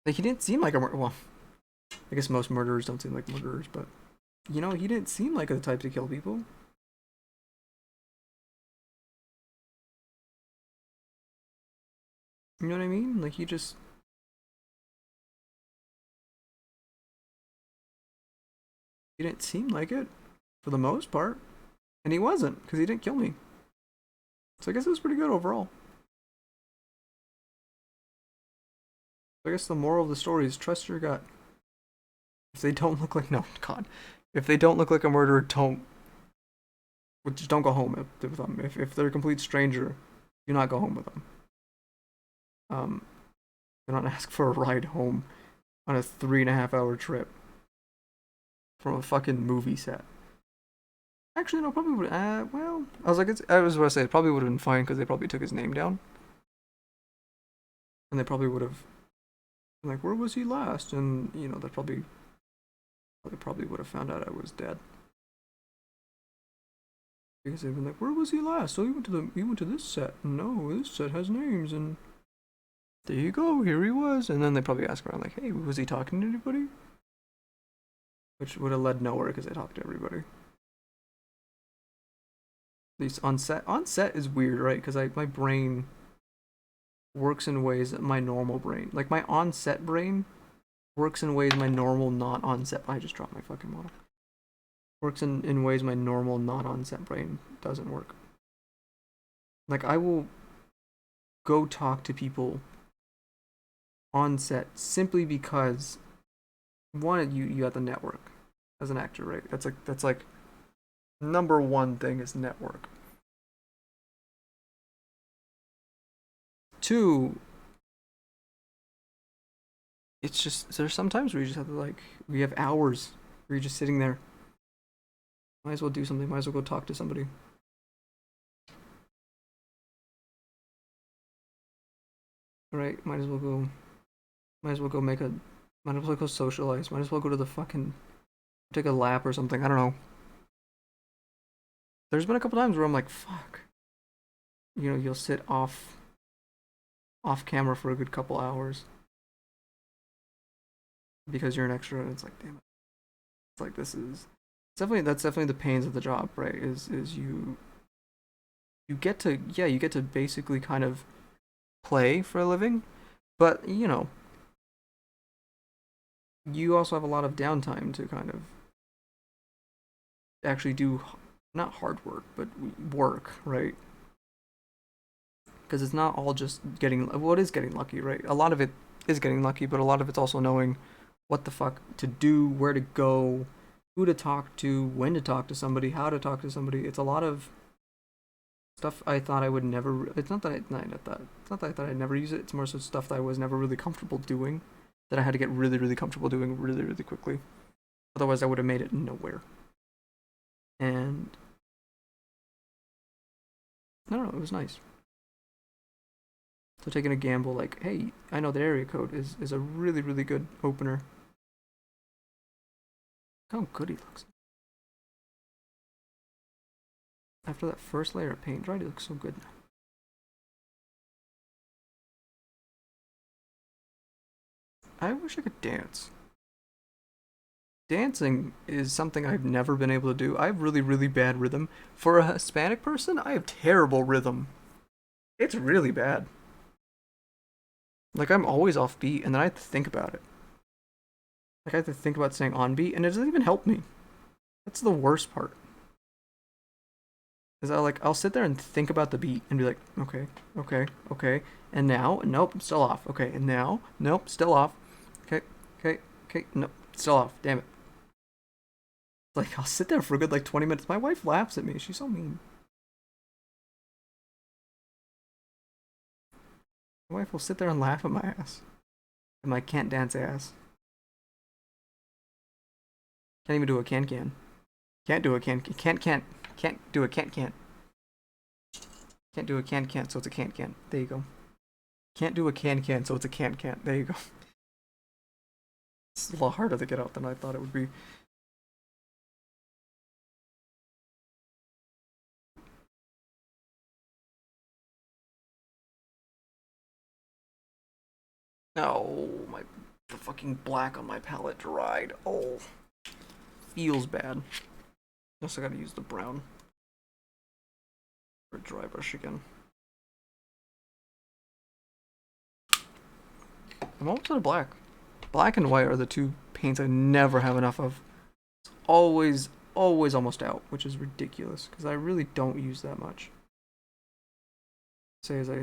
Like he didn't seem like a well, I guess most murderers don't seem like murderers, but you know, he didn't seem like the type to kill people. You know what I mean? Like he didn't seem like it for the most part, and he wasn't because he didn't kill me. So I guess it was pretty good overall. So I guess the moral of the story is trust your gut. If they don't look like no God, if they don't look like a murderer, don't just don't go home with them. If they're a complete stranger, do not go home with them. Do not ask for a ride home on a 3.5 hour trip from a fucking movie set. Actually, no, probably would. Well, I was like, I was about to say it probably would have been fine because they probably took his name down, and they probably would have been like, where was he last? And you know, they probably would have found out I was dead because they've been like, where was he last? So he went to this set. No, this set has names, and there you go, here he was. And then they probably ask around like, hey, was he talking to anybody? Which would have led nowhere because they talked to everybody. At least on set. On set is weird, right? Because my brain works in ways that my normal brain, like my on-set brain, works in ways my normal not on-set. I just dropped my fucking model. Works in ways my normal not on-set brain doesn't work. Like I will go talk to people on set simply because one, you have the network as an actor, right? That's like number one thing is network. Two, it's just there's sometimes where you just have to like we have hours where you're just sitting there. Might as well do something. Might as well go talk to somebody. Right? Might as well go. Might as well go make a. Might as well go socialize. Might as well go to the fucking take a lap or something. I don't know. There's been a couple times where I'm like, fuck. You know, you'll sit off camera for a good couple hours because you're an extra, and it's like, damn it. It's like this is it's definitely that's definitely the pains of the job, right? Is you get to yeah you get to basically kind of play for a living, but you know you also have a lot of downtime to kind of actually do not hard work but work, right? Because it's not all just getting what is getting lucky, right? A lot of it is getting lucky, but a lot of it's also knowing what the fuck to do, where to go, who to talk to, when to talk to somebody, how to talk to somebody. It's a lot of stuff I thought I would never. It's not that it's not that I thought I'd never use it. It's more so stuff that I was never really comfortable doing that I had to get really really comfortable doing really really quickly. Otherwise, I would have made it nowhere. And I don't know, it was nice. So taking a gamble, like, hey, I know the area code is a really really good opener. Look how good he looks. After that first layer of paint dry, he looks so good now. I wish I could dance. Dancing is something I've never been able to do. I have really, really bad rhythm. For a Hispanic person, I have terrible rhythm. It's really bad. Like, I'm always off beat, and then I have to think about it. Like, I have to think about staying on beat, and it doesn't even help me. That's the worst part. Is I'll sit there and think about the beat and be like, okay, okay, okay, and now, nope, still off. Okay, and now, nope, still off. Okay, okay, okay, nope, still off. Damn it. Like I'll sit there for a good like 20 minutes. My wife laughs at me. She's so mean. My wife will sit there and laugh at my ass. And my can't dance ass. Can't even do a can. Can't do a can't do a can't. Can't do a can, so it's a can't. There you go. Can't do a can, so it's a can't. There you go. It's a lot harder to get out than I thought it would be. Oh, the fucking black on my palette dried. Oh, feels bad. Guess I gotta use the brown for dry brush again. I'm almost out of black. Black and white are the two paints I never have enough of. It's always almost out, which is ridiculous because I really don't use that much. Say as I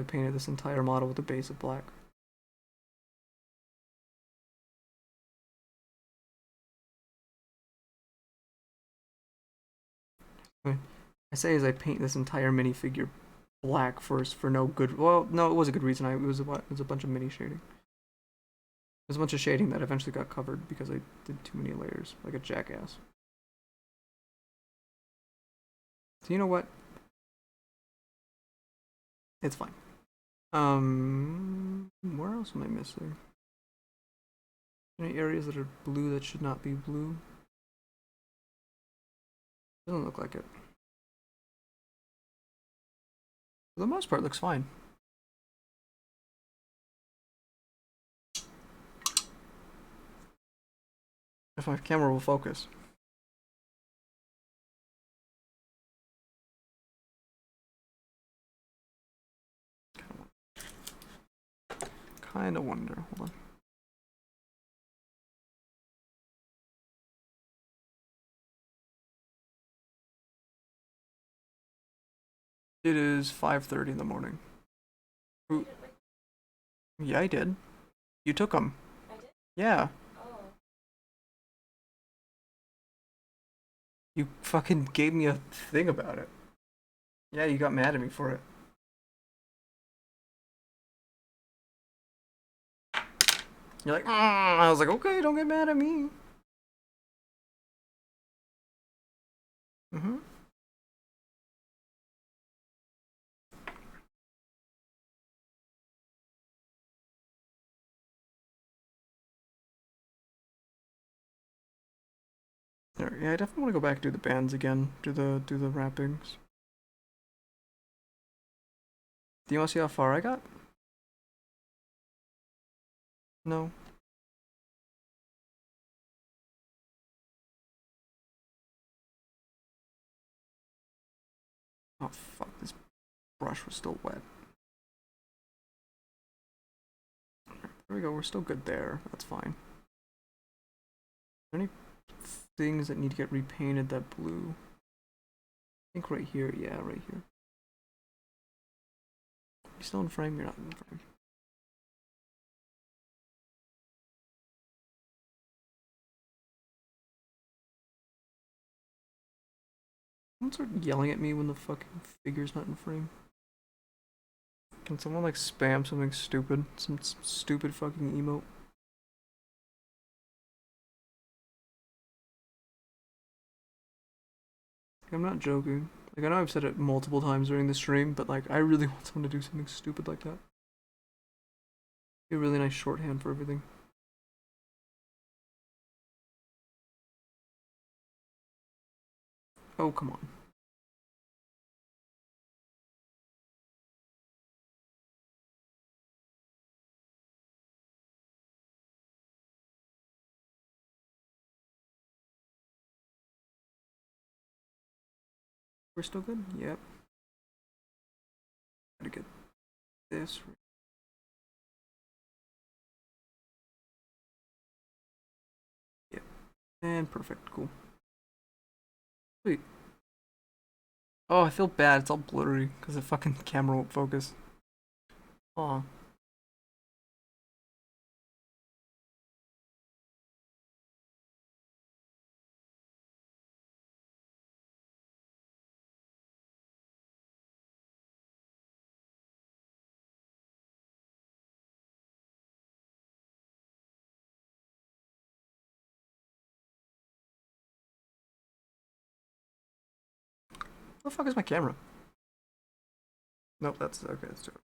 painted this entire model with a base of black. I say as I paint this entire minifigure black first for no good. Well, no, it was a good reason. It was a bunch of mini shading. There's a bunch of shading that eventually got covered because I did too many layers, like a jackass. So you know what? It's fine. Where else am I missing? Any areas that are blue that should not be blue? Doesn't look like it. For the most part, it looks fine. If my camera will focus. Kinda wonder. Hold on. It is 5:30 in the morning. Ooh. Yeah, I did. You took them. I did? Yeah. Oh. You fucking gave me a thing about it. Yeah, you got mad at me for it. You're like, I was like, okay, don't get mad at me. Mm-hmm. Yeah, I definitely want to go back and do the bands again. Do the wrappings. Do you want to see how far I got? No. Oh fuck, this brush was still wet. There we go, we're still good there. That's fine. Are there any things that need to get repainted that blue? I think right here, yeah, right here. You still in frame? You're not in frame. Don't start yelling at me when the fucking figure's not in frame. Can someone like spam something stupid? Some stupid fucking emote? I'm not joking. Like, I know I've said it multiple times during the stream, but like, I really want someone to do something stupid like that. Be a really nice shorthand for everything. Oh, come on. We're still good? Yep. Gotta get this. Yep. And perfect. Cool. Sweet. Oh, I feel bad. It's all blurry because the fucking camera won't focus. Aw. Where the fuck is my camera? Nope, that's okay. Let's do it.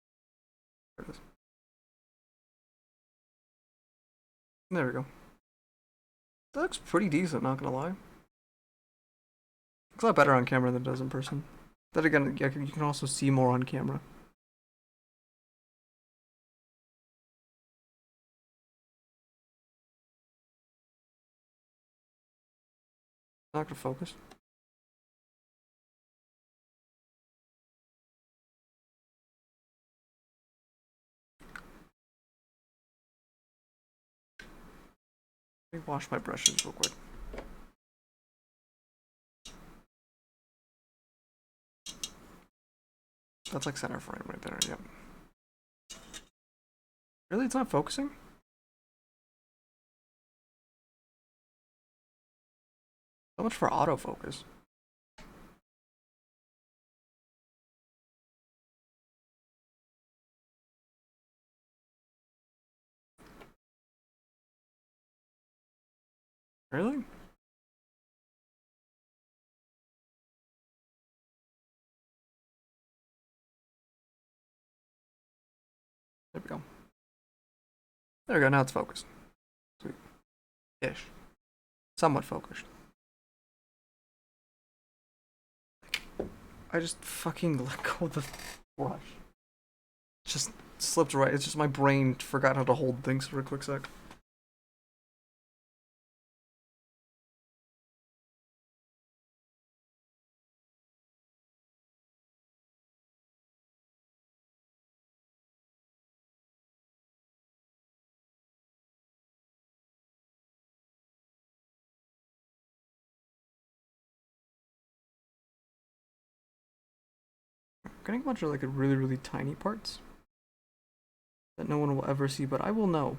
There it is. There we go. That looks pretty decent, not gonna lie. Looks a lot better on camera than it does in person. Then again, yeah, you can also see more on camera. Not gonna focus. Let me wash my brushes real quick. That's like center frame right there, yep. Really? It's not focusing? So much for autofocus. Really? There we go. There we go, now it's focused. Sweet. Ish. Somewhat focused. I just fucking let go of the brush. Just slipped right. It's just my brain forgot how to hold things for a quick sec. I'm getting a bunch of like really, really tiny parts that no one will ever see, but I will know.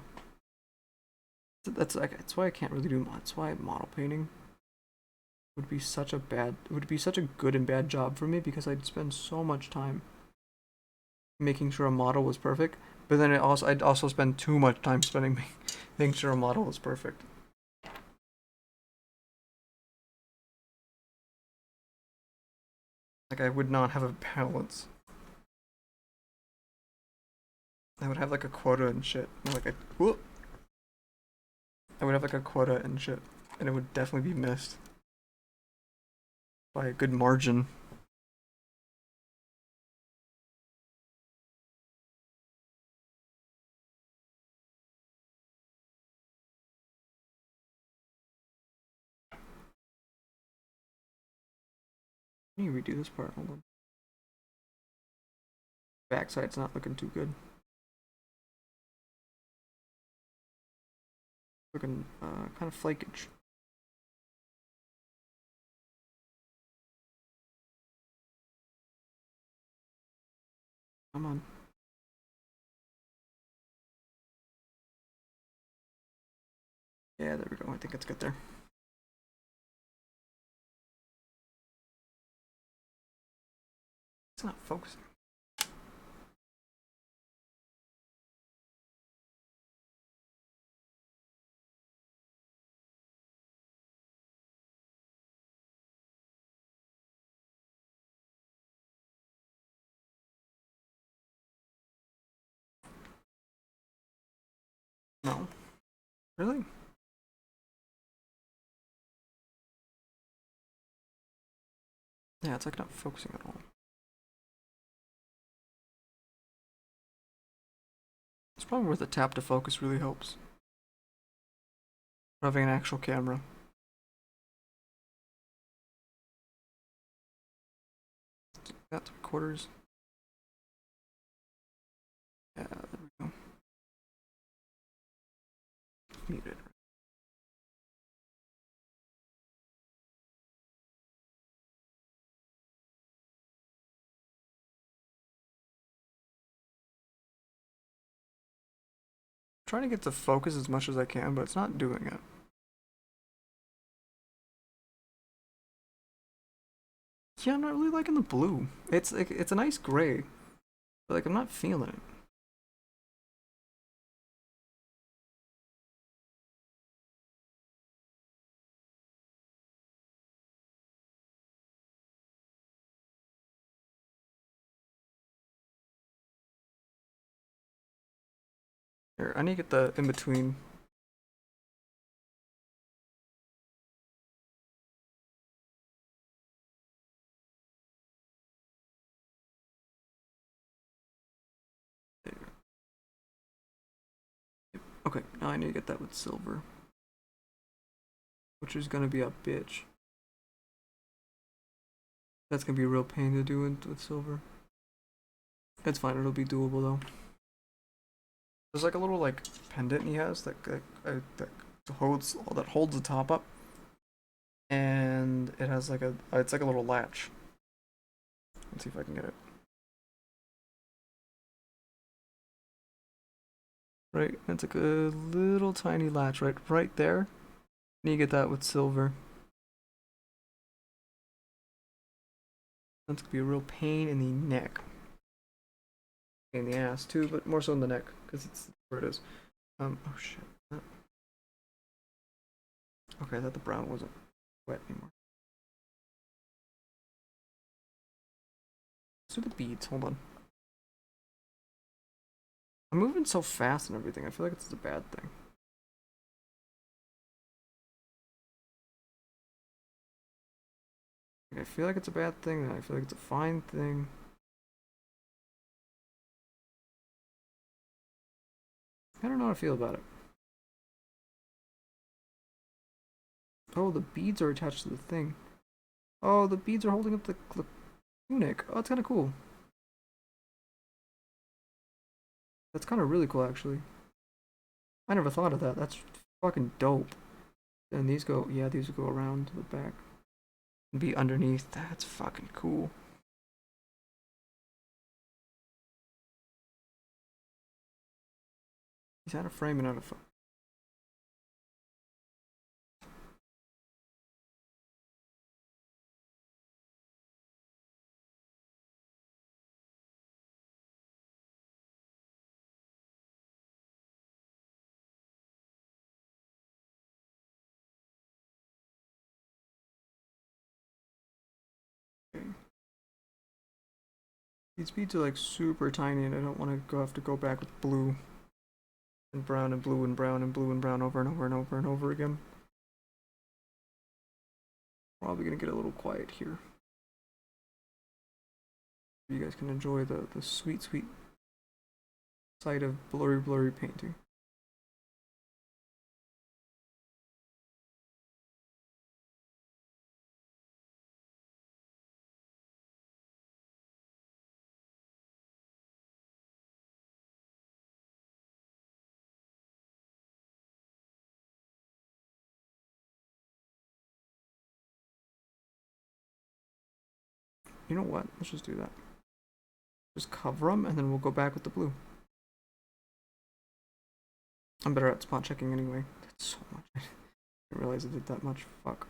That's why I can't really do. That's why model painting would be such a bad. It would be such a good and bad job for me because I'd spend so much time making sure a model was perfect, but then I'd also spend too much time spending making sure a model was perfect. Like I would not have a balance. I would have like a quota and shit. Like whoop. I would have like a quota and shit, and it would definitely be missed by a good margin. Let me redo this part. Hold on. Backside's not looking too good. Looking kind of flakage. Come on. Yeah, there we go. I think it's good there. It's not focusing. No. Really? Yeah, it's like not focusing at all. It's probably where the tap to focus really helps. Having an actual camera. Got 3/4. Yeah, there we go. Muted. Trying to get to focus as much as I can, but it's not doing it. Yeah, I'm not really liking the blue. It's like it's a nice gray, but like I'm not feeling it. Here, I need to get the in between. Okay, now I need to get that with silver, which is gonna be a bitch. That's gonna be a real pain to do with silver. It's fine, it'll be doable though. There's like a little like pendant he has that holds the top up, and it has like it's like a little latch. Let's see if I can get it. Right, it's like a little tiny latch right there. And you get that with silver. That's gonna be a real pain in the neck. In the ass too, but more so in the neck, because it's where it is. Oh shit. Okay, I thought the brown wasn't wet anymore. Stupid beads, hold on. I'm moving so fast and everything, I feel like it's a bad thing. I feel like it's a bad thing, then I feel like it's a fine thing. I don't know how to feel about it. Oh, the beads are attached to the thing. Oh, the beads are holding up the tunic. Oh, that's kind of cool. That's kind of really cool, actually. I never thought of that. That's fucking dope. And these go, yeah, these will go around the back and be underneath. That's fucking cool. He's out of frame and out of. Okay. These beads are like super tiny, and I don't want to have to go back with blue and brown and blue and brown and blue and brown over and over and over and over again. Probably gonna get a little quiet here. You guys can enjoy the sweet sight of blurry painting. You know what? Let's just do that. Just cover them, and then we'll go back with the blue. I'm better at spot checking anyway. That's so much. I didn't realize I did that much. Fuck.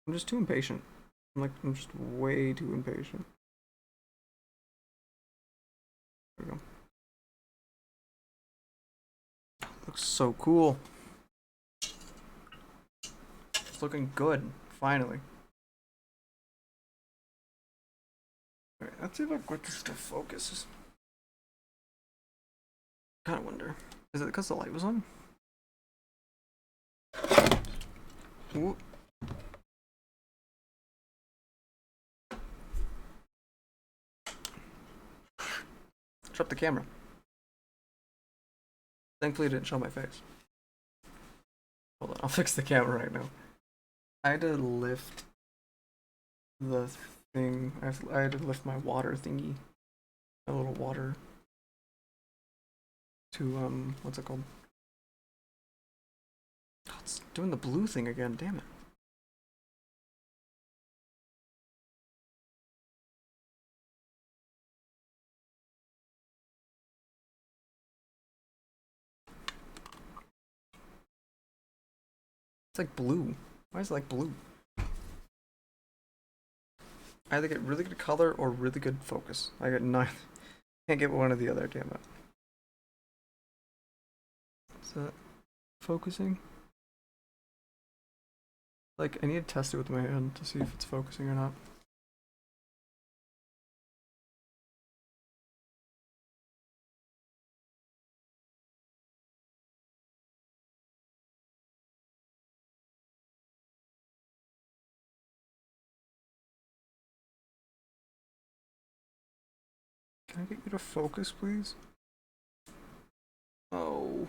I'm just too impatient. I'm just way too impatient. There we go. Looks so cool. It's looking good, finally. Alright, let's see if I can get this to focus. Kinda wonder. Is it because the light was on? Ooh. Shut the camera. Thankfully it didn't show my face. Hold on, I'll fix the camera right now. I had to lift the thing. I had to lift my water thingy. A little water. To, what's it called? Oh, it's doing the blue thing again, damn it. It's like blue. Why is it like blue? I either get really good color or really good focus. I get none. Can't get one or the other, damn it. Is that focusing? Like, I need to test it with my hand to see if it's focusing or not. Can I get you to focus, please? Oh.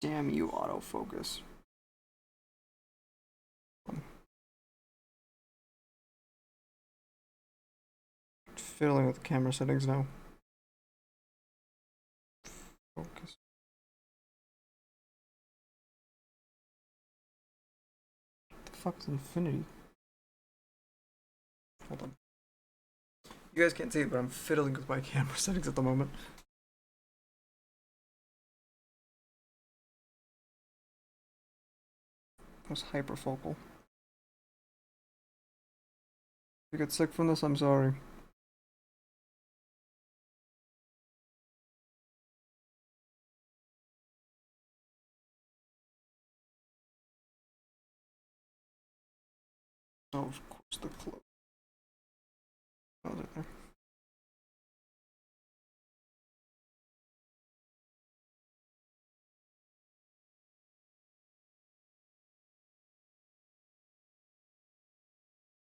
Damn you, autofocus. fiddling with the camera settings now. Focus. What the fuck is infinity? Hold on. You guys can't see it, but I'm fiddling with my camera settings at the moment. That was hyperfocal. If you get sick from this, I'm sorry. Oh, of course, the clothes. Oh, they're there.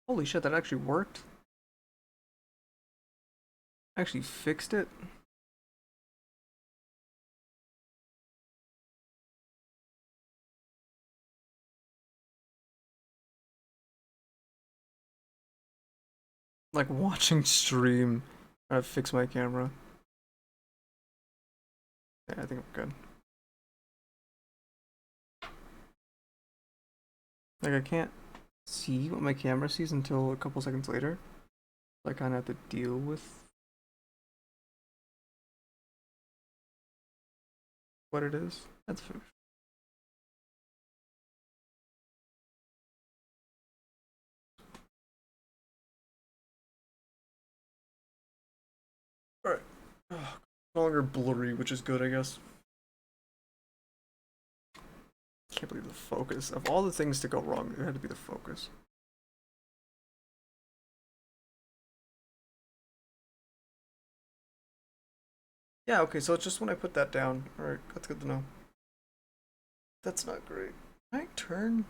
Holy shit, that actually worked. Actually fixed it. Like watching stream. Fix my camera. Yeah, I think I'm good. Like, I can't see what my camera sees until a couple seconds later. So I kind of have to deal with what it is. That's fair. Alright. No longer blurry, which is good, I guess. Can't believe the focus. Of all the things to go wrong, it had to be the focus. Yeah, okay, so it's just when I put that down. Alright, that's good to know. That's not great. Can I turn?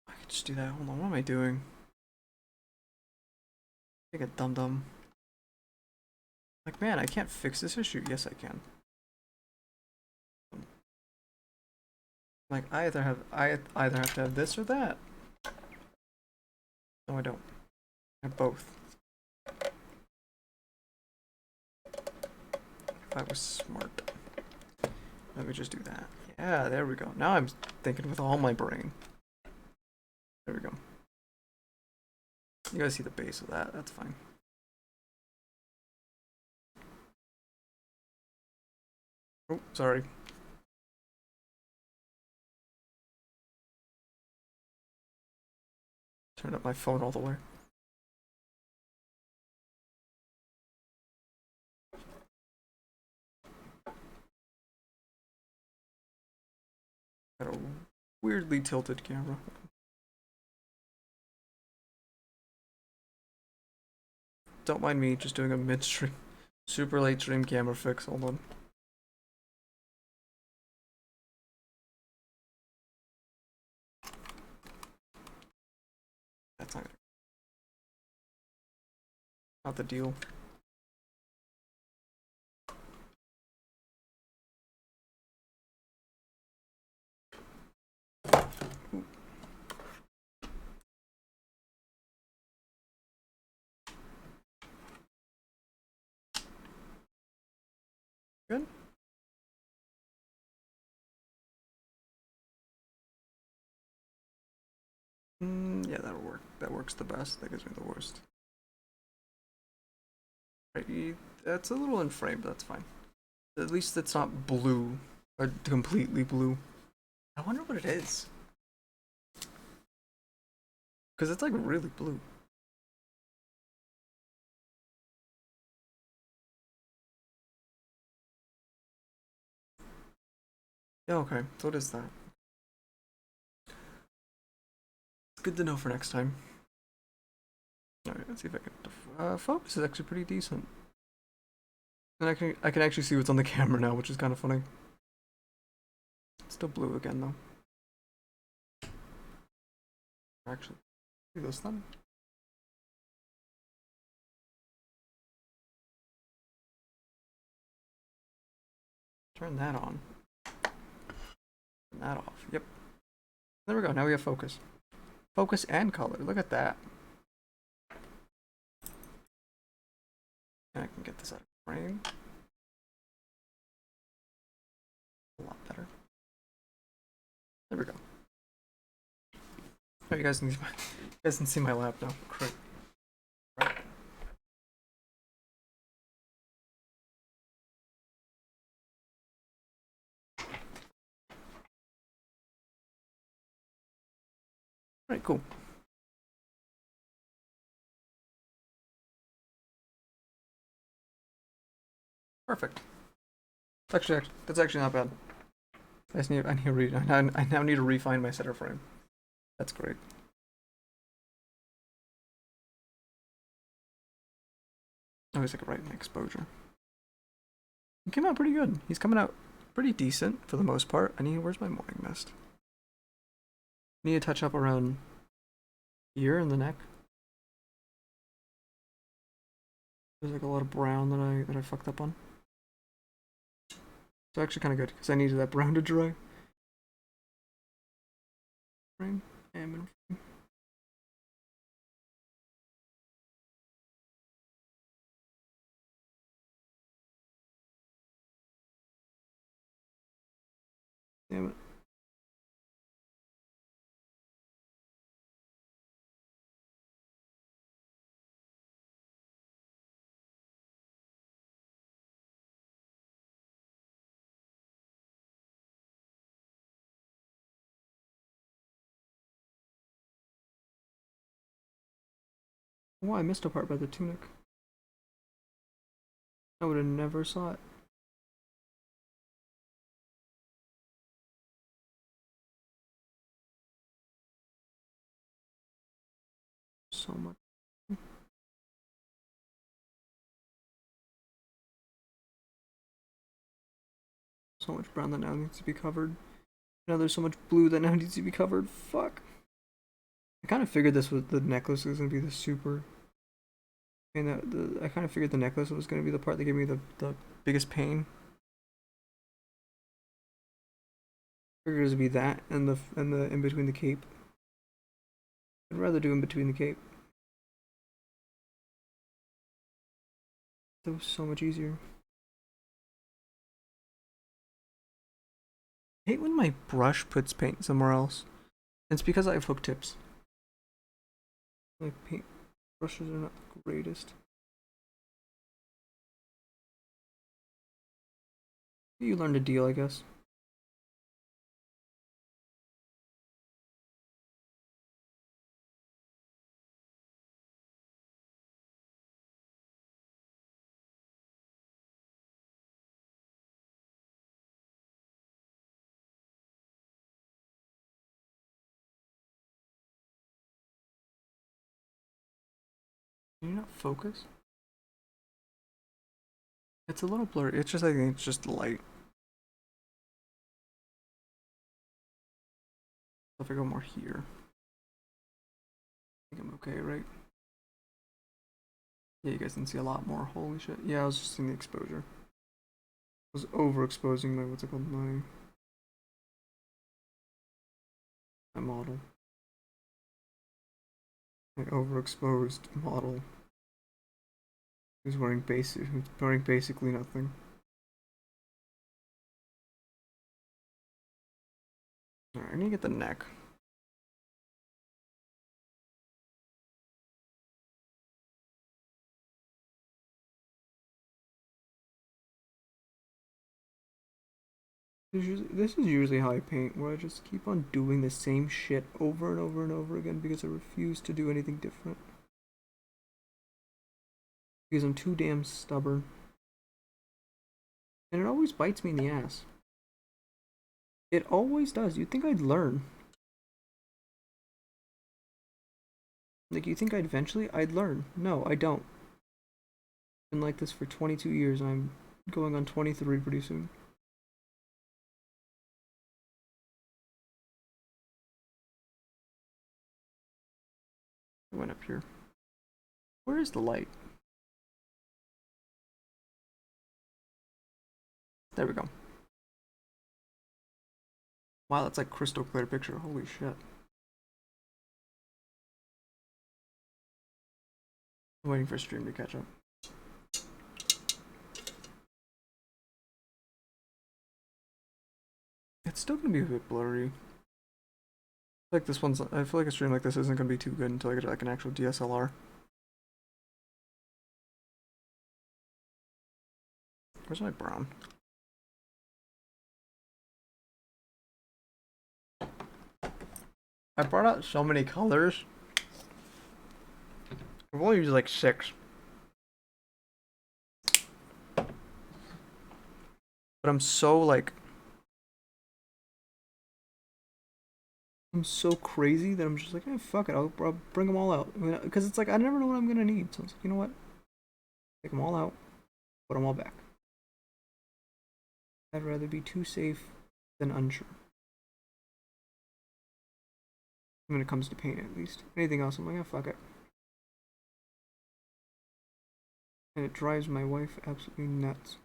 I can just do that. Hold on, what am I doing? Like a dum-dum. Like, man, I can't fix this issue. Yes, I can. Like, I either have to have this or that. No, I don't. I have both. If I was smart. Let me just do that. Yeah, there we go. Now I'm thinking with all my brain. There we go. You guys see the base of that. That's fine. Oh, sorry. Turn up my phone all the way. Got a weirdly tilted camera. Don't mind me just doing a mid-stream, super late stream camera fix. Hold on. That's not the deal. Ooh. Good. Yeah, that'll work. That works the best. That gives me the worst. Right, that's a little in frame, but that's fine. At least it's not blue. Or completely blue. I wonder what it is. Because it's like really blue. Yeah, okay. So what is that? It's good to know for next time. Alright, let's see if I can... focus is actually pretty decent. And I can actually see what's on the camera now, which is kind of funny. It's still blue again, though. Actually, do this then. Turn that on. Turn that off. Yep. There we go. Now we have focus. Focus and color. Look at that. And I can get this out of frame. A lot better. There we go. Oh, you guys can see my lap now. Great. Right. Alright, cool. Perfect. That's actually not bad. I now need to refine my center frame. That's great. Oh, he's like right in the exposure. He came out pretty good. He's coming out pretty decent for the most part. Where's my morning mist? I need to touch up around here in the neck. There's like a lot of brown that I fucked up on. It's actually kind of good because I needed that brown to dry. Frame and frame. Damn it. Oh, I missed a part by the tunic. I would have never saw it. So much. So much brown that now needs to be covered. Now there's so much blue that now needs to be covered. Fuck. I kind of figured the necklace was gonna be the super. And I kind of figured the necklace was gonna be the part that gave me the biggest pain. I figured it would be that and the in between the cape. I'd rather do in between the cape. That was so much easier. I hate when my brush puts paint somewhere else. It's because I have hook tips. My paint brushes are not the greatest. You learned to deal, I guess. Can you not focus? It's a little blurry. It's just, I think it's just light. If I go more here, I think I'm okay, right? Yeah, you guys can see a lot more. Holy shit. Yeah, I was just seeing the exposure. I was overexposing my, what's it called, my model. My overexposed model. Who's wearing basically nothing. Alright, I need to get the neck. This is usually how I paint, where I just keep on doing the same shit over and over and over again because I refuse to do anything different. Because I'm too damn stubborn. And it always bites me in the ass. It always does. You'd think I'd learn. Like, you think I'd learn. No, I don't. Been like this for 22 years, and I'm going on 23 pretty soon. I went up here. Where is the light? There we go. Wow, that's like crystal clear picture. Holy shit. I'm waiting for stream to catch up. it's still gonna be a bit blurry. Like this one's, I feel like a stream like this isn't gonna be too good until I get like an actual DSLR. Where's my brown? I brought out so many colors. I've only used like 6. But I'm so like, I'm so crazy that I'm just like, hey, fuck it, I'll bring them all out. I mean, because it's like, I never know what I'm gonna need. So it's like, you know what? Take them all out, put them all back. I'd rather be too safe than unsure. When it comes to paint, at least. Anything else, I'm like, oh, fuck it. And it drives my wife absolutely nuts.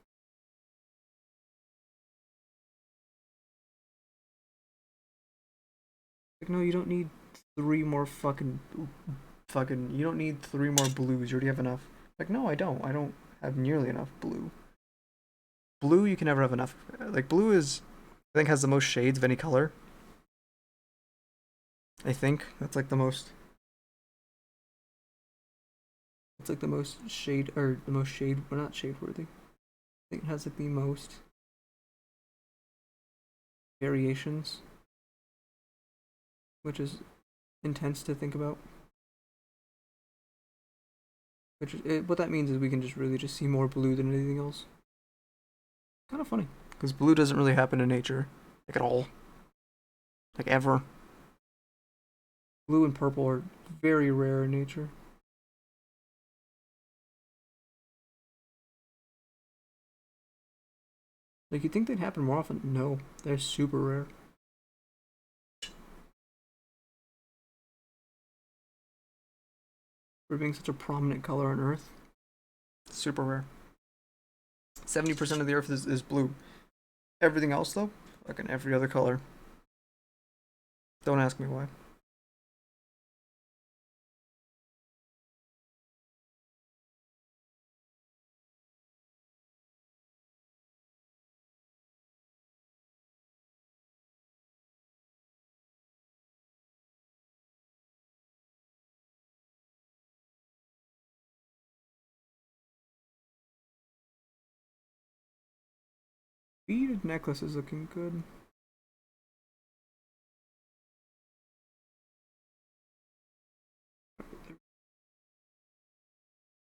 Like, no, you don't need 3 more fucking, you don't need 3 more blues. You already have enough. Like, no, I don't. I don't have nearly enough blue. Blue, you can never have enough. Like, blue is, I think, has the most shades of any color. I think that's like the most. It's like the most shade, or the most shade, but not shade worthy. I think it has like the most variations, which is intense to think about. Which is, what that means is we can just really just see more blue than anything else. Kind of funny, because blue doesn't really happen in nature, like at all, like ever. Blue and purple are very rare in nature. Like, you'd think they'd happen more often. No, they're super rare. For being such a prominent color on Earth. Super rare. 70% of the Earth is blue. Everything else, though, fucking every other color. Don't ask me why. Beaded necklace is looking good.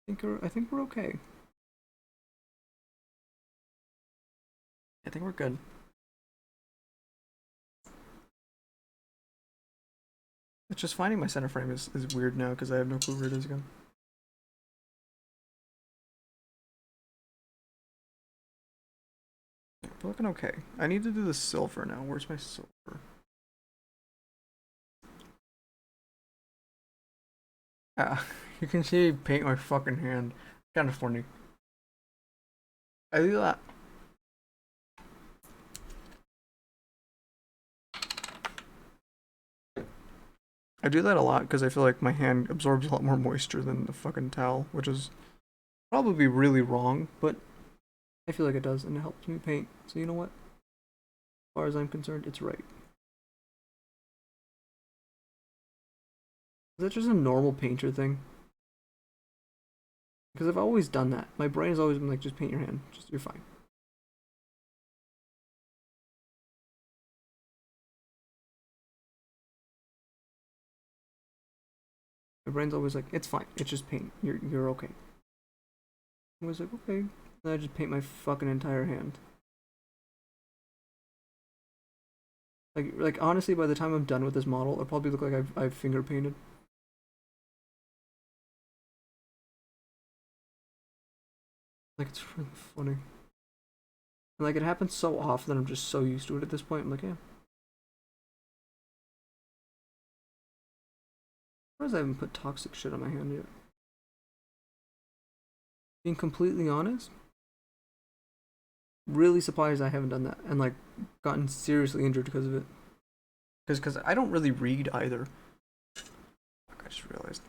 I think we're okay. I think we're good. It's just finding my center frame is weird now because I have no clue where it is again. We're looking okay. I need to do the silver now. Where's my silver? Ah, you can see me paint my fucking hand. Kind of funny. I do that. I do that a lot because I feel like my hand absorbs a lot more moisture than the fucking towel, which is probably really wrong, but I feel like it does and it helps me paint. So you know what? As far as I'm concerned, it's right. Is that just a normal painter thing? Because I've always done that. My brain has always been like, just paint your hand. Just you're fine. My brain's always like, it's fine. It's just paint. You're okay. I was like, okay. Then I just paint my fucking entire hand. Like honestly, by the time I'm done with this model, it'll probably look like I've finger painted. Like it's really funny. And like it happens so often that I'm just so used to it at this point. I'm like, yeah. Why I haven't put toxic shit on my hand yet? Being completely honest, really surprised I haven't done that and like gotten seriously injured because of it. Because I don't really read either. Fuck, I just realized.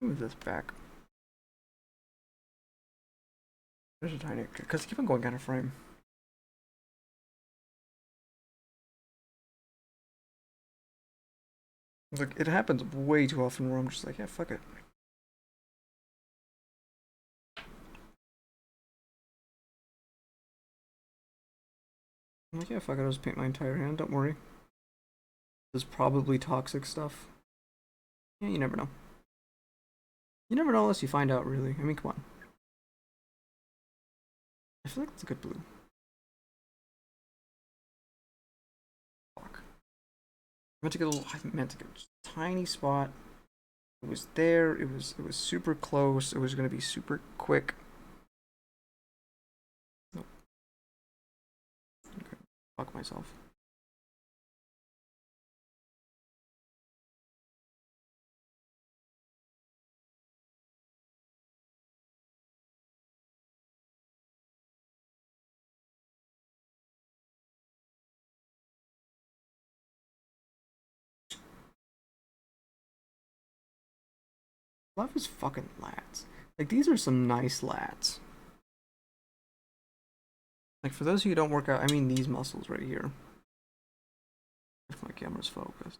Move this back. There's a tiny, because keep on going out of frame. Like, it happens way too often where I'm just like, yeah, fuck it. I'm like, yeah, fuck it, I'll just paint my entire hand, don't worry. There's probably toxic stuff. Yeah, you never know. You never know unless you find out, really. I mean, come on. I feel like it's a good blue. Fuck. I meant to get a tiny spot. It was there, it was super close, it was gonna be super quick. Nope. Okay. Fuck myself. Love his fucking lats. Like, these are some nice lats. Like, for those of you who don't work out, I mean these muscles right here. If my camera's focused.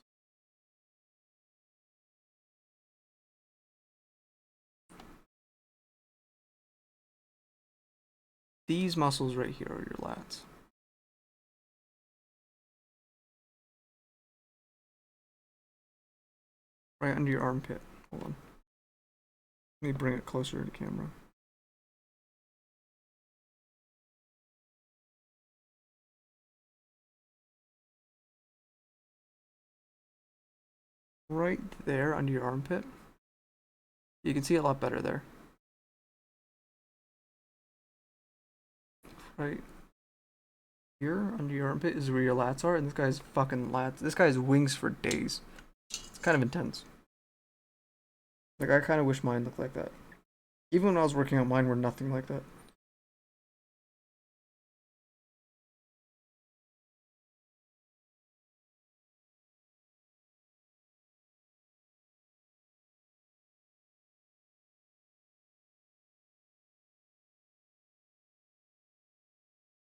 These muscles right here are your lats. Right under your armpit. Hold on. Let me bring it closer to the camera. Right there under your armpit. You can see a lot better there. Right here under your armpit is where your lats are, and this guy's fucking lats. This guy's wings for days. It's kind of intense. Like, I kind of wish mine looked like that. Even when I was working out, mine were nothing like that.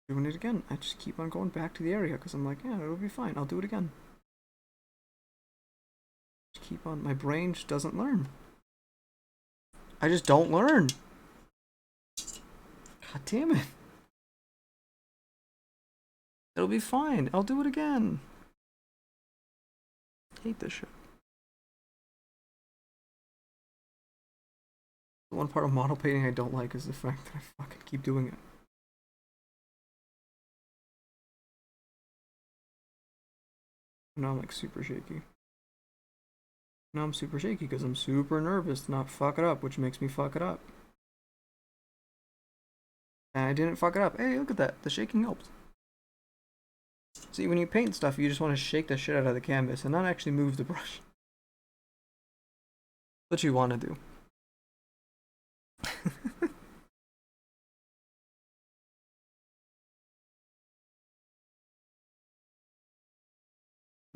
Doing it again. I just keep on going back to the area because I'm like, yeah, it'll be fine. I'll do it again. Just keep on. My brain just doesn't learn. I just don't learn. God damn it. It'll be fine. I'll do it again. I hate this shit. The one part of model painting I don't like is the fact that I fucking keep doing it. Now I'm like super shaky. Now I'm super shaky because I'm super nervous to not fuck it up, which makes me fuck it up. And I didn't fuck it up. Hey, look at that. The shaking helped. See, when you paint stuff, you just want to shake the shit out of the canvas and not actually move the brush. What you want to do.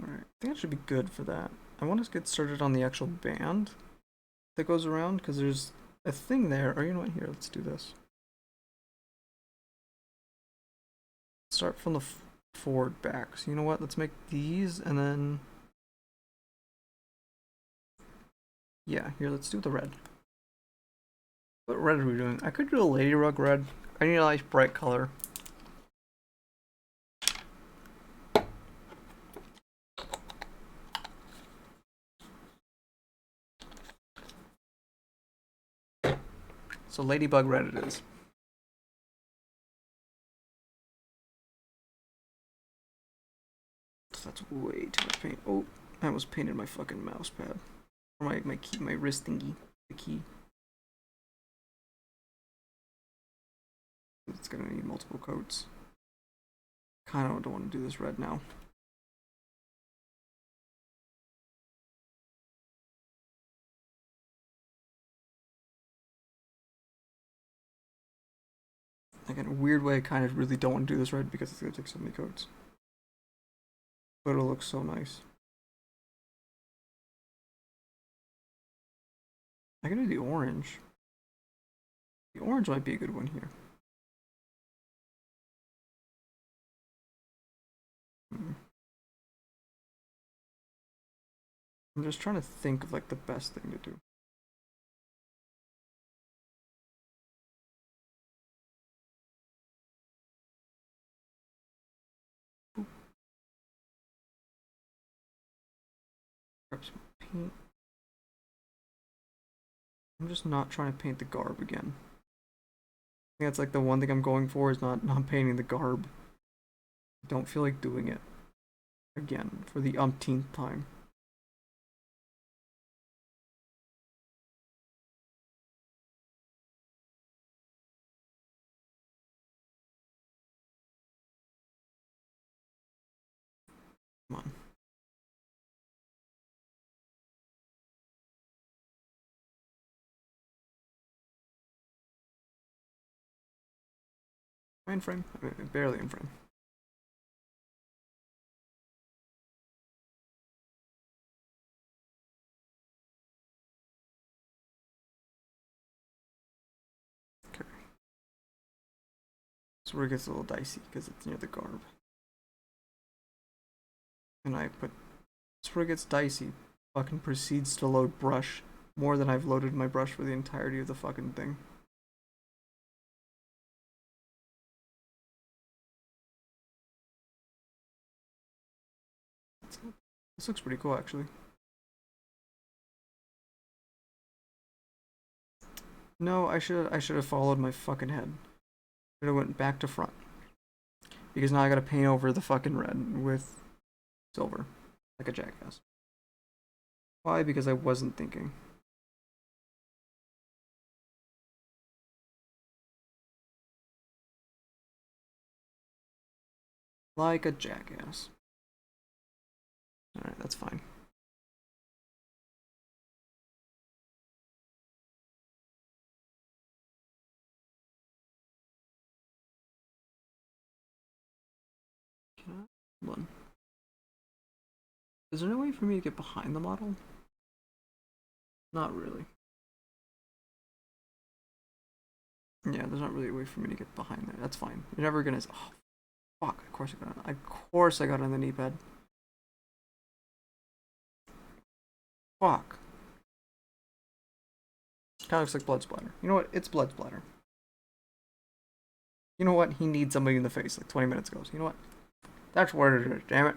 Alright, I think that should be good for that. I want to get started on the actual band that goes around, because there's a thing there. Or you know what, here, let's do this. Start from the forward back. So you know what, let's make these, and then... Yeah, here, let's do the red. What red are we doing? I could do a Lady Rug red. I need a nice bright color. So Ladybug red it is. That's way too much paint. Oh, I almost painted my fucking mouse pad. Or my key, my wrist thingy. The key. It's gonna need multiple coats. Kinda don't want to do this red now. Like, in a weird way, I kind of really don't want to do this red because it's gonna take so many coats. But it'll look so nice. I can do the orange. The orange might be a good one here. Hmm. I'm just trying to think of like the best thing to do. Grab some paint. I'm just not trying to paint the garb again. I think that's like the one thing I'm going for is not painting the garb. I don't feel like doing it again for the umpteenth time. Come on. Am I in frame? I mean, barely in frame. Okay. So where it gets a little dicey because it's near the garb. And I put. That's where it gets dicey. Fucking proceeds to load brush more than I've loaded my brush for the entirety of the fucking thing. This looks pretty cool actually. No, I should have followed my fucking head. Should have went back to front. Because now I gotta paint over the fucking red with silver. Like a jackass. Why? Because I wasn't thinking. Like a jackass. Alright, that's fine. Hold on. Is there no way for me to get behind the model? Not really. Yeah, there's not really a way for me to get behind there. That's fine. You're never gonna. Oh, fuck. Of course I got on. Of course I got on the knee pad. Fuck. Kinda looks like blood splatter. You know what? It's blood splatter. You know what? He needs somebody in the face like 20 minutes ago. So you know what? That's what it is, damn it.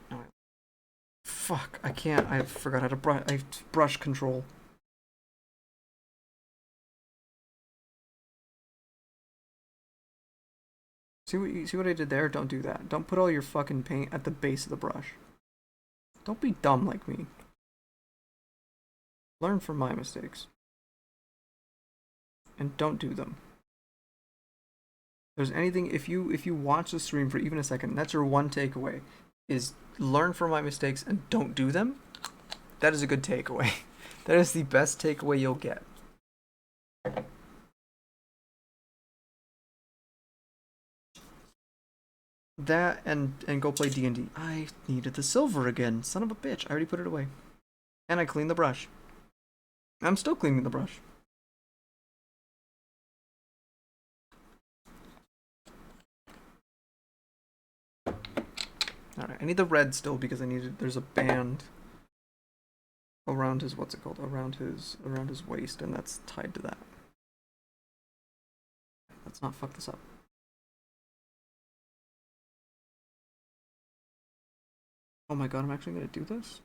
No, fuck, I can't. I forgot how to brush. I have brush control. See what I did there? Don't do that. Don't put all your fucking paint at the base of the brush. Don't be dumb like me. Learn from my mistakes. And don't do them. If there's anything, if you watch the stream for even a second, that's your one takeaway, is learn from my mistakes and don't do them. That is a good takeaway. That is the best takeaway you'll get. That and go play DnD. I needed the silver again. Son of a bitch. I already put it away. And I cleaned the brush. I'm still cleaning the brush. Alright, I need the red still because I needed. There's a band around his what's it called? Around his waist, and that's tied to that. Let's not fuck this up. Oh my god, I'm actually gonna do this?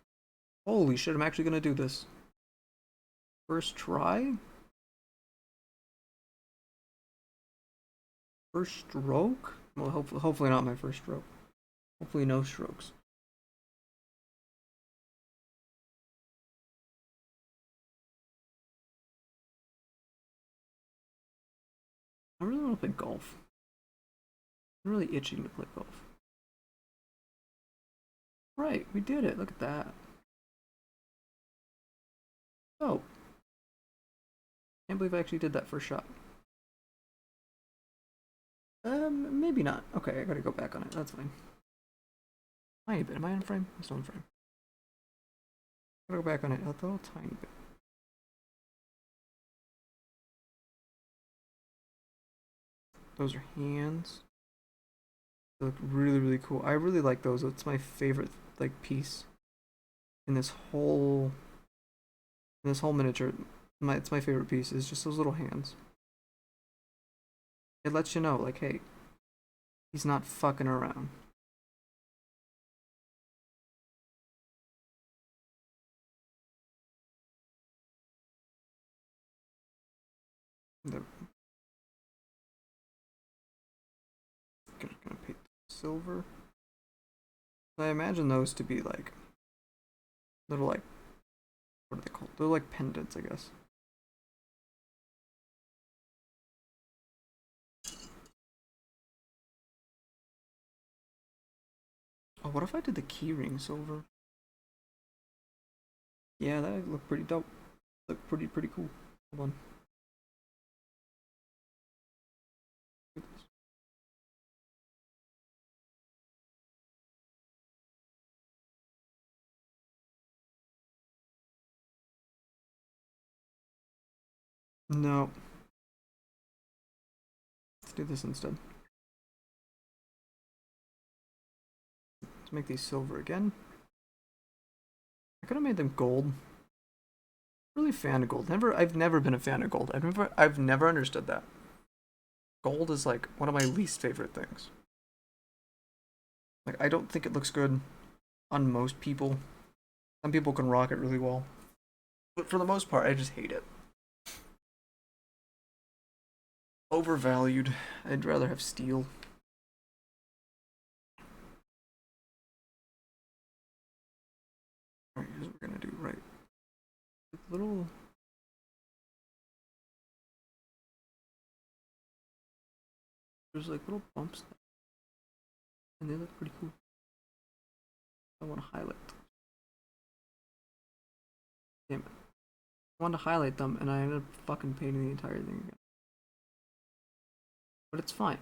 Holy shit, I'm actually gonna do this. First try? First stroke? Well, hopefully not my first stroke. Hopefully no strokes. I really want to play golf. I'm really itching to play golf. Right, we did it. Look at that. Oh. Can't believe I actually did that first shot. Maybe not. Okay, I gotta go back on it. That's fine. Tiny bit. Am I in frame? I'm still in frame. I gotta go back on it a little tiny bit. Those are hands. They look really, really cool. I really like those. It's my favorite like piece in this whole miniature. It's my favorite piece. Is just those little hands. It lets you know, like, hey, he's not fucking around. They're gonna paint silver. I imagine those to be like little like what are they called? They're like pendants, I guess. Oh, what if I did the keyring silver? Yeah, that would look pretty dope. Look pretty cool. Hold on. No. Let's do this instead. Let's make these silver again. I could have made them gold. Really a fan of gold. I've never been a fan of gold. I've never understood that. Gold is like one of my least favorite things. Like I don't think it looks good on most people. Some people can rock it really well. But for the most part, I just hate it. Overvalued. I'd rather have steel. Alright, here's what we're gonna do, right. Little there's like little bumps and they look pretty cool. I want to highlight them. Damn it. I wanted to highlight them and I ended up fucking painting the entire thing again. But it's fine.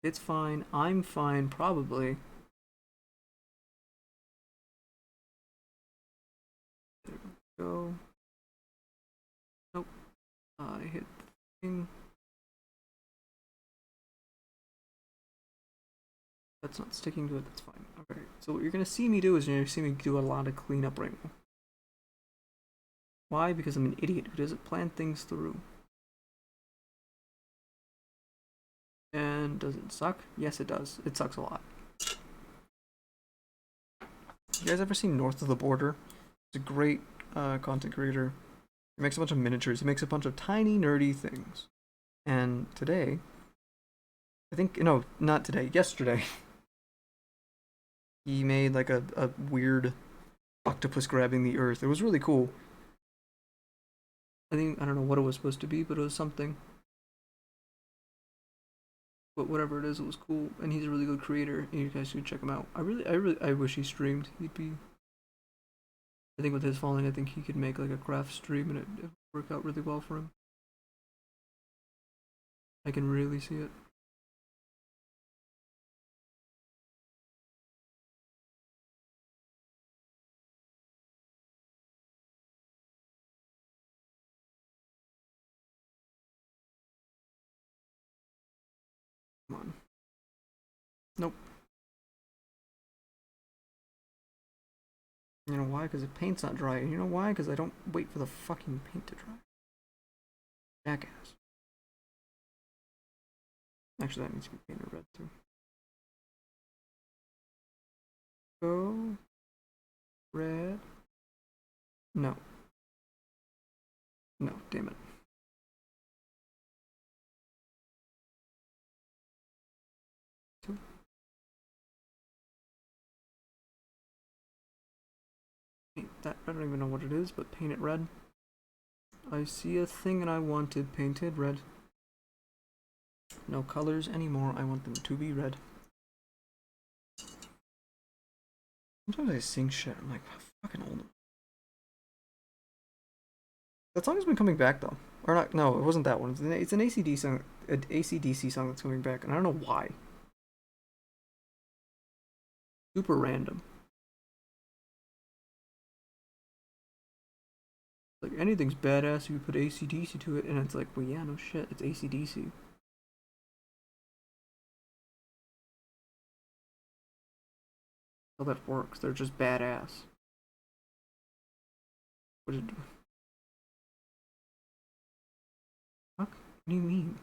It's fine. I'm fine, probably. There we go. Nope. I hit the thing. That's not sticking to it, that's fine. Okay, so what you're gonna see me do is you're gonna see me do a lot of cleanup right now. Why? Because I'm an idiot who doesn't plan things through. And does it suck? Yes, it does. It sucks a lot. You guys ever seen North of the Border? He's a great content creator. He makes a bunch of miniatures. He makes a bunch of tiny, nerdy things. And today, I think, no, not today, yesterday, he made like a weird octopus grabbing the earth. It was really cool. I don't know what it was supposed to be, but it was something. But whatever it is, it was cool, and he's a really good creator. And you guys should check him out. I wish he streamed. He'd be. I think with his following, I think he could make like a craft stream, and it would work out really well for him. I can really see it. Come on. Nope. You know why? Because the paint's not dry. And you know why? Because I don't wait for the fucking paint to dry. Jackass. Actually, that needs to be painted red too. Go. Red. No. No, damn it. Two. Paint that. I don't even know what it is, but paint it red. I see a thing and I want it painted red. No colors anymore. I want them to be red. Sometimes I sing shit. I'm like, how fucking old. That song has been coming back though. Or not? No, it wasn't that one. It's an ACD song, an ACDC song that's coming back, and I don't know why. Super random. Like, anything's badass if you put AC/DC to it, and it's like, well, yeah, no shit, it's AC/DC. How that works, they're just badass. What did... Fuck? What do you mean?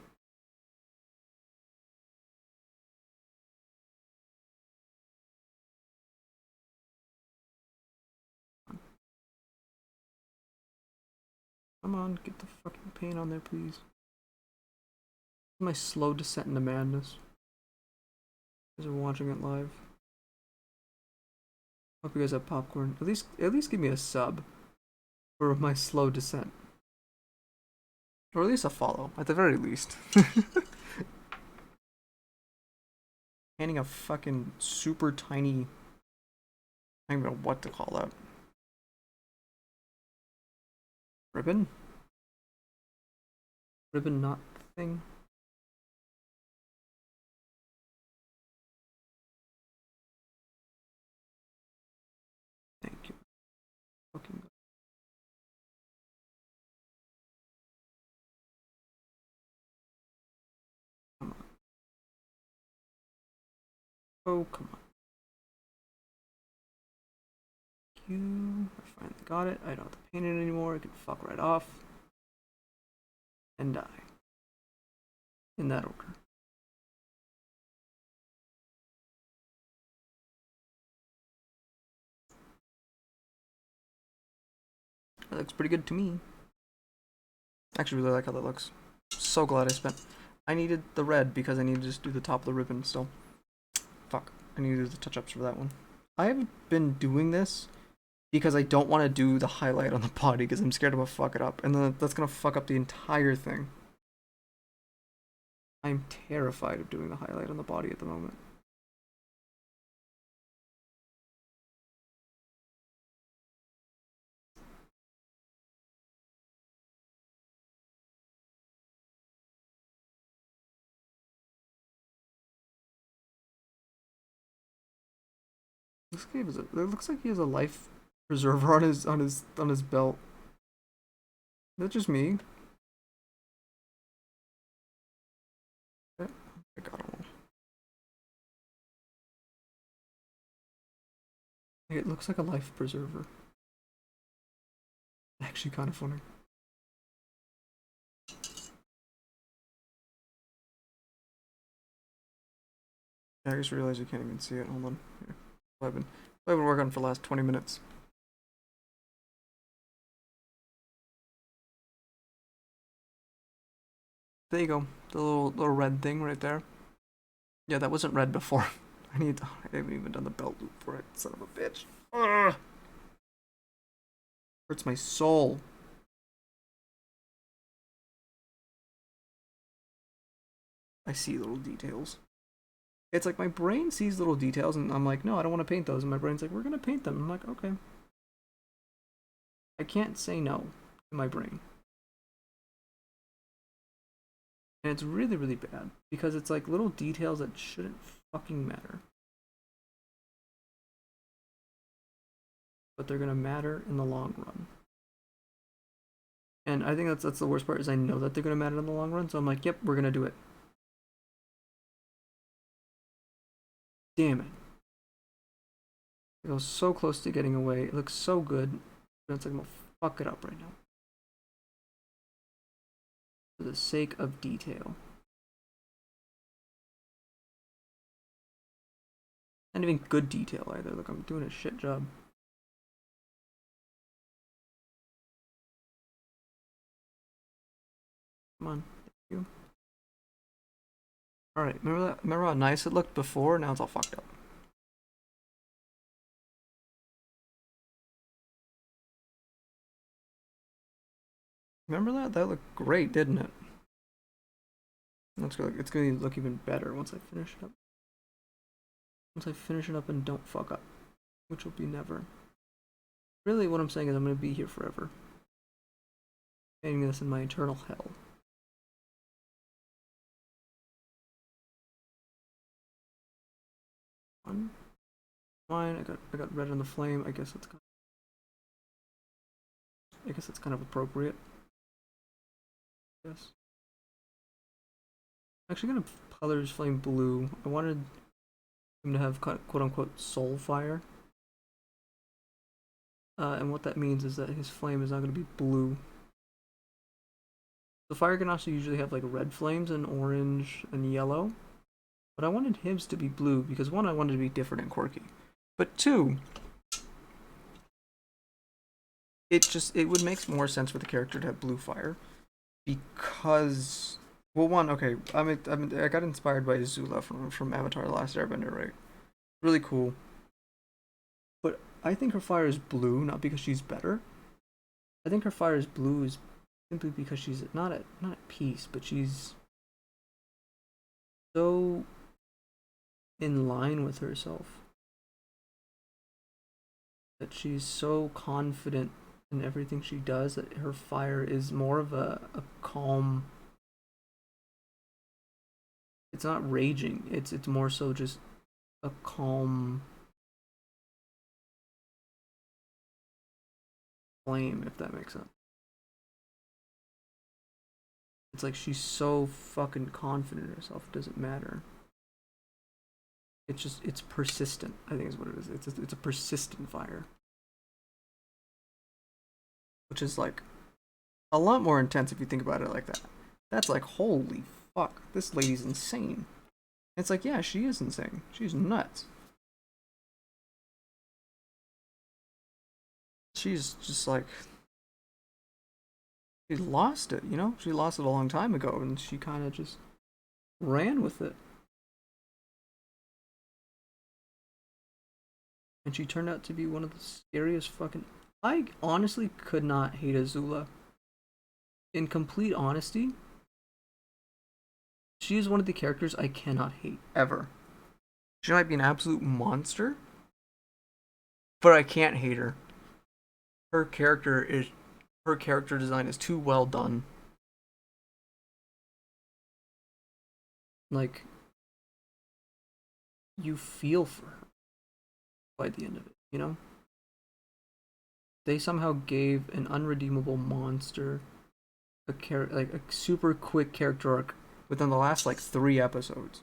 Come on, get the fucking paint on there, please. My slow descent into madness. You guys are watching it live. Hope you guys have popcorn. At least give me a sub for my slow descent. Or at least a follow, at the very least. Handing a fucking super tiny... I don't even know what to call that. Ribbon? Ribbon knot thing? Thank you. Fucking... Come on. Oh, come on. You... I finally got it. I don't have to paint it anymore. I can fuck right off. And die. In that order. That looks pretty good to me. I actually really like how that looks. So glad I spent... I needed the red because I needed to just do the top of the ribbon, so... Fuck. I need to do the touch-ups for that one. I haven't been doing this because I don't want to do the highlight on the body because I'm scared I'm gonna fuck it up. And then that's gonna fuck up the entire thing. I'm terrified of doing the highlight on the body at the moment. This guy is it looks like he has a life preserver on his belt. Is that just me? I got him. It looks like a life preserver. Actually, kind of funny. Yeah, I just realized you can't even see it. Hold on. Here. I've been working on for the last 20 minutes. There you go. The little red thing right there. Yeah, that wasn't red before. I haven't even done the belt loop for it. Son of a bitch. Ugh. Hurts my soul. I see little details. It's like my brain sees little details and I'm like, no, I don't want to paint those. And my brain's like, we're going to paint them. I'm like, okay. I can't say no to my brain. And it's really, really bad because it's like little details that shouldn't fucking matter. But they're going to matter in the long run. And I think that's the worst part is I know that they're going to matter in the long run. So I'm like, yep, we're going to do it. Damn it. It was so close to getting away. It looks so good. But it's like, I'm going to fuck it up right now. For the sake of detail. Not even good detail either. Look, I'm doing a shit job. Come on. Thank you. Alright, remember that? Remember how nice it looked before? Now it's all fucked up. Remember that? That looked great, didn't it? It's gonna look even better once I finish it up. Once I finish it up and don't fuck up. Which will be never. Really, what I'm saying is I'm gonna be here forever. Painting this in my eternal hell. Fine. I got red on the flame. I guess it's I guess that's kind of appropriate. Yes. I'm actually gonna color his flame blue. I wanted him to have quote unquote soul fire. And what that means is that his flame is not going to be blue. The fire can also usually have like red flames and orange and yellow. But I wanted his to be blue because one, I wanted to be different and quirky. But two, it would make more sense for the character to have blue fire. Because well one, okay, I got inspired by Azula from Avatar The Last Airbender, right? Really cool. But I think her fire is blue, not because she's better. I think her fire is blue is simply because she's not at peace, but she's so in line with herself that she's so confident in everything she does that her fire is more of a calm. It's not raging. It's more so just a calm flame, if that makes sense. It's like she's so fucking confident in herself, it doesn't matter. It's persistent, I think is what it is. It's a persistent fire. Which is like a lot more intense if you think about it like that. That's like, holy fuck, this lady's insane. It's like, yeah, she is insane. She's nuts. She's just like, she lost it, you know? She lost it a long time ago, and she kind of just ran with it. And she turned out to be one of the scariest fucking. I honestly could not hate Azula. In complete honesty, she is one of the characters I cannot hate, ever. She might be an absolute monster, but I can't hate her. Her character is. Her character design is too well done. Like, you feel for her by the end of it, you know? They somehow gave an unredeemable monster like a super quick character arc within the last like 3 episodes.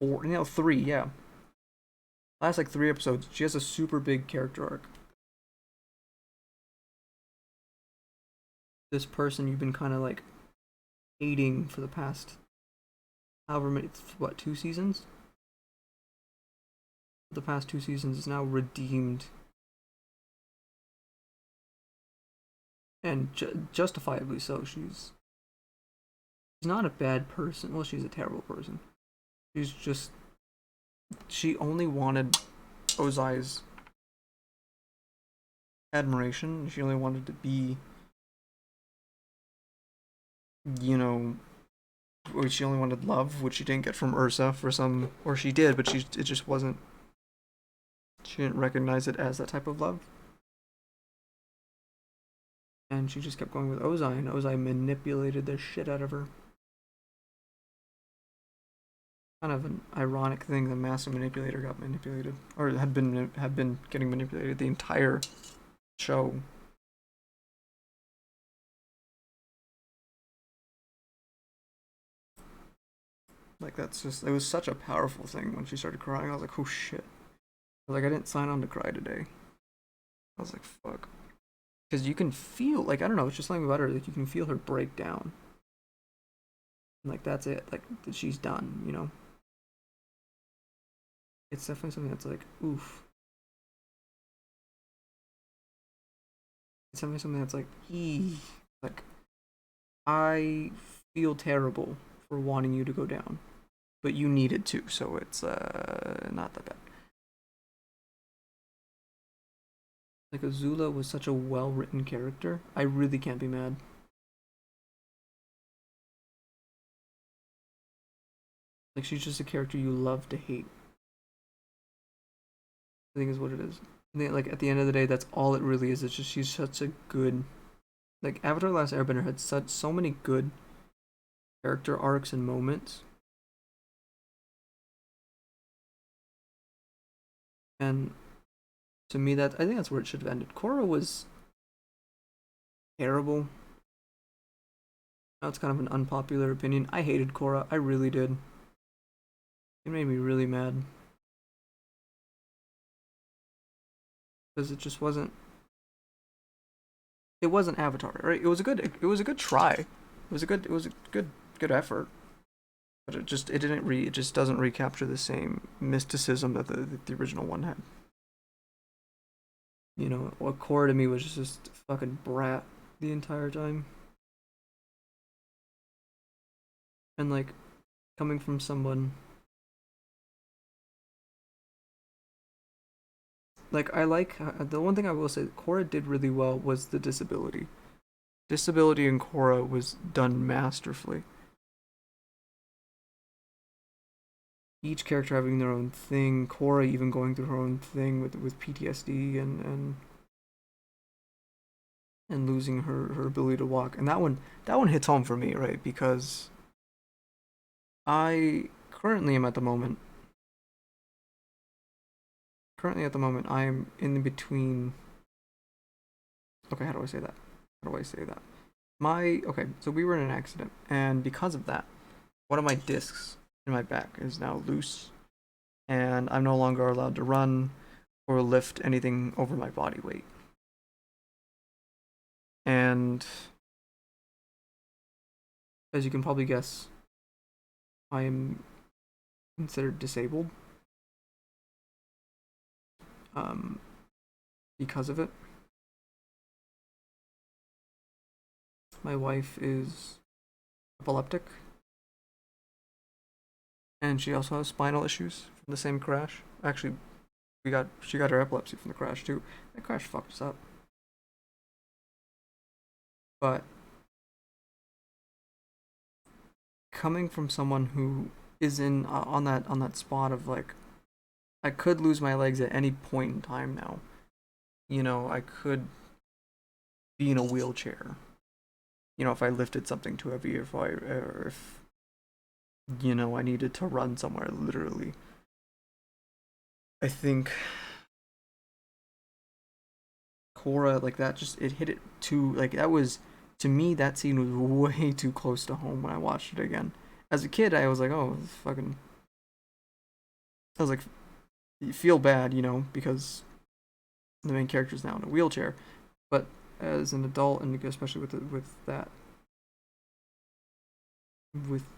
Or three, yeah. Last like 3 episodes, she has a super big character arc. This person you've been kind of like hating for the past however many, what, 2 seasons? The past 2 seasons is now redeemed and justifiably so. She's not a bad person. Well, she's a terrible person. She's just she only wanted Ozai's admiration. She only wanted to be, you know, she only wanted love, which she didn't get from Ursa for some, or she did, but it just wasn't. She didn't recognize it as that type of love. And she just kept going with Ozai, and Ozai manipulated the shit out of her. Kind of an ironic thing the master manipulator got manipulated, or had been getting manipulated the entire show. Like that's just it was such a powerful thing when she started crying. I was like, oh shit. Like I didn't sign on to cry today. I was like, fuck. Because you can feel like I don't know, it's just something about her, like you can feel her break down. And, like that's it. Like she's done, you know? It's definitely something that's like, oof. It's definitely something that's like, ee. Like I feel terrible for wanting you to go down. But you needed to, so it's not that bad. Like Azula was such a well written character. I really can't be mad. Like she's just a character you love to hate. I think is what it is. I think like at the end of the day, that's all it really is. It's just she's such a good. Like Avatar: The Last Airbender had so many good character arcs and moments, and to me that I think that's where it should have ended. Korra was terrible. That's kind of an unpopular opinion. I hated Korra. I really did. It made me really mad because it just wasn't. It wasn't Avatar, right? It was a good. It was a good try. It was a good. It was a good effort. But it didn't it just doesn't recapture the same mysticism that the original one had. You know, what Korra to me was just a fucking brat the entire time. And like coming from someone like I like the one thing I will say Korra did really well was the disability. Disability in Korra was done masterfully. Each character having their own thing. Korra even going through her own thing with PTSD and losing her ability to walk. And that one hits home for me, right? Because I currently am at the moment I'm in between. Okay, how do I say that? How do I say that? Okay, so we were in an accident, and because of that, one of my discs in my back is now loose, and I'm no longer allowed to run or lift anything over my body weight. And as you can probably guess, I am considered disabled um, because of it. My wife is epileptic, and she also has spinal issues from the same crash. Actually, she got her epilepsy from the crash too. That crash fucked us up. But coming from someone who is in on that spot of like I could lose my legs at any point in time now. You know, I could be in a wheelchair. You know, if I lifted something too heavy, or if you know I needed to run somewhere, literally. I think Korra like that just it hit it too like that was to me that scene was way too close to home when I watched it again. As a kid, I was like, oh, fucking. I was like, you feel bad, you know, because the main character's now in a wheelchair. But as an adult, and especially with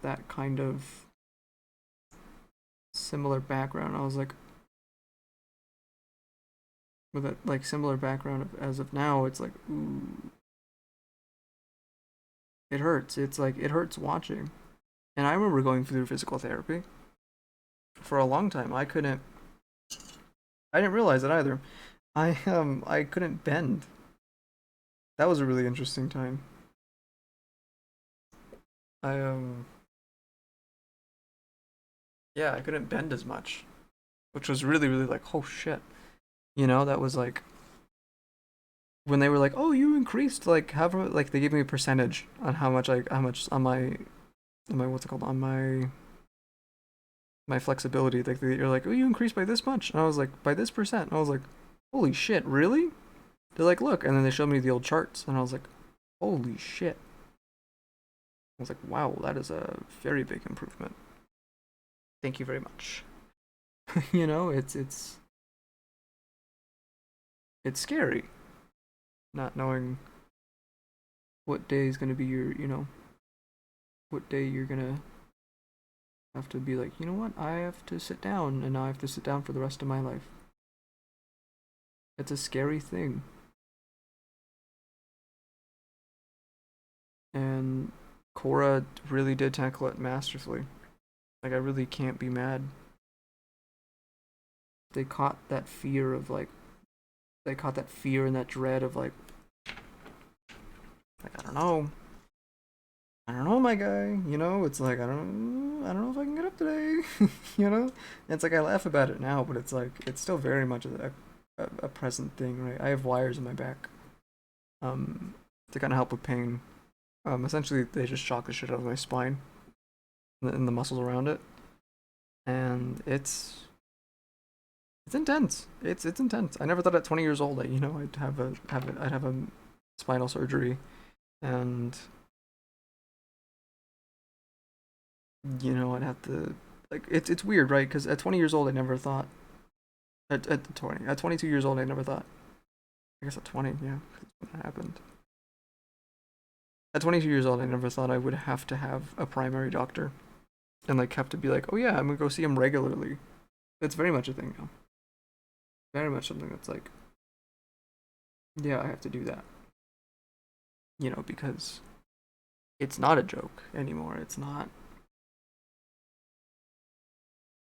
that kind of similar background, I was like, with that like similar background as of now, it's like, ooh, it hurts. It's like it hurts watching. And I remember going through physical therapy for a long time. I didn't realize it either. I couldn't bend. That was a really interesting time. I yeah, I couldn't bend as much, which was really like, oh shit. You know, that was like when they were like, "Oh, you increased like however like they gave me a percentage on how much on my what's it called on my flexibility." Like you're like, "Oh, you increased by this much," and I was like, "By this percent," and I was like, "Holy shit, really?" They're like, "Look," and then they showed me the old charts, and I was like, "Holy shit!" I was like, "Wow, that is a very big improvement. Thank you very much." You know, it's scary not knowing what day is gonna be your what day you're gonna have to be like, you know what, I have to sit down and now I have to sit down for the rest of my life. It's a scary thing. And Korra really did tackle it masterfully. Like I really can't be mad. They caught that fear of like they caught that fear and that dread of like I don't know. I don't know, my guy. You know, it's like I don't know if I can get up today. You know, and it's like I laugh about it now, but it's like it's still very much a present thing, right? I have wires in my back, um, to kind of help with pain. Essentially, they just shock the shit out of my spine and the muscles around it, and it's intense. It's intense. I never thought at 20 years old that I'd have a spinal surgery And you know, I'd have to like it's weird, right? Because at 20 years old, I never thought at 22 years old, I never thought. I guess at 20, yeah, that's when it happened. At 22 years old, I never thought I would have to have a primary doctor and like have to be like, oh yeah, I'm gonna go see him regularly. It's very much a thing now. Very much something that's like, yeah, I have to do that. You know, because it's not a joke anymore. It's not,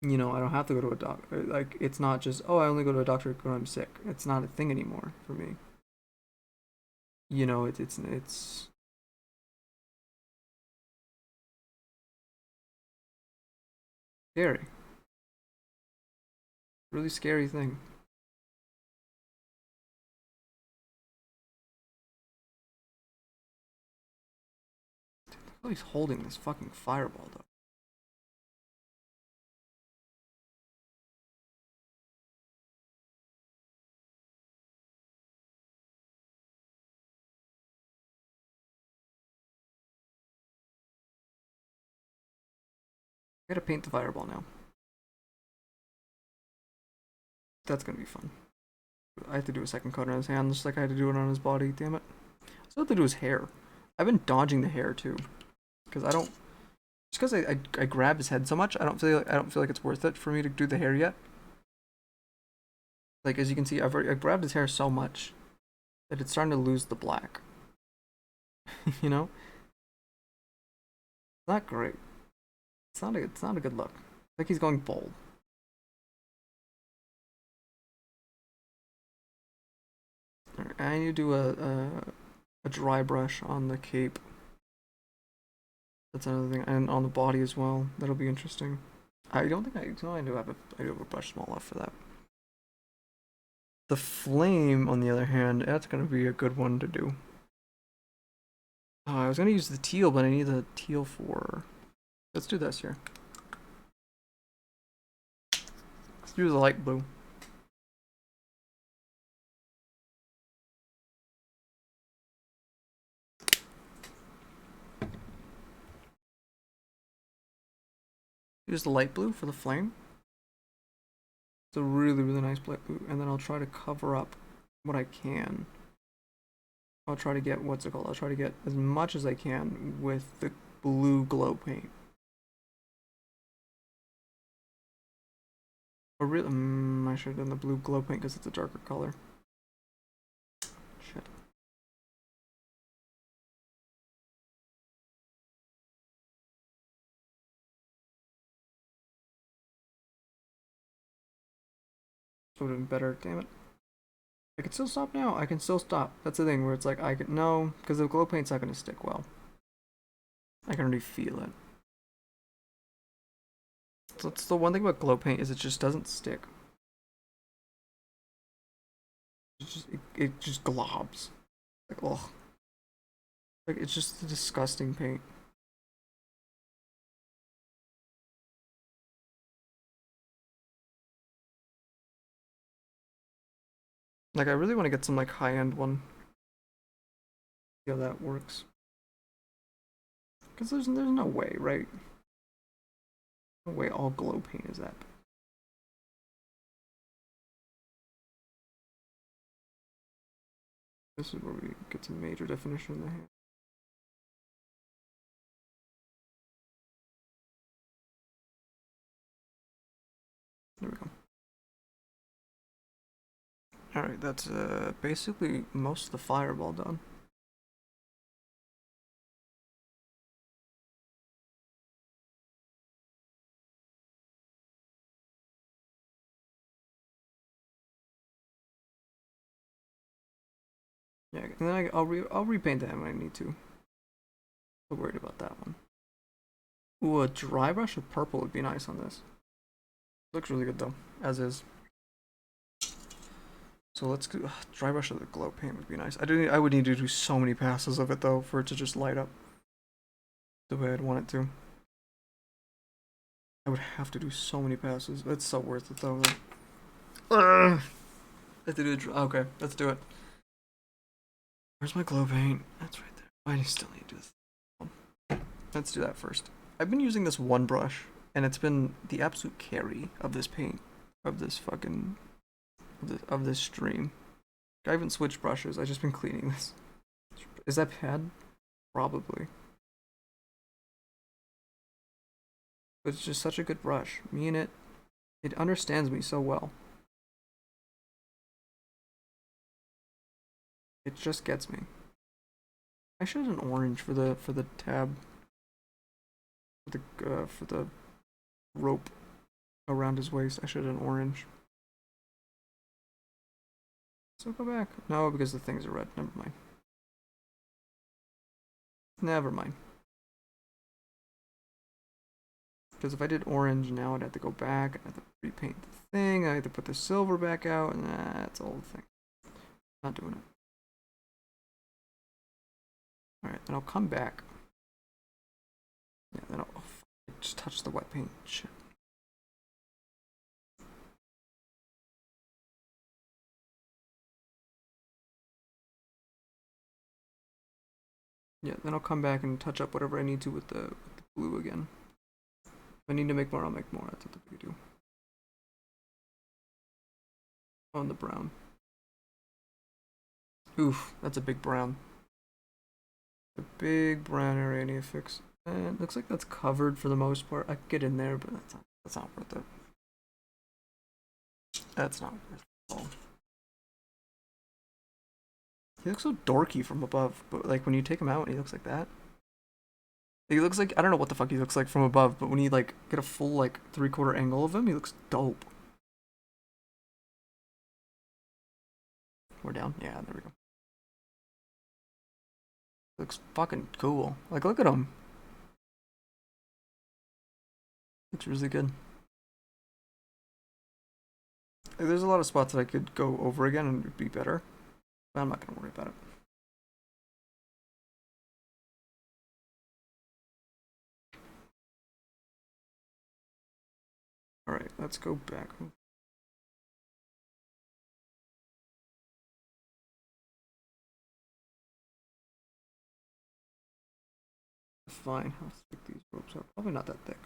you know, I don't have to go to a doctor. Like, it's not just, oh, I only go to a doctor when I'm sick. It's not a thing anymore for me. You know, it's scary. Really scary thing. Oh, he's holding this fucking fireball though. I gotta paint the fireball now. That's gonna be fun. I have to do a second coat on his hand, just like I had to do it on his body. Damn it. I still have to do his hair. I've been dodging the hair too, because I don't. Just because I grab his head so much, I don't feel like it's worth it for me to do the hair yet. Like as you can see, I grabbed his hair so much that it's starting to lose the black. You know, not great. It's not a good look. Like he's going bald. Right, I need to do a dry brush on the cape. That's another thing, and on the body as well. That'll be interesting. I don't think I. No, I do have a brush small enough for that. The flame, on the other hand, that's gonna be a good one to do. Oh, I was gonna use the teal, but I need the teal for. Let's do this here. Let's do the light blue. Use the light blue for the flame. It's a really, really nice light blue, and then I'll try to cover up what I can. I'll try to get, what's it called? I'll try to get as much as I can with the blue glow paint. Or really, I should have done the blue glow paint because it's a darker color. Shit. Would have been better, damn it. I can still stop now. I can still stop. That's the thing where it's like, I can, no, because the glow paint's not going to stick well. I can already feel it. So that's the one thing about glow paint is it just doesn't stick. It just globs. Like, ugh. Like, it's just a disgusting paint. Like, I really want to get some, like, high-end one. See how that works. Because there's no way, right? No way all glow paint is that. This is where we get some major definition in the hand. There we go. Alright, that's basically most of the fireball done. Yeah, and then I'll repaint that when I need to. I'm worried about that one. Ooh, a dry brush of purple would be nice on this. Looks really good though, as is. So let's do dry brush of the glow paint would be nice. I would need to do so many passes of it though for it to just light up the way I'd want it to. I would have to do so many passes. It's so worth it though. I have to do okay, let's do it. Where's my glow paint? That's right there. I still need to do this. Let's do that first. I've been using this one brush, and it's been the absolute carry of this paint, of this fucking, of this stream. I haven't switched brushes. I've just been cleaning this. Is that bad? Probably. But it's just such a good brush. Me and it understands me so well. It just gets me. I should have an orange for the tab, for the rope around his waist. I should have an orange. So go back. No, because the things are red. Never mind. Never mind. Because if I did orange now, I'd have to go back. I'd have to repaint the thing. I had to put the silver back out, and that's the whole thing. Not doing it. Alright, then I'll come back. Yeah, then I'll just touch the wet paint. Shit. Yeah, then I'll come back and touch up whatever I need to with the blue again. If I need to make more, I'll make more. That's what we do. On the brown. Oof, that's a big brown. A big brown area I need to fix. And it looks like that's covered for the most part. I could get in there, but that's not worth it. That's not worth it at all. He looks so dorky from above, but like when you take him out, he looks like that. He looks like, I don't know what the fuck he looks like from above, but when you like get a full like 3/4 angle of him, he looks dope. We're down? Yeah, there we go. Looks fucking cool. Like, look at him. Looks really good. Like, there's a lot of spots that I could go over again and it'd be better, but I'm not gonna worry about it. Alright, let's go back. Fine, how thick these ropes are. Probably not that thick.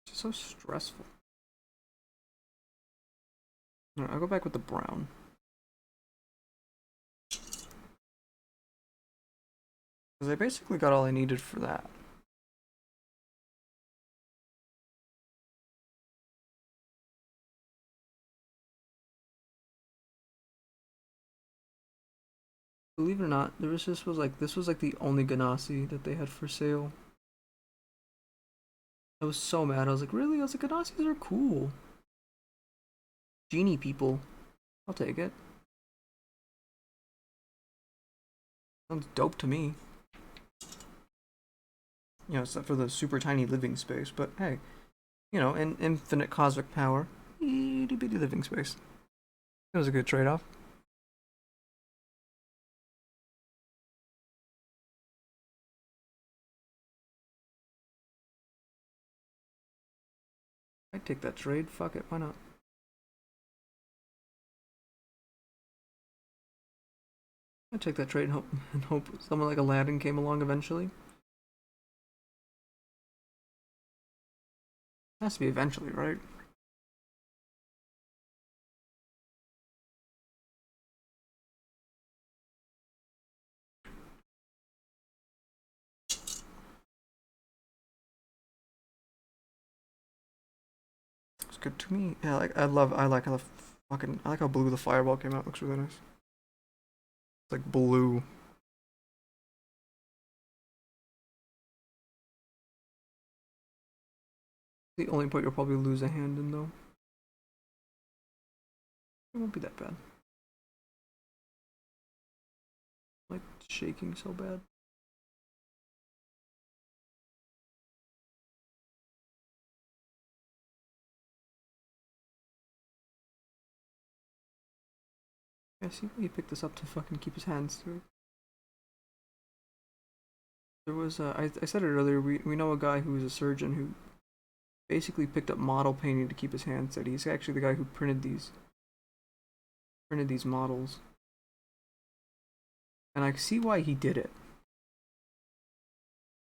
It's so stressful. Alright, I'll go back with the brown. Because I basically got all I needed for that. Believe it or not, this was like the only genasi that they had for sale. I was so mad. I was like, really? I was like, genasis are cool. Genie people. I'll take it. Sounds dope to me. You know, except for the super tiny living space, but hey, you know, in infinite cosmic power, itty bitty living space. It was a good trade-off. I'd take that trade. Fuck it, why not? I'd take that trade and hope someone like Aladdin came along eventually. Has to be eventually, right? It's good to me. Yeah, like I like how I like how blue the fireball came out. Looks really nice. It's like blue. The only point you'll probably lose a hand in though. It won't be that bad. Like shaking so bad. Yeah, see, he picked this up to fucking keep his hands to it. There was, I said it earlier, we know a guy who was a surgeon who basically picked up model painting to keep his hands steady. He's actually the guy who printed these models. And I see why he did it.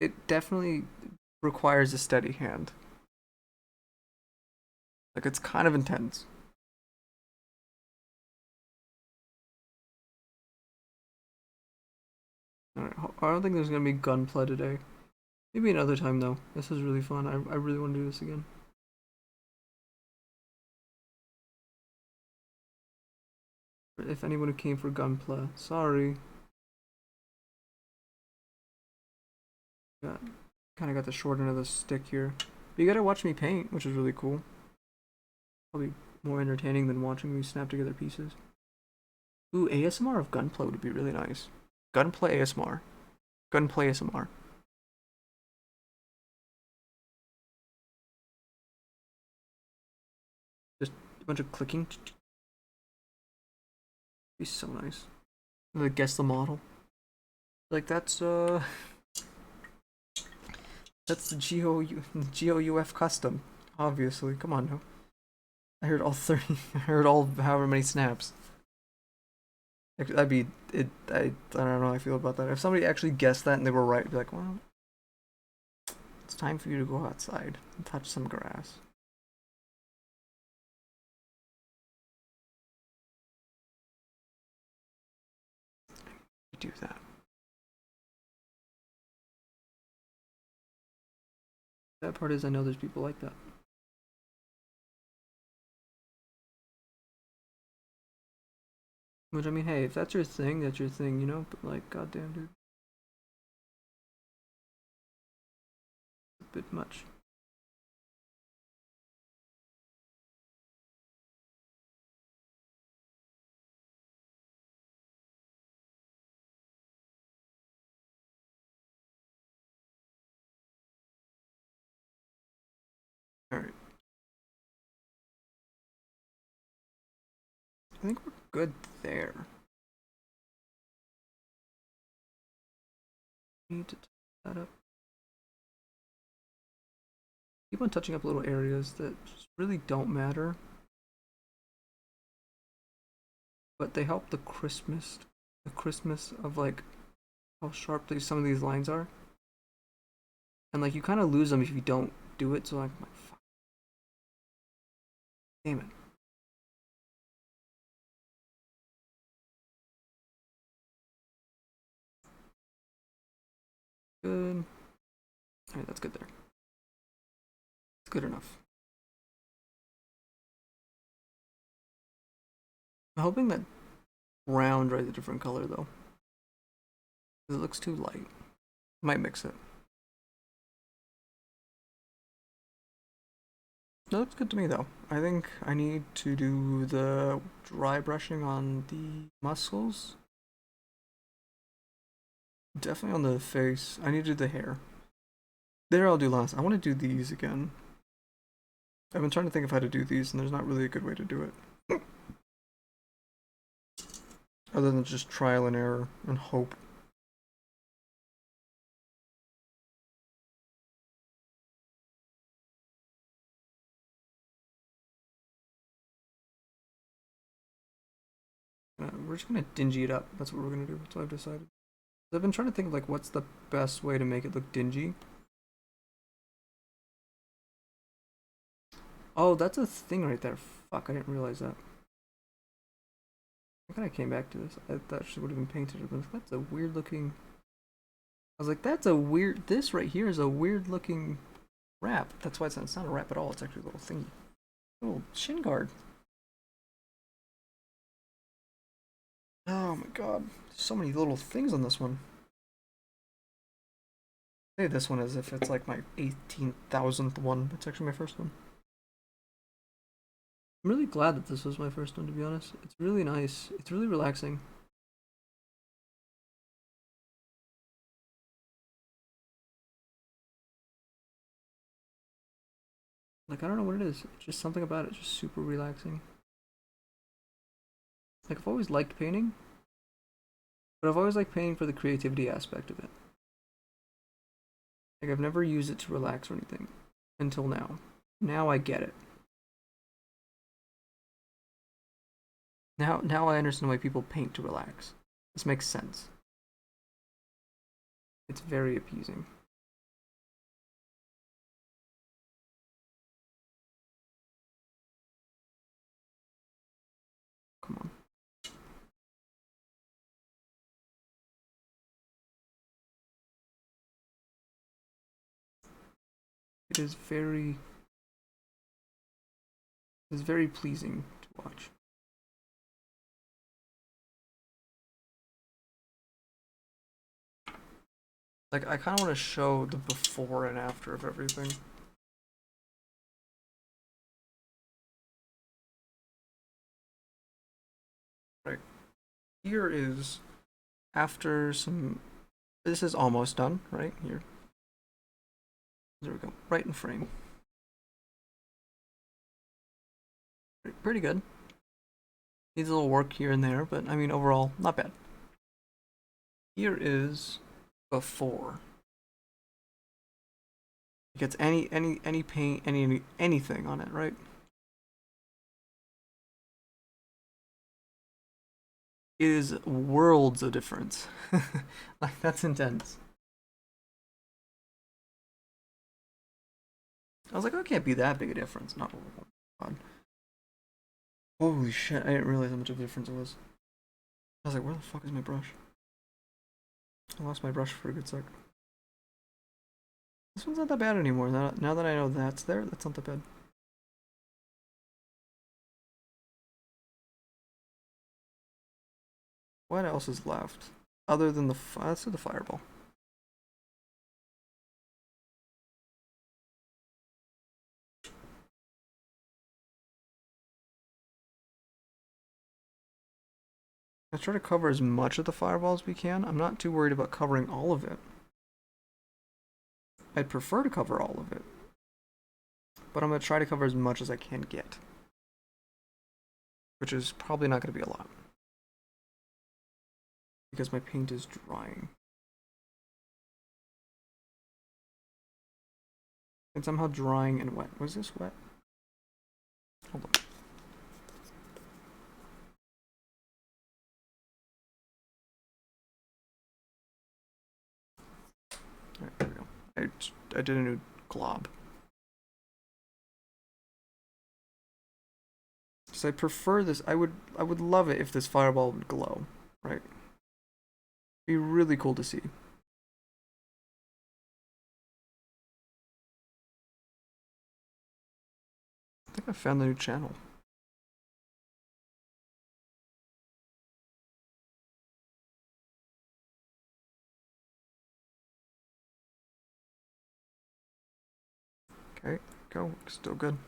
It definitely requires a steady hand. Like, it's kind of intense. Alright, I don't think there's gonna be gunplay today. Maybe another time though. This was really fun. I really want to do this again. If anyone who came for gunplay, sorry. Yeah, kind of got the short end of the stick here. But you gotta watch me paint, which is really cool. Probably more entertaining than watching me snap together pieces. Ooh, ASMR of gunplay would be really nice. Gunplay ASMR. Gunplay ASMR. Just a bunch of clicking. Be so nice. Like guess the model. Like that's the GOUF custom. Obviously, come on now. I heard all 30. I heard all however many snaps. That'd be it. I don't know how I feel about that. If somebody actually guessed that and they were right, I'd be like, well, it's time for you to go outside and touch some grass. Do that. That part is I know there's people like that. Which I mean, hey, if that's your thing, that's your thing, you know. But like, goddamn, dude, a bit much. All right, I think we're good there. Need to touch that up. Keep on touching up little areas that just really don't matter, but they help the crispness of like how sharp some of these lines are, and like you kind of lose them if you don't do it. So like, fuck, damn it. Good. All right, that's good there. It's good enough. I'm hoping that brown drives a different color though. It looks too light. Might mix it. That looks good to me though. I think I need to do the dry brushing on the muscles. Definitely on the face. I need to do the hair. There I'll do last. I want to do these again. I've been trying to think of how to do these and there's not really a good way to do it. Other than just trial and error and hope. We're just gonna dingy it up. That's what we're gonna do. That's what I've decided. I've been trying to think of like what's the best way to make it look dingy. Oh, that's a thing right there. Fuck, I didn't realize that. I kind of came back to this. I thought she would have been painted. That's a weird looking. I was like, that's a weird. This right here is a weird looking wrap. That's why it's not a wrap at all. It's actually a little thingy. A little shin guard. Oh my god. So many little things on this one. I say this one as if it's like my 18,000th one. It's actually my first one. I'm really glad that this was my first one, to be honest. It's really nice. It's really relaxing. Like, I don't know what it is. It's just something about it. Just super relaxing. Like, I've always liked painting, but I've always liked painting for the creativity aspect of it. Like, I've never used it to relax or anything until now. Now I get it. Now I understand why people paint to relax. This makes sense. It's very appeasing. Come on. It is very pleasing to watch. Like, I kind of want to show the before and after of everything. Right. Here is after some. This is almost done, right? Here. There we go. Right in frame. Pretty good. Needs a little work here and there, but I mean, overall, not bad. Here is before. It gets any paint, anything on it, right? It is worlds of difference. Like, that's intense. I was like, oh, it can't be that big a difference. Not, oh god. Holy shit, I didn't realize how much of a difference it was. I was like, where the fuck is my brush? I lost my brush for a good sec. This one's not that bad anymore. Now that I know that's there, that's not that bad. What else is left? Other than let's do the fireball. I try to cover as much of the fireball as we can. I'm not too worried about covering all of it. I'd prefer to cover all of it, but I'm going to try to cover as much as I can get, which is probably not going to be a lot because my paint is drying. It's somehow drying and wet. Was this wet? Hold on. Alright, there we go. I did a new glob. So I prefer this. I would love it if this fireball would glow, right? Be really cool to see. I think I found the new channel. Okay, go. Still good.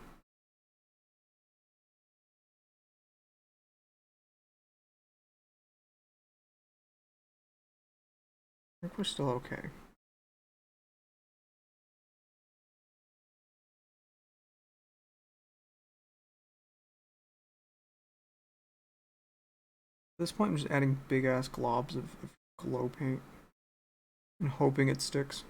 I think we're still okay. At this point, I'm just adding big ass globs of glow paint and hoping it sticks.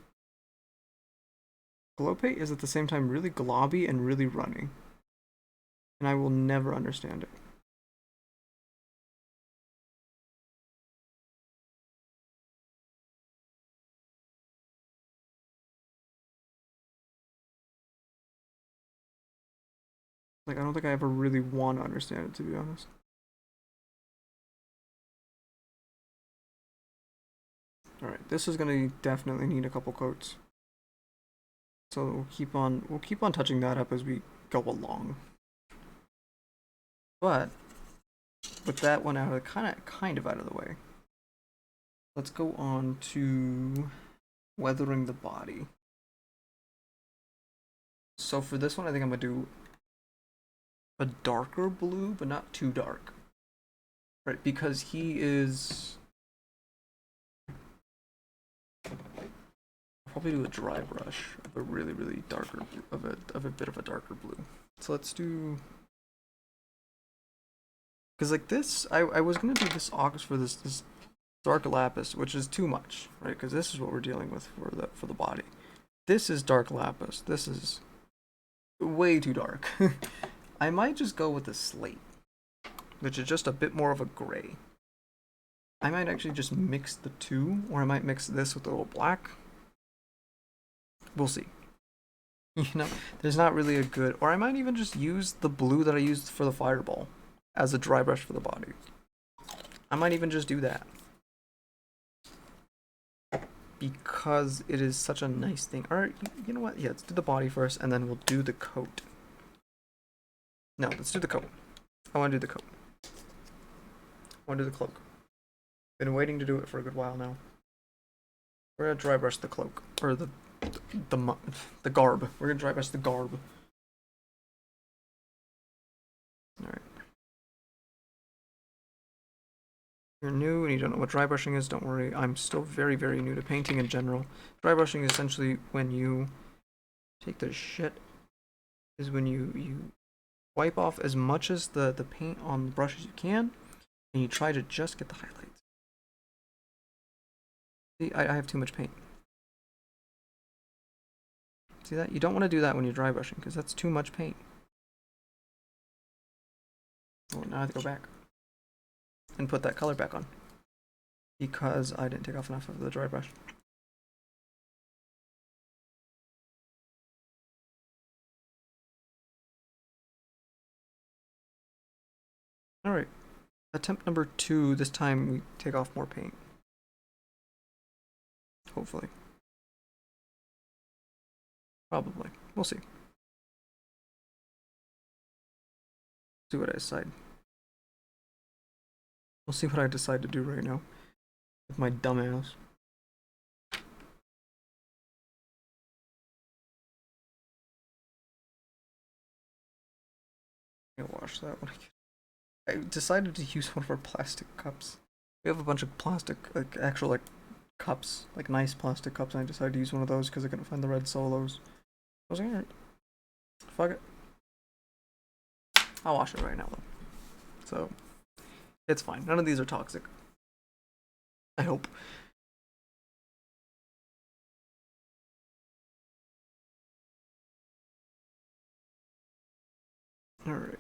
Glow paint is at the same time really globby and really runny, and I will never understand it. Like, I don't think I ever really want to understand it, to be honest. Alright, this is gonna definitely need a couple coats. So we'll keep on touching that up as we go along. But with that one out of kind of out of the way, let's go on to weathering the body. So for this one, I think I'm gonna do a darker blue, but not too dark. Right, because he is. I'll probably do a dry brush of a really darker of a bit of a darker blue. So let's do, Because like this, I was gonna do this ox for this dark lapis, which is too much, right? Because this is what we're dealing with for the body. This is dark lapis. This is way too dark. I might just go with the slate, which is just a bit more of a gray. I might actually just mix the two, or I might mix this with a little black. We'll see. You know, there's not really a good, or I might even just use the blue that I used for the fireball as a dry brush for the body. I might even just do that. Because it is such a nice thing. Alright, you know what? Yeah, let's do the body first, and then we'll do the coat. No, let's do the coat. I want to do the coat. I want to do the cloak. Been waiting to do it for a good while now. We're gonna dry brush the cloak, or the garb. We're gonna dry brush the garb. Alright. You're new and you don't know what dry brushing is, don't worry. I'm still very, very new to painting in general. Dry brushing is essentially when you take the shit, is when you wipe off as much as the paint on the brush as you can, and you try to just get the highlights. See, I have too much paint. See that? You don't want to do that when you're dry brushing, because that's too much paint. Oh, now I have to go back and put that color back on, because I didn't take off enough of the dry brush. Alright, attempt number 2, this time we take off more paint. Hopefully. Probably. We'll see. See what I decide. We'll see what I decide to do right now with my dumb ass. I'll wash that one. I decided to use one of our plastic cups. We have a bunch of plastic, like actual like cups, like nice plastic cups, and I decided to use one of those because I couldn't find the red solos. I was like, alright, fuck it. I'll wash it right now though. So it's fine. None of these are toxic. I hope. Alright.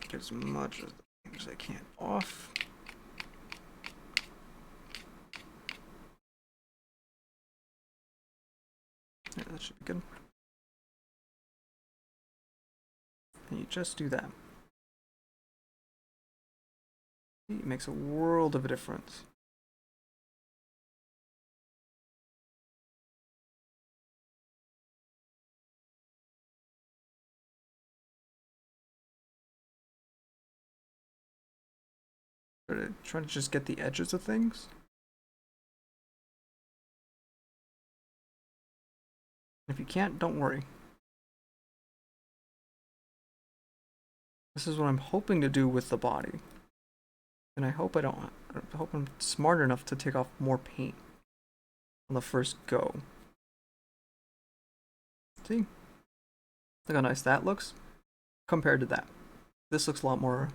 Get as much of the things I can off. Yeah, that should be good. And you just do that. It makes a world of a difference. Try to just get the edges of things. If you can't, don't worry. This is what I'm hoping to do with the body. And I hope I hope I'm smart enough to take off more paint on the first go. See? Look how nice that looks compared to that. This looks a lot more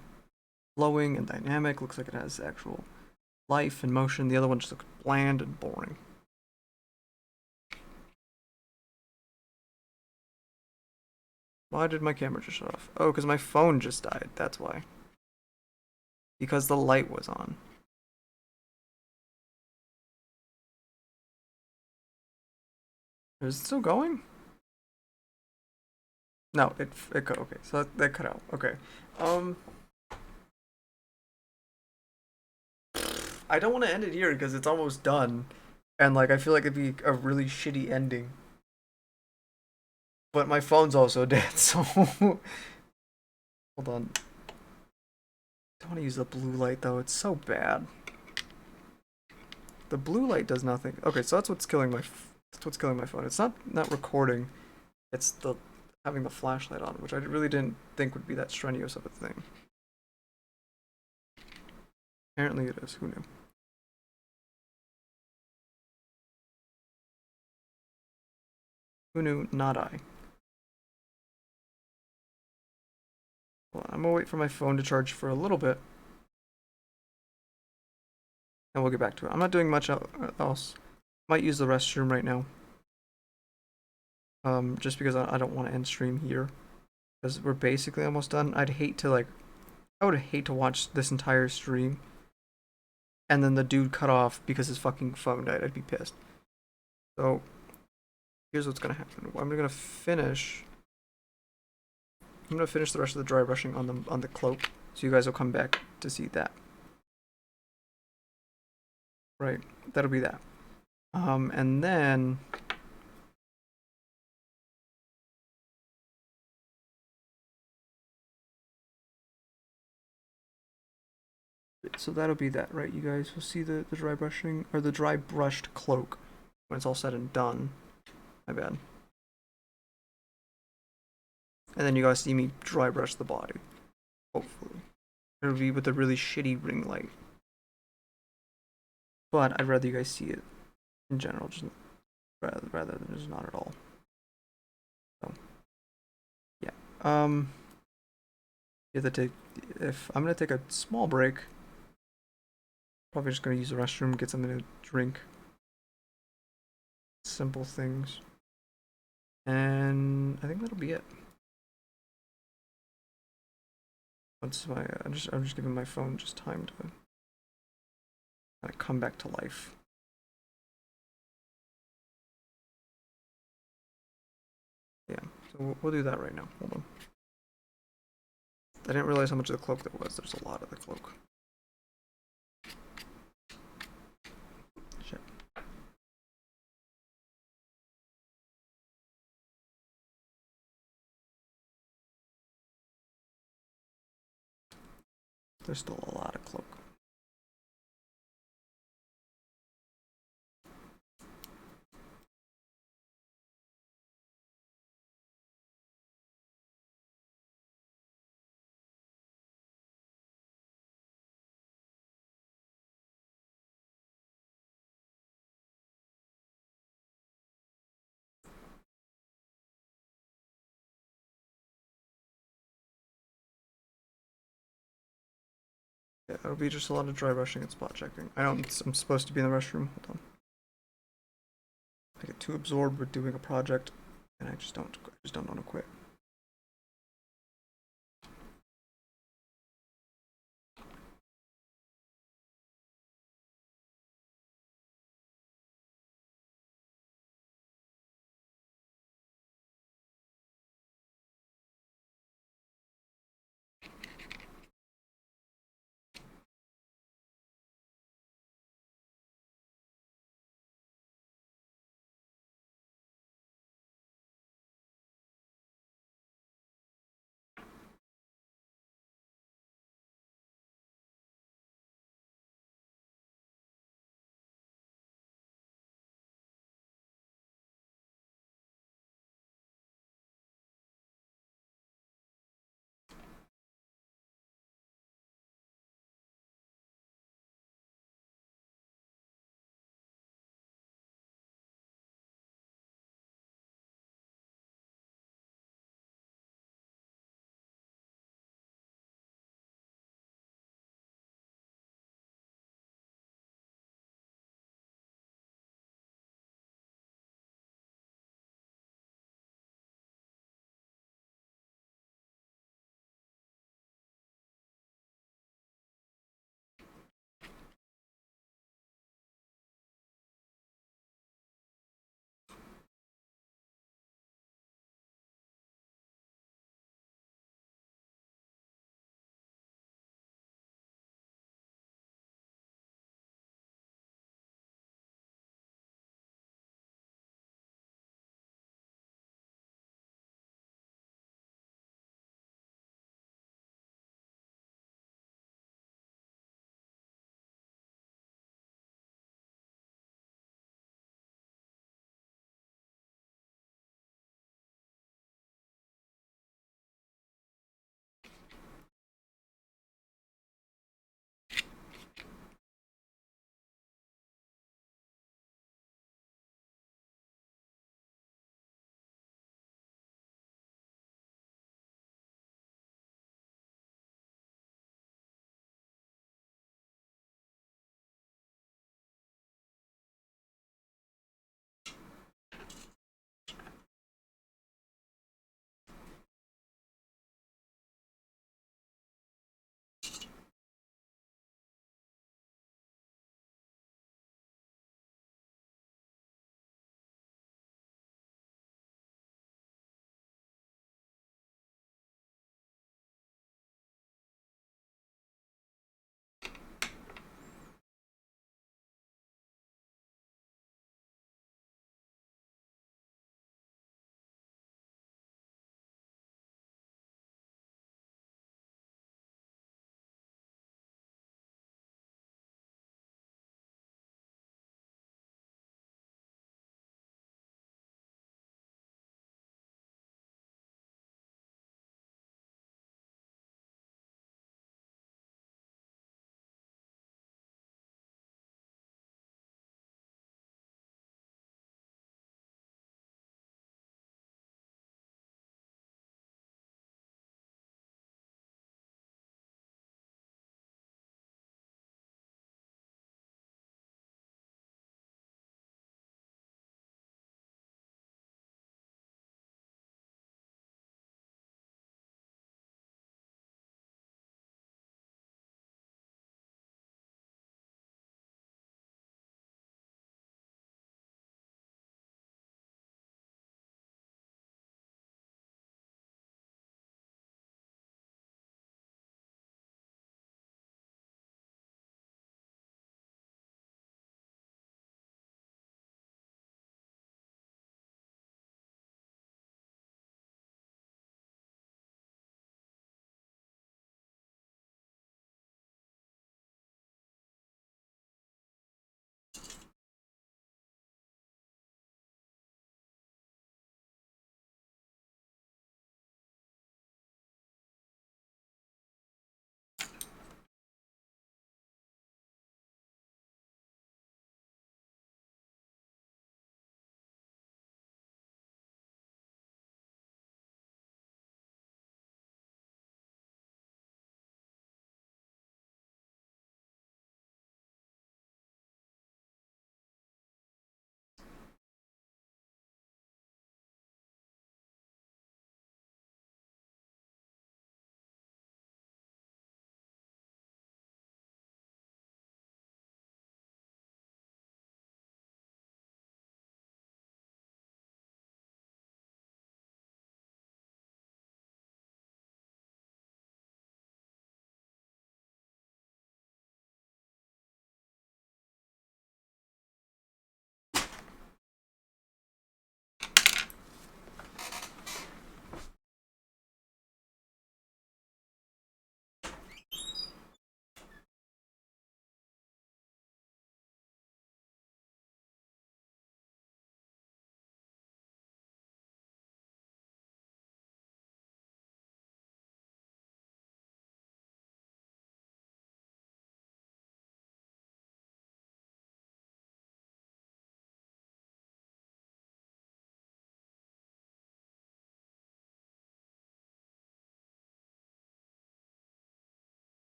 flowing and dynamic. Looks like it has actual life and motion. The other one just looks bland and boring. Why did my camera just shut off? Oh, because my phone just died. That's why. Because the light was on. Is it still going? No, it cut. Okay, so that cut out. Okay. I don't want to end it here because it's almost done. And like I feel like it'd be a really shitty ending. But my phone's also dead, so hold on. I don't want to use the blue light though, it's so bad. The blue light does nothing. Okay, so that's what's killing my phone. It's not recording. It's the having the flashlight on, which I really didn't think would be that strenuous of a thing. Apparently it is. Who knew? Who knew? Not I. Hold on, I'm gonna wait for my phone to charge for a little bit, and we'll get back to it. I'm not doing much else. Might use the restroom right now. Just because I don't want to end stream here, because we're basically almost done. I would hate to watch this entire stream, and then the dude cut off because his fucking phone died. I'd be pissed. So here's what's gonna happen. I'm gonna finish. I'm gonna finish the rest of the dry brushing on the cloak, so you guys will come back to see that. Right, that'll be that. And then so that'll be that, right? You guys will see the dry brushing or the dry brushed cloak when it's all said and done. My bad. And then you guys see me dry brush the body. Hopefully, it'll be with a really shitty ring light. But I'd rather you guys see it in general, just rather than just not at all. So yeah. You have to take. If I'm gonna take a small break, probably just gonna use the restroom, get something to drink. Simple things. And I think that'll be it. Once I'm just giving my phone just time to kind of come back to life. Yeah, so we'll do that right now. Hold on. I didn't realize how much of the cloak there was. There's a lot of the cloak. Shit. There's still a lot of cloak. Yeah, it'll be just a lot of dry brushing and spot checking. I'm supposed to be in the restroom. Hold on. I get too absorbed with doing a project, and I just don't want to quit.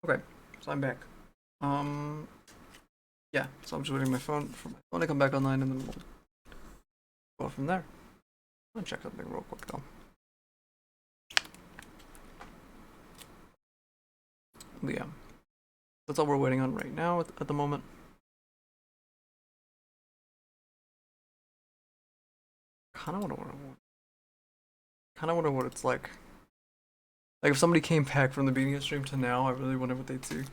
Okay, so I'm back. Um, yeah, so I'm just waiting for my phone to come back online, and then we'll go from there. I'm gonna check something real quick though. But yeah, that's all we're waiting on right now at the moment. Kind of wonder what it's like. Like if somebody came back from the beginning of the stream to now, I really wonder what they'd see.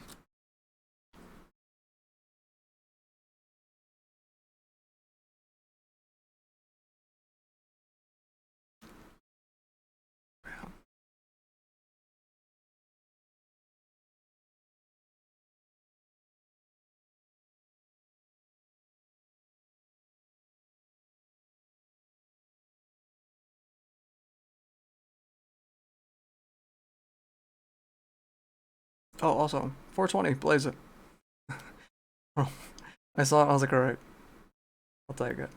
Oh, also 420, blaze it. I saw it. I was like, all right, I'll take it.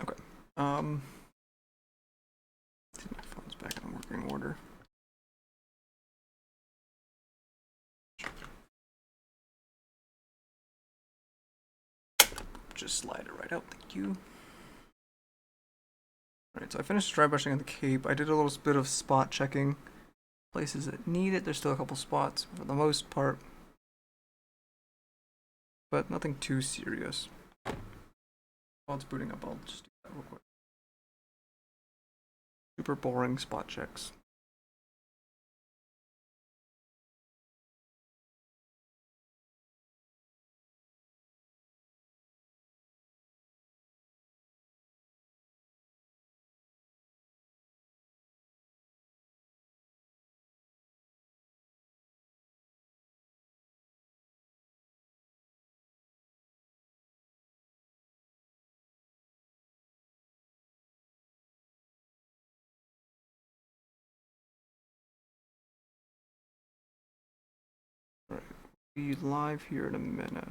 Okay. Um, see, my phone's back in working order. Just slide it right out. Thank you. Alright, so I finished dry brushing on the cape. I did a little bit of spot checking. Places that need it, there's still a couple spots for the most part. But nothing too serious. While it's booting up, I'll just do that real quick. Super boring spot checks. Alright, we'll be live here in a minute.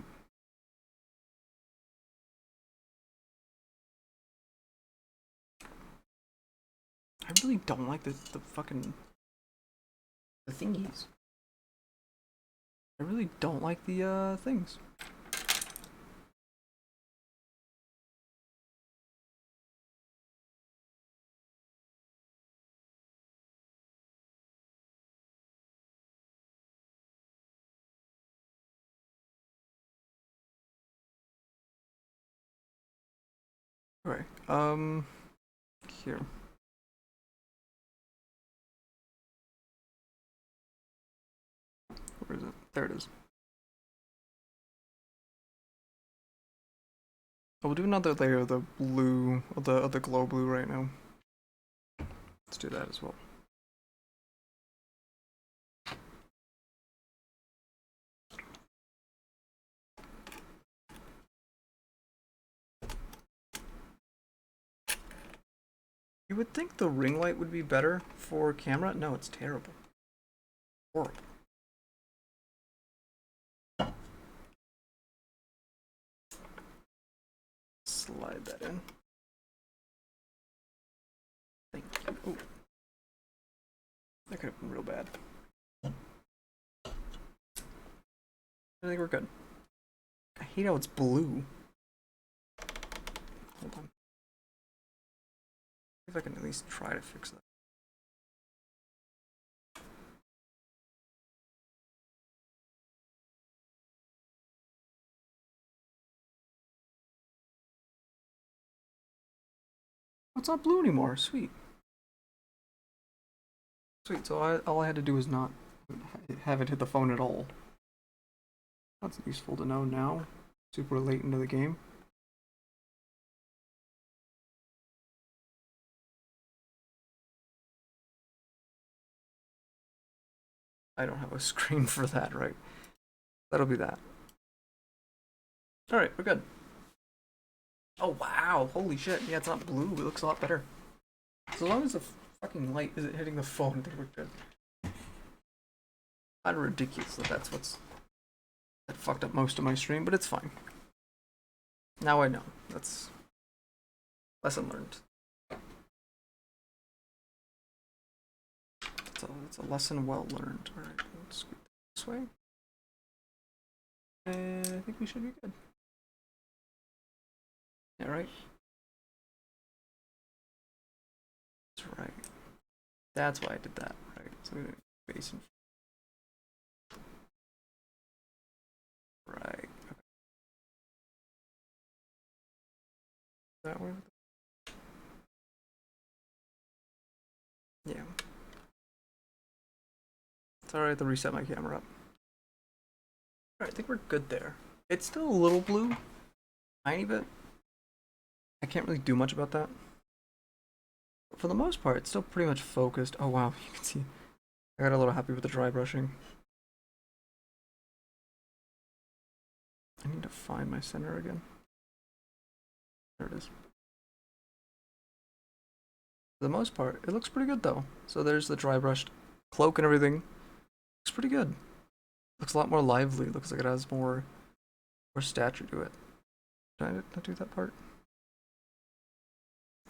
I really don't like the fucking the thingies. I really don't like the things. Alright, here. Where is it? There it is. Oh, we'll do another layer of the blue, of the glow blue right now. Let's do that as well. You would think the ring light would be better for camera. No, it's terrible. Horrible. Slide that in. Thank you. Ooh. That could have been real bad. I think we're good. I hate how it's blue. Hold on. See if I can at least try to fix that. Oh, it's not blue anymore. Sweet. Sweet, so all I had to do was not have it hit the phone at all. That's useful to know now. Super late into the game. I don't have a screen for that, right? That'll be that. Alright, we're good. Oh wow, holy shit. Yeah, it's not blue, it looks a lot better. So long as the fucking light isn't hitting the phone, I think we're good. Kind of ridiculous that that fucked up most of my stream, but it's fine. Now I know. That's lesson learned. It's a lesson well learned. Alright, let's go this way. And I think we should be good. Yeah, right? That's right. That's why I did that, right? So we didn't base and right. Okay. That way. Yeah. It's alright to reset my camera up. Alright, I think we're good there. It's still a little blue. Tiny bit. I can't really do much about that. But for the most part, it's still pretty much focused. Oh wow, you can see. I got a little happy with the dry brushing. I need to find my center again. There it is. For the most part, it looks pretty good though. So there's the dry brushed cloak and everything. Looks pretty good. Looks a lot more lively. Looks like it has more stature to it. Did I not do that part?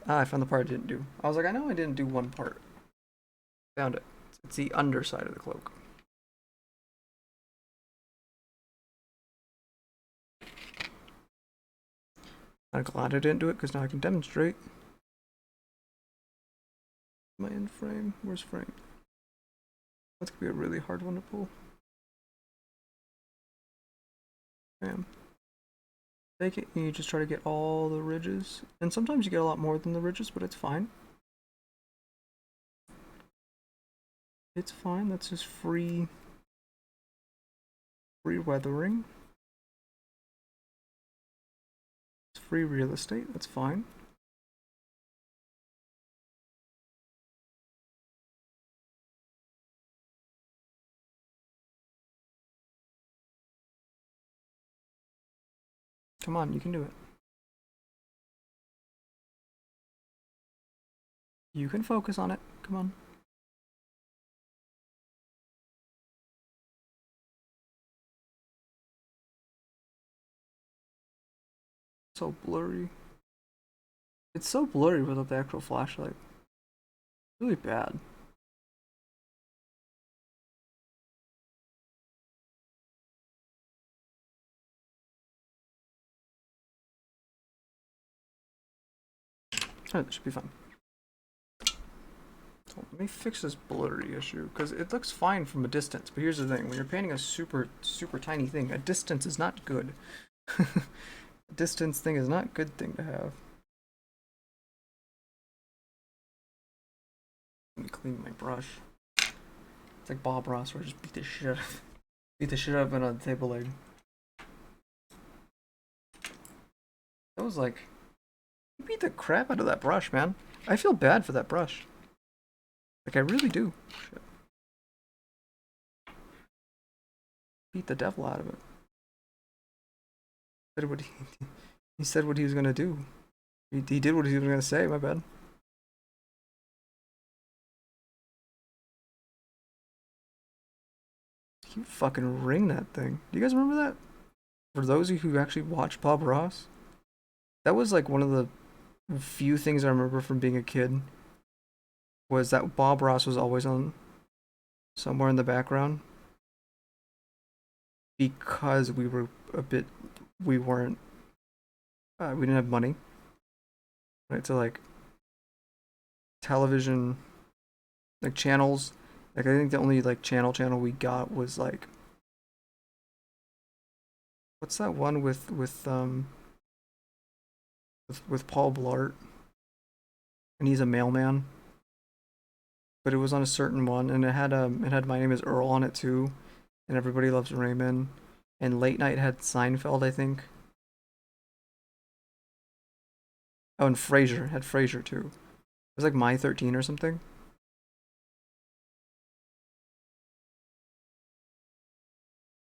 Ah, I found the part I didn't do. I was like, I know I didn't do one part. Found it. It's the underside of the cloak. I'm glad I didn't do it because now I can demonstrate. My end frame? Where's frame? That's gonna be a really hard one to pull. Bam. Take it and you just try to get all the ridges. And sometimes you get a lot more than the ridges, but it's fine. It's fine, that's just free weathering. It's free real estate, that's fine. Come on, you can do it. You can focus on it. Come on. So blurry. It's so blurry without the actual flashlight. Really bad. Oh, that should be fine. So let me fix this blurry issue, because it looks fine from a distance, but here's the thing. When you're painting a super tiny thing, a distance is not good. A distance thing is not a good thing to have. Let me clean my brush. It's like Bob Ross where I just beat the shit up in a table leg. That was like, you beat the crap out of that brush, man. I feel bad for that brush. Like, I really do. Shit. Beat the devil out of it. He said what he was gonna do. He did what he was gonna say, my bad. You fucking ring that thing. Do you guys remember that? For those of you who actually watched Bob Ross, that was like one of the few things I remember from being a kid. Was that Bob Ross was always on somewhere in the background because we were we weren't we didn't have money, right? So like television, like channels, like I think the only like channel we got was like, what's that one with Paul Blart and he's a mailman, but it was on a certain one, and it had My Name Is Earl on it too, and Everybody Loves Raymond, and Late Night had Seinfeld, I think. Oh, and Frasier had Frasier too. It was like My 13 or something.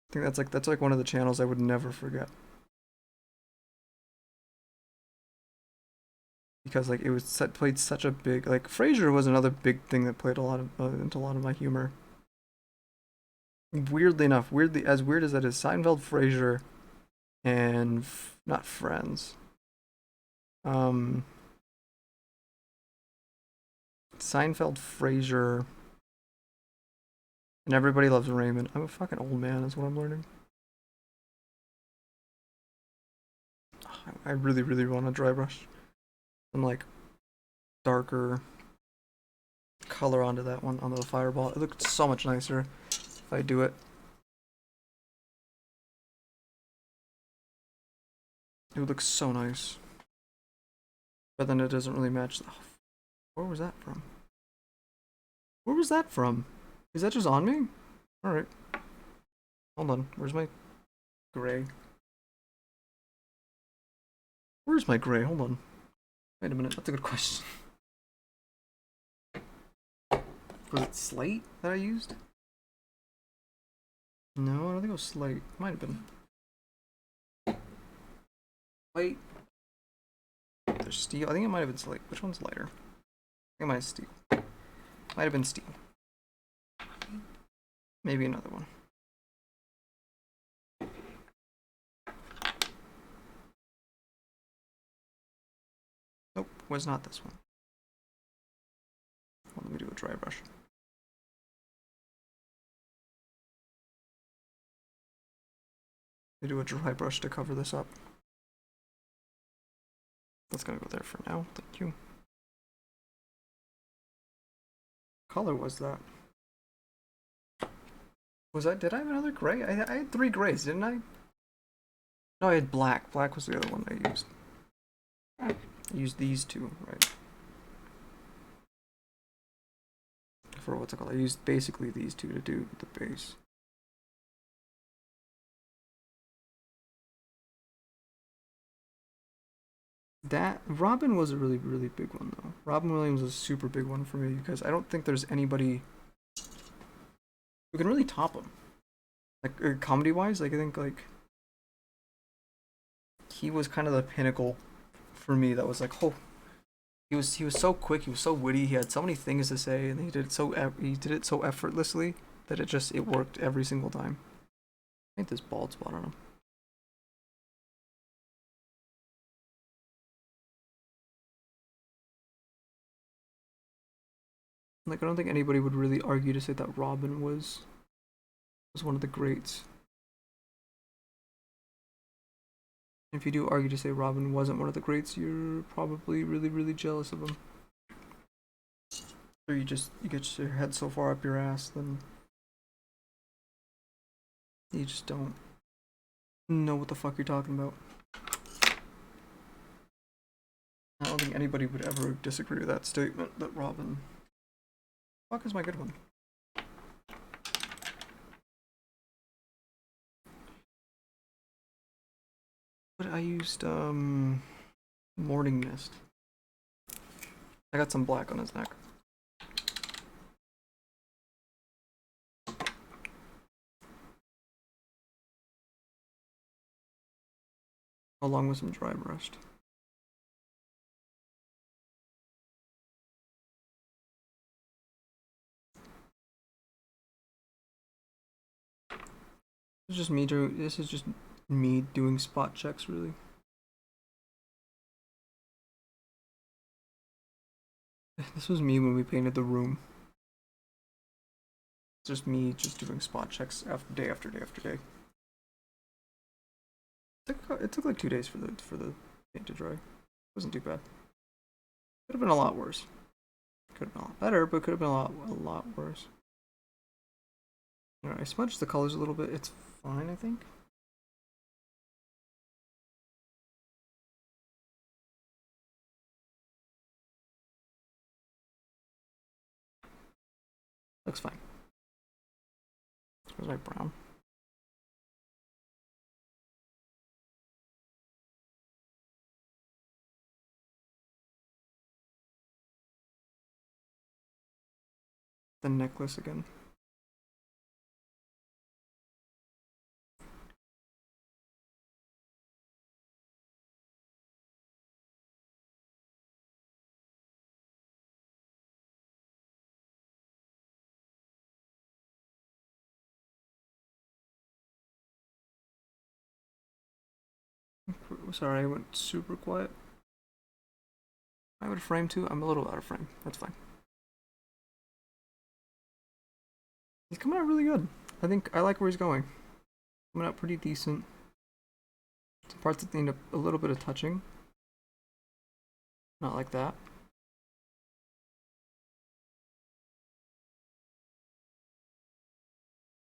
I think that's like one of the channels I would never forget because like it was played such a big like Frasier was another big thing that played a lot of into a lot of my humor. Weirdly enough, weirdly as weird as that is, Seinfeld, Frasier, and not Friends. Um, Seinfeld, Frasier, and Everybody Loves Raymond. I'm a fucking old man, is what I'm learning. I really, really want to dry brush some like darker color onto that one, onto the fireball. It looked so much nicer if I do it. It would look so nice. But then it doesn't really match. Oh, where was that from? Where was that from? Is that just on me? Alright. Hold on. Where's my gray? Where's my gray? Hold on. Wait a minute. That's a good question. Was it slate that I used? No, I don't think it was slate. It might have been. Wait. There's steel. I think it might have been slate. Which one's lighter? I think it might have steel. Might have been steel. Maybe another one. Nope, was not this one. Well, let me do a dry brush. Let me do a dry brush to cover this up. That's gonna go there for now. Thank you. What color was that? Was that? Did I have another gray? I had 3 grays, didn't I? No, I had black. Black was the other one I used. I used these 2, right? For what's it called? I used basically these 2 to do the base. That Robin was a really, really big one though. Robin Williams was a super big one for me because I don't think there's anybody who can really top him. Like comedy wise, like I think like he was kind of the pinnacle for me. That was like, oh, he was so quick, he was so witty, he had so many things to say, and he did it so effortlessly that it worked every single time. I think this bald spot on him. Like I don't think anybody would really argue to say that Robin was one of the greats. If you do argue to say Robin wasn't one of the greats, you're probably really, really jealous of him. Or you get your head so far up your ass, then you just don't know what the fuck you're talking about. I don't think anybody would ever disagree with that statement that Robin. Fuck is my good one. But I used Morning Mist. I got some black on his neck. Along with some dry brushed. This is just me doing spot checks really. This was me when we painted the room. It's just me just doing spot checks day after day after day. It took like 2 days for the paint to dry. It wasn't too bad. Could have been a lot worse. Could have been a lot better, but could have been a lot worse. Alright, I smudged the colors a little bit. It's fine, I think. Looks fine. Where's my brown? The necklace again. Sorry, I went super quiet. I would frame too. I'm a little out of frame. That's fine. He's coming out really good. I think I like where he's going. Coming out pretty decent. Some parts that need a little bit of touching. Not like that.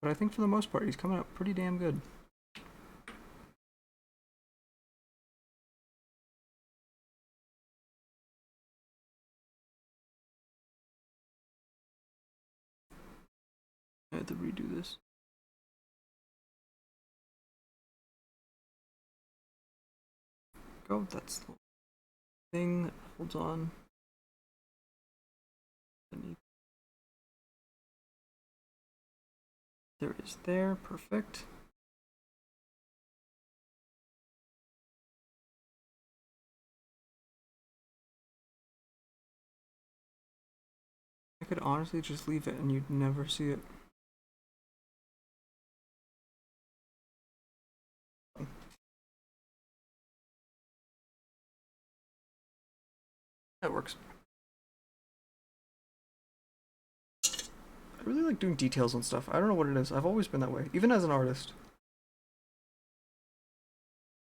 But I think for the most part, he's coming out pretty damn good. I had to redo this. Go, that's the thing that holds on. There it is there, perfect. I could honestly just leave it and you'd never see it. That works. I really like doing details on stuff. I don't know what it is. I've always been that way, even as an artist.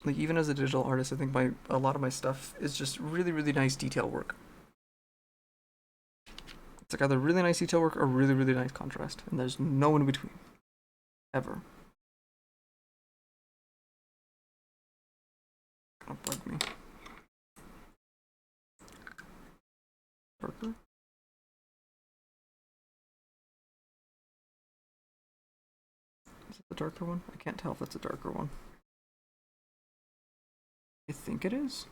Like even as a digital artist, I think a lot of my stuff is just really, really nice detail work. It's like either really nice detail work or really, really nice contrast, and there's no in between. Ever. Gonna bug me. Darker? Is it the darker one? I can't tell if it's a darker one. I think it is.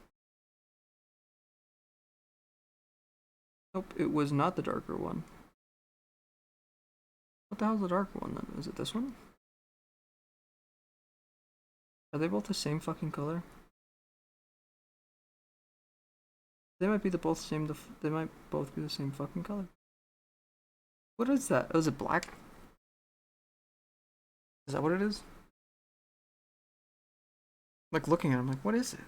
Nope, it was not the darker one. What the hell's the darker one then? Is it this one? Are they both the same fucking color? They might be both same. They might both be the same fucking color. What is that? Oh, is it black? Is that what it is? Like looking at it, I'm like, what is it?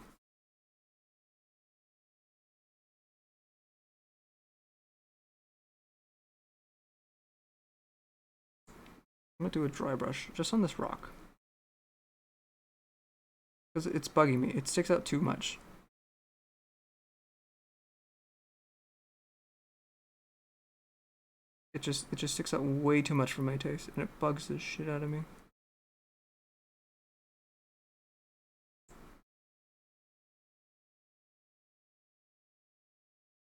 I'm gonna do a dry brush just on this rock. Because it's bugging me. It sticks out too much. It just sticks out way too much for my taste, and it bugs the shit out of me.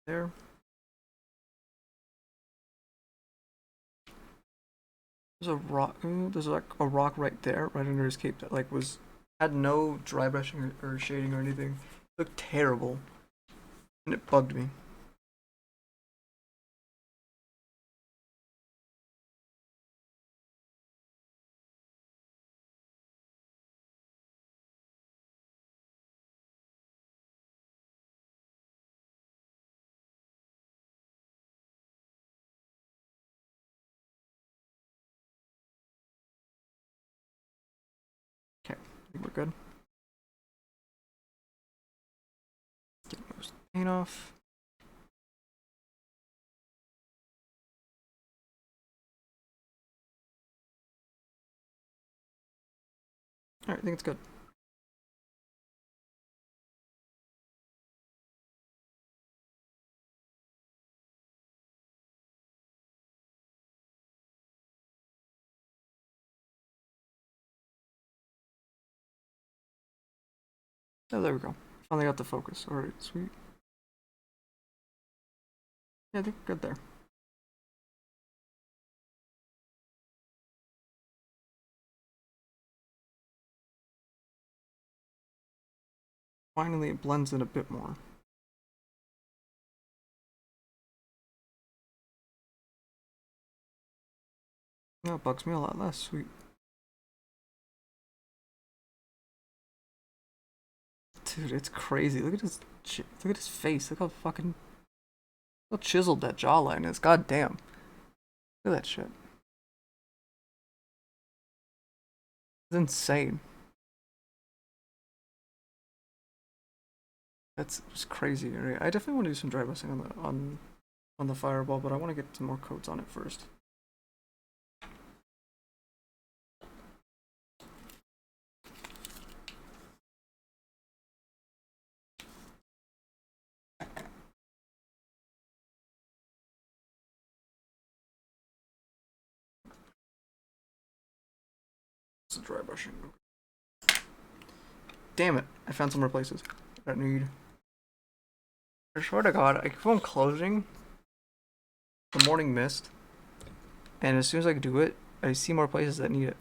There. There's a rock. There's like a rock right there, right under his cape that like had no dry brushing or shading or anything. It looked terrible, and it bugged me. Okay, I think we're good. Get most paint off. All right, I think it's good. Oh, there we go. Finally got the focus. All right, sweet. Yeah, I think we're good there. Finally, it blends in a bit more. No, it bugs me a lot less. Sweet. Dude, it's crazy. Look at his face. Look how fucking how chiseled that jawline is. God damn. Look at that shit. It's insane. That's just crazy. I definitely want to do some dry brushing on the fireball, but I want to get some more coats on it first. Some dry brushing. Damn it! I found some more places. I don't need. I swear to God, I keep on closing the morning mist, and as soon as I do it, I see more places that need it.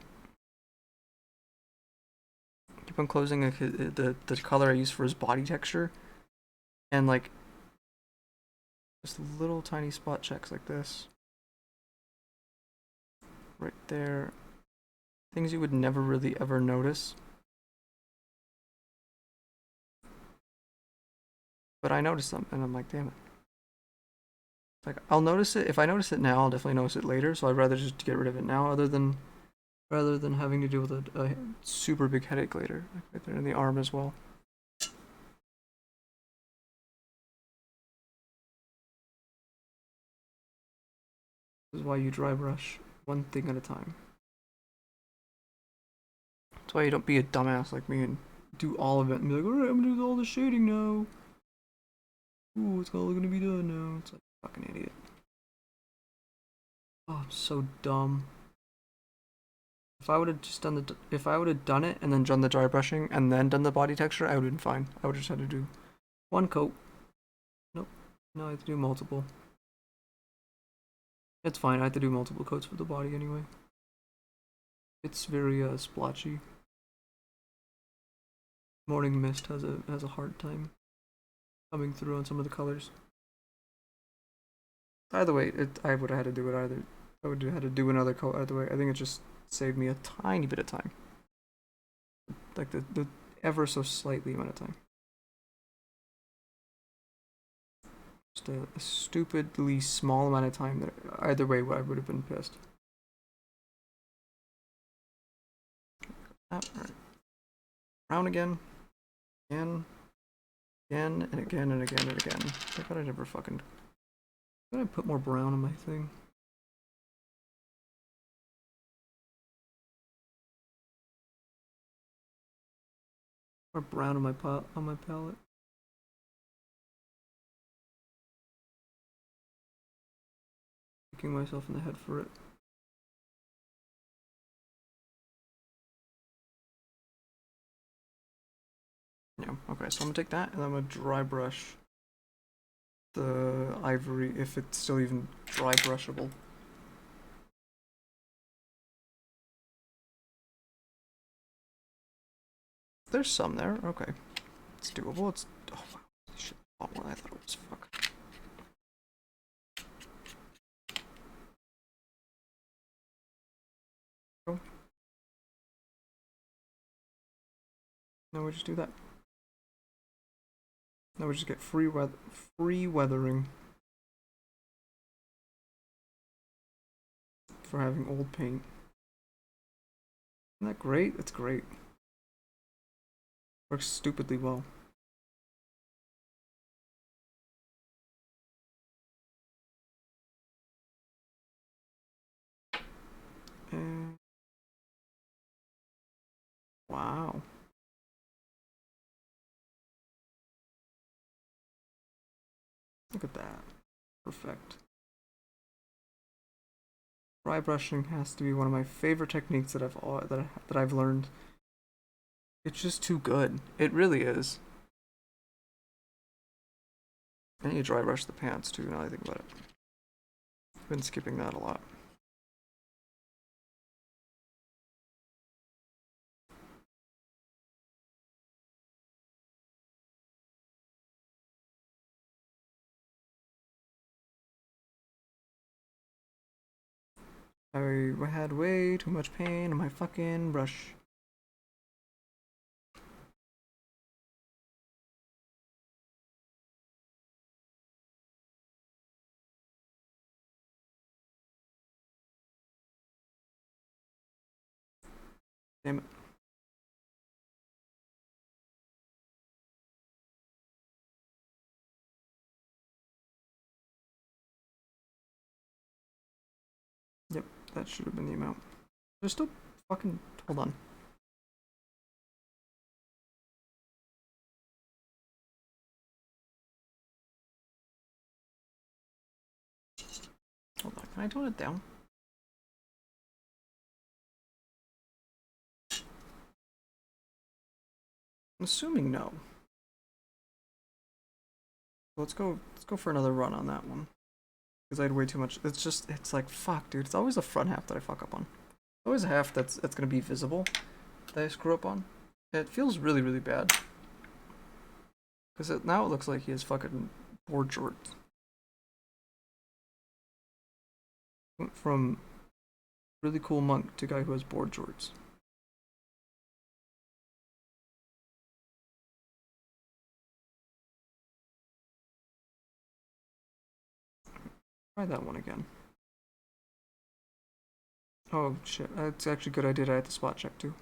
I keep on closing the color I use for his body texture, and like just little tiny spot checks like this, right there. Things you would never really ever notice. But I noticed them, and I'm like, damn it. Like, I'll notice it. If I notice it now, I'll definitely notice it later, so I'd rather just get rid of it now rather than having to deal with a super big headache later. Like right there in the arm as well. This is why you dry brush one thing at a time. That's why you don't be a dumbass like me and do all of it and be like, alright, I'm gonna do all the shading now. Ooh, it's all gonna be done now. It's like fucking idiot. Oh, I'm so dumb. If I would have just if I would have done it and then done the dry brushing and then done the body texture, I would have been fine. I would have just had to do one coat. Nope. No, I have to do multiple. It's fine. I have to do multiple coats for the body anyway. It's very splotchy. Morning Mist has a hard time coming through on some of the colors. Either way, I would have had to do it either. I would have had to do another coat either way. I think it just saved me a tiny bit of time. Like the ever so slightly amount of time. Just a stupidly small amount of time that either way I would have been pissed. Alright. Brown again. Again. Again and again and again and again. I thought I never fucking. I'm gonna put more brown on my thing. More brown on my palette. Kicking myself in the head for it. Yeah, okay, so I'm gonna take that and I'm gonna dry brush the ivory if it's still even dry brushable. There's some there, okay. It's doable, it's oh wow, shit, a lot more than I thought it was, fuck. Oh. Now we just do that. Now we just get free weathering for having old paint. Isn't that great? That's great. Works stupidly well. And wow. Look at that. Perfect. Dry brushing has to be one of my favorite techniques that I've learned. It's just too good. It really is. I need to dry brush the pants too, now that I think about it. I've been skipping that a lot. I had way too much pain on my fucking brush. Damn it. Yep, that should have been the amount. There's still fucking. Hold on. Hold on. Can I tone it down? I'm assuming no. Let's go for another run on that one. Because I had way too much. It's like, fuck, dude. It's always the front half that I fuck up on. Always a half that's gonna be visible that I screw up on. It feels really, really bad. Because now it looks like he has fucking board shorts. Went from really cool monk to guy who has board shorts. Try that one again. Oh shit, that's actually a good idea. I had the spot check too.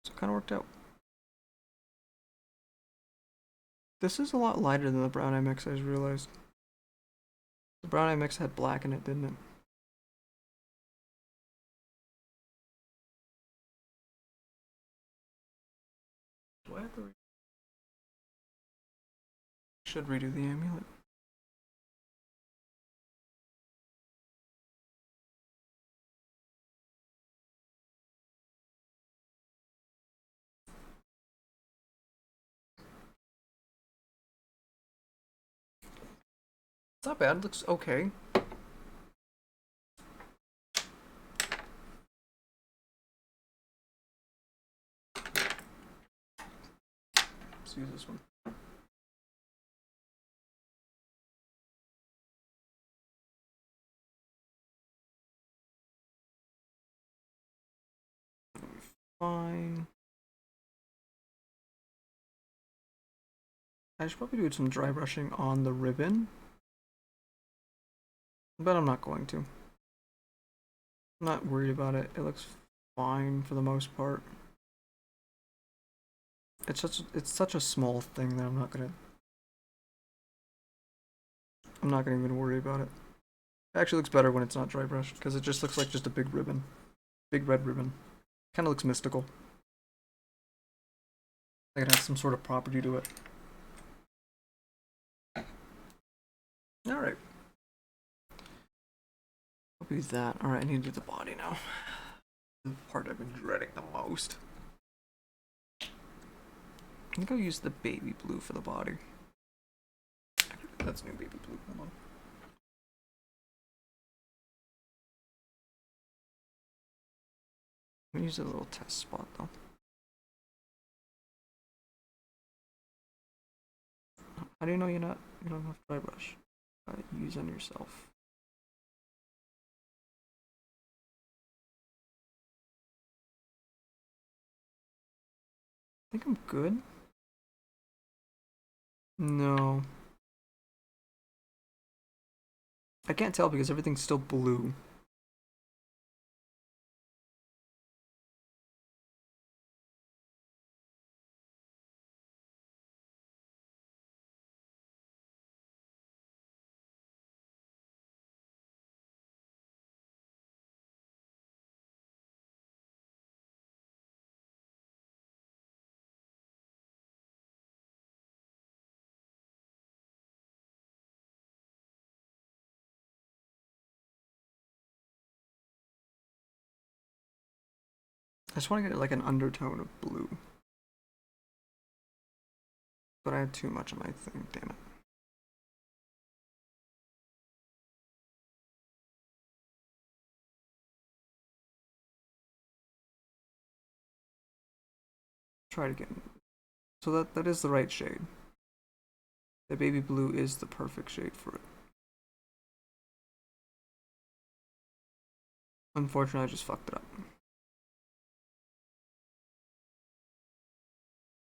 So it kind of worked out. This is a lot lighter than the brown eye mix, I just realized. The brown eye mix had black in it, didn't it? Do I have to should redo the amulet. It's not bad, it looks okay. Let's use this one. Fine. I should probably do some dry brushing on the ribbon. But I'm not going to. I'm not worried about it. It looks fine for the most part. It's such a small thing that I'm not gonna even worry about it. It actually looks better when it's not dry brushed because it just looks like just a big ribbon. Big red ribbon. Kind of looks mystical. Like it has some sort of property to it. Alright. I'll do that. Alright, I need to do the body now. The part I've been dreading the most. I think I'll use the baby blue for the body. That's new baby blue. Hold on. I'm gonna use a little test spot though. How do you know you don't have dry brush? Use on yourself. I think I'm good. No. I can't tell because everything's still blue. I just want to get like an undertone of blue. But I had too much of my thing, damn it. Try to get So that is the right shade. The baby blue is the perfect shade for it. Unfortunately, I just fucked it up.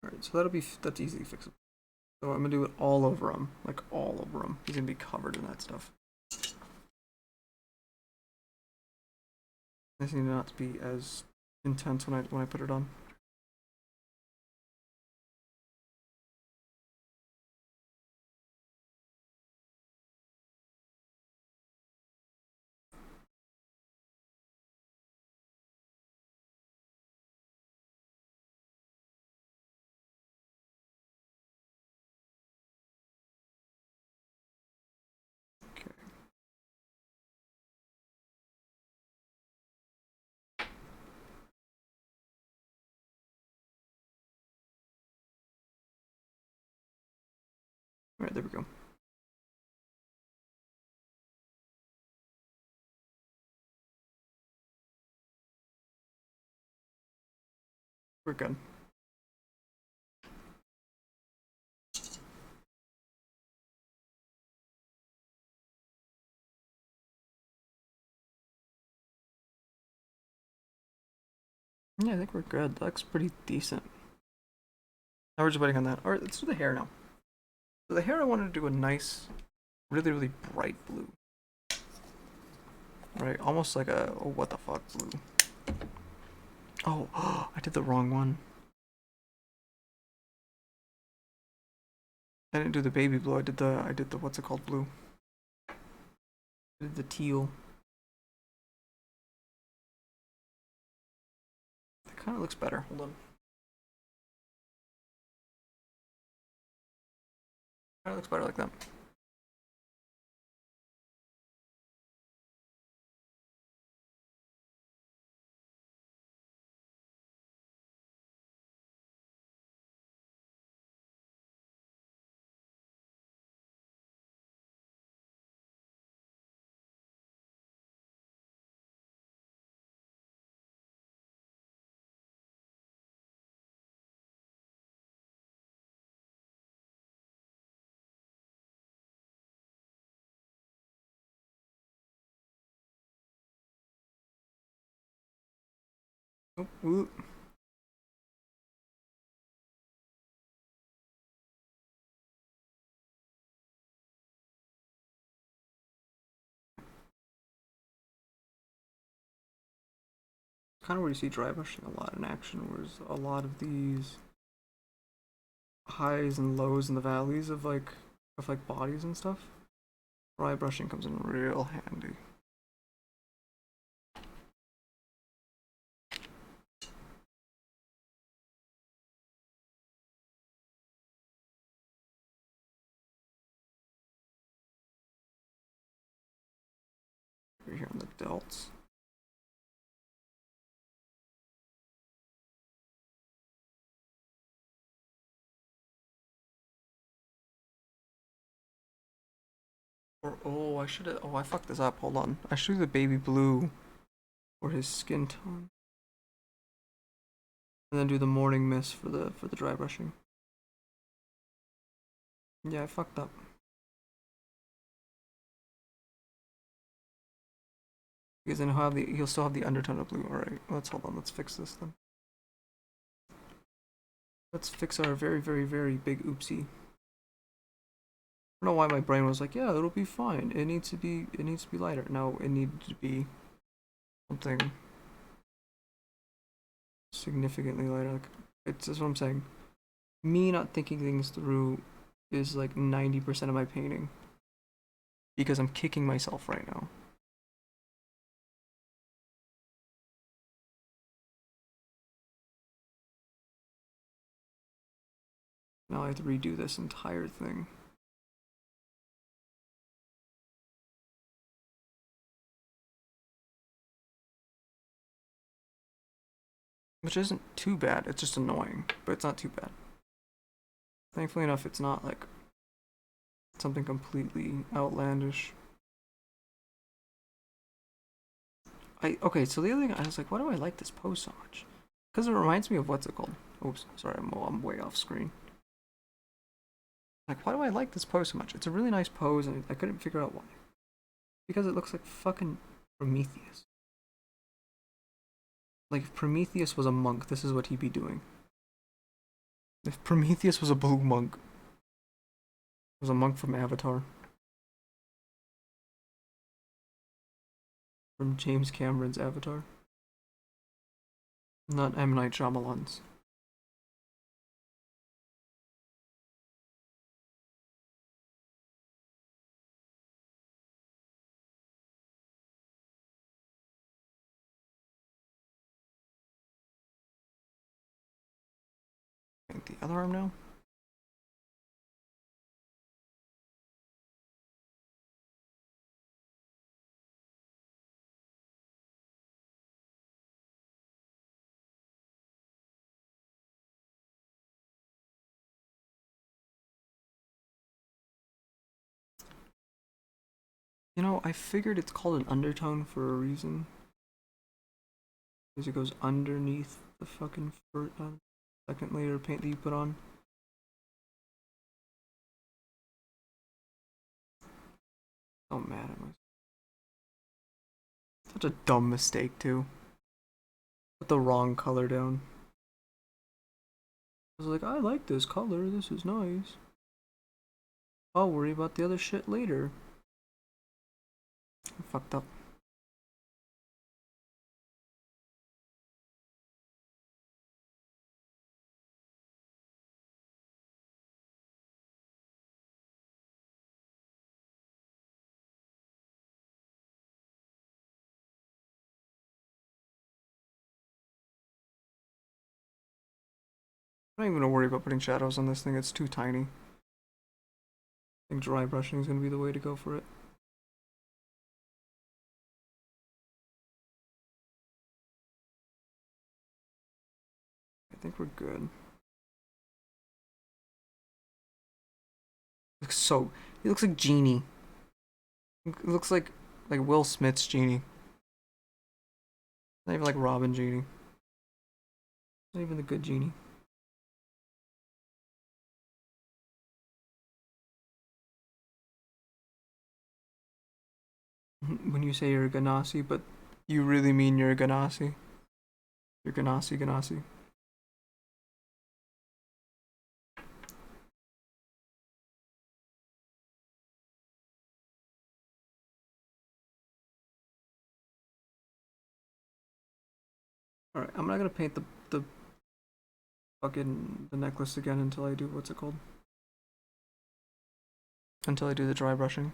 Alright, so that's easily fixable. So I'm gonna do it all over him, like all over him. He's gonna be covered in that stuff. This needs not to be as intense when I put it on. Okay. Alright, there we go. We're good. Yeah, I think we're good. That looks pretty decent. Now we're just waiting on that. Alright, let's do the hair now. So the hair I wanted to do a nice, really, really bright blue. Right, almost like a, oh, what the fuck blue. Oh, I did the wrong one. I didn't do the baby blue, I did the what's it called blue. I did the teal. That kind of looks better. Hold on. Kind of looks better like that. Oh, ooh. Kind of where you see dry brushing a lot in action, whereas a lot of these highs and lows and the valleys of like bodies and stuff, dry brushing comes in real handy. Over here on the delts. Or oh, I should have. Oh, I fucked this up. Hold on. I should do the baby blue for his skin tone, and then do the morning mist for the dry brushing. Yeah, I fucked up. Because then he'll still have the undertone of blue. All right, let's hold on. Let's fix this then. Let's fix our very, very, very big oopsie. I don't know why my brain was like, yeah, it'll be fine. It needs to be lighter. No, it needed to be something significantly lighter. Like, it's just what I'm saying. Me not thinking things through is like 90% of my painting. Because I'm kicking myself right now. Now I have to redo this entire thing. Which isn't too bad, it's just annoying, but it's not too bad. Thankfully enough, it's not like something completely outlandish. Okay, so the other thing, I was like, why do I like this pose so much? Because it reminds me of what's it called? Oops, sorry, I'm way off screen. Like, why do I like this pose so much? It's a really nice pose, and I couldn't figure out why. Because it looks like fucking Prometheus. Like, if Prometheus was a monk, this is what he'd be doing. If Prometheus was a blue monk, was a monk from Avatar. From James Cameron's Avatar. Not M. Night Shyamalan's. I think the other arm now? You know, I figured it's called an undertone for a reason. Because it goes underneath the fucking second layer of paint that you put on. So mad at myself. Such a dumb mistake, too. Put the wrong color down. I was like, I like this color, this is nice. I'll worry about the other shit later. I fucked up. I'm not even gonna worry about putting shadows on this thing, it's too tiny. I think dry brushing is gonna be the way to go for it. I think we're good. He looks like Genie. It looks like Will Smith's Genie. Not even like Robin Genie. Not even the good Genie. When you say you're a genasi, but you really mean you're a genasi. You're genasi. Alright, I'm not gonna paint the fucking the necklace again until I do what's it called? Until I do the dry brushing.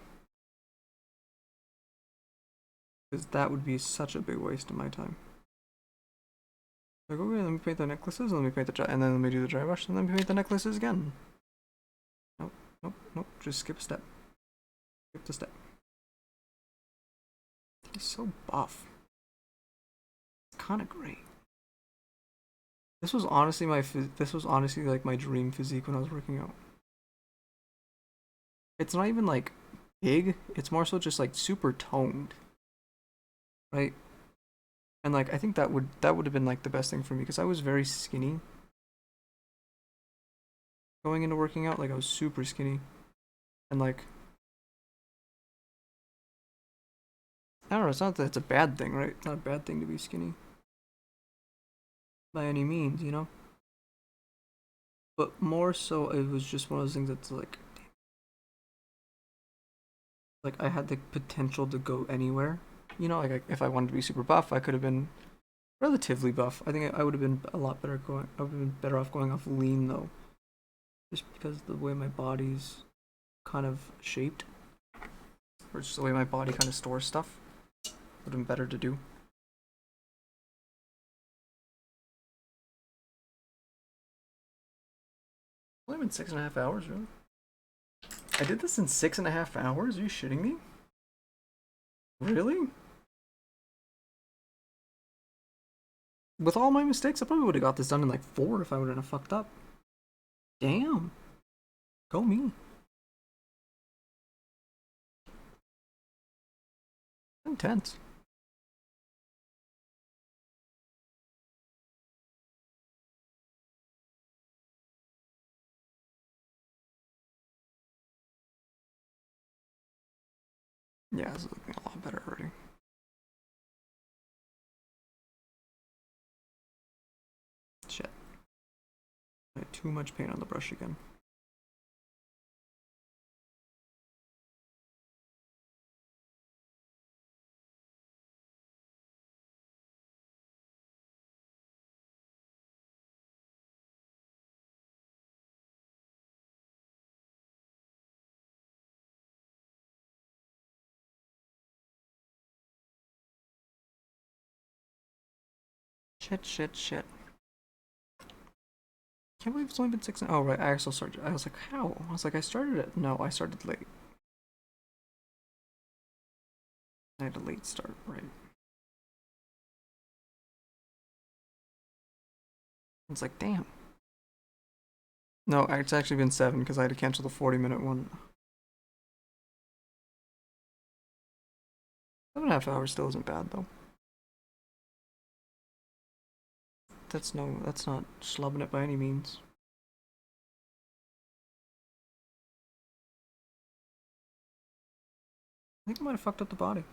Because that would be such a big waste of my time. Like, okay, let me paint the necklaces, let me paint the dry, and then let me do the dry brush, and then paint the necklaces again. Nope, just skip a step. Skip the step. He's so buff. It's kind of great. This was honestly like my dream physique when I was working out. It's not even like big, it's more so just like super toned. Right? And like I think that would have been like the best thing for me because I was very skinny going into working out, like I was super skinny. And like I don't know, it's not that it's a bad thing, right? It's not a bad thing to be skinny. By any means, you know? But more so it was just one of those things that's like I had the potential to go anywhere. You know, like if I wanted to be super buff, I could have been relatively buff. I think I would have been a lot better going. I would have been better off going off lean though, just because the way my body's kind of shaped, or just the way my body kind of stores stuff, would have been better to do. Only been 6.5 hours, really. I did this in 6.5 hours. Are you shitting me? Really? With all my mistakes, I probably would have got this done in like 4 if I wouldn't have fucked up. Damn. Go me. Intense. Yeah, this is looking a lot better already. Shit. I had too much paint on the brush again. Shit. Can't believe it's only been 6. Oh, right. I also started. I was like, how? I was like, I started it. No, I started late. I had a late start, right? It's like, damn. No, it's actually been 7 because I had to cancel the 40-minute one. 7.5 hours still isn't bad though. That's not schlubbing it by any means. I think I might have fucked up the body.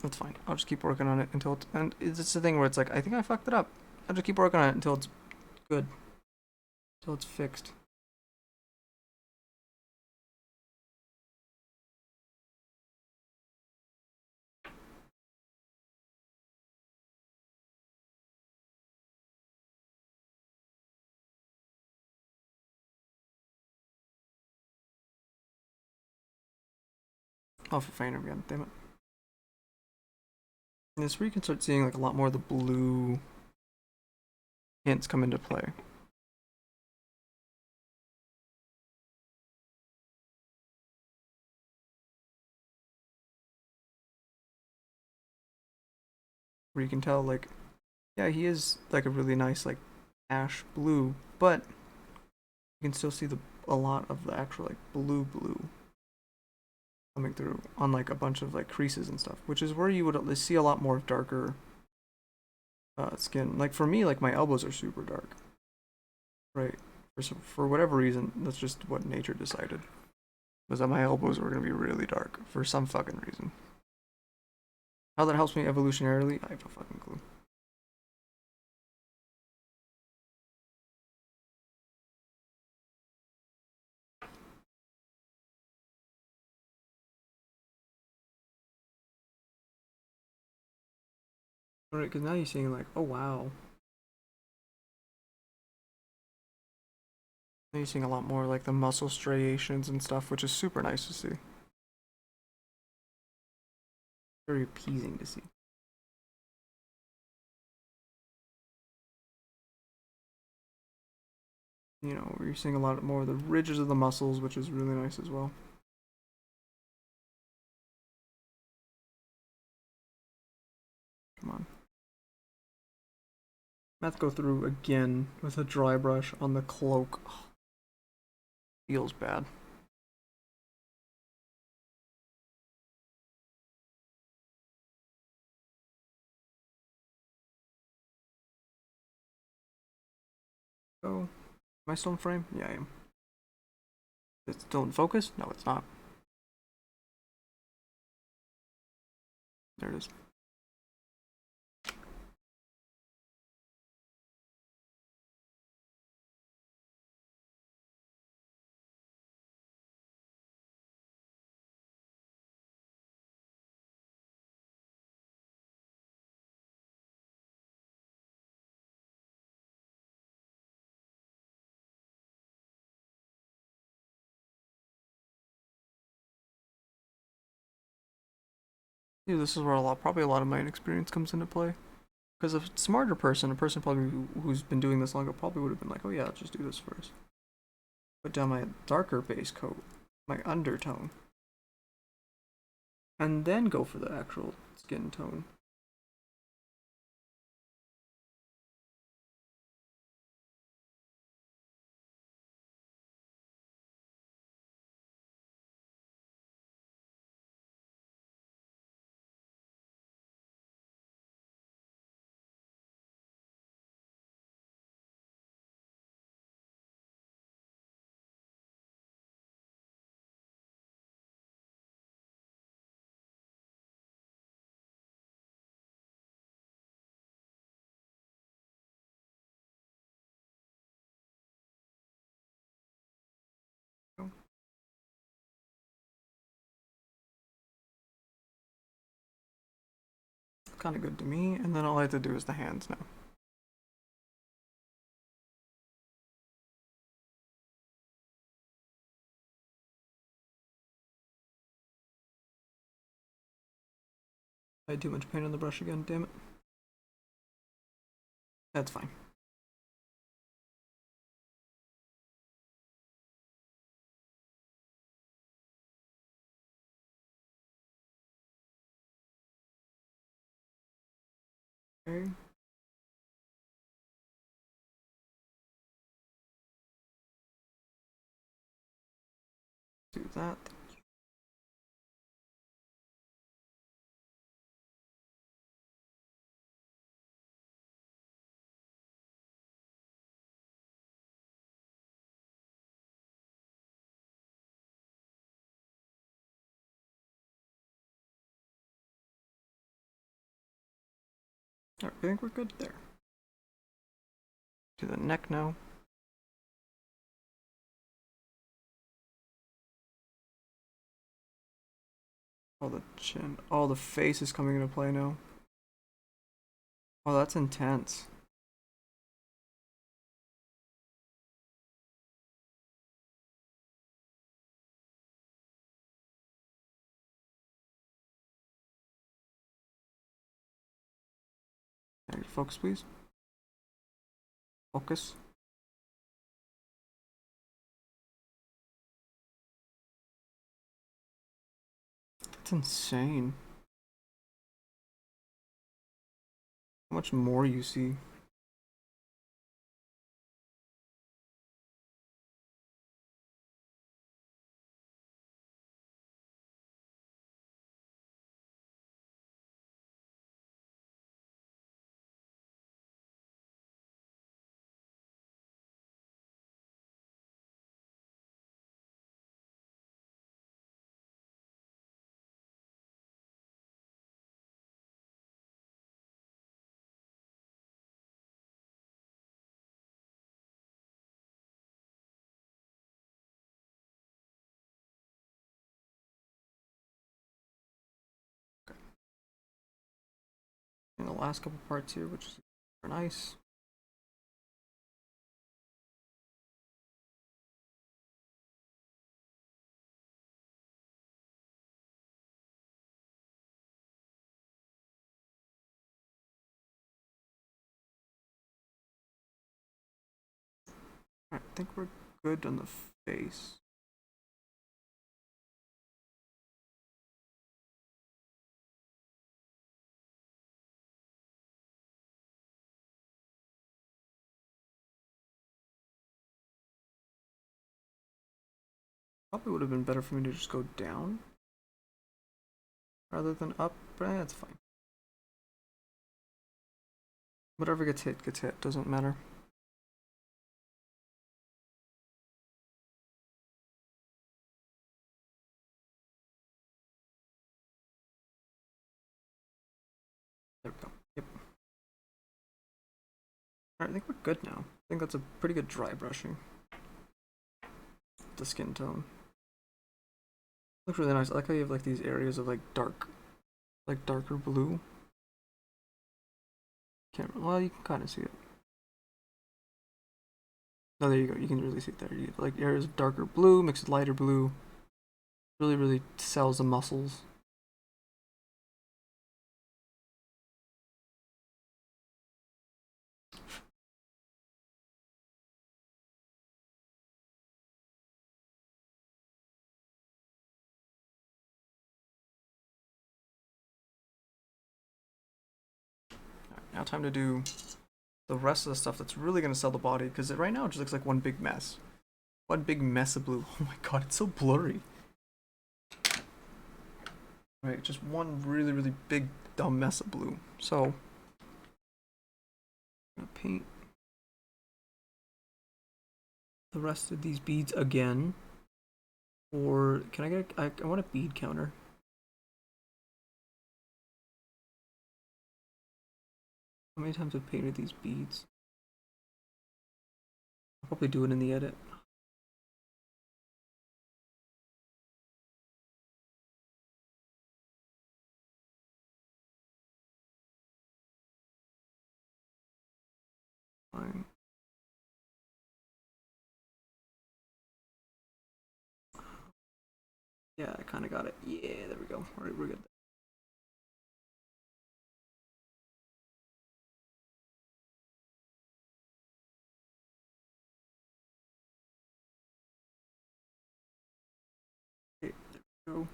That's fine. I'll just keep working on it until it's, and it's the thing where it's like, I think I fucked it up. I'll just keep working on it until it's good. Until it's fixed. Oh, for fine again, damn it. And this where you can start seeing like a lot more of the blue hints come into play. Where you can tell like, yeah, he is like a really nice like ash blue, but you can still see a lot of the actual like blue coming through on like a bunch of like creases and stuff, which is where you would see a lot more of darker skin. Like for me, like my elbows are super dark, right? For whatever reason, that's just what nature decided. Was that my elbows were gonna be really dark for some fucking reason. How that helps me evolutionarily, I have no fucking clue. Right, because now you're seeing like, oh wow, now you're seeing a lot more like the muscle striations and stuff, which is super nice to see. Very appeasing to see. You know, you're seeing a lot more of the ridges of the muscles, which is really nice as well. Come on. I have to go through again with a dry brush on the cloak. Oh, feels bad. Oh, am I still in frame? Yeah, I am. It's still in focus? No, it's not. There it is. Yeah, this is where probably a lot of my inexperience comes into play. Because a smarter person, a person probably who's been doing this longer, probably would have been like, oh yeah, I'll just do this first. Put down my darker base coat, my undertone, and then go for the actual skin tone. kind of good to me, and then all I have to do is the hands now. I had too much paint on the brush again, damn it. That's fine. Okay. Do that. Alright, I think we're good there. Do the neck now. Oh, the chin. Oh, the face is coming into play now. Oh, that's intense. There, focus, please. Focus. That's insane. How much more you see. In the last couple parts here, which is super nice. Alright, I think we're good on the face. Probably would have been better for me to just go down rather than up, but that's fine. Whatever gets hit, doesn't matter. There we go. Yep. Alright, I think we're good now. I think that's a pretty good dry brushing. The skin tone. Looks really nice. I like how you have like these areas of like darker blue. Well, you can kind of see it. Oh, there you go. You can really see it there. You get like areas of darker blue mixed with lighter blue. Really, really sells the muscles. Now time to do the rest of the stuff that's really going to sell the body, because right now it just looks like one big mess. One big mess of blue. Oh my god, it's so blurry. Right, just one really, really big dumb mess of blue. So, I'm gonna paint the rest of these beads again. Or, can I get, I want a bead counter. How many times I've painted these beads? I'll probably do it in the edit. Yeah, I kind of got it. Yeah, there we go. All right, we're good. Okay, there we go.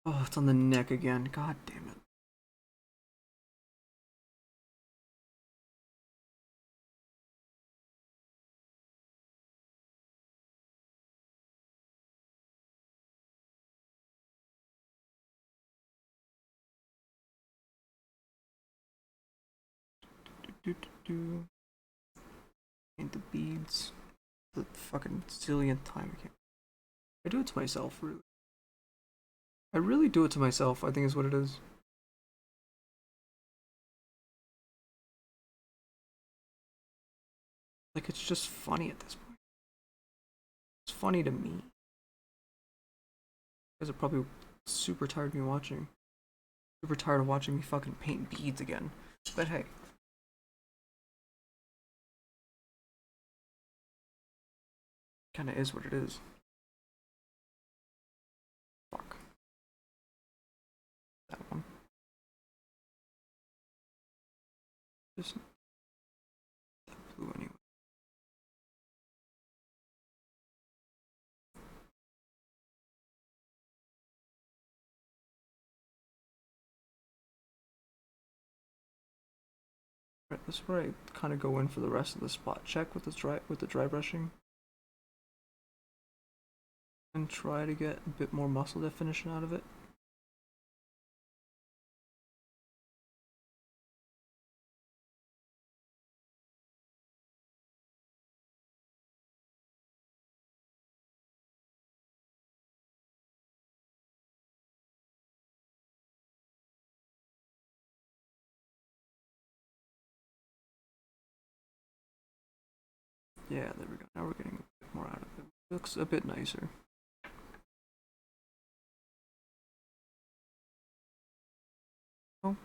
Oh, it's on the neck again. God damn it. Do, do, do. Paint the beads. The fucking zillionth time I can't. I do it to myself, really. I really do it to myself, I think is what it is. Like, it's just funny at this point. It's funny to me. You guys are probably super tired of me watching. Super tired of watching me fucking paint beads again. But hey. Kinda is what it is. Fuck. That one. Just that blue anyway. Right, this is where I kind of go in for the rest of the spot check with the dry brushing, and try to get a bit more muscle definition out of it. Yeah, there we go. Now we're getting a bit more out of it. It looks a bit nicer. Oh,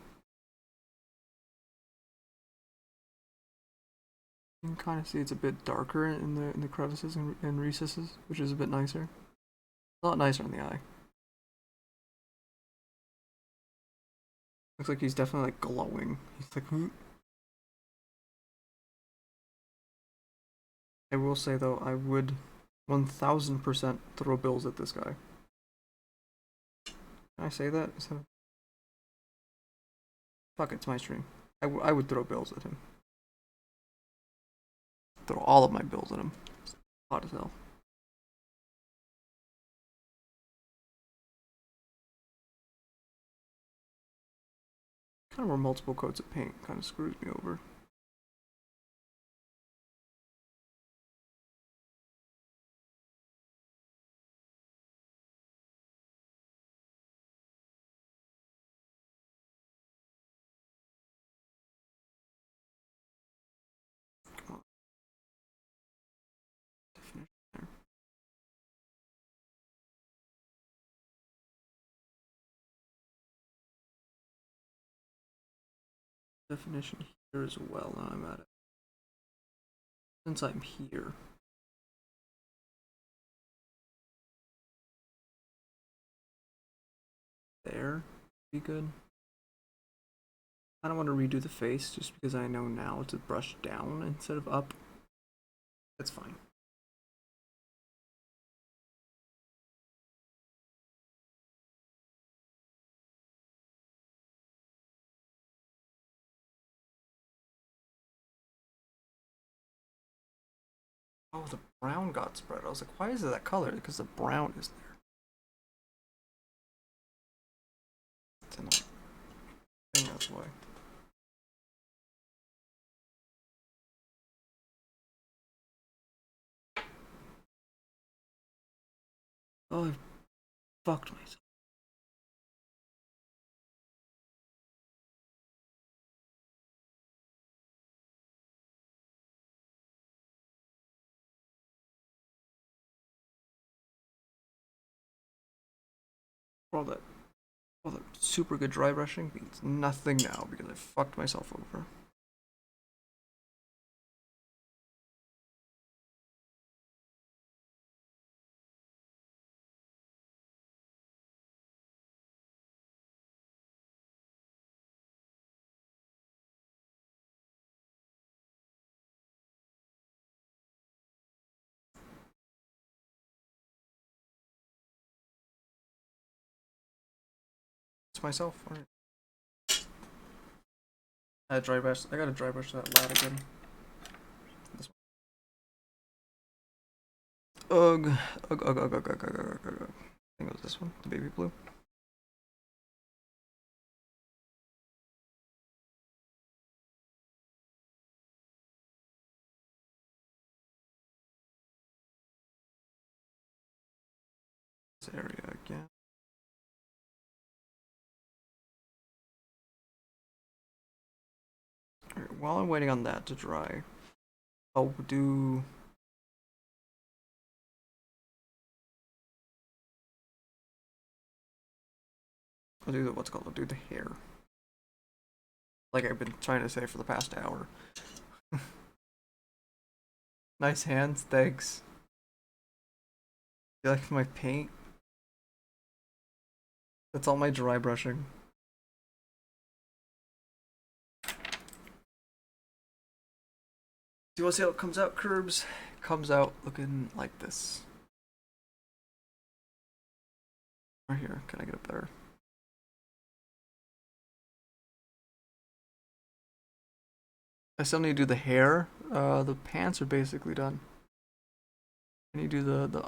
you can kind of see it's a bit darker in the crevices and recesses, which is a bit nicer. A lot nicer on the eye. Looks like he's definitely like glowing. He's like, hmm. I will say though, I would 1000% throw bills at this guy. Can I say that? Fuck it, it's my stream. I would throw bills at him. Throw all of my bills at him. It's hot as hell. Kind of where multiple coats of paint kind of screws me over. Come on. Definition there. Definition here as well. Now I'm at it. Since I'm here. There. Be good. I don't want to redo the face just because I know now to brush down instead of up. That's fine. Oh, the brown got spread. I was like, why is it that color? Because the brown is there. It's not. I think that's why. Oh, I fucked myself. All that super good dry brushing means nothing now because I fucked myself over. It's myself. All right. I gotta dry brush that lad again. This one. Ugh. Ugh, ugh, ugh, ugh, ugh, ugh, ugh, ugh, ugh. I think it was this one, the baby blue. This area again. Alright, while I'm waiting on that to dry, I'll do... I'll do the hair. Like I've been trying to say for the past hour. Nice hands, thanks. You like my paint? That's all my dry brushing. Do you want to see how it comes out, Curbs? It comes out looking like this. Right here, can I get it better? I still need to do the hair. The pants are basically done. I need to do the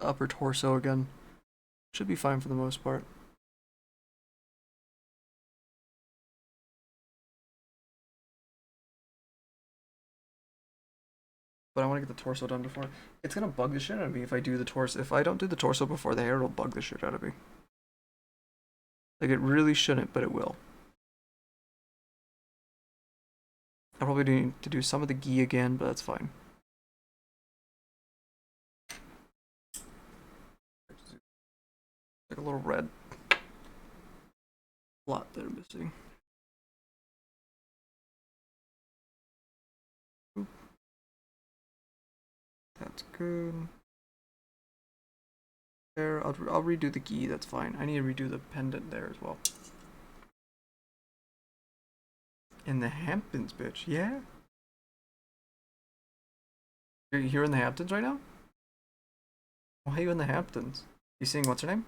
upper torso again. Should be fine for the most part. But I want to get the torso done before. It's gonna bug the shit out of me if I do the torso. If I don't do the torso before the hair, it'll bug the shit out of me. Like, it really shouldn't, but it will. I'll probably need to do some of the gi again, but that's fine. Like a little red blot there missing. Oop. That's good. There, I'll redo the gi, that's fine. I need to redo the pendant there as well. In the Hamptons, bitch, yeah? You're here in the Hamptons right now? Why are you in the Hamptons? You seeing what's her name?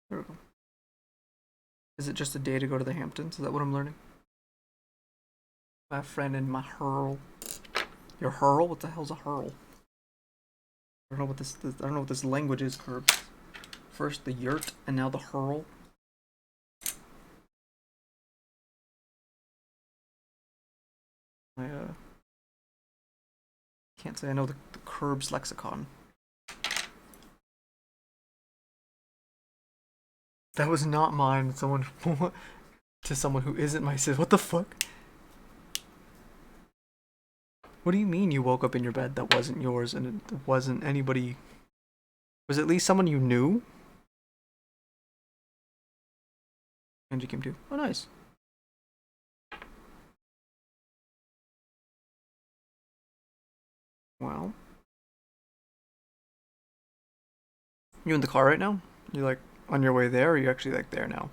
There we go. Is it just a day to go to the Hamptons? Is that what I'm learning? My friend and my hurl. Your hurl? What the hell's a hurl? I don't know what this I don't know what this language is, Curb. First the yurt and now the hurl. I can't say I know the Curb's lexicon. That was not mine. Someone to someone who isn't my sis. What the fuck? What do you mean you woke up in your bed that wasn't yours and it wasn't anybody? Was it at least someone you knew? And you came too. Oh, nice. Well, you in the car right now? You like on your way there, or are you actually like there now?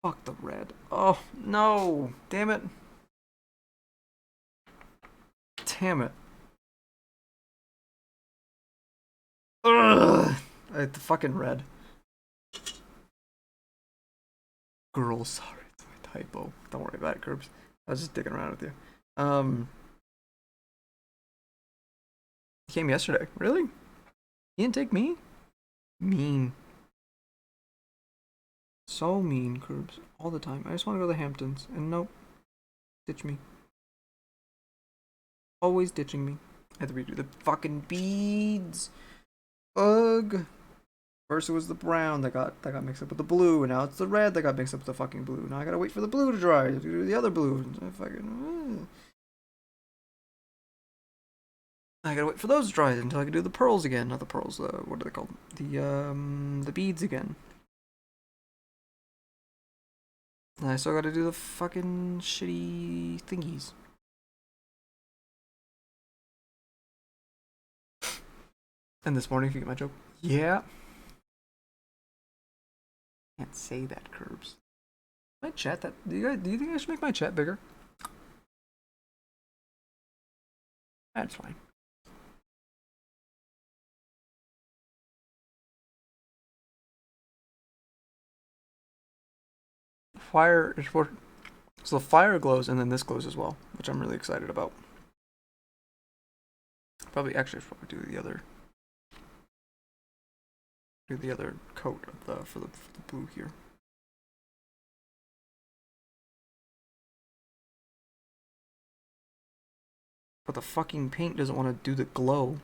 Fuck the red. Oh no! Damn it! Damn it! Ugh! The fucking red. Girl, sorry, it's my typo. Don't worry about it, Curbs. I was just dicking around with you. He came yesterday. Really? He didn't take me? Mean. So mean, Curbs. All the time. I just want to go to the Hamptons. And nope. Ditch me. Always ditching me. I have to redo the fucking beads. Ugh. First it was the brown that got mixed up with the blue, and now it's the red that got mixed up with the fucking blue. Now I gotta wait for the blue to dry to do the other blue. I gotta wait for those to dry until I can do the pearls again. Not the pearls. What are they called? The beads again. And I still gotta do the fucking shitty thingies. And this morning, if you get my joke, yeah. Can't say that, Curbs. My chat that do you think I should make my chat bigger? That's fine. Fire is for so the fire glows and then this glows as well, which I'm really excited about. Probably actually should probably do the other coat of for the blue here. But the fucking paint doesn't want to do the glow.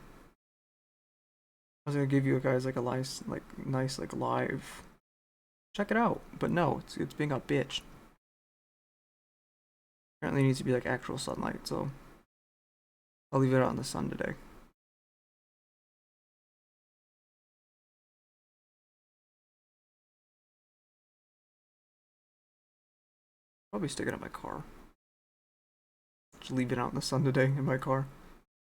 I was gonna give you guys like a nice like live. Check it out, but no, it's being a bitch. Apparently, it needs to be like actual sunlight, so I'll leave it out in the sun today. Probably stick it in my car. Just leave it out in the sun today in my car.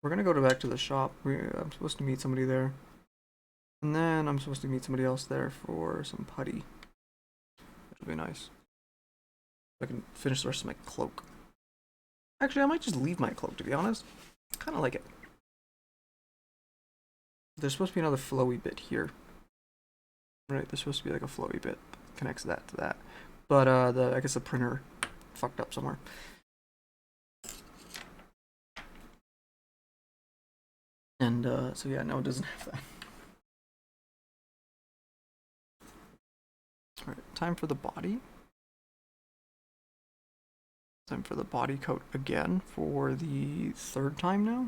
We're gonna go back to the shop. I'm supposed to meet somebody there. And then I'm supposed to meet somebody else there for some putty. Which will be nice. I can finish the rest of my cloak. Actually, I might just leave my cloak, to be honest. I kind of like it. There's supposed to be another flowy bit here. Right, there's supposed to be like a flowy bit. Connects that to that. But I guess the printer fucked up somewhere. And so yeah, no, it doesn't have that. Alright, time for the body. Time for the body coat again for the third time now.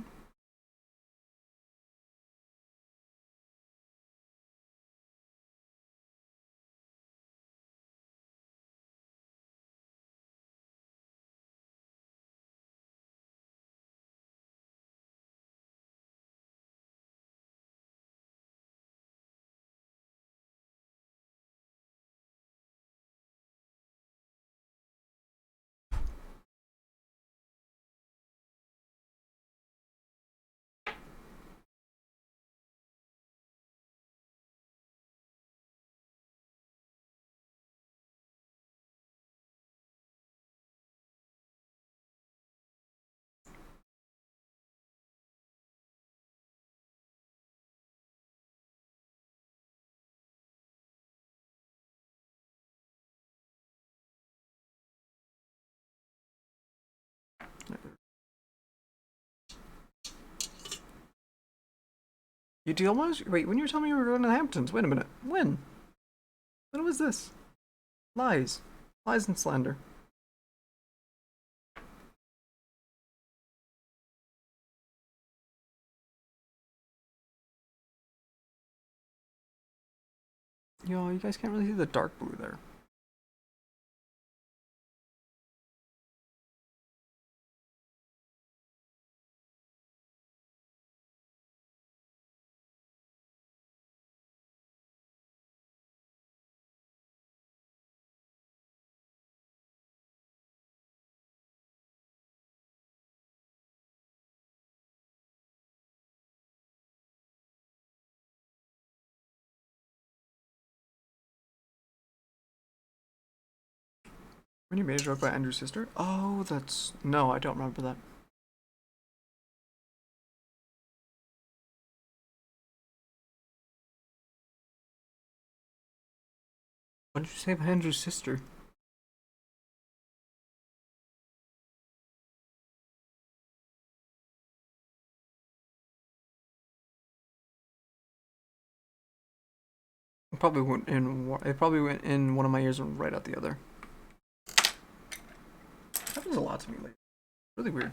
You deal almost wait, when you were telling me you were going to the Hamptons, wait a minute. When? When was this? Lies. Lies and slander. Yo, you guys can't really see the dark blue there. When you made a joke about Andrew's sister? Oh, that's no, I don't remember that. What did you say about Andrew's sister? It probably went in. It probably went in one of my ears and right out the other. Happens a lot to me lately. Really weird. I'm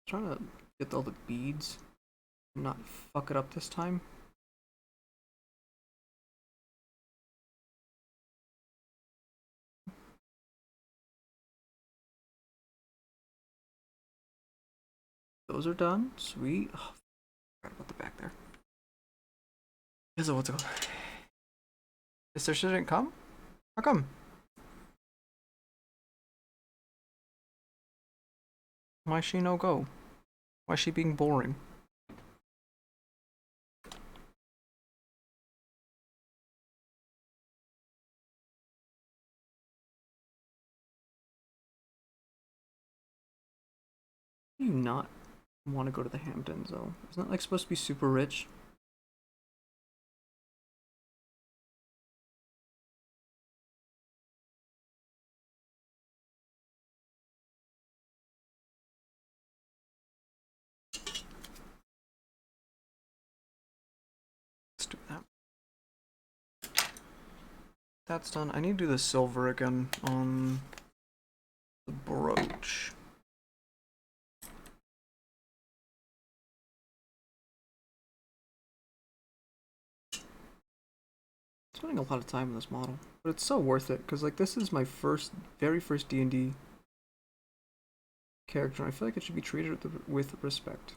trying to get all the beads, and not fuck it up this time. Those are done. Sweet. Oh, forgot about the back there. So what's it called? Is there shit didn't come? How come? Why is she no go? Why is she being boring? Do you not want to go to the Hamptons though? Isn't that like supposed to be super rich? Let's do that. That's done. I need to do the silver again on the brooch. Spending a lot of time on this model, but it's so worth it because like this is my very first D&D character. And I feel like it should be treated with respect.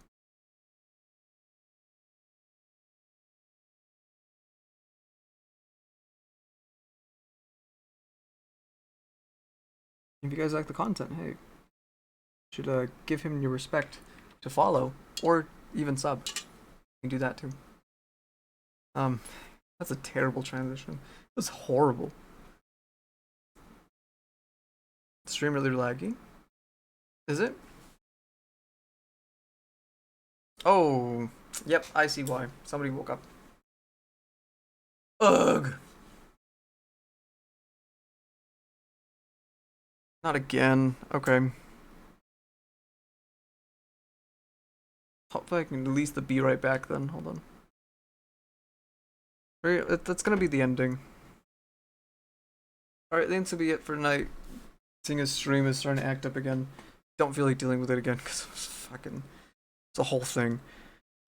If you guys like the content, hey, should give him your respect to follow or even sub. You can do that too. That's a terrible transition. It was horrible. Stream really laggy. Is it? Oh, yep, I see why. Somebody woke up. Ugh. Not again. Okay. Hopefully I can release the B right back then. Hold on. That's gonna be the ending. Alright, that's gonna be it for tonight. Seeing his stream is starting to act up again. Don't feel like dealing with it again because it was fucking... It's a whole thing.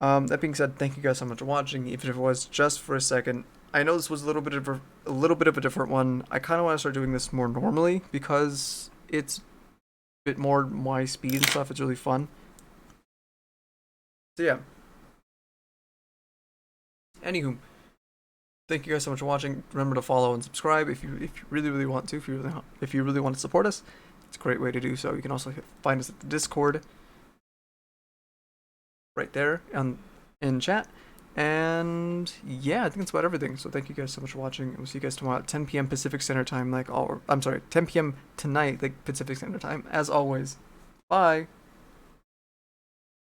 That being said, thank you guys so much for watching, even if it was just for a second. I know this was a little bit of a different one. I kind of want to start doing this more normally because it's a bit more my speed and stuff. It's really fun. So yeah. Anywho, thank you guys so much for watching. Remember to follow and subscribe if you really want to. If you really want to support us, it's a great way to do so. You can also find us at the Discord right there in chat. And yeah, I think that's about everything. So thank you guys so much for watching. We'll see you guys tomorrow at 10 p.m. Pacific Standard Time, I'm sorry, 10 p.m. tonight, like Pacific Standard Time, as always. Bye.